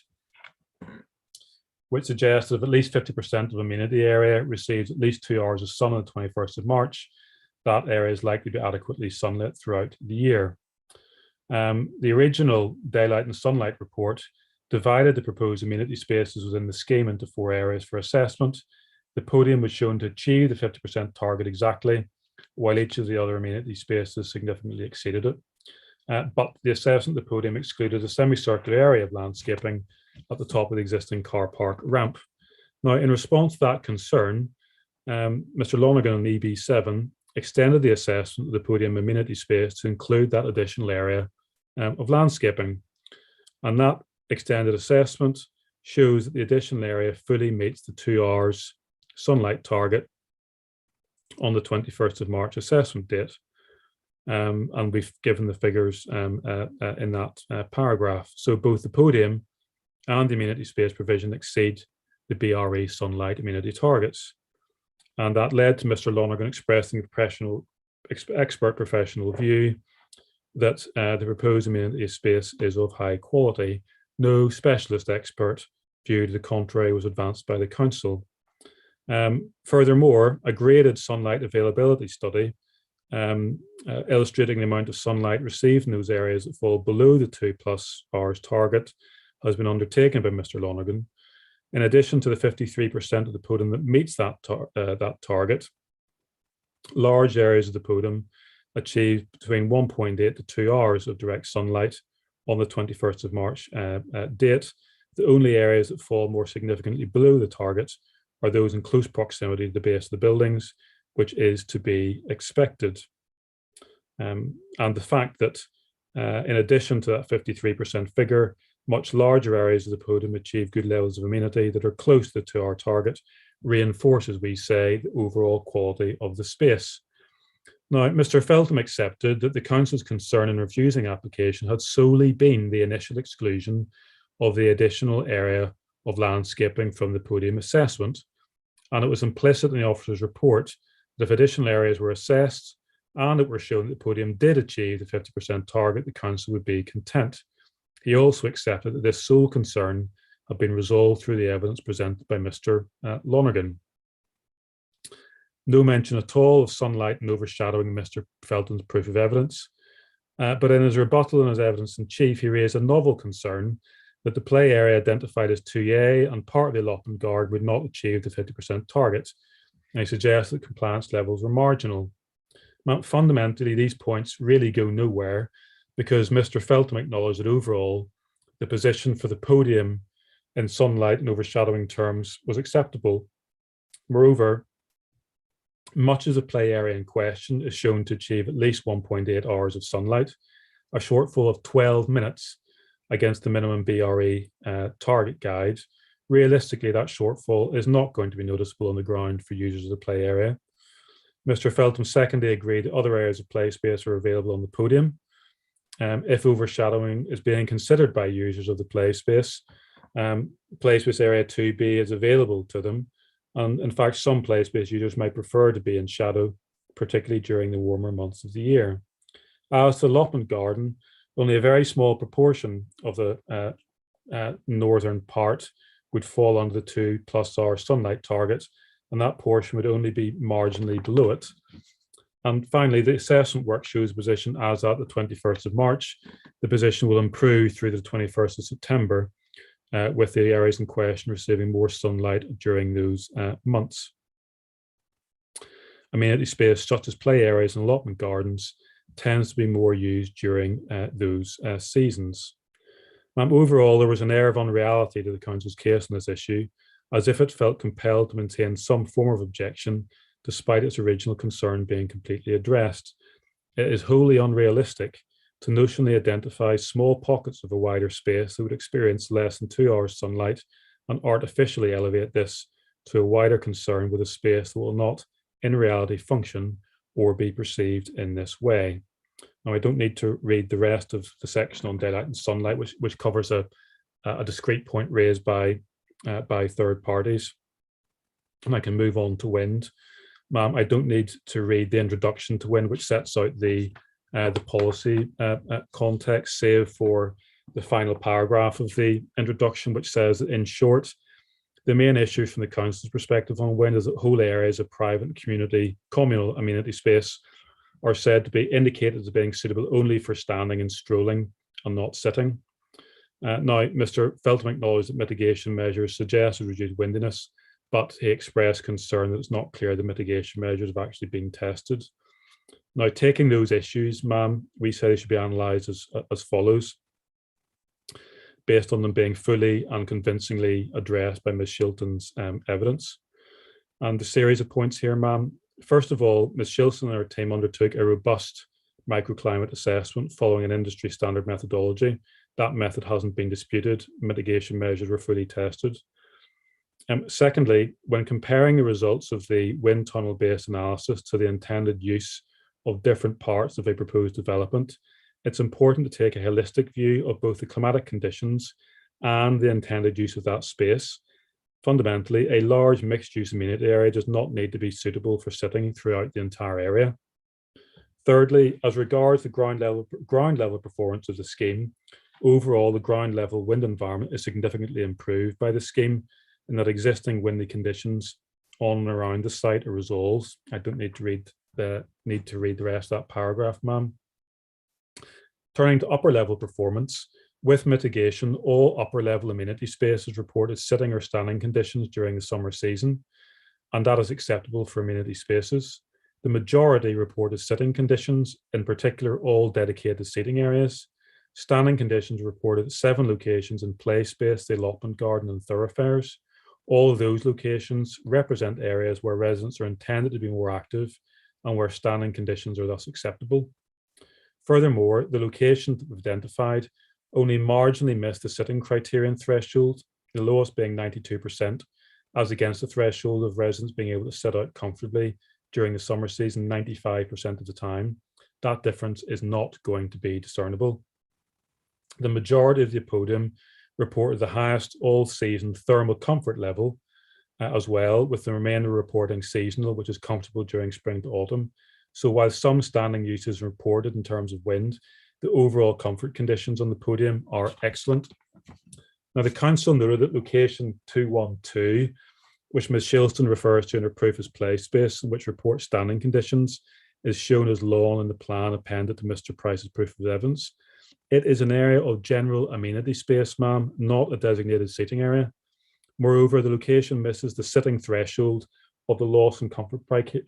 which suggests that if at least 50% of amenity area receives at least 2 hours of sun on the 21st of March, that area is likely to be adequately sunlit throughout the year. The original daylight and sunlight report divided the proposed amenity spaces within the scheme into 4 areas for assessment. The podium was shown to achieve the 50% target exactly, while each of the other amenity spaces significantly exceeded it. But the assessment of the podium excluded a semicircular area of landscaping at the top of the existing car park ramp. Now, in response to that concern, Mr. Lonergan on EB7 extended the assessment of the podium amenity space to include that additional area of landscaping. And that extended assessment shows that the additional area fully meets the 2 hours sunlight target on the 21st of March assessment date. And we've given the figures in that paragraph. So both the podium and the amenity space provision exceed the BRE sunlight amenity targets. And that led to Mr. Lonergan expressing a expert professional view that the proposed amenity space is of high quality. No specialist expert view to the contrary was advanced by the council. Furthermore, a graded sunlight availability study illustrating the amount of sunlight received in those areas that fall below the 2+ hours target has been undertaken by Mr. Lonergan. In addition to the 53% of the podium that meets that target, large areas of the podium achieve between 1.8 to 2 hours of direct sunlight on the 21st of March date. The only areas that fall more significantly below the target are those in close proximity to the base of the buildings, which is to be expected. And the fact that in addition to that 53% figure, much larger areas of the podium achieve good levels of amenity that are close to the 2 hour target reinforces, we say, the overall quality of the space. Now, Mr. Feltham accepted that the council's concern in refusing application had solely been the initial exclusion of the additional area of landscaping from the podium assessment, and it was implicit in the officer's report that if additional areas were assessed and it were shown that the podium did achieve the 50% target, the council would be content. He also accepted that this sole concern had been resolved through the evidence presented by Mr. Lonergan. No mention at all of sunlight and overshadowing in Mr. Felton's proof of evidence, but in his rebuttal and his evidence in chief, he raised a novel concern that the play area identified as 2A and part of the allotment guard would not achieve the 50% target, and he suggests that compliance levels were marginal. Now, fundamentally, these points really go nowhere because Mr. Feltham acknowledged that overall, the position for the podium in sunlight and overshadowing terms was acceptable. Moreover, much of the play area in question is shown to achieve at least 1.8 hours of sunlight, a shortfall of 12 minutes against the minimum BRE target guide. Realistically, that shortfall is not going to be noticeable on the ground for users of the play area. Mr. Feltham secondly agreed that other areas of play space are available on the podium. If overshadowing is being considered by users of the play space area 2B is available to them. And in fact, some play space users might prefer to be in shadow, particularly during the warmer months of the year. As to the allotment garden, only a very small proportion of the northern part would fall under the 2+ hour sunlight target, and that portion would only be marginally below it. And finally, the assessment work shows position as at the 21st of March. The position will improve through the 21st of September, with the areas in question receiving more sunlight during those months. Amenity space such as play areas and allotment gardens tends to be more used during those seasons. Overall, there was an air of unreality to the council's case on this issue, as if it felt compelled to maintain some form of objection despite its original concern being completely addressed. It is wholly unrealistic to notionally identify small pockets of a wider space that would experience less than 2 hours sunlight and artificially elevate this to a wider concern with a space that will not, in reality, function or be perceived in this way. Now, I don't need to read the rest of the section on daylight and sunlight, which covers a discrete point raised by third parties. And I can move on to wind. I don't need to read the introduction to wind, which sets out the policy context, save for the final paragraph of the introduction, which says that, in short, the main issue from the council's perspective on wind is that whole areas of private and communal amenity space are said to be indicated as being suitable only for standing and strolling and not sitting. Now, Mr. Feltham acknowledged that mitigation measures suggest reduced windiness, but he expressed concern that it's not clear the mitigation measures have actually been tested. Now, taking those issues, we say they should be analysed as follows, based on them being fully and convincingly addressed by Ms. Shilton's evidence. And the series of points here, first of all, Ms. Shilton and her team undertook a robust microclimate assessment following an industry standard methodology. That method hasn't been disputed. Mitigation measures were fully tested. Secondly, when comparing the results of the wind tunnel-based analysis to the intended use of different parts of a proposed development, it's important to take a holistic view of both the climatic conditions and the intended use of that space. Fundamentally, a large mixed-use amenity area does not need to be suitable for sitting throughout the entire area. Thirdly, as regards the ground level performance of the scheme, overall, the ground level wind environment is significantly improved by the scheme, in that existing windy conditions on and around the site are resolved. I don't need to read the rest of that paragraph, Turning to upper level performance, with mitigation, all upper level amenity spaces reported sitting or standing conditions during the summer season, and that is acceptable for amenity spaces. The majority reported sitting conditions, in particular all dedicated seating areas. Standing conditions reported at 7 locations in play space, the allotment garden and thoroughfares. All of those locations represent areas where residents are intended to be more active and where standing conditions are thus acceptable. Furthermore, the locations that we've identified only marginally missed the sitting criterion threshold, the lowest being 92%, as against the threshold of residents being able to sit out comfortably during the summer season 95% of the time. That difference is not going to be discernible. The majority of the podium reported the highest all-season thermal comfort level as well, with the remainder reporting seasonal, which is comfortable during spring to autumn. So while some standing uses reported in terms of wind, the overall comfort conditions on the podium are excellent. Now, the council noted that location 212, which Ms. Shilton refers to in her proof as play space, which reports standing conditions, is shown as lawn in the plan appended to Mr. Price's proof of evidence. It is an area of general amenity space, not a designated seating area. Moreover, the location misses the sitting threshold of the loss and comfort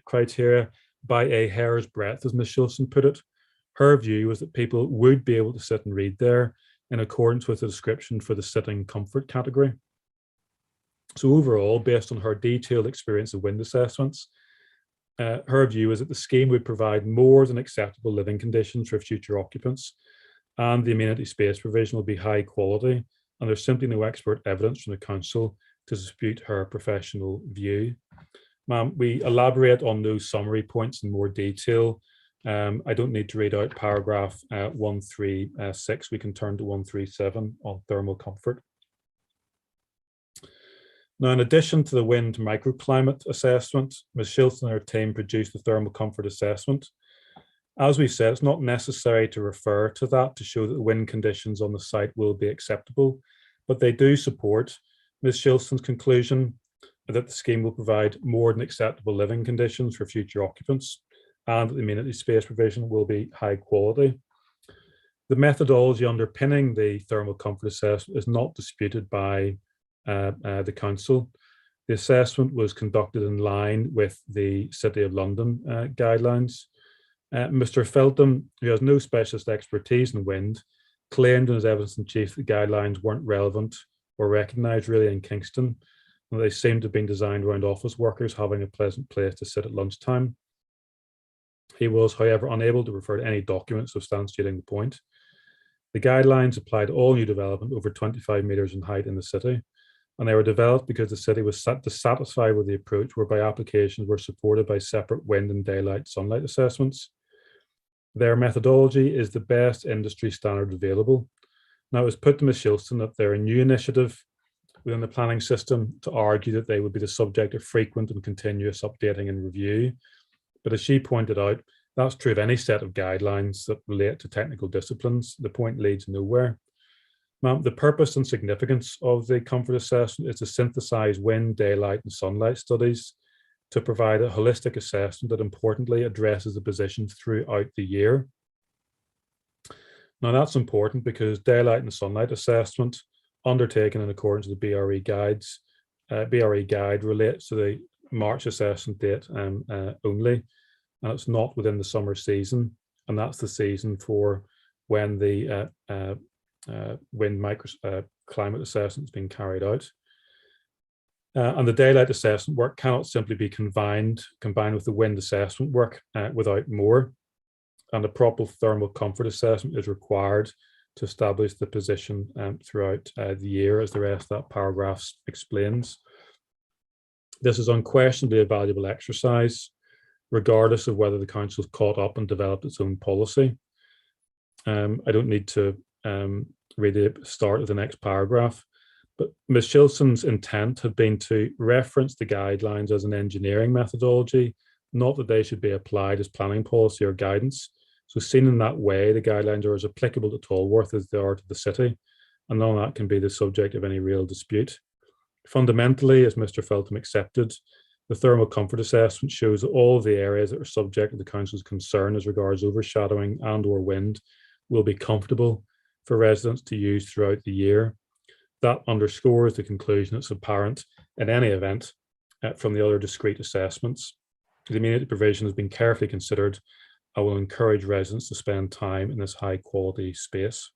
criteria by a hair's breadth, as Ms. Shilton put it. Her view was that people would be able to sit and read there in accordance with the description for the sitting comfort category. So overall, based on her detailed experience of wind assessments, her view is that the scheme would provide more than acceptable living conditions for future occupants, and the amenity space provision will be high quality, and there's simply no expert evidence from the council to dispute her professional view. We elaborate on those summary points in more detail. I don't need to read out paragraph 136. We can turn to 137 on thermal comfort. Now, in addition to the wind microclimate assessment, Ms. Shilton and her team produced the thermal comfort assessment. As we said, it's not necessary to refer to that to show that the wind conditions on the site will be acceptable, but they do support Ms. Shilton's conclusion that the scheme will provide more than acceptable living conditions for future occupants, and that the amenity space provision will be high quality. The methodology underpinning the thermal comfort assessment is not disputed by the council. The assessment was conducted in line with the City of London guidelines. Mr. Feltham, who has no specialist expertise in wind, claimed in his evidence in chief that the guidelines weren't relevant or recognised really in Kingston, and they seemed to have been designed around office workers having a pleasant place to sit at lunchtime. He was, however, unable to refer to any document substantiating the point. The guidelines apply to all new development over 25 metres in height in the city, and they were developed because the city was dissatisfied with the approach whereby applications were supported by separate wind and daylight sunlight assessments. Their methodology is the best industry standard available. Now, it was put to Ms. Shilston that they're a new initiative within the planning system to argue that they would be the subject of frequent and continuous updating and review. But as she pointed out, that's true of any set of guidelines that relate to technical disciplines. The point leads nowhere. The purpose and significance of the comfort assessment is to synthesize wind, daylight, and sunlight studies to provide a holistic assessment that importantly addresses the position throughout the year. Now, that's important because daylight and sunlight assessment undertaken in accordance with the BRE guides, BRE guide relates to the March assessment date only, and it's not within the summer season, and that's the season for when the wind climate assessment is being carried out. And the daylight assessment work cannot simply be combined with the wind assessment work without more, and a proper thermal comfort assessment is required to establish the position throughout the year, as the rest of that paragraph explains. This is unquestionably a valuable exercise, regardless of whether the council's caught up and developed its own policy. I don't need to read the start of the next paragraph, but Ms. Shilston's intent had been to reference the guidelines as an engineering methodology, not that they should be applied as planning policy or guidance. So seen in that way, the guidelines are as applicable to Tolworth as they are to the city, and none of that can be the subject of any real dispute. Fundamentally, as Mr. Feltham accepted, the thermal comfort assessment shows that all of the areas that are subject to the council's concern as regards overshadowing and/or wind will be comfortable for residents to use throughout the year. That underscores the conclusion that's apparent in any event from the other discrete assessments. The amenity provision has been carefully considered. I will encourage residents to spend time in this high quality space.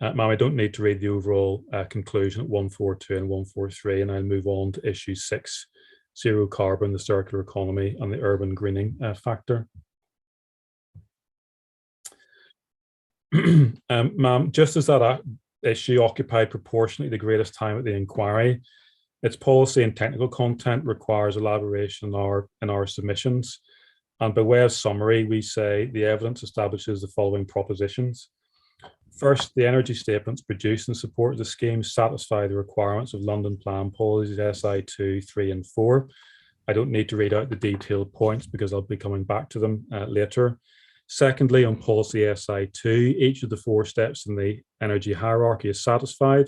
Ma'am, I don't need to read the overall conclusion at 142 and 143, and I'll move on to issue 6, zero carbon, the circular economy, and the urban greening factor. Ma'am, just as that issue occupied proportionately the greatest time at the inquiry, its policy and technical content requires elaboration in our submissions. And by way of summary, we say the evidence establishes the following propositions. First, the energy statements produced in support of the scheme satisfy the requirements of London Plan Policies SI 2, 3, and 4. I don't need to read out the detailed points because I'll be coming back to them later. Secondly, on policy SI 2, each of the 4 steps in the energy hierarchy is satisfied.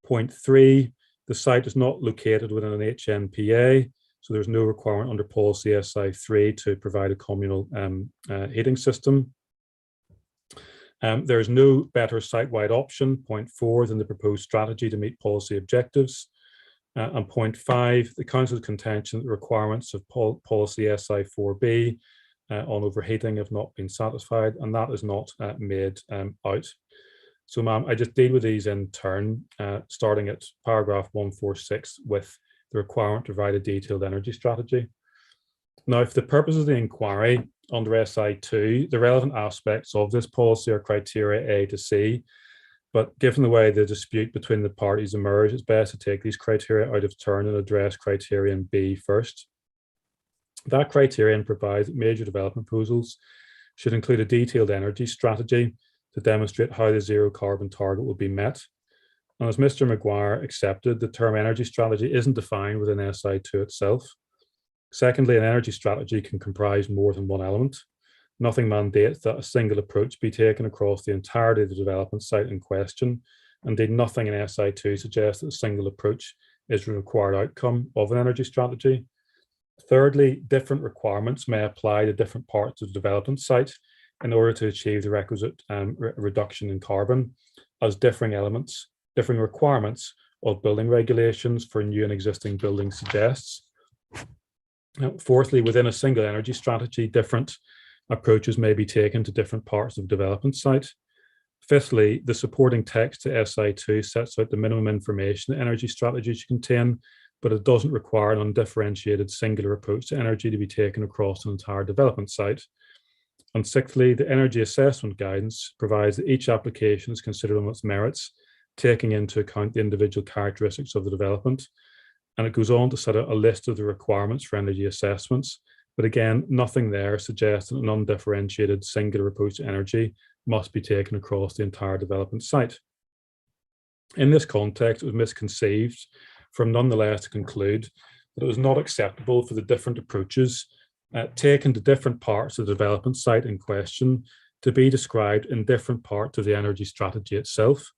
Point 3, the site is not located within an HNPA, so there's no requirement under policy SI 3 to provide a communal heating system. There is no better site-wide option, point 4, than the proposed strategy to meet policy objectives. And point 5, the council's contention that the requirements of policy SI 4B on overheating have not been satisfied, and that is not made out. So, ma'am, I just deal with these in turn, starting at paragraph 146 with the requirement to provide a detailed energy strategy. Now, for the purpose of the inquiry under SI2, the relevant aspects of this policy are criteria A to C, but given the way the dispute between the parties emerged, it's best to take these criteria out of turn and address criterion B first. That criterion provides that major development proposals should include a detailed energy strategy to demonstrate how the zero carbon target will be met. And as Mr. Maguire accepted, the term energy strategy isn't defined within SI2 itself. Secondly, an energy strategy can comprise more than one element. Nothing mandates that a single approach be taken across the entirety of the development site in question. Indeed, nothing in SI2 suggests that a single approach is the required outcome of an energy strategy. Thirdly, different requirements may apply to different parts of the development site in order to achieve the requisite reduction in carbon, as differing requirements of building regulations for new and existing buildings suggests. Fourthly, within a single energy strategy, different approaches may be taken to different parts of the development site. Fifthly, the supporting text to SI2 sets out the minimum information that energy strategies should contain, but it doesn't require an undifferentiated singular approach to energy to be taken across an entire development site. And sixthly, the energy assessment guidance provides that each application is considered on its merits taking into account the individual characteristics of the development. And it goes on to set out a list of the requirements for energy assessments. But again, nothing there suggests that an undifferentiated singular approach to energy must be taken across the entire development site. In this context, it was misconceived from nonetheless to conclude that it was not acceptable for the different approaches taken to different parts of the development site in question to be described in different parts of the energy strategy itself,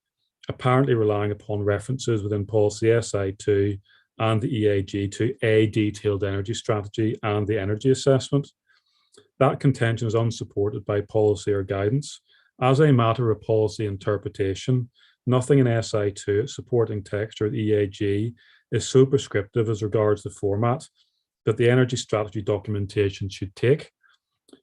apparently relying upon references within policy SI2 and the EAG to a detailed energy strategy and the energy assessment. That contention is unsupported by policy or guidance. As a matter of policy interpretation, nothing in SI2, supporting text, or the EAG is so prescriptive as regards the format that the energy strategy documentation should take.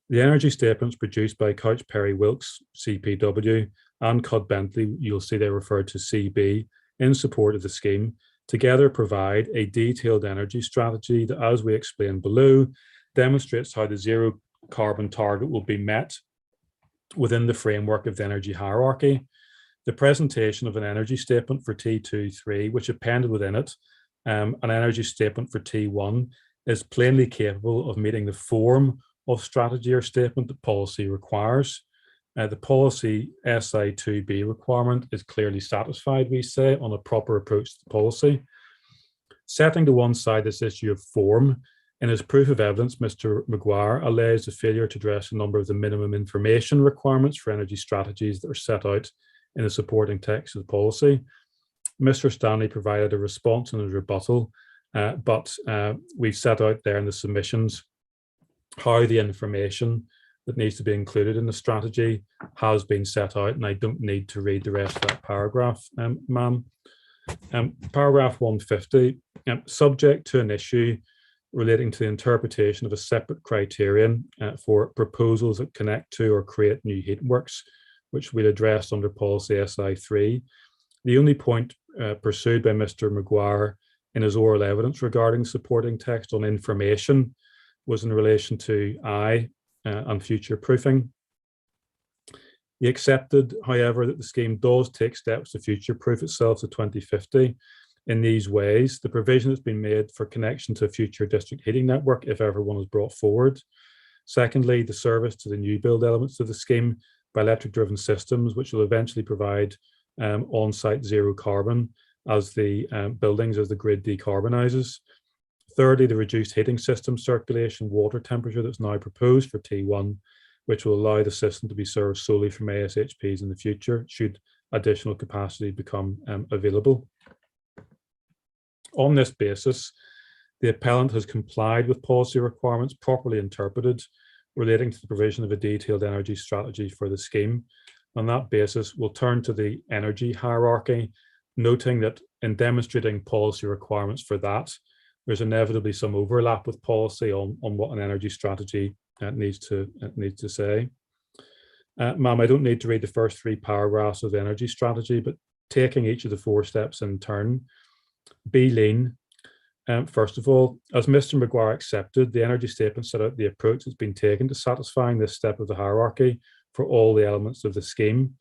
The energy statements produced by Couch Perry Wilkes, CPW, and Cud Bentley, you'll see they referred to CB, in support of the scheme, together provide a detailed energy strategy that, as we explain below, demonstrates how the zero carbon target will be met within the framework of the energy hierarchy. The presentation of an energy statement for T23, which appended within it an energy statement for T1, is plainly capable of meeting the form of strategy or statement that policy requires. The policy SI2B requirement is clearly satisfied, we say, on a proper approach to policy. Setting to one side this issue of form, in his proof of evidence, Mr. Maguire allays the failure to address a number of the minimum information requirements for energy strategies that are set out in the supporting text of the policy. Mr. Stanley provided a response and a rebuttal, but we've set out there in the submissions how the information that needs to be included in the strategy has been set out, and I don't need to read the rest of that paragraph, ma'am. Paragraph 150, subject to an issue relating to the interpretation of a separate criterion for proposals that connect to or create new heat works, which we'll address under policy SI3. The only point pursued by Mr. Maguire in his oral evidence regarding supporting text on information was in relation to I and future proofing. He accepted, however, that the scheme does take steps to future proof itself to 2050 in these ways. The provision that's been made for connection to a future district heating network, if ever one is brought forward. Secondly, the service to the new build elements of the scheme by electric driven systems, which will eventually provide on-site zero carbon as the buildings, as the grid decarbonizes. Thirdly, the reduced heating system circulation water temperature that's now proposed for T1, which will allow the system to be served solely from ASHPs in the future, should additional capacity become available. On this basis, the appellant has complied with policy requirements properly interpreted relating to the provision of a detailed energy strategy for the scheme. On that basis, we'll turn to the energy hierarchy, noting that in demonstrating policy requirements for that, there's inevitably some overlap with policy on what an energy strategy needs to say. Ma'am, I don't need to read the first three paragraphs of the energy strategy, but taking each of the four steps in turn. Be lean. First of all, as Mr. Maguire accepted, the energy statement set out the approach that's been taken to satisfying this step of the hierarchy for all the elements of the scheme.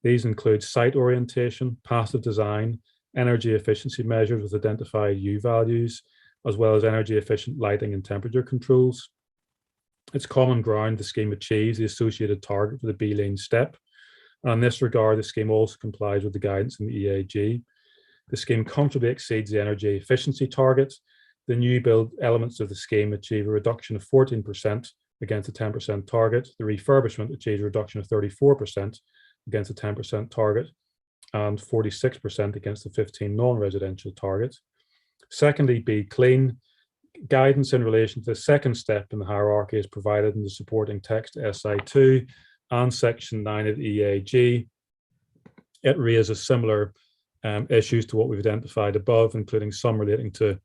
These include site orientation, passive design, energy efficiency measures with identified U values, as well as energy efficient lighting and temperature controls. It's common ground the scheme achieves the associated target for the B lane step. And in this regard, the scheme also complies with the guidance in the EAG. The scheme comfortably exceeds the energy efficiency target. The new build elements of the scheme achieve a reduction of 14% against the 10% target. The refurbishment achieves a reduction of 34% against the 10% target and 46% against the 15 non-residential target. Secondly, be clean. Guidance in relation to the second step in the hierarchy is provided in the supporting text SI2 and section 9 of the EAG. It raises similar issues to what we've identified above, including some relating to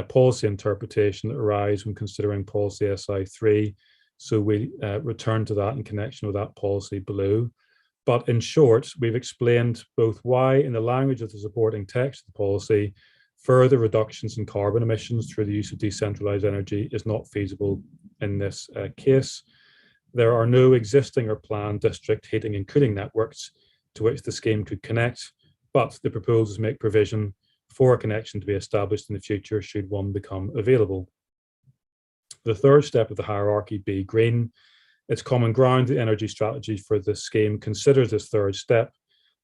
policy interpretation that arise when considering policy SI3. So we return to that in connection with that policy below. But in short, we've explained both why, in the language of the supporting text of the policy, further reductions in carbon emissions through the use of decentralized energy is not feasible in this case. There are no existing or planned district heating and cooling networks to which the scheme could connect, but the proposals make provision for a connection to be established in the future should one become available. The third step of the hierarchy, B green, it's common ground the energy strategy for the scheme considers this third step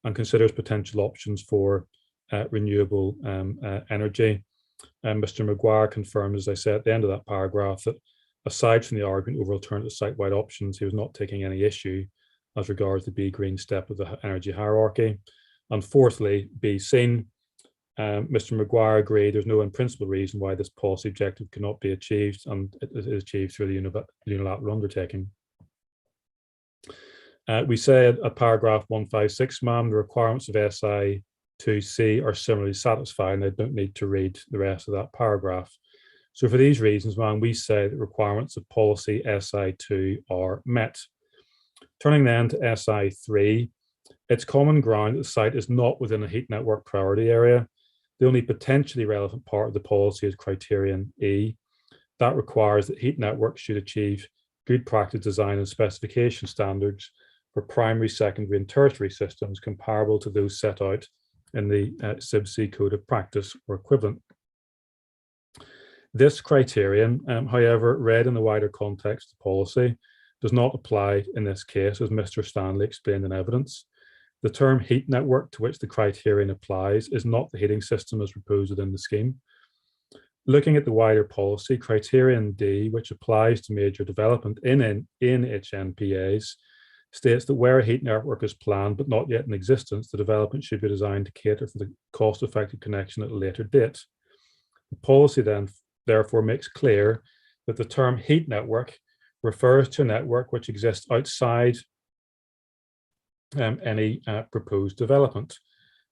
and considers potential options for renewable energy. And Mr. Maguire confirmed, as I said at the end of that paragraph, that aside from the argument over alternative site-wide options, he was not taking any issue as regards the B green step of the energy hierarchy. And fourthly, B seen, Mr. Maguire agreed there's no in principle reason why this policy objective cannot be achieved, and it is achieved through the unilateral undertaking. We say at paragraph 156, ma'am, the requirements of SI2C are similarly satisfied, and I don't need to read the rest of that paragraph. So for these reasons, ma'am, we say the requirements of policy SI2 are met. Turning then to SI3, it's common ground that the site is not within a heat network priority area. The only potentially relevant part of the policy is criterion E. That requires that heat networks should achieve good practice design and specification standards for primary, secondary, and tertiary systems comparable to those set out in the CIBC Code of Practice or equivalent. This criterion, however, read in the wider context of policy, does not apply in this case, as Mr. Stanley explained in evidence. The term heat network to which the criterion applies is not the heating system as proposed within the scheme. Looking at the wider policy, criterion D, which applies to major development in HNPAs, states that where a heat network is planned but not yet in existence, the development should be designed to cater for the cost-effective connection at a later date. The policy then therefore makes clear that the term heat network refers to a network which exists outside any proposed development.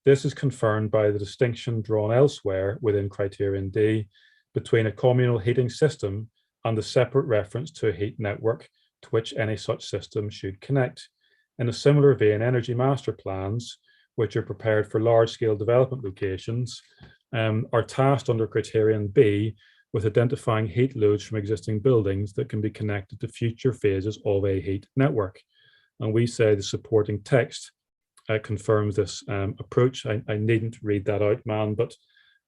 This is confirmed by the distinction drawn elsewhere within criterion D between a communal heating system and the separate reference to a heat network to which any such system should connect. In a similar vein, energy master plans, which are prepared for large-scale development locations, are tasked under criterion B with identifying heat loads from existing buildings that can be connected to future phases of a heat network. And we say the supporting text confirms this approach. I needn't read that out, man, but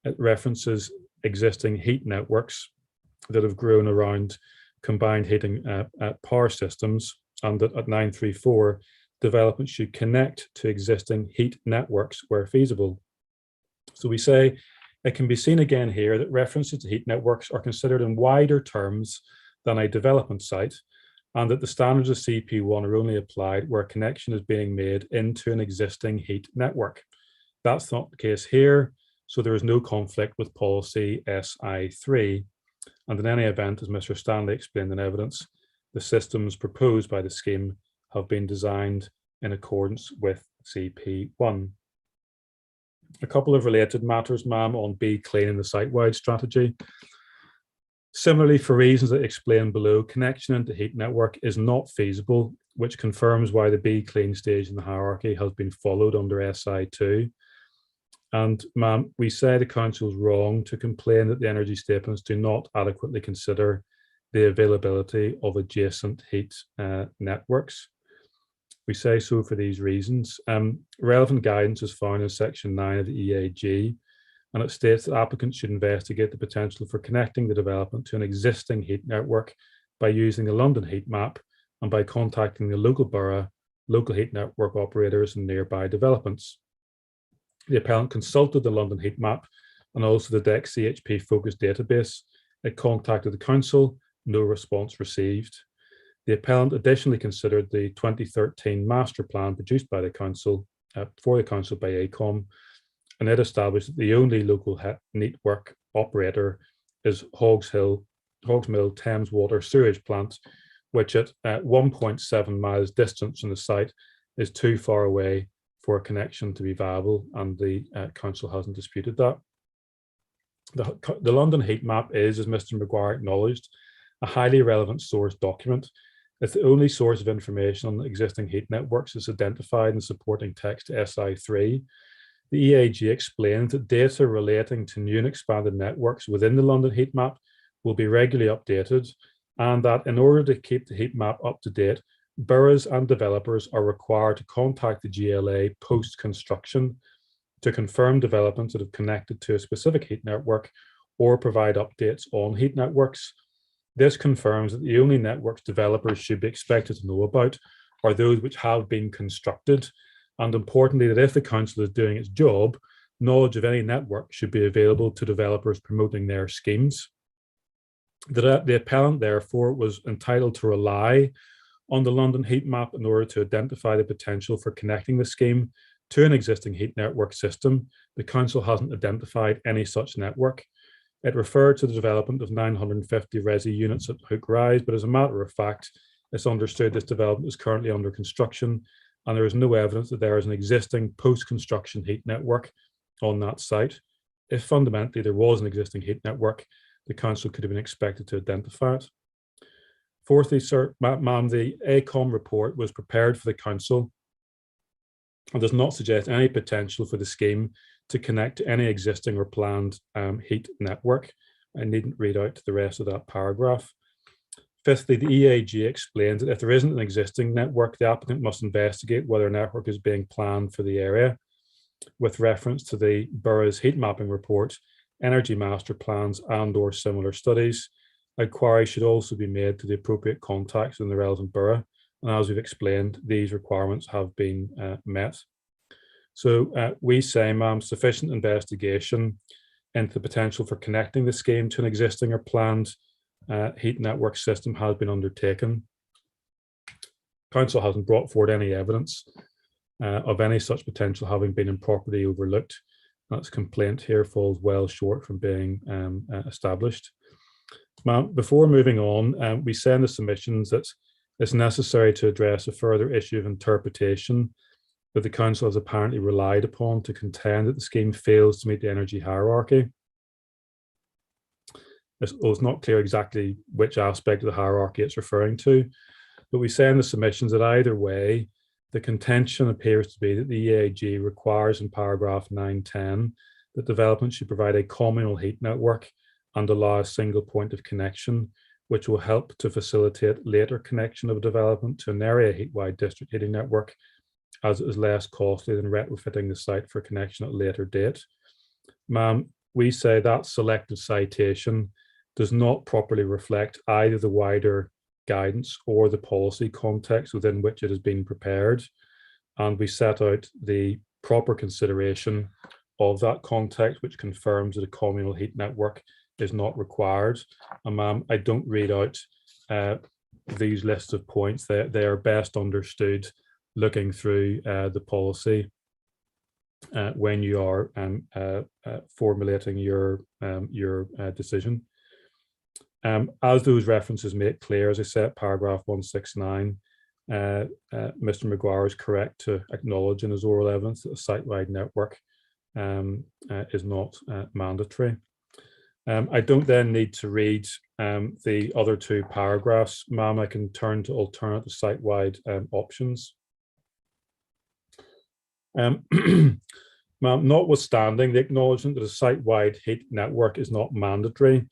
it references existing heat networks that have grown around combined heating power systems, and that at 934, development should connect to existing heat networks where feasible. So we say it can be seen again here that references to heat networks are considered in wider terms than a development site, and that the standards of CP1 are only applied where a connection is being made into an existing heat network. That's not the case here, so there is no conflict with policy SI3. And in any event, as Mr. Stanley explained in evidence, the systems proposed by the scheme have been designed in accordance with CP1. A couple of related matters, ma'am, on B clean and the site-wide strategy. Similarly, for reasons that explain below, connection into heat network is not feasible, which confirms why the B clean stage in the hierarchy has been followed under SI2. And ma'am, we say the council is wrong to complain that the energy statements do not adequately consider the availability of adjacent heat networks. We say so for these reasons. Relevant guidance is found in section 9 of the EAG, and it states that applicants should investigate the potential for connecting the development to an existing heat network by using the London heat map and by contacting the local borough, local heat network operators and nearby developments. The appellant consulted the London heat map and also the DEC CHP focus database. It contacted the council, no response received. The appellant additionally considered the 2013 master plan produced by the council, for the council by AECOM, and it established that the only local network operator is Hogs Mill Thames Water Sewage Plant, which at 1.7 miles distance from the site is too far away for a connection to be viable, and the council hasn't disputed that. The London heat map is, as Mr. Maguire acknowledged, a highly relevant source document. It's the only source of information on existing heat networks that's identified in supporting text to SI3. The EAG explains that data relating to new and expanded networks within the London heat map will be regularly updated, and that in order to keep the heat map up to date, boroughs and developers are required to contact the GLA post-construction to confirm developments that have connected to a specific heat network or provide updates on heat networks. This confirms that the only networks developers should be expected to know about are those which have been constructed, and importantly, that if the council is doing its job, knowledge of any network should be available to developers promoting their schemes. The appellant, therefore, was entitled to rely on the London heat map in order to identify the potential for connecting the scheme to an existing heat network system. The council hasn't identified any such network. It referred to the development of 950 resi units at Hook Rise, but as a matter of fact, it's understood this development is currently under construction, and there is no evidence that there is an existing post-construction heat network on that site. If fundamentally there was an existing heat network, the council could have been expected to identify it. Fourthly, sir, ma'am, the AECOM report was prepared for the council and does not suggest any potential for the scheme to connect to any existing or planned heat network. I needn't read out the rest of that paragraph. Fifthly, the EAG explains that if there isn't an existing network, the applicant must investigate whether a network is being planned for the area. With reference to the borough's heat mapping report, energy master plans and/or similar studies, inquiry should also be made to the appropriate contacts in the relevant borough. And as we've explained, these requirements have been met. So we say, ma'am, sufficient investigation into the potential for connecting the scheme to an existing or planned heat network system has been undertaken. Council hasn't brought forward any evidence of any such potential having been improperly overlooked. That's complaint here falls well short from being established. Ma'am, before moving on, we say in the submissions that it's necessary to address a further issue of interpretation that the council has apparently relied upon to contend that the scheme fails to meet the energy hierarchy. It's not clear exactly which aspect of the hierarchy it's referring to, but we say in the submissions that either way, the contention appears to be that the EAG requires in paragraph 910 that development should provide a communal heat network and allow a single point of connection, which will help to facilitate later connection of a development to an area heat-wide district heating network, as it is less costly than retrofitting the site for connection at a later date. Ma'am, we say that selective citation does not properly reflect either the wider guidance or the policy context within which it has been prepared. And we set out the proper consideration of that context, which confirms that a communal heat network is not required. And ma'am, I don't read out these lists of points. They are best understood looking through the policy when you are formulating your decision. As those references make clear, as I said, paragraph 169, Mr. Maguire is correct to acknowledge in his oral evidence that a site-wide network is not mandatory. I don't then need to read the other two paragraphs. Ma'am, I can turn to alternative site-wide options. Ma'am, notwithstanding the acknowledgement that a site-wide heat network is not mandatory,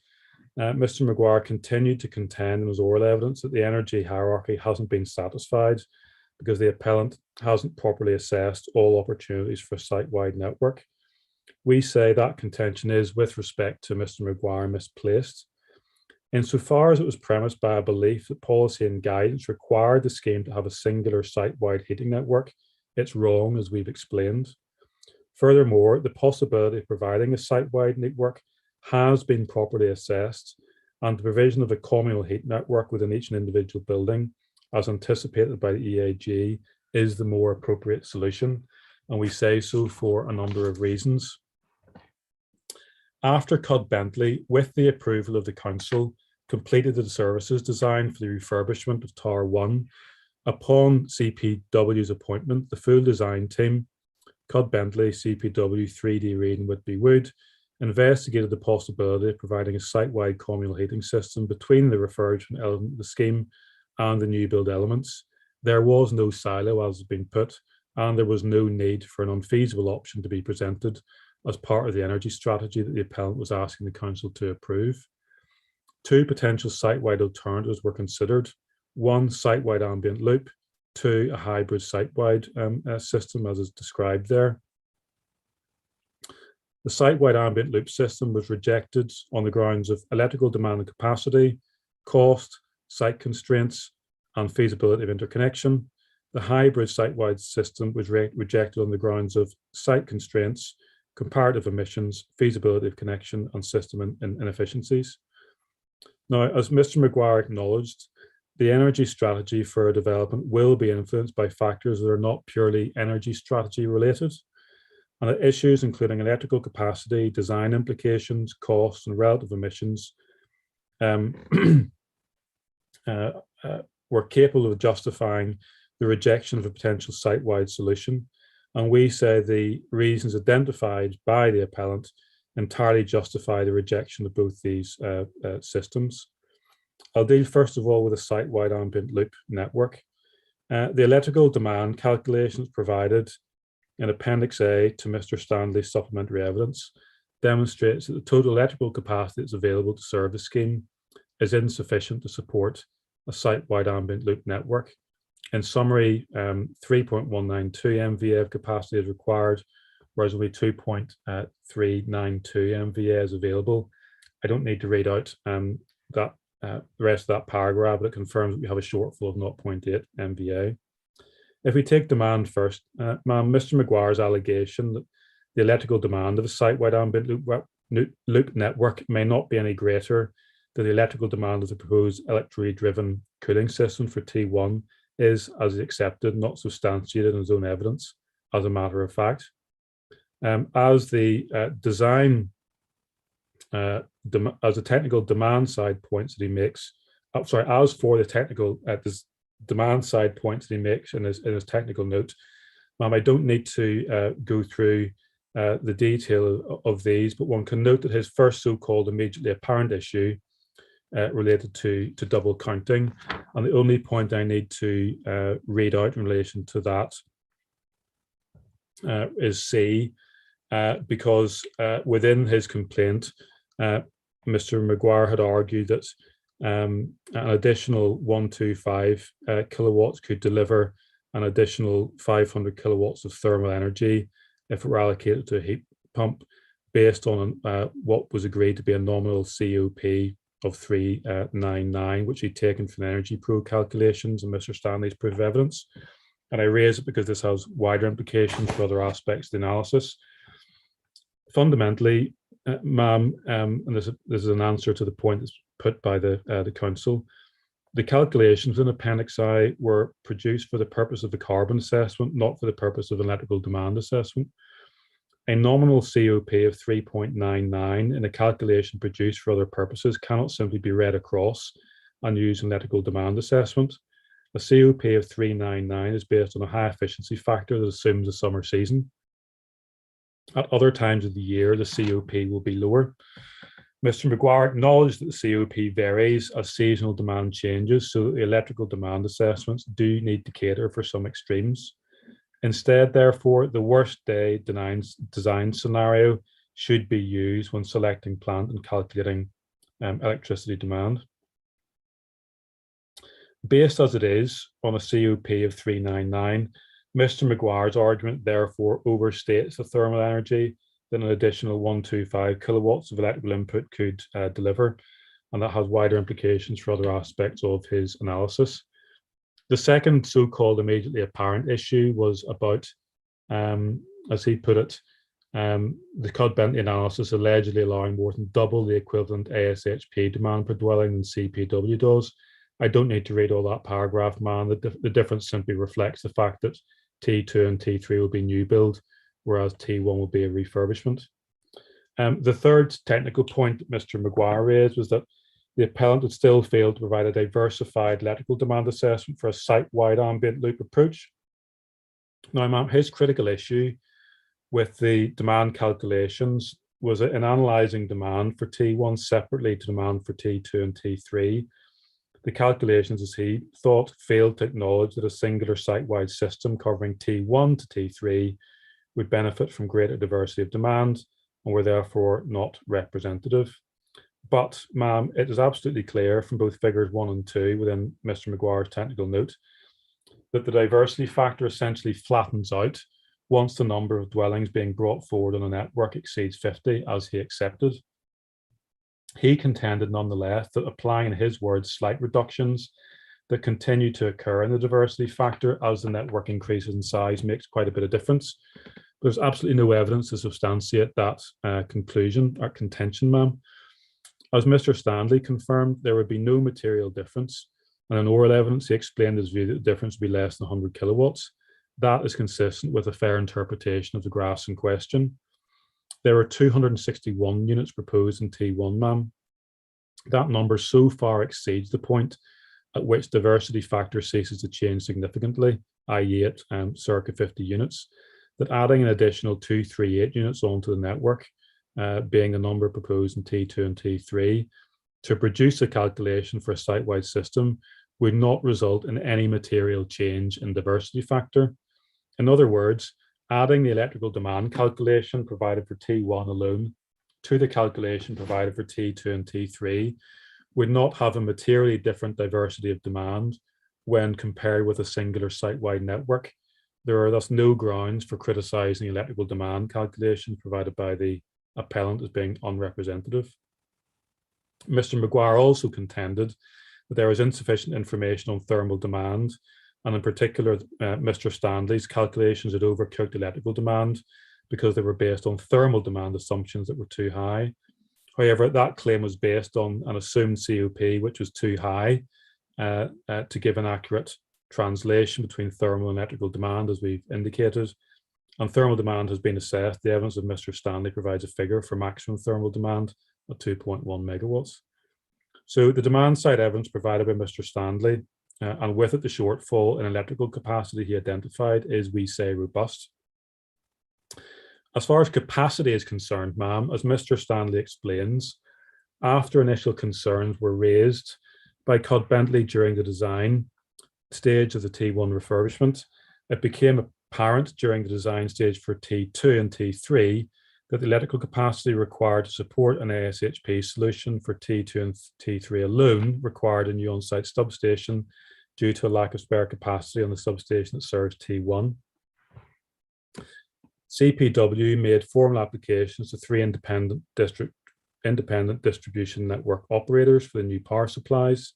Mr. Maguire continued to contend in his oral evidence that the energy hierarchy hasn't been satisfied because the appellant hasn't properly assessed all opportunities for a site-wide network. We say that contention is, with respect to Mr. Maguire, misplaced. Insofar as it was premised by a belief that policy and guidance required the scheme to have a singular site-wide heating network, it's wrong, as we've explained. Furthermore, the possibility of providing a site-wide network has been properly assessed, and the provision of a communal heat network within each individual building, as anticipated by the EAG, is the more appropriate solution, and we say so for a number of reasons. After Cud Bentley, with the approval of the council, completed the services design for the refurbishment of Tower 1, upon CPW's appointment, the full design team, Cud Bentley, CPW, 3D Reed and Whitby Wood, investigated the possibility of providing a site-wide communal heating system between the refurbishment element of the scheme and the new build elements. There was no silo, as has been put, and there was no need for an unfeasible option to be presented as part of the energy strategy that the appellant was asking the council to approve. Two potential site-wide alternatives were considered. One, site-wide ambient loop. Two, a hybrid site-wide system, as is described there. The site-wide ambient loop system was rejected on the grounds of electrical demand and capacity, cost, site constraints, and feasibility of interconnection. The hybrid site-wide system was rejected on the grounds of site constraints, comparative emissions, feasibility of connection, and system inefficiencies. Now, as Mr. Maguire acknowledged, the energy strategy for a development will be influenced by factors that are not purely energy strategy related, and that issues including electrical capacity, design implications, costs, and relative emissions were capable of justifying the rejection of a potential site-wide solution. And we say the reasons identified by the appellant entirely justify the rejection of both these systems. I'll deal first of all with a site-wide ambient loop network. The electrical demand calculations provided in Appendix A to Mr. Stanley's supplementary evidence demonstrates that the total electrical capacity that's available to serve the scheme is insufficient to support a site-wide ambient loop network. In summary, 3.192 MVA of capacity is required, whereas only 2.392 MVA is available. I don't need to read out the rest of that paragraph, but it confirms that we have a shortfall of 0.8 MVA. If we take demand first, Mr. Maguire's allegation that the electrical demand of a site-wide ambient loop network may not be any greater than the electrical demand of the proposed electrically driven cooling system for T1 is, as accepted, not substantiated in his own evidence, as a matter of fact. As the as the technical demand side points that he makes, as for the technical demand side points that he makes in his technical note, I don't need to go through the detail of these, but one can note that his first so-called immediately apparent issue related to double counting, and the only point I need to read out in relation to that is C, because within his complaint, Mr. Maguire had argued that an additional 125 kilowatts could deliver an additional 500 kilowatts of thermal energy if it were allocated to a heat pump based on what was agreed to be a nominal COP of 399, which he'd taken from the Energy Pro calculations and Mr. Stanley's proof of evidence. And I raise it because this has wider implications for other aspects of the analysis. Fundamentally, ma'am, and this is an answer to the point that's put by the council, the calculations in Appendix I were produced for the purpose of the carbon assessment, not for the purpose of electrical demand assessment. A nominal COP of 3.99 in a calculation produced for other purposes cannot simply be read across and used in electrical demand assessment. A COP of 399 is based on a high efficiency factor that assumes a summer season. At other times of the year, the COP will be lower. Mr. Maguire acknowledged that the COP varies as seasonal demand changes, so that the electrical demand assessments do need to cater for some extremes. Instead, therefore, the worst day design scenario should be used when selecting plant and calculating electricity demand. Based as it is on a COP of 399, Mr. Maguire's argument therefore overstates the thermal energy that an additional 125 kilowatts of electrical input could deliver, and that has wider implications for other aspects of his analysis. The second so-called immediately apparent issue was about, as he put it, the Codd-Bentley analysis allegedly allowing more than double the equivalent ASHP demand per dwelling than CPW does. I don't need to read all that paragraph, man. The difference simply reflects the fact that T2 and T3 will be new build, whereas T1 will be a refurbishment. The third technical point that Mr. Maguire raised was that the appellant had still failed to provide a diversified electrical demand assessment for a site-wide ambient loop approach. Now, ma'am, his critical issue with the demand calculations was that in analysing demand for T1 separately to demand for T2 and T3, the calculations, as he thought, failed to acknowledge that a singular site-wide system covering T1 to T3 would benefit from greater diversity of demand and were therefore not representative. But, ma'am, it is absolutely clear from both figures 1 and 2 within Mr. Maguire's technical note that the diversity factor essentially flattens out once the number of dwellings being brought forward on a network exceeds 50, as he accepted. He contended nonetheless that applying, in his words, slight reductions that continue to occur in the diversity factor as the network increases in size makes quite a bit of difference. There's absolutely no evidence to substantiate that conclusion or contention, ma'am. As Mr. Stanley confirmed, there would be no material difference, and in oral evidence, he explained his view that the difference would be less than 100 kilowatts. That is consistent with a fair interpretation of the graphs in question. There are 261 units proposed in T1, ma'am. That number so far exceeds the point at which diversity factor ceases to change significantly, i.e. at circa 50 units, that adding an additional 238 units onto the network, being the number proposed in T2 and T3, to produce a calculation for a site-wide system would not result in any material change in diversity factor. In other words, adding the electrical demand calculation provided for T1 alone to the calculation provided for T2 and T3 would not have a materially different diversity of demand when compared with a singular site-wide network. There are thus no grounds for criticising the electrical demand calculation provided by the appellant as being unrepresentative. Mr. Maguire also contended that there is insufficient information on thermal demand, and in particular, Mr. Stanley's calculations had overcooked electrical demand because they were based on thermal demand assumptions that were too high. However, that claim was based on an assumed COP, which was too high to give an accurate translation between thermal and electrical demand, as we've indicated. And thermal demand has been assessed. The evidence of Mr. Stanley provides a figure for maximum thermal demand at 2.1 megawatts. So the demand side evidence provided by Mr. Stanley, and with it the shortfall in electrical capacity he identified, is, we say, robust. As far as capacity is concerned, ma'am, as Mr. Stanley explains, after initial concerns were raised by Cod Bentley during the design stage of the T1 refurbishment, it became apparent during the design stage for T2 and T3 that the electrical capacity required to support an ASHP solution for T2 and T3 alone required a new on-site substation due to a lack of spare capacity on the substation that serves T1. CPW made formal applications to 3 independent distribution network operators for the new power supplies.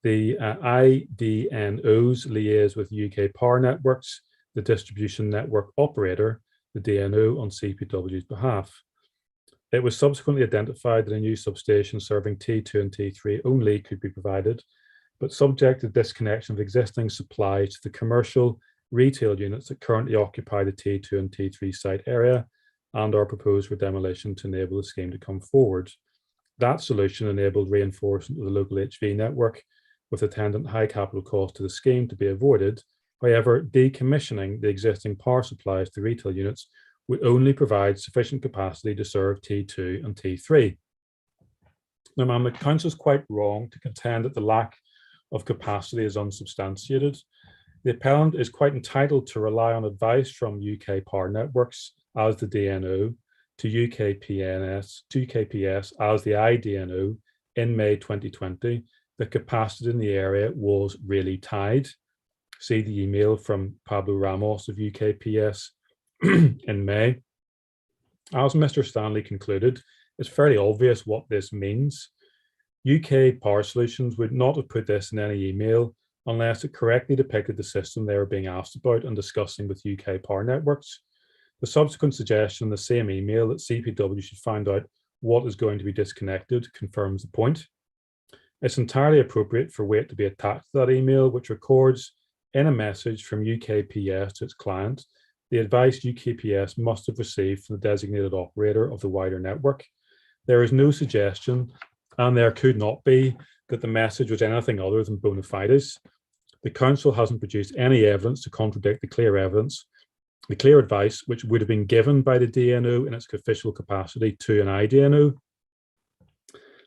The IDNOs liaise with UK Power Networks, the distribution network operator, the DNO, on CPW's behalf. It was subsequently identified that a new substation serving T2 and T3 only could be provided, but subject to disconnection of existing supply to the commercial retail units that currently occupy the T2 and T3 site area and are proposed for demolition to enable the scheme to come forward. That solution enabled reinforcement of the local HV network with attendant high capital cost to the scheme to be avoided. However, decommissioning the existing power supplies to retail units would only provide sufficient capacity to serve T2 and T3. Now, ma'am, the council is quite wrong to contend that the lack of capacity is unsubstantiated. The appellant is quite entitled to rely on advice from UK Power Networks as the DNO, to UKPS as the IDNO in May 2020. The capacity in the area was really tied. See the email from Pablo Ramos of UKPS in May. As Mr. Stanley concluded, it's fairly obvious what this means. UK Power Solutions would not have put this in any email unless it correctly depicted the system they were being asked about and discussing with UK Power Networks. The subsequent suggestion in the same email that CPW should find out what is going to be disconnected confirms the point. It's entirely appropriate for weight to be attached to that email, which records in a message from UKPS to its client the advice UKPS must have received from the designated operator of the wider network. There is no suggestion, and there could not be, that the message was anything other than bona fides. The council hasn't produced any evidence to contradict the clear evidence, the clear advice which would have been given by the DNO in its official capacity to an IDNO.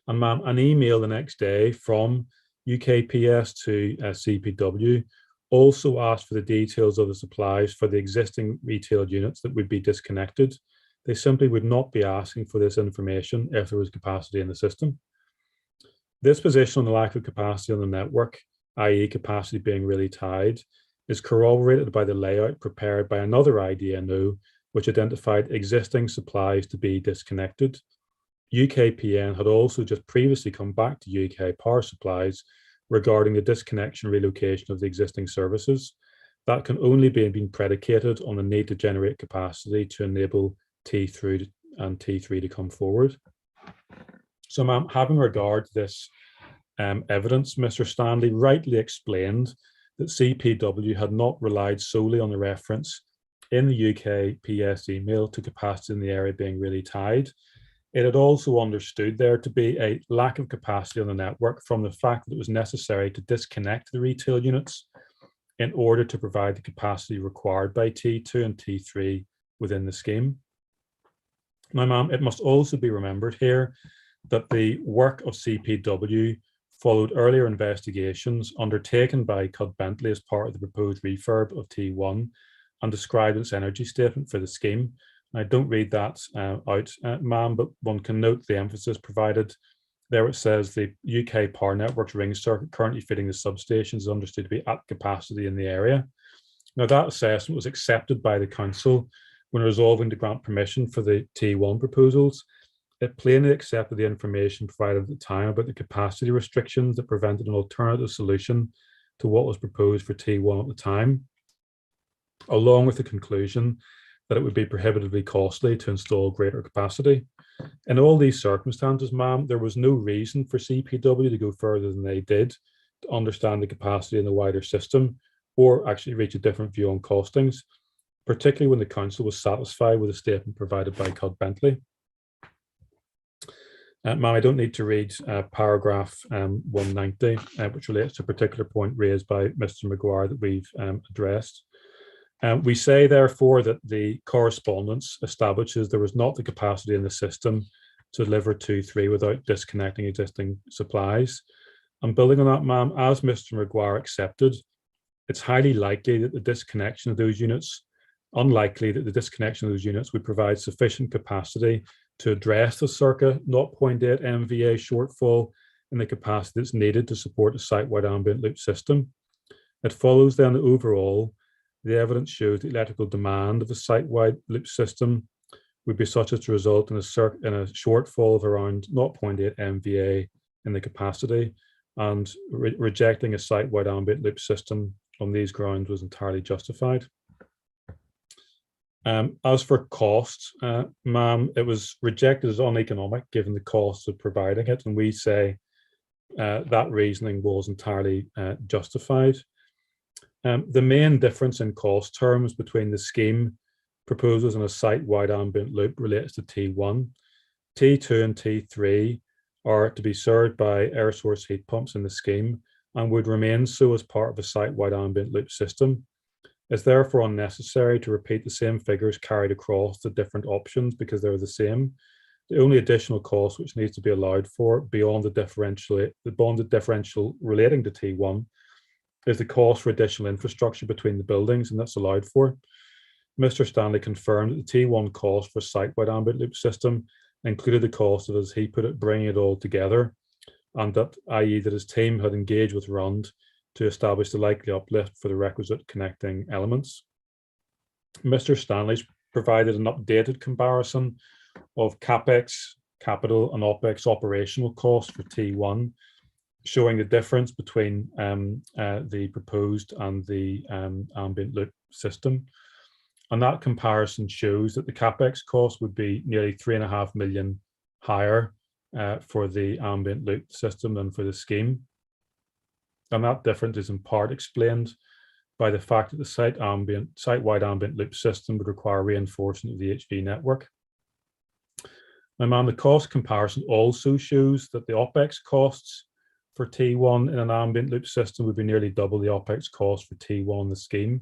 And ma'am, an email the next day from UKPS to CPW also asked for the details of the supplies for the existing retail units that would be disconnected. They simply would not be asking for this information if there was capacity in the system. This position on the lack of capacity on the network, i.e. capacity being really tied, is corroborated by the layout prepared by another IDNO, which identified existing supplies to be disconnected. UKPN had also just previously come back to UK Power Supplies regarding the disconnection relocation of the existing services. That can only be predicated on the need to generate capacity to enable T3 and T3 to come forward. So, ma'am, having regard to this evidence, Mr. Stanley rightly explained that CPW had not relied solely on the reference in the UK PS email to capacity in the area being really tied. It had also understood there to be a lack of capacity on the network from the fact that it was necessary to disconnect the retail units in order to provide the capacity required by T2 and T3 within the scheme. Now, ma'am, it must also be remembered here that the work of CPW followed earlier investigations undertaken by Cud-Bentley as part of the proposed refurb of T1 and described its energy statement for the scheme. I don't read that out, ma'am, but one can note the emphasis provided. There it says the UK Power Networks ring circuit currently fitting the substations is understood to be at capacity in the area. Now, that assessment was accepted by the council when resolving to grant permission for the T1 proposals. It plainly accepted the information provided at the time about the capacity restrictions that prevented an alternative solution to what was proposed for T1 at the time, along with the conclusion that it would be prohibitively costly to install greater capacity. In all these circumstances, ma'am, there was no reason for CPW to go further than they did to understand the capacity in the wider system or actually reach a different view on costings, particularly when the council was satisfied with the statement provided by Cud-Bentley. Ma'am, I don't need to read paragraph 190, which relates to a particular point raised by Mr. Maguire that we've addressed. We say, therefore, that the correspondence establishes there was not the capacity in the system to deliver 2-3 without disconnecting existing supplies. And building on that, ma'am, as Mr. Maguire accepted, it's highly likely that the disconnection of those units, unlikely that the disconnection of those units would provide sufficient capacity to address the circa 0.8 MVA shortfall in the capacity that's needed to support a site-wide ambient loop system. It follows then that overall, the evidence shows the electrical demand of the site-wide loop system would be such as to result in a shortfall of around 0.8 MVA in the capacity, and rejecting a site-wide ambient loop system on these grounds was entirely justified. As for cost, ma'am, it was rejected as uneconomic given the cost of providing it, and we say that reasoning was entirely justified. The main difference in cost terms between the scheme proposals and a site-wide ambient loop relates to T1. T2 and T3 are to be served by air source heat pumps in the scheme and would remain so as part of a site-wide ambient loop system. It's therefore unnecessary to repeat the same figures carried across the different options because they're the same. The only additional cost which needs to be allowed for beyond the differential relating to T1 is the cost for additional infrastructure between the buildings, and that's allowed for. Mr. Stanley confirmed that the T1 cost for site-wide ambient loop system included the cost of, as he put it, bringing it all together, and that, i.e. that his team had engaged with RUND to establish the likely uplift for the requisite connecting elements. Mr. Stanley provided an updated comparison of CapEx, capital, and OpEx operational costs for T1, showing the difference between the proposed and the ambient loop system. And that comparison shows that the CapEx cost would be nearly 3.5 million higher for the ambient loop system than for the scheme. And that difference is in part explained by the fact that the site-wide ambient loop system would require reinforcement of the HV network. Now, ma'am, the cost comparison also shows that the OpEx costs for T1 in an ambient loop system would be nearly double the OpEx cost for T1 in the scheme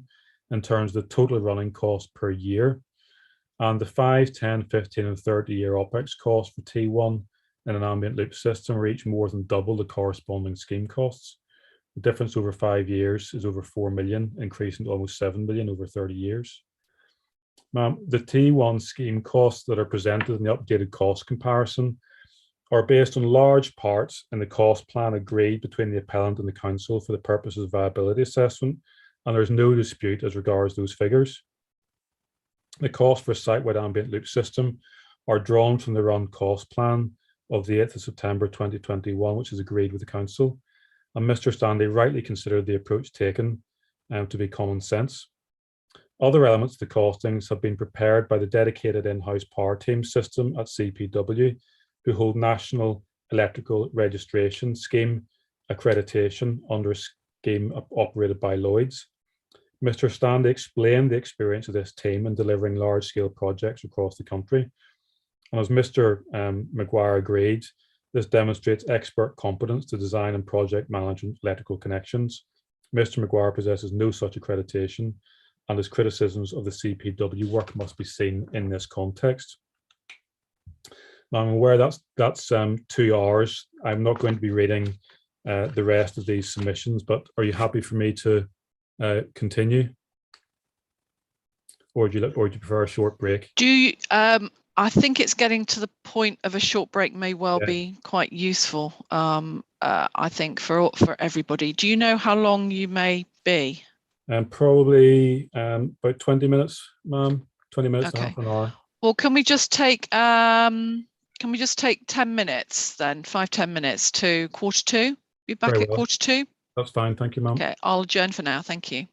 in terms of the total running cost per year. And the 5, 10, 15, and 30-year OpEx costs for T1 in an ambient loop system reach more than double the corresponding scheme costs. The difference over 5 years is over 4 million, increasing to almost 7 million over 30 years. Now, the T1 scheme costs that are presented in the updated cost comparison are based on large parts in the cost plan agreed between the appellant and the council for the purposes of viability assessment, and there's no dispute as regards those figures. The cost for a site-wide ambient loop system are drawn from the run cost plan of the 8th of September 2021, which is agreed with the council. And Mr. Stanley rightly considered the approach taken to be common sense. Other elements of the costings have been prepared by the dedicated in-house power team system at CPW, who hold National Electrical Registration Scheme accreditation under a scheme operated by Lloyds. Mr. Stanley explained the experience of this team in delivering large-scale projects across the country. And as Mr. Maguire agreed, this demonstrates expert competence to design and project management electrical connections. Mr. Maguire possesses no such accreditation, and his criticisms of the CPW work must be seen in this context. Now, I'm aware that's 2 hours. I'm not going to be reading the rest of these submissions, but are you happy for me to continue? Or do you prefer a short break? Do you, I think it's getting to the point of a short break may well be quite useful, I think, for everybody. Do you know how long you may be? Probably about 20 minutes, ma'am. 20 minutes to half an hour. Well, can we just take 10 minutes then, 5-10 minutes to 1:45? Be back at 1:45? That's fine. Thank you, ma'am. Okay, I'll adjourn for now. Thank you.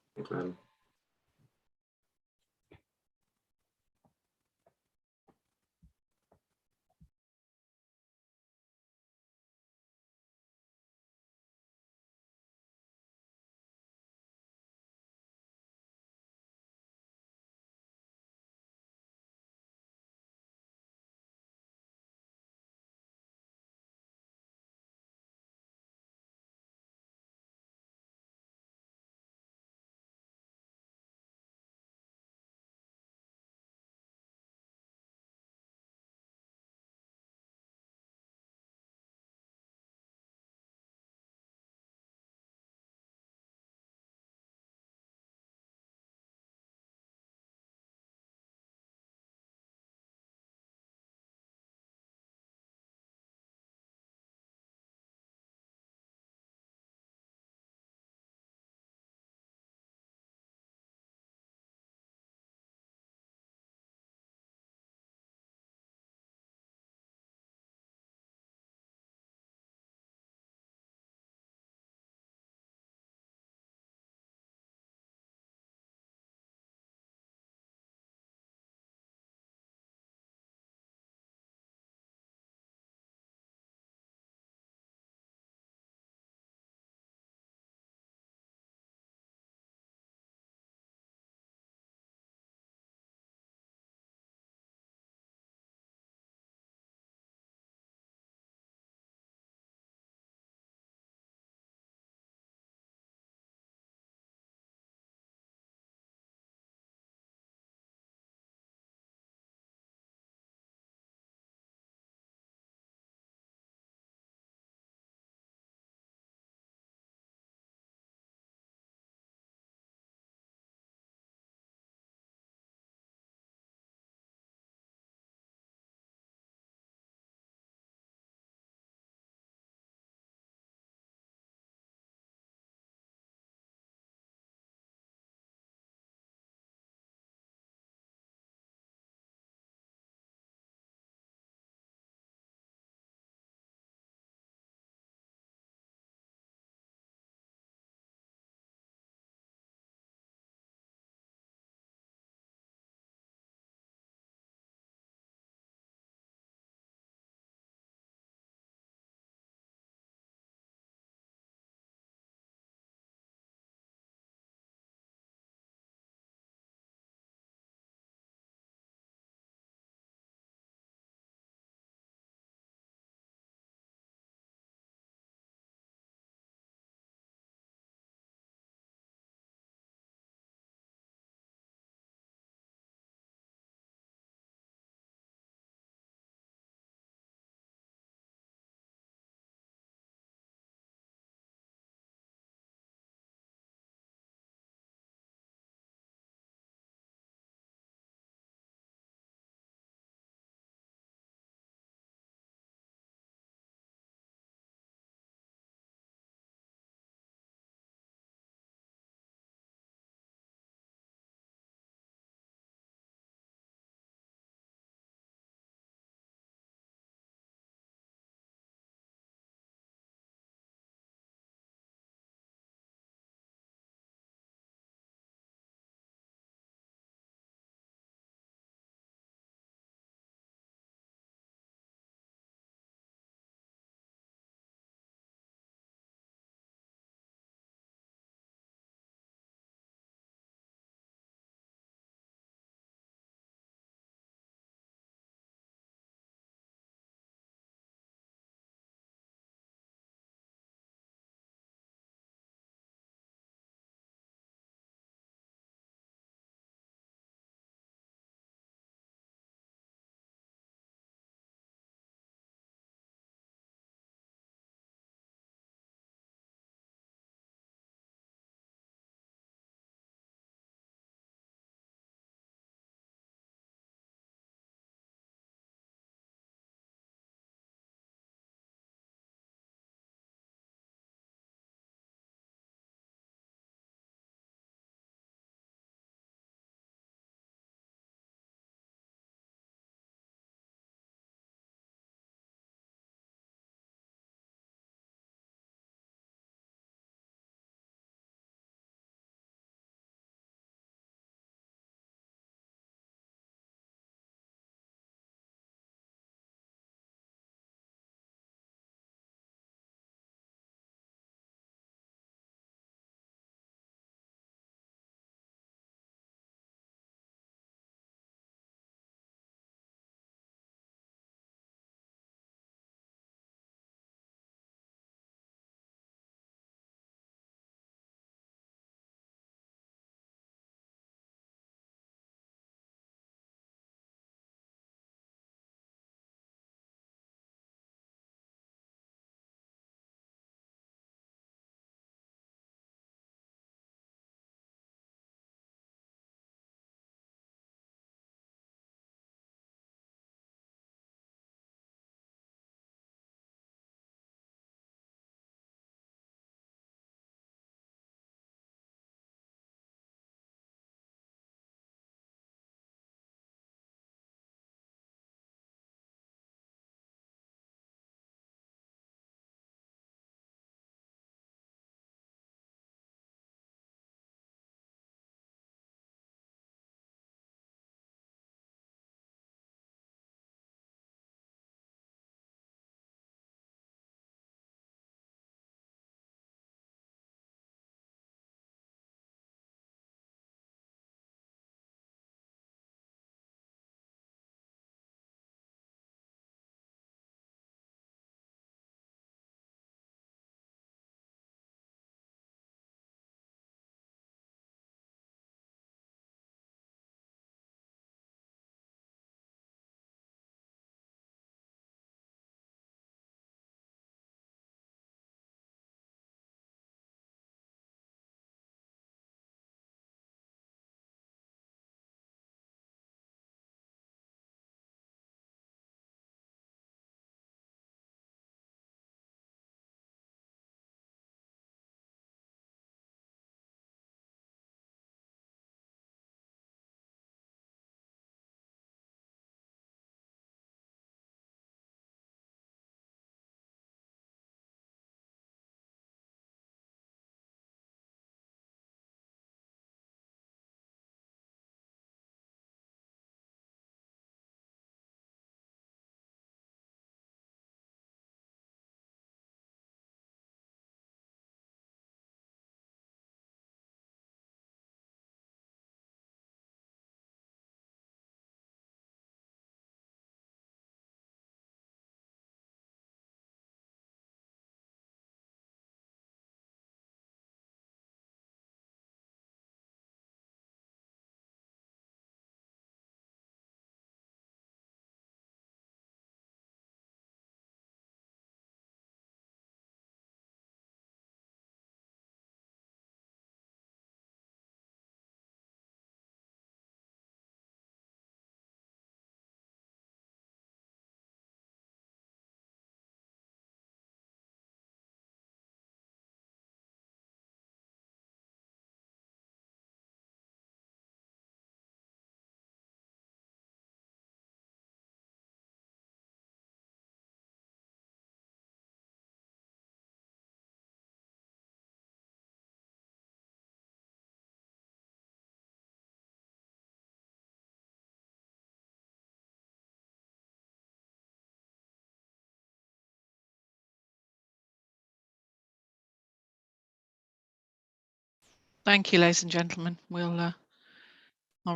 Thank you, ladies and gentlemen. I'll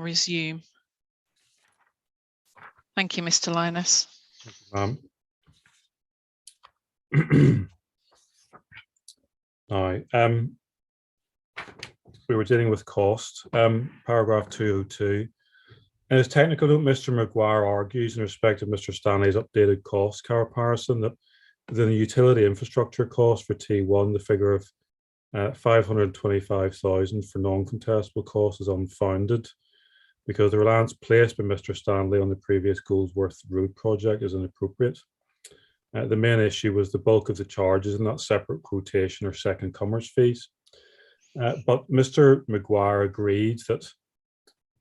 resume. Thank you, Mr. Linus. Now, we were dealing with cost, paragraph 202. In his technical note, Mr. Maguire argues in respect of Mr. Stanley's updated cost comparison that within the utility infrastructure cost for T1, the figure of 525,000 for non-contestable costs is unfounded because the reliance placed by Mr. Stanley on the previous Goldsworth Road project is inappropriate. The main issue was the bulk of the charges in that separate quotation or second comers fees. But Mr. Maguire agreed that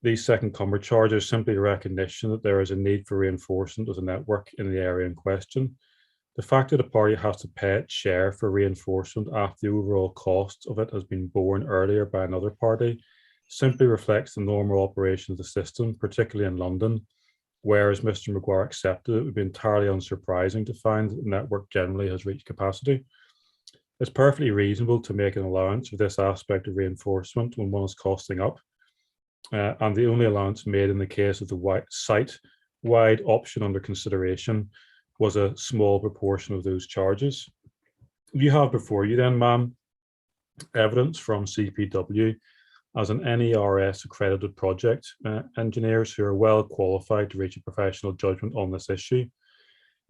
these second comer charges are simply a recognition that there is a need for reinforcement of the network in the area in question. The fact that a party has to pay its share for reinforcement after the overall cost of it has been borne earlier by another party simply reflects the normal operation of the system, particularly in London, whereas Mr. Maguire accepted it would be entirely unsurprising to find that the network generally has reached capacity. It's perfectly reasonable to make an allowance for this aspect of reinforcement when one is costing up, and the only allowance made in the case of the site-wide option under consideration was a small proportion of those charges. You have before you then, ma'am, evidence from CPW as an NERS accredited project engineers who are well qualified to reach a professional judgment on this issue.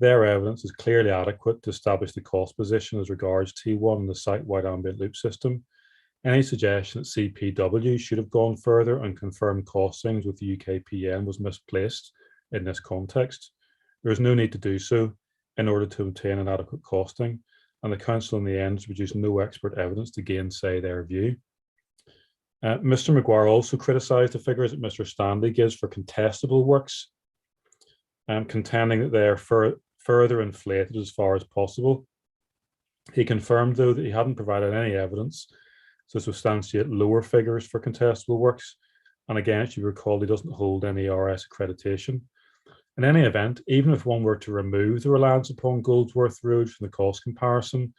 Their evidence is clearly adequate to establish the cost position as regards T1 and the site-wide ambient loop system. Any suggestion that CPW should have gone further and confirmed costings with the UKPN was misplaced in this context. There is no need to do so in order to obtain an adequate costing, and the Council in the end has produced no expert evidence to gainsay their view. Mr. Maguire also criticised the figures that Mr. Stanley gives for contestable works, contending that they are further inflated as far as possible. He confirmed, though, that he hadn't provided any evidence to substantiate lower figures for contestable works, and again, as you recall, he doesn't hold any RS accreditation. In any event, even if one were to remove the reliance upon Goldsworth Road from the cost comparison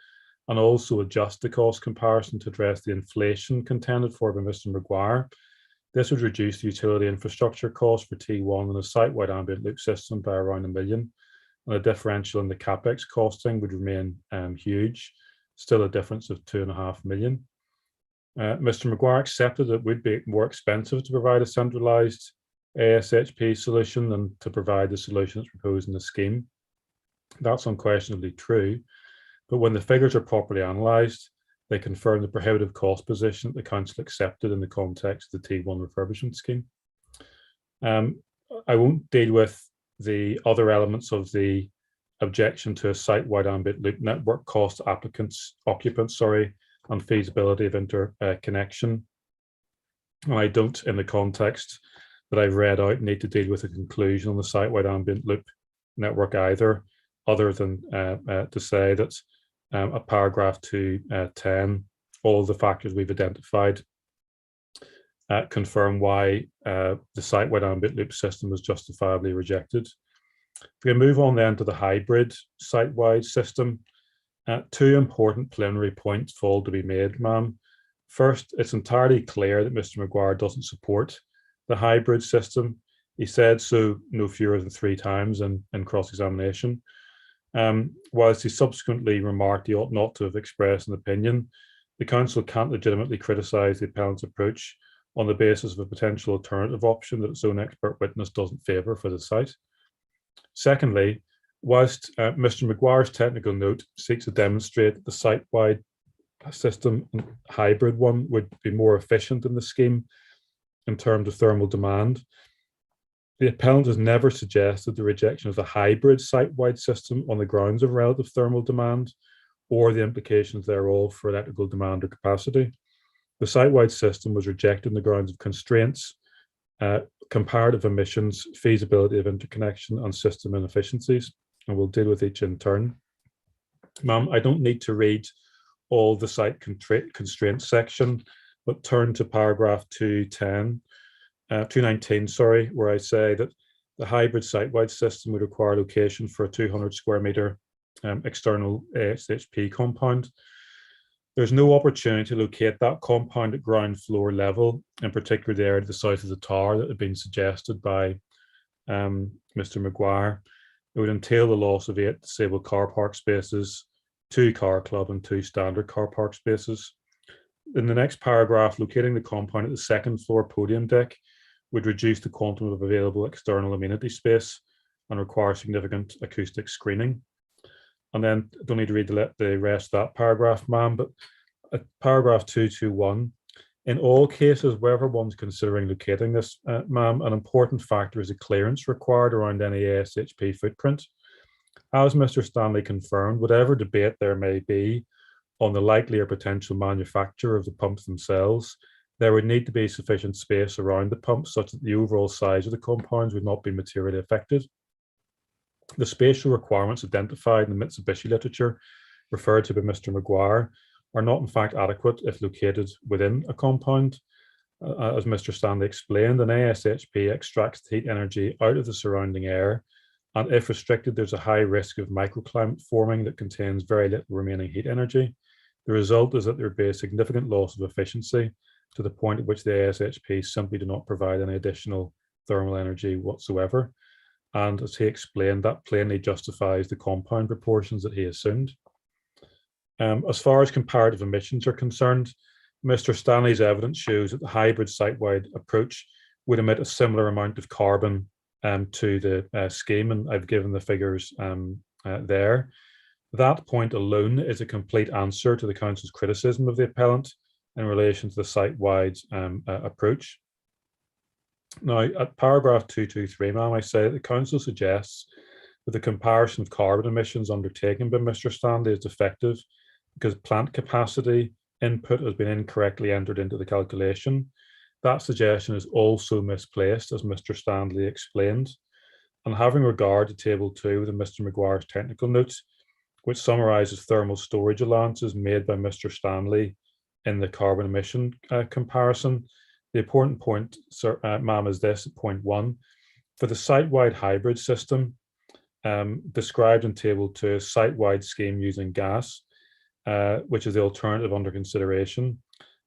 and also adjust the cost comparison to address the inflation contended for by Mr. Maguire, this would reduce the utility infrastructure cost for T1 and a site-wide ambient loop system by around $1 million, and a differential in the capex costing would remain huge, still a difference of $2.5 million. Mr. Maguire accepted that it would be more expensive to provide a centralised ASHP solution than to provide the solutions proposed in the scheme. That's unquestionably true, but when the figures are properly analysed, they confirm the prohibitive cost position that the Council accepted in the context of the T1 refurbishment scheme. I won't deal with the other elements of the objection to a site-wide ambient loop network cost occupants, and feasibility of interconnection. And I don't, in the context that I've read out, need to deal with a conclusion on the site-wide ambient loop network either, other than to say that at paragraph 210, all of the factors we've identified confirm why the site-wide ambient loop system was justifiably rejected. If we move on then to the hybrid site-wide system, two important preliminary points fall to be made, ma'am. First, it's entirely clear that Mr. Maguire doesn't support the hybrid system. He said so no fewer than 3 times in cross-examination. Whilst he subsequently remarked he ought not to have expressed an opinion, the Council can't legitimately criticise the appellant's approach on the basis of a potential alternative option that its own expert witness doesn't favour for the site. Secondly, whilst Mr. Maguire's technical note seeks to demonstrate that the site-wide system hybrid one would be more efficient in the scheme in terms of thermal demand, the appellant has never suggested the rejection of the hybrid site-wide system on the grounds of relative thermal demand or the implications thereof for electrical demand or capacity. The site-wide system was rejected on the grounds of constraints, comparative emissions, feasibility of interconnection, and system inefficiencies, and we'll deal with each in turn. Ma'am, I don't need to read all the site constraints section, but turn to paragraph 219, where I say that the hybrid site-wide system would require location for a 200 square metre external ASHP compound. There's no opportunity to locate that compound at ground floor level, in particular the area to the south of the tower that had been suggested by Mr. Maguire. It would entail the loss of 8 disabled car park spaces, 2 car club and 2 standard car park spaces. In the next paragraph, locating the compound at the second floor podium deck would reduce the quantum of available external amenity space and require significant acoustic screening. And then I don't need to read the rest of that paragraph, ma'am, but at paragraph 221, in all cases, wherever one's considering locating this, ma'am, an important factor is the clearance required around any ASHP footprint. As Mr. Stanley confirmed, whatever debate there may be on the likely or potential manufacture of the pumps themselves, there would need to be sufficient space around the pumps such that the overall size of the compounds would not be materially affected. The spatial requirements identified in the Mitsubishi literature referred to by Mr. Maguire are not in fact adequate if located within a compound. As Mr. Stanley explained, an ASHP extracts the heat energy out of the surrounding air, and if restricted, there's a high risk of microclimate forming that contains very little remaining heat energy. The result is that there would be a significant loss of efficiency to the point at which the ASHP simply do not provide any additional thermal energy whatsoever. And as he explained, that plainly justifies the compound proportions that he assumed. As far as comparative emissions are concerned, Mr. Stanley's evidence shows that the hybrid site-wide approach would emit a similar amount of carbon to the scheme, and I've given the figures there. That point alone is a complete answer to the Council's criticism of the appellant in relation to the site-wide approach. Now, at paragraph 223, ma'am, I say that the Council suggests that the comparison of carbon emissions undertaken by Mr. Stanley is defective because plant capacity input has been incorrectly entered into the calculation. That suggestion is also misplaced, as Mr. Stanley explained. And having regard to Table 2 within Mr. Maguire's technical notes, which summarises thermal storage allowances made by Mr. Stanley in the carbon emission comparison, the important point, sir, ma'am, is this, point 1. For the site-wide hybrid system described in Table 2 as site-wide scheme using gas, which is the alternative under consideration,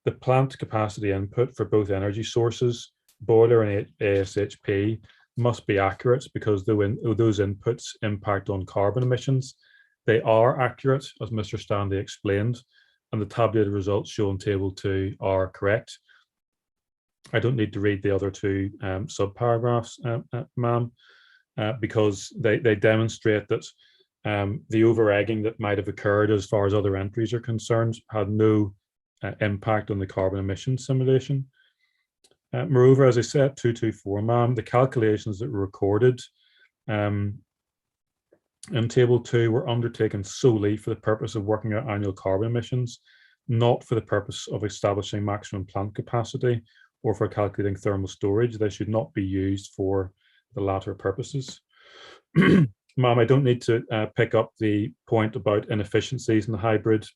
the plant capacity input for both energy sources, boiler and ASHP, must be accurate because those inputs impact on carbon emissions. They are accurate, as Mr. Stanley explained, and the tabulated results shown in Table 2 are correct. I don't need to read the other 2 sub-paragraphs, ma'am, because they demonstrate that the over-egging that might have occurred as far as other entries are concerned had no impact on the carbon emission simulation. Moreover, as I said, 224, ma'am, the calculations that were recorded in Table 2 were undertaken solely for the purpose of working out annual carbon emissions, not for the purpose of establishing maximum plant capacity or for calculating thermal storage. They should not be used for the latter purposes. Ma'am, I don't need to pick up the point about inefficiencies in the hybrid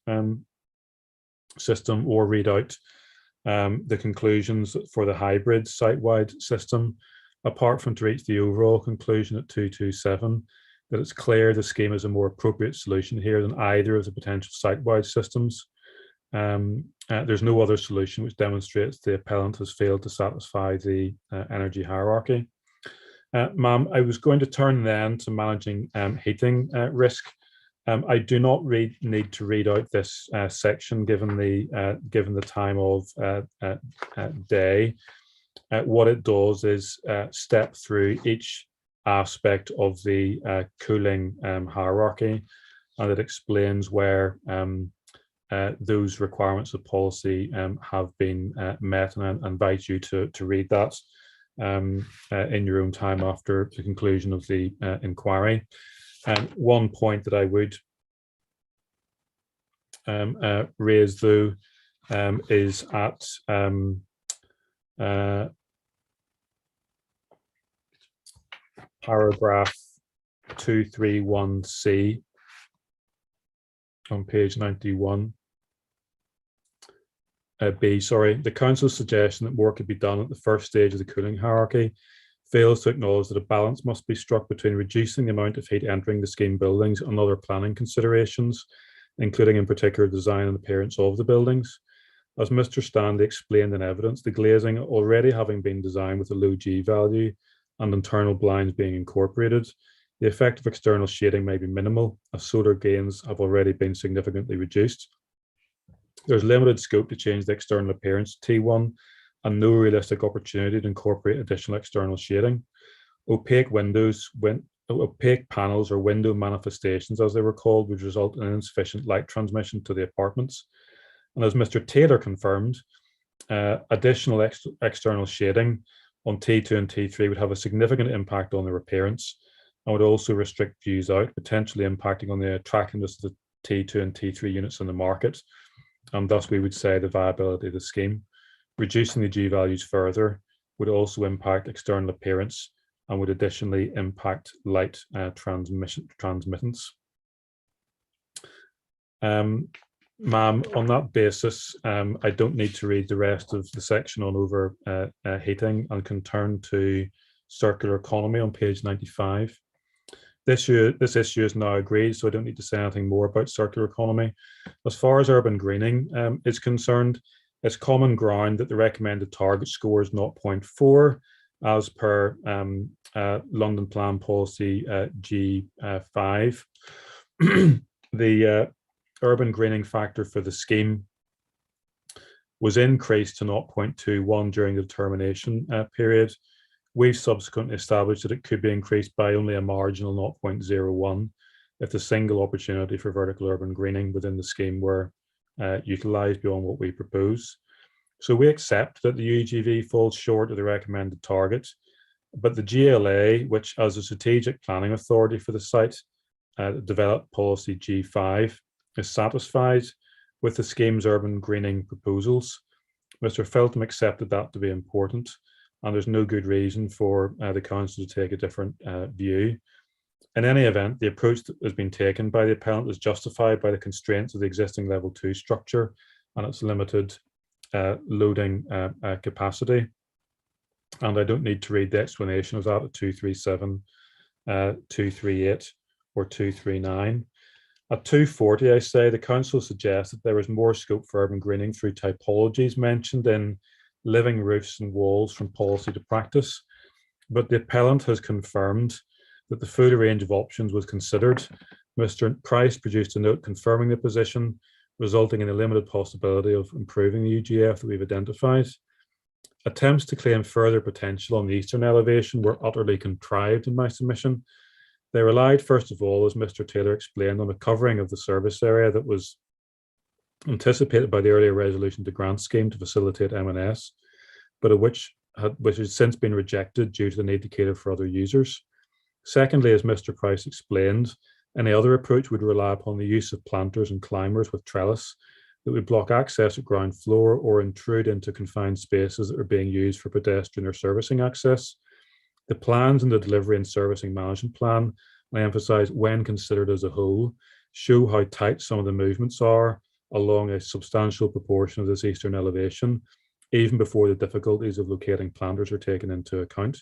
system or read out the conclusions for the hybrid site-wide system, apart from to reach the overall conclusion at 227 that it's clear the scheme is a more appropriate solution here than either of the potential site-wide systems. There's no other solution which demonstrates the appellant has failed to satisfy the energy hierarchy. Ma'am, I was going to turn then to managing heating risk. I do not need to read out this section given the time of day. What it does is step through each aspect of the cooling hierarchy, and it explains where those requirements of policy have been met, and I invite you to read that in your own time after the conclusion of the inquiry. One point that I would raise, though, is at paragraph 231C on page 91. B, sorry, the Council's suggestion that more could be done at the first stage of the cooling hierarchy fails to acknowledge that a balance must be struck between reducing the amount of heat entering the scheme buildings and other planning considerations. including in particular design and appearance of the buildings. As Mr. Stanley explained in evidence, the glazing already having been designed with a low G value and internal blinds being incorporated, the effect of external shading may be minimal, as solar gains have already been significantly reduced. There's limited scope to change the external appearance of T1 and no realistic opportunity to incorporate additional external shading. Opaque panels or window manifestations, as they were called, would result in insufficient light transmission to the apartments. And as Mr. Taylor confirmed, additional external shading on T2 and T3 would have a significant impact on their appearance and would also restrict views out, potentially impacting on the attractiveness of the T2 and T3 units in the market. And thus we would say the viability of the scheme. Reducing the G values further would also impact external appearance and would additionally impact light transmittance. Ma'am, on that basis, I don't need to read the rest of the section on overheating and can turn to circular economy on page 95. This issue is now agreed, so I don't need to say anything more about circular economy. As far as urban greening is concerned, it's common ground that the recommended target score is 0.4 as per London Plan Policy G5. The urban greening factor for the scheme was increased to 0.21 during the determination period. We've subsequently established that it could be increased by only a marginal 0.01 if the single opportunity for vertical urban greening within the scheme were utilised beyond what we propose. So we accept that the UGV falls short of the recommended target, but the GLA, which as a strategic planning authority for the site, developed policy G5, is satisfied with the scheme's urban greening proposals. Mr. Feltham accepted that to be important, and there's no good reason for the council to take a different view. In any event, the approach that has been taken by the appellant is justified by the constraints of the existing level 2 structure and its limited loading capacity. And I don't need to read the explanation of that at 237, 238 or 239. At 240, I say the council suggests that there is more scope for urban greening through typologies mentioned in living roofs and walls from policy to practice, but the appellant has confirmed that the full range of options was considered. Mr. Price produced a note confirming the position, resulting in a limited possibility of improving the UGF that we've identified. Attempts to claim further potential on the eastern elevation were utterly contrived in my submission. They relied, first of all, as Mr. Taylor explained, on a covering of the service area that was anticipated by the earlier resolution to grant scheme to facilitate M&S, but which has since been rejected due to the need to cater for other users. Secondly, as Mr. Price explained, any other approach would rely upon the use of planters and climbers with trellis that would block access at ground floor or intrude into confined spaces that are being used for pedestrian or servicing access. The plans in the delivery and servicing management plan, I emphasize when considered as a whole, show how tight some of the movements are along a substantial proportion of this eastern elevation, even before the difficulties of locating planters are taken into account.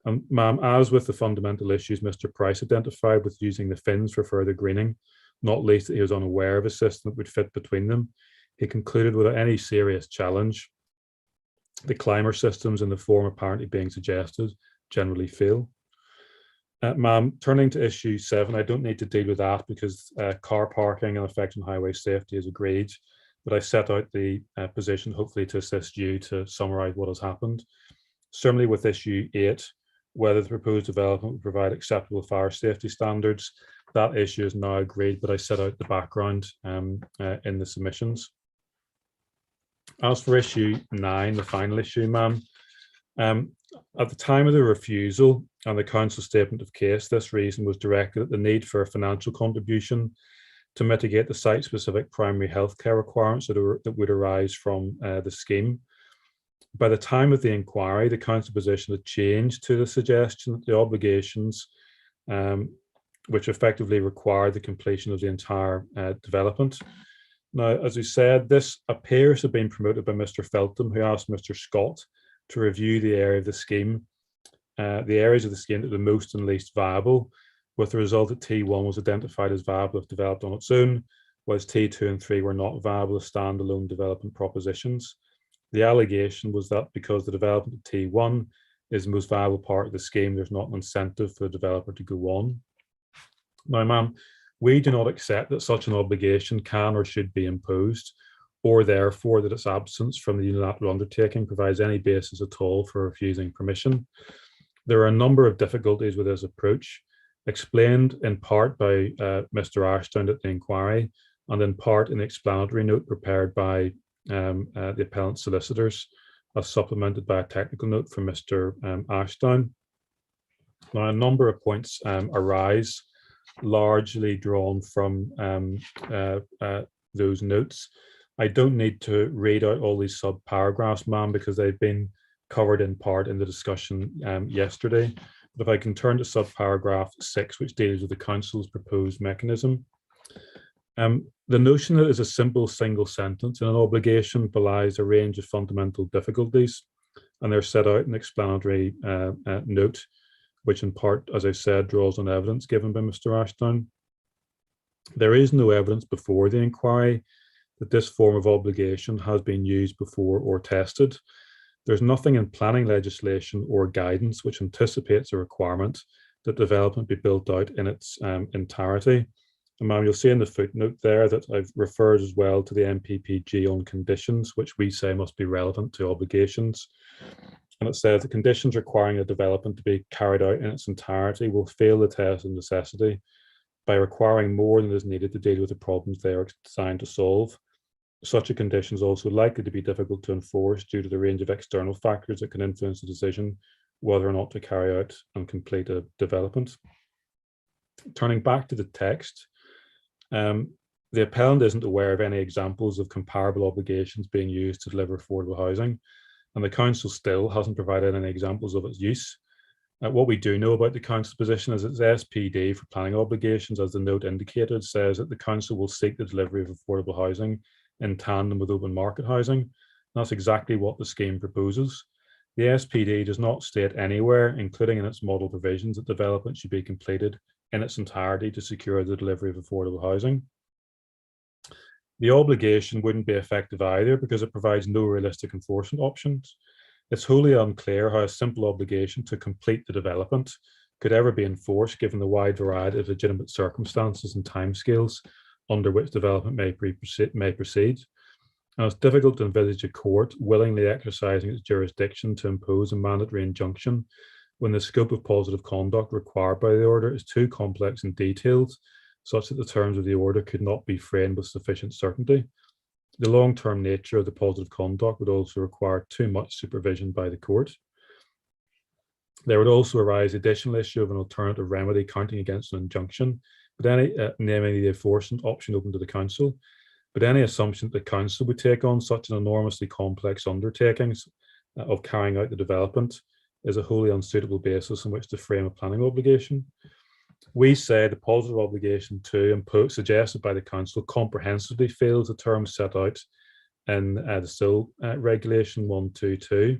And ma'am, as with the fundamental issues Mr. Price identified with using the fins for further greening, not least that he was unaware of a system that would fit between them, he concluded without any serious challenge, the climber systems in the form apparently being suggested generally fail. Ma'am, turning to issue 7, I don't need to deal with that because car parking and effect on highway safety is agreed, but I set out the position hopefully to assist you to summarise what has happened. Similarly with issue 8, whether the proposed development would provide acceptable fire safety standards, that issue is now agreed, but I set out the background in the submissions. As for issue 9, the final issue, ma'am, at the time of the refusal and the council statement of case, this reason was directed at the need for a financial contribution to mitigate the site-specific primary healthcare requirements that would arise from the scheme. By the time of the inquiry, the council position had changed to the suggestion that the obligations, which effectively required the completion of the entire development. Now, as we said, this appears to have been promoted by Mr. Feltham, who asked Mr. Scott to review the area of the scheme, the areas of the scheme that are the most and least viable, with the result that T1 was identified as viable if developed on its own, whereas T2 and 3 were not viable as standalone development propositions. The allegation was that because the development of T1 is the most viable part of the scheme, there's not an incentive for the developer to go on. Now, ma'am, we do not accept that such an obligation can or should be imposed, or therefore that its absence from the unilateral undertaking provides any basis at all for refusing permission. There are a number of difficulties with this approach, explained in part by Mr. Ashdown at the inquiry, and in part in the explanatory note prepared by the appellant solicitors, as supplemented by a technical note from Mr. Ashdown. Now, a number of points arise, largely drawn from those notes. I don't need to read out all these sub-paragraphs, ma'am, because they've been covered in part in the discussion yesterday. But if I can turn to sub-paragraph 6, which deals with the Council's proposed mechanism. The notion that it is a simple single sentence in an obligation belies a range of fundamental difficulties, and they're set out in the explanatory note, which in part, as I said, draws on evidence given by Mr. Ashdown. There is no evidence before the inquiry that this form of obligation has been used before or tested. There's nothing in planning legislation or guidance which anticipates a requirement that development be built out in its entirety. And ma'am, you'll see in the footnote there that I've referred as well to the MPPG on conditions, which we say must be relevant to obligations. And it says the conditions requiring a development to be carried out in its entirety will fail the test of necessity by requiring more than is needed to deal with the problems they are designed to solve. Such a condition is also likely to be difficult to enforce due to the range of external factors that can influence the decision whether or not to carry out and complete a development. Turning back to the text, the appellant isn't aware of any examples of comparable obligations being used to deliver affordable housing, and the Council still hasn't provided any examples of its use. What we do know about the Council's position is its SPD for planning obligations, as the note indicated, says that the Council will seek the delivery of affordable housing in tandem with open market housing. That's exactly what the scheme proposes. The SPD does not state anywhere, including in its model provisions, that development should be completed in its entirety to secure the delivery of affordable housing. The obligation wouldn't be effective either because it provides no realistic enforcement options. It's wholly unclear how a simple obligation to complete the development could ever be enforced given the wide variety of legitimate circumstances and timescales under which development may proceed. And it's difficult to envisage a court willingly exercising its jurisdiction to impose a mandatory injunction when the scope of positive conduct required by the order is too complex and detailed, such that the terms of the order could not be framed with sufficient certainty. The long-term nature of the positive conduct would also require too much supervision by the court. There would also arise the additional issue of an alternative remedy counting against an injunction, but namely the enforcement option open to the Council. But any assumption that the Council would take on such an enormously complex undertakings of carrying out the development is a wholly unsuitable basis on which to frame a planning obligation. We say the positive obligation to impose, suggested by the Council, comprehensively fails the terms set out in the SIL Regulation 122.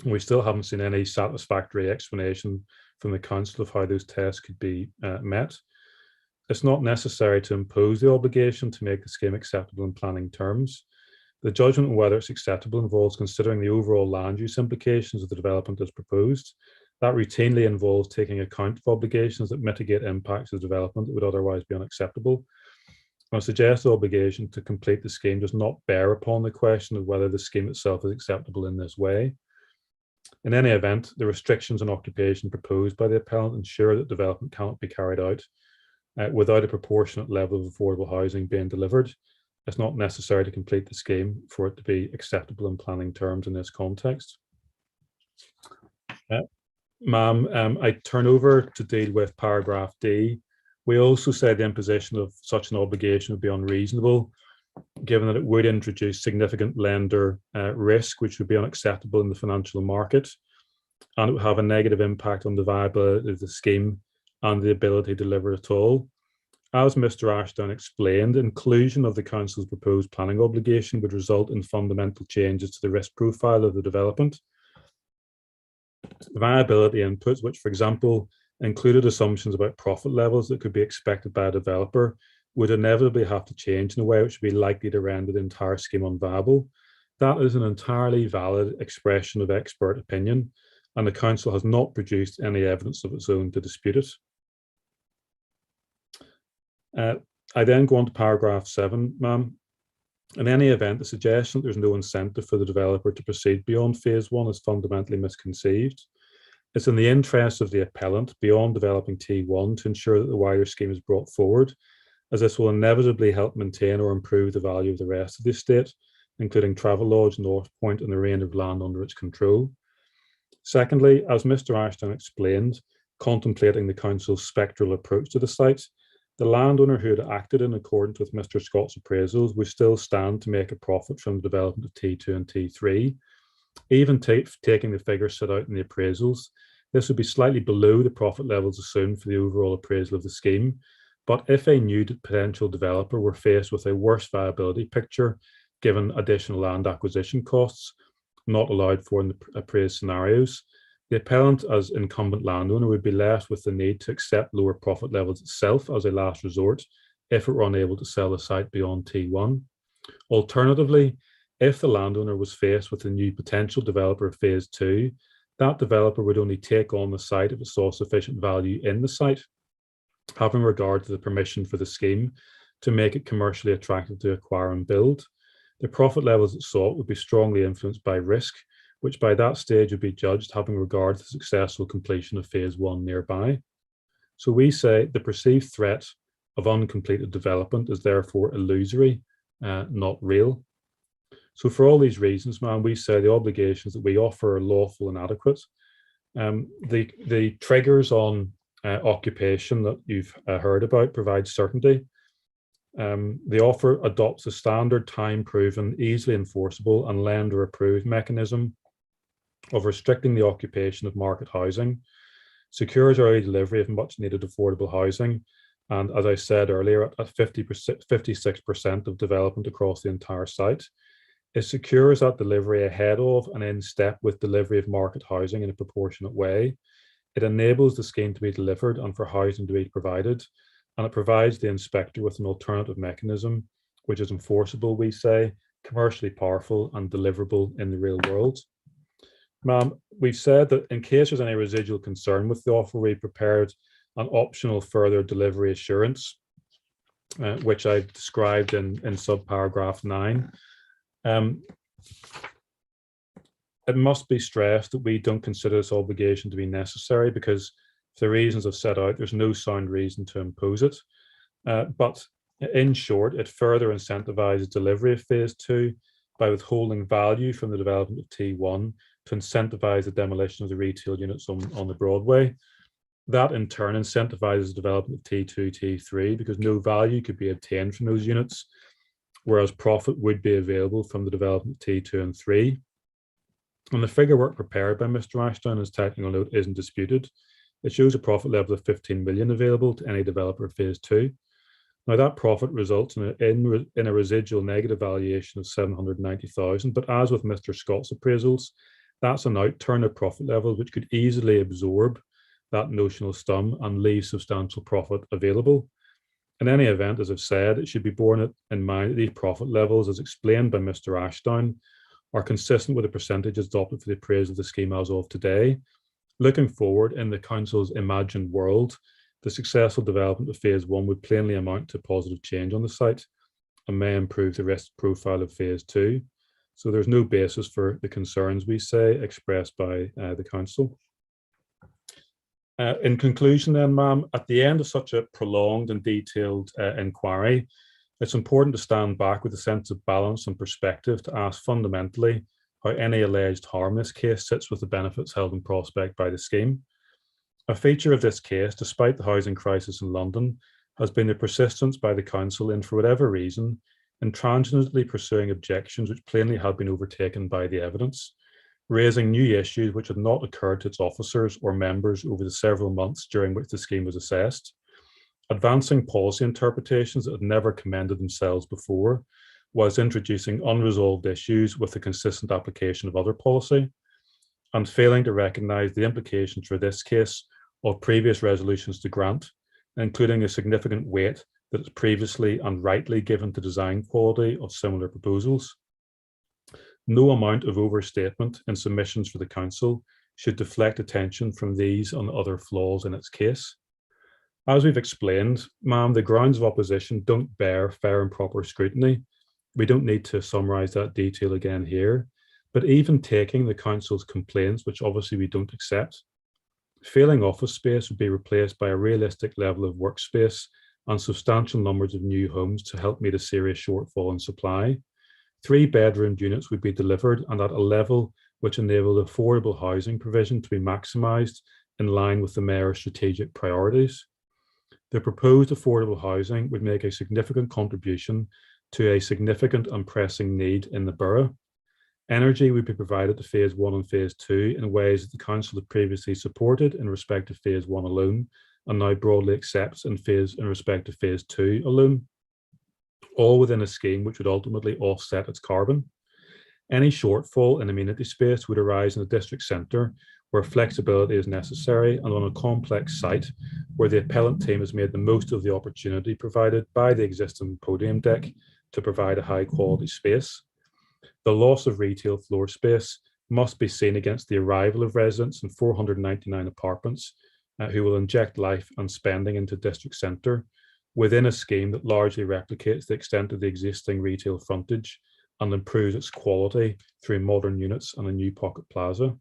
We still haven't seen any satisfactory explanation from the Council of how those tests could be met. It's not necessary to impose the obligation to make the scheme acceptable in planning terms. The judgment on whether it's acceptable involves considering the overall land use implications of the development as proposed. That routinely involves taking account of obligations that mitigate impacts of development that would otherwise be unacceptable. I suggest the obligation to complete the scheme does not bear upon the question of whether the scheme itself is acceptable in this way. In any event, the restrictions on occupation proposed by the appellant ensure that development cannot be carried out without a proportionate level of affordable housing being delivered. It's not necessary to complete the scheme for it to be acceptable in planning terms in this context. Ma'am, I turn over to deal with paragraph D. We also say the imposition of such an obligation would be unreasonable, given that it would introduce significant lender risk, which would be unacceptable in the financial market, and it would have a negative impact on the viability of the scheme and the ability to deliver at all. As Mr. Ashdown explained, inclusion of the Council's proposed planning obligation would result in fundamental changes to the risk profile of the development. Viability inputs, which, for example, included assumptions about profit levels that could be expected by a developer, would inevitably have to change in a way which would be likely to render the entire scheme unviable. That is an entirely valid expression of expert opinion, and the council has not produced any evidence of its own to dispute it. I then go on to paragraph 7, ma'am. In any event, the suggestion that there's no incentive for the developer to proceed beyond phase 1 is fundamentally misconceived. It's in the interest of the appellant, beyond developing T1, to ensure that the wider scheme is brought forward, as this will inevitably help maintain or improve the value of the rest of the estate, including Travelodge, North Point, and the range of land under its control. Secondly, as Mr. Ashton explained, contemplating the council's spectral approach to the site, the landowner who had acted in accordance with Mr. Scott's appraisals would still stand to make a profit from the development of T2 and T3. Even taking the figures set out in the appraisals, this would be slightly below the profit levels assumed for the overall appraisal of the scheme. But if a new potential developer were faced with a worse viability picture, given additional land acquisition costs not allowed for in the appraised scenarios, the appellant as incumbent landowner would be left with the need to accept lower profit levels itself as a last resort if it were unable to sell the site beyond T1. Alternatively, if the landowner was faced with a new potential developer of phase 2, that developer would only take on the site if it saw sufficient value in the site, having regard to the permission for the scheme to make it commercially attractive to acquire and build. The profit levels it sought would be strongly influenced by risk, which by that stage would be judged having regard to the successful completion of phase 1 nearby. So we say the perceived threat of uncompleted development is therefore illusory, not real. So for all these reasons, man, we say the obligations that we offer are lawful and adequate. The triggers on occupation that you've heard about provide certainty. The offer adopts a standard, time-proven, easily enforceable and lender-approved mechanism of restricting the occupation of market housing, secures early delivery of much-needed affordable housing, and as I said earlier, at 56% of development across the entire site. It secures that delivery ahead of and in step with delivery of market housing in a proportionate way. It enables the scheme to be delivered and for housing to be provided, and it provides the inspector with an alternative mechanism, which is enforceable, we say, commercially powerful and deliverable in the real world. Ma'am, we've said that in case there's any residual concern with the offer, we prepared an optional further delivery assurance, which I've described in subparagraph 9. It must be stressed that we don't consider this obligation to be necessary because for the reasons I've set out, there's no sound reason to impose it. But in short, it further incentivizes delivery of phase 2 by withholding value from the development of T1 to incentivize the demolition of the retail units on the Broadway. That in turn incentivizes the development of T2, T3 because no value could be obtained from those units, whereas profit would be available from the development of T2 and 3. And the figure work prepared by Mr. Ashton as technical note isn't disputed. It shows a profit level of 15 million available to any developer of phase 2. Now that profit results in a residual negative valuation of 790,000, but as with Mr. Scott's appraisals, that's an outturn of profit levels which could easily absorb that notional sum and leave substantial profit available. In any event, as I've said, it should be borne in mind that these profit levels, as explained by Mr. Ashdown, are consistent with the percentages adopted for the appraisal of the scheme as of today. Looking forward in the council's imagined world, the successful development of phase 1 would plainly amount to positive change on the site and may improve the risk profile of phase 2. So there's no basis for the concerns we say expressed by the council. In conclusion then, ma'am, at the end of such a prolonged and detailed inquiry, it's important to stand back with a sense of balance and perspective to ask fundamentally how any alleged harm in this case sits with the benefits held in prospect by the scheme. A feature of this case, despite the housing crisis in London, has been the persistence by the council in, for whatever reason, intransigently pursuing objections which plainly had been overtaken by the evidence, raising new issues which had not occurred to its officers or members over the several months during which the scheme was assessed, advancing policy interpretations that had never commended themselves before, whilst introducing unresolved issues with the consistent application of other policy, and failing to recognise the implications for this case of previous resolutions to grant, including a significant weight that is previously and rightly given to design quality of similar proposals. No amount of overstatement in submissions for the council should deflect attention from these and other flaws in its case. As we've explained, ma'am, the grounds of opposition don't bear fair and proper scrutiny. We don't need to summarise that detail again here, but even taking the council's complaints, which obviously we don't accept, failing office space would be replaced by a realistic level of workspace and substantial numbers of new homes to help meet a serious shortfall in supply. 3-bedroom units would be delivered and at a level which enabled affordable housing provision to be maximised in line with the Mayor's strategic priorities. The proposed affordable housing would make a significant contribution to a significant and pressing need in the borough. Energy would be provided to phase 1 and phase 2 in ways that the council had previously supported in respect to phase 1 alone and now broadly accepts in respect to phase 2 alone, all within a scheme which would ultimately offset its carbon. Any shortfall in amenity space would arise in the district centre where flexibility is necessary and on a complex site where the appellant team has made the most of the opportunity provided by the existing podium deck to provide a high quality space. The loss of retail floor space must be seen against the arrival of residents in 499 apartments who will inject life and spending into district centre within a scheme that largely replicates the extent of the existing retail frontage and improves its quality through modern units and a new pocket plaza.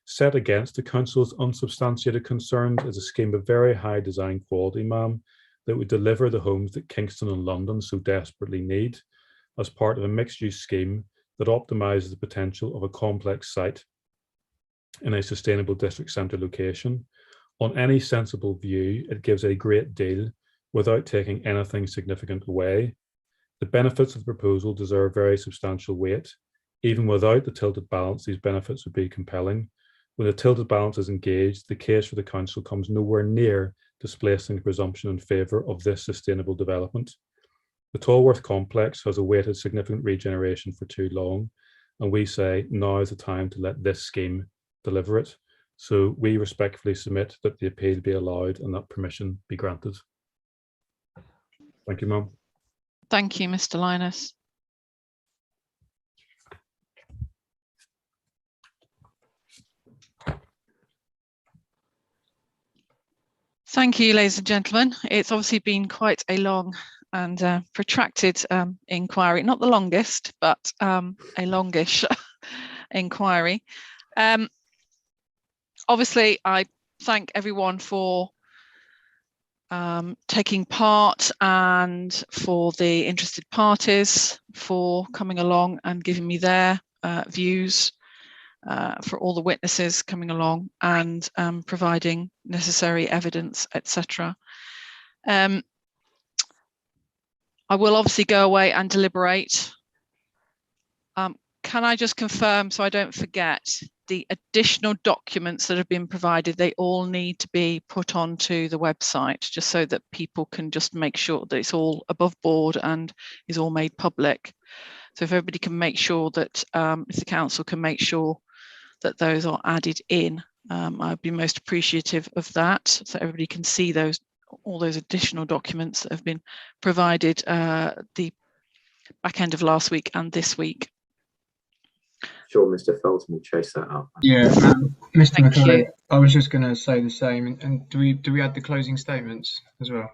Set against the council's unsubstantiated concerns is a scheme of very high design quality, ma'am, that would deliver the homes that Kingston and London so desperately need as part of a mixed-use scheme that optimises the potential of a complex site in a sustainable district centre location. On any sensible view, it gives a great deal without taking anything significant away. The benefits of the proposal deserve very substantial weight. Even without the tilted balance, these benefits would be compelling. When the tilted balance is engaged, the case for the council comes nowhere near displacing the presumption in favour of this sustainable development. The Tolworth complex has awaited significant regeneration for too long, and we say now is the time to let this scheme deliver it. So we respectfully submit that the appeal be allowed and that permission be granted. Thank you, ma'am. Thank you, Mr. Linus. Thank you, ladies and gentlemen. It's obviously been quite a long and protracted inquiry, not the longest, but a longish inquiry. Obviously, I thank everyone for taking part and for the interested parties for coming along and giving me their views, for all the witnesses coming along and providing necessary evidence, etc. I will obviously go away and deliberate. Can I just confirm, so I don't forget, the additional documents that have been provided, they all need to be put onto the website, just so that people can just make sure that it's all above board and is all made public. So if everybody can make sure that, if the council can make sure that those are added in, I'd be most appreciative of that, so everybody can see those, all those additional documents that have been provided the back end of last week and this week. Sure, Mr. Felton will chase that up. Yeah, Mr. Thank McKay, you. I was just going to say the same. And do we add the closing statements as well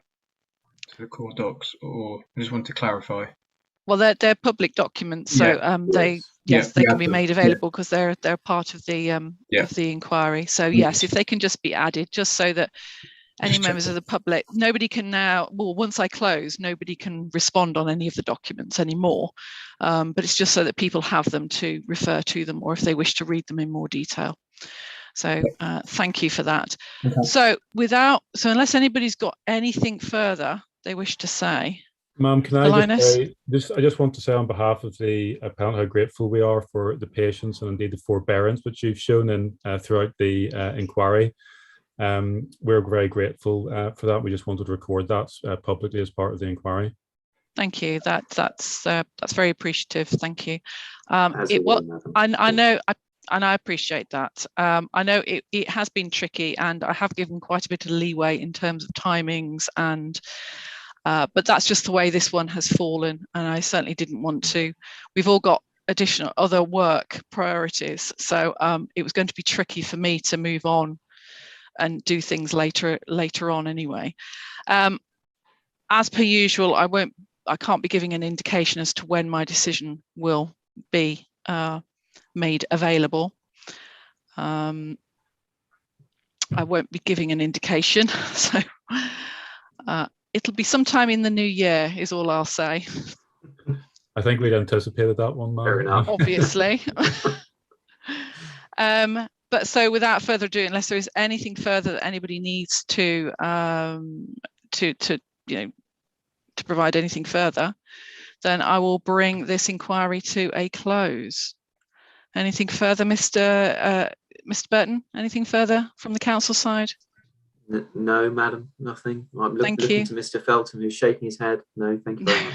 to the core docs, or I just want to clarify? Well, they're public documents, so they can be made available because they're part of the inquiry. So yes, if they can just be added, just so that any members of the public, nobody can now, well, once I close, nobody can respond on any of the documents anymore. But it's just so that people have them to refer to them, or if they wish to read them in more detail. So thank you for that. Okay. So unless anybody's got anything further they wish to say. Ma'am, can I I just want to say on behalf of the appellant how grateful we are for the patience and indeed the forbearance which you've shown in throughout the inquiry. We're very grateful for that. We just wanted to record that publicly as part of the inquiry. Thank you. That's very appreciative. Thank you. I appreciate that. I know it has been tricky, and I have given quite a bit of leeway in terms of timings and But that's just the way this one has fallen, and I certainly didn't want to. We've all got additional other work priorities, so it was going to be tricky for me to move on and do things later on anyway. As per usual, I can't be giving an indication as to when my decision will be made available. I won't be giving an indication, so it'll be sometime in the new year is all I'll say. I think we'd anticipated that one, Ma'am. Fair enough. Obviously. But so without further ado, unless there is anything further that anybody needs to provide anything further, then I will bring this inquiry to a close. Anything further, Mr. Burton? Anything further from the council side? No, madam, nothing. I'm looking you. to Mr. Felton, who's shaking his head. No, thank you very much.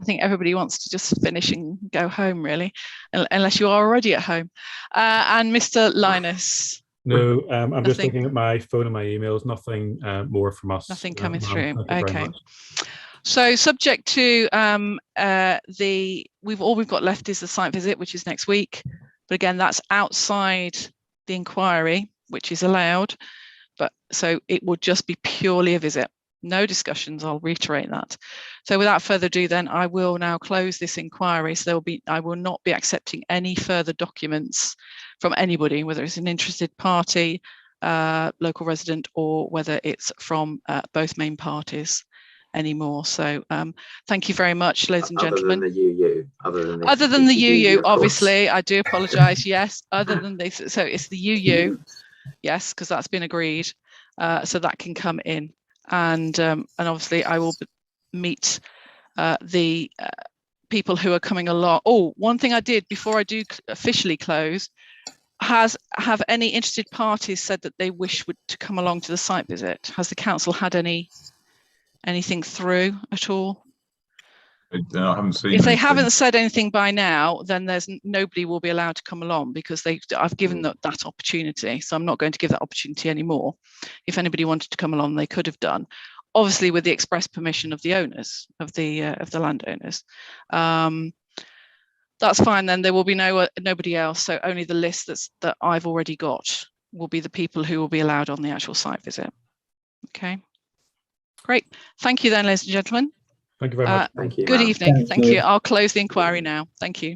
I think everybody wants to just finish and go home, really, unless you are already at home. And Mr. Linus? No, I'm just looking at my phone and my emails. Nothing more from us. Nothing coming through. Okay. So subject to all we've got left is the site visit, which is next week. But again, that's outside the inquiry, which is allowed. But so it will just be purely a visit. No discussions, I'll reiterate that. So without further ado, then I will now close this inquiry. So I will not be accepting any further documents from anybody, whether it's an interested party, local resident, or whether it's from both main parties anymore. So thank you very much, ladies and gentlemen. Other than the UU, obviously, I do apologise. Yes, other than this, so it's the UU, yes, because that's been agreed. So that can come in. And obviously I will meet the people who are coming along. Oh, one thing I did before I do officially close, have any interested parties said that they wish to come along to the site visit? Has the council had anything through at all? I haven't seen. If they haven't said anything by now, then nobody will be allowed to come along, because I've given that opportunity. So I'm not going to give that opportunity anymore. If anybody wanted to come along, they could have done, obviously with the express permission of the owners, of the landowners. That's fine. Then there will be nobody else. So only the list that I've already got will be the people who will be allowed on the actual site visit. Okay. Great. Thank you then, ladies and gentlemen. Thank you very much. Thank you. Good evening. Thank you. I'll close the inquiry now. Thank you.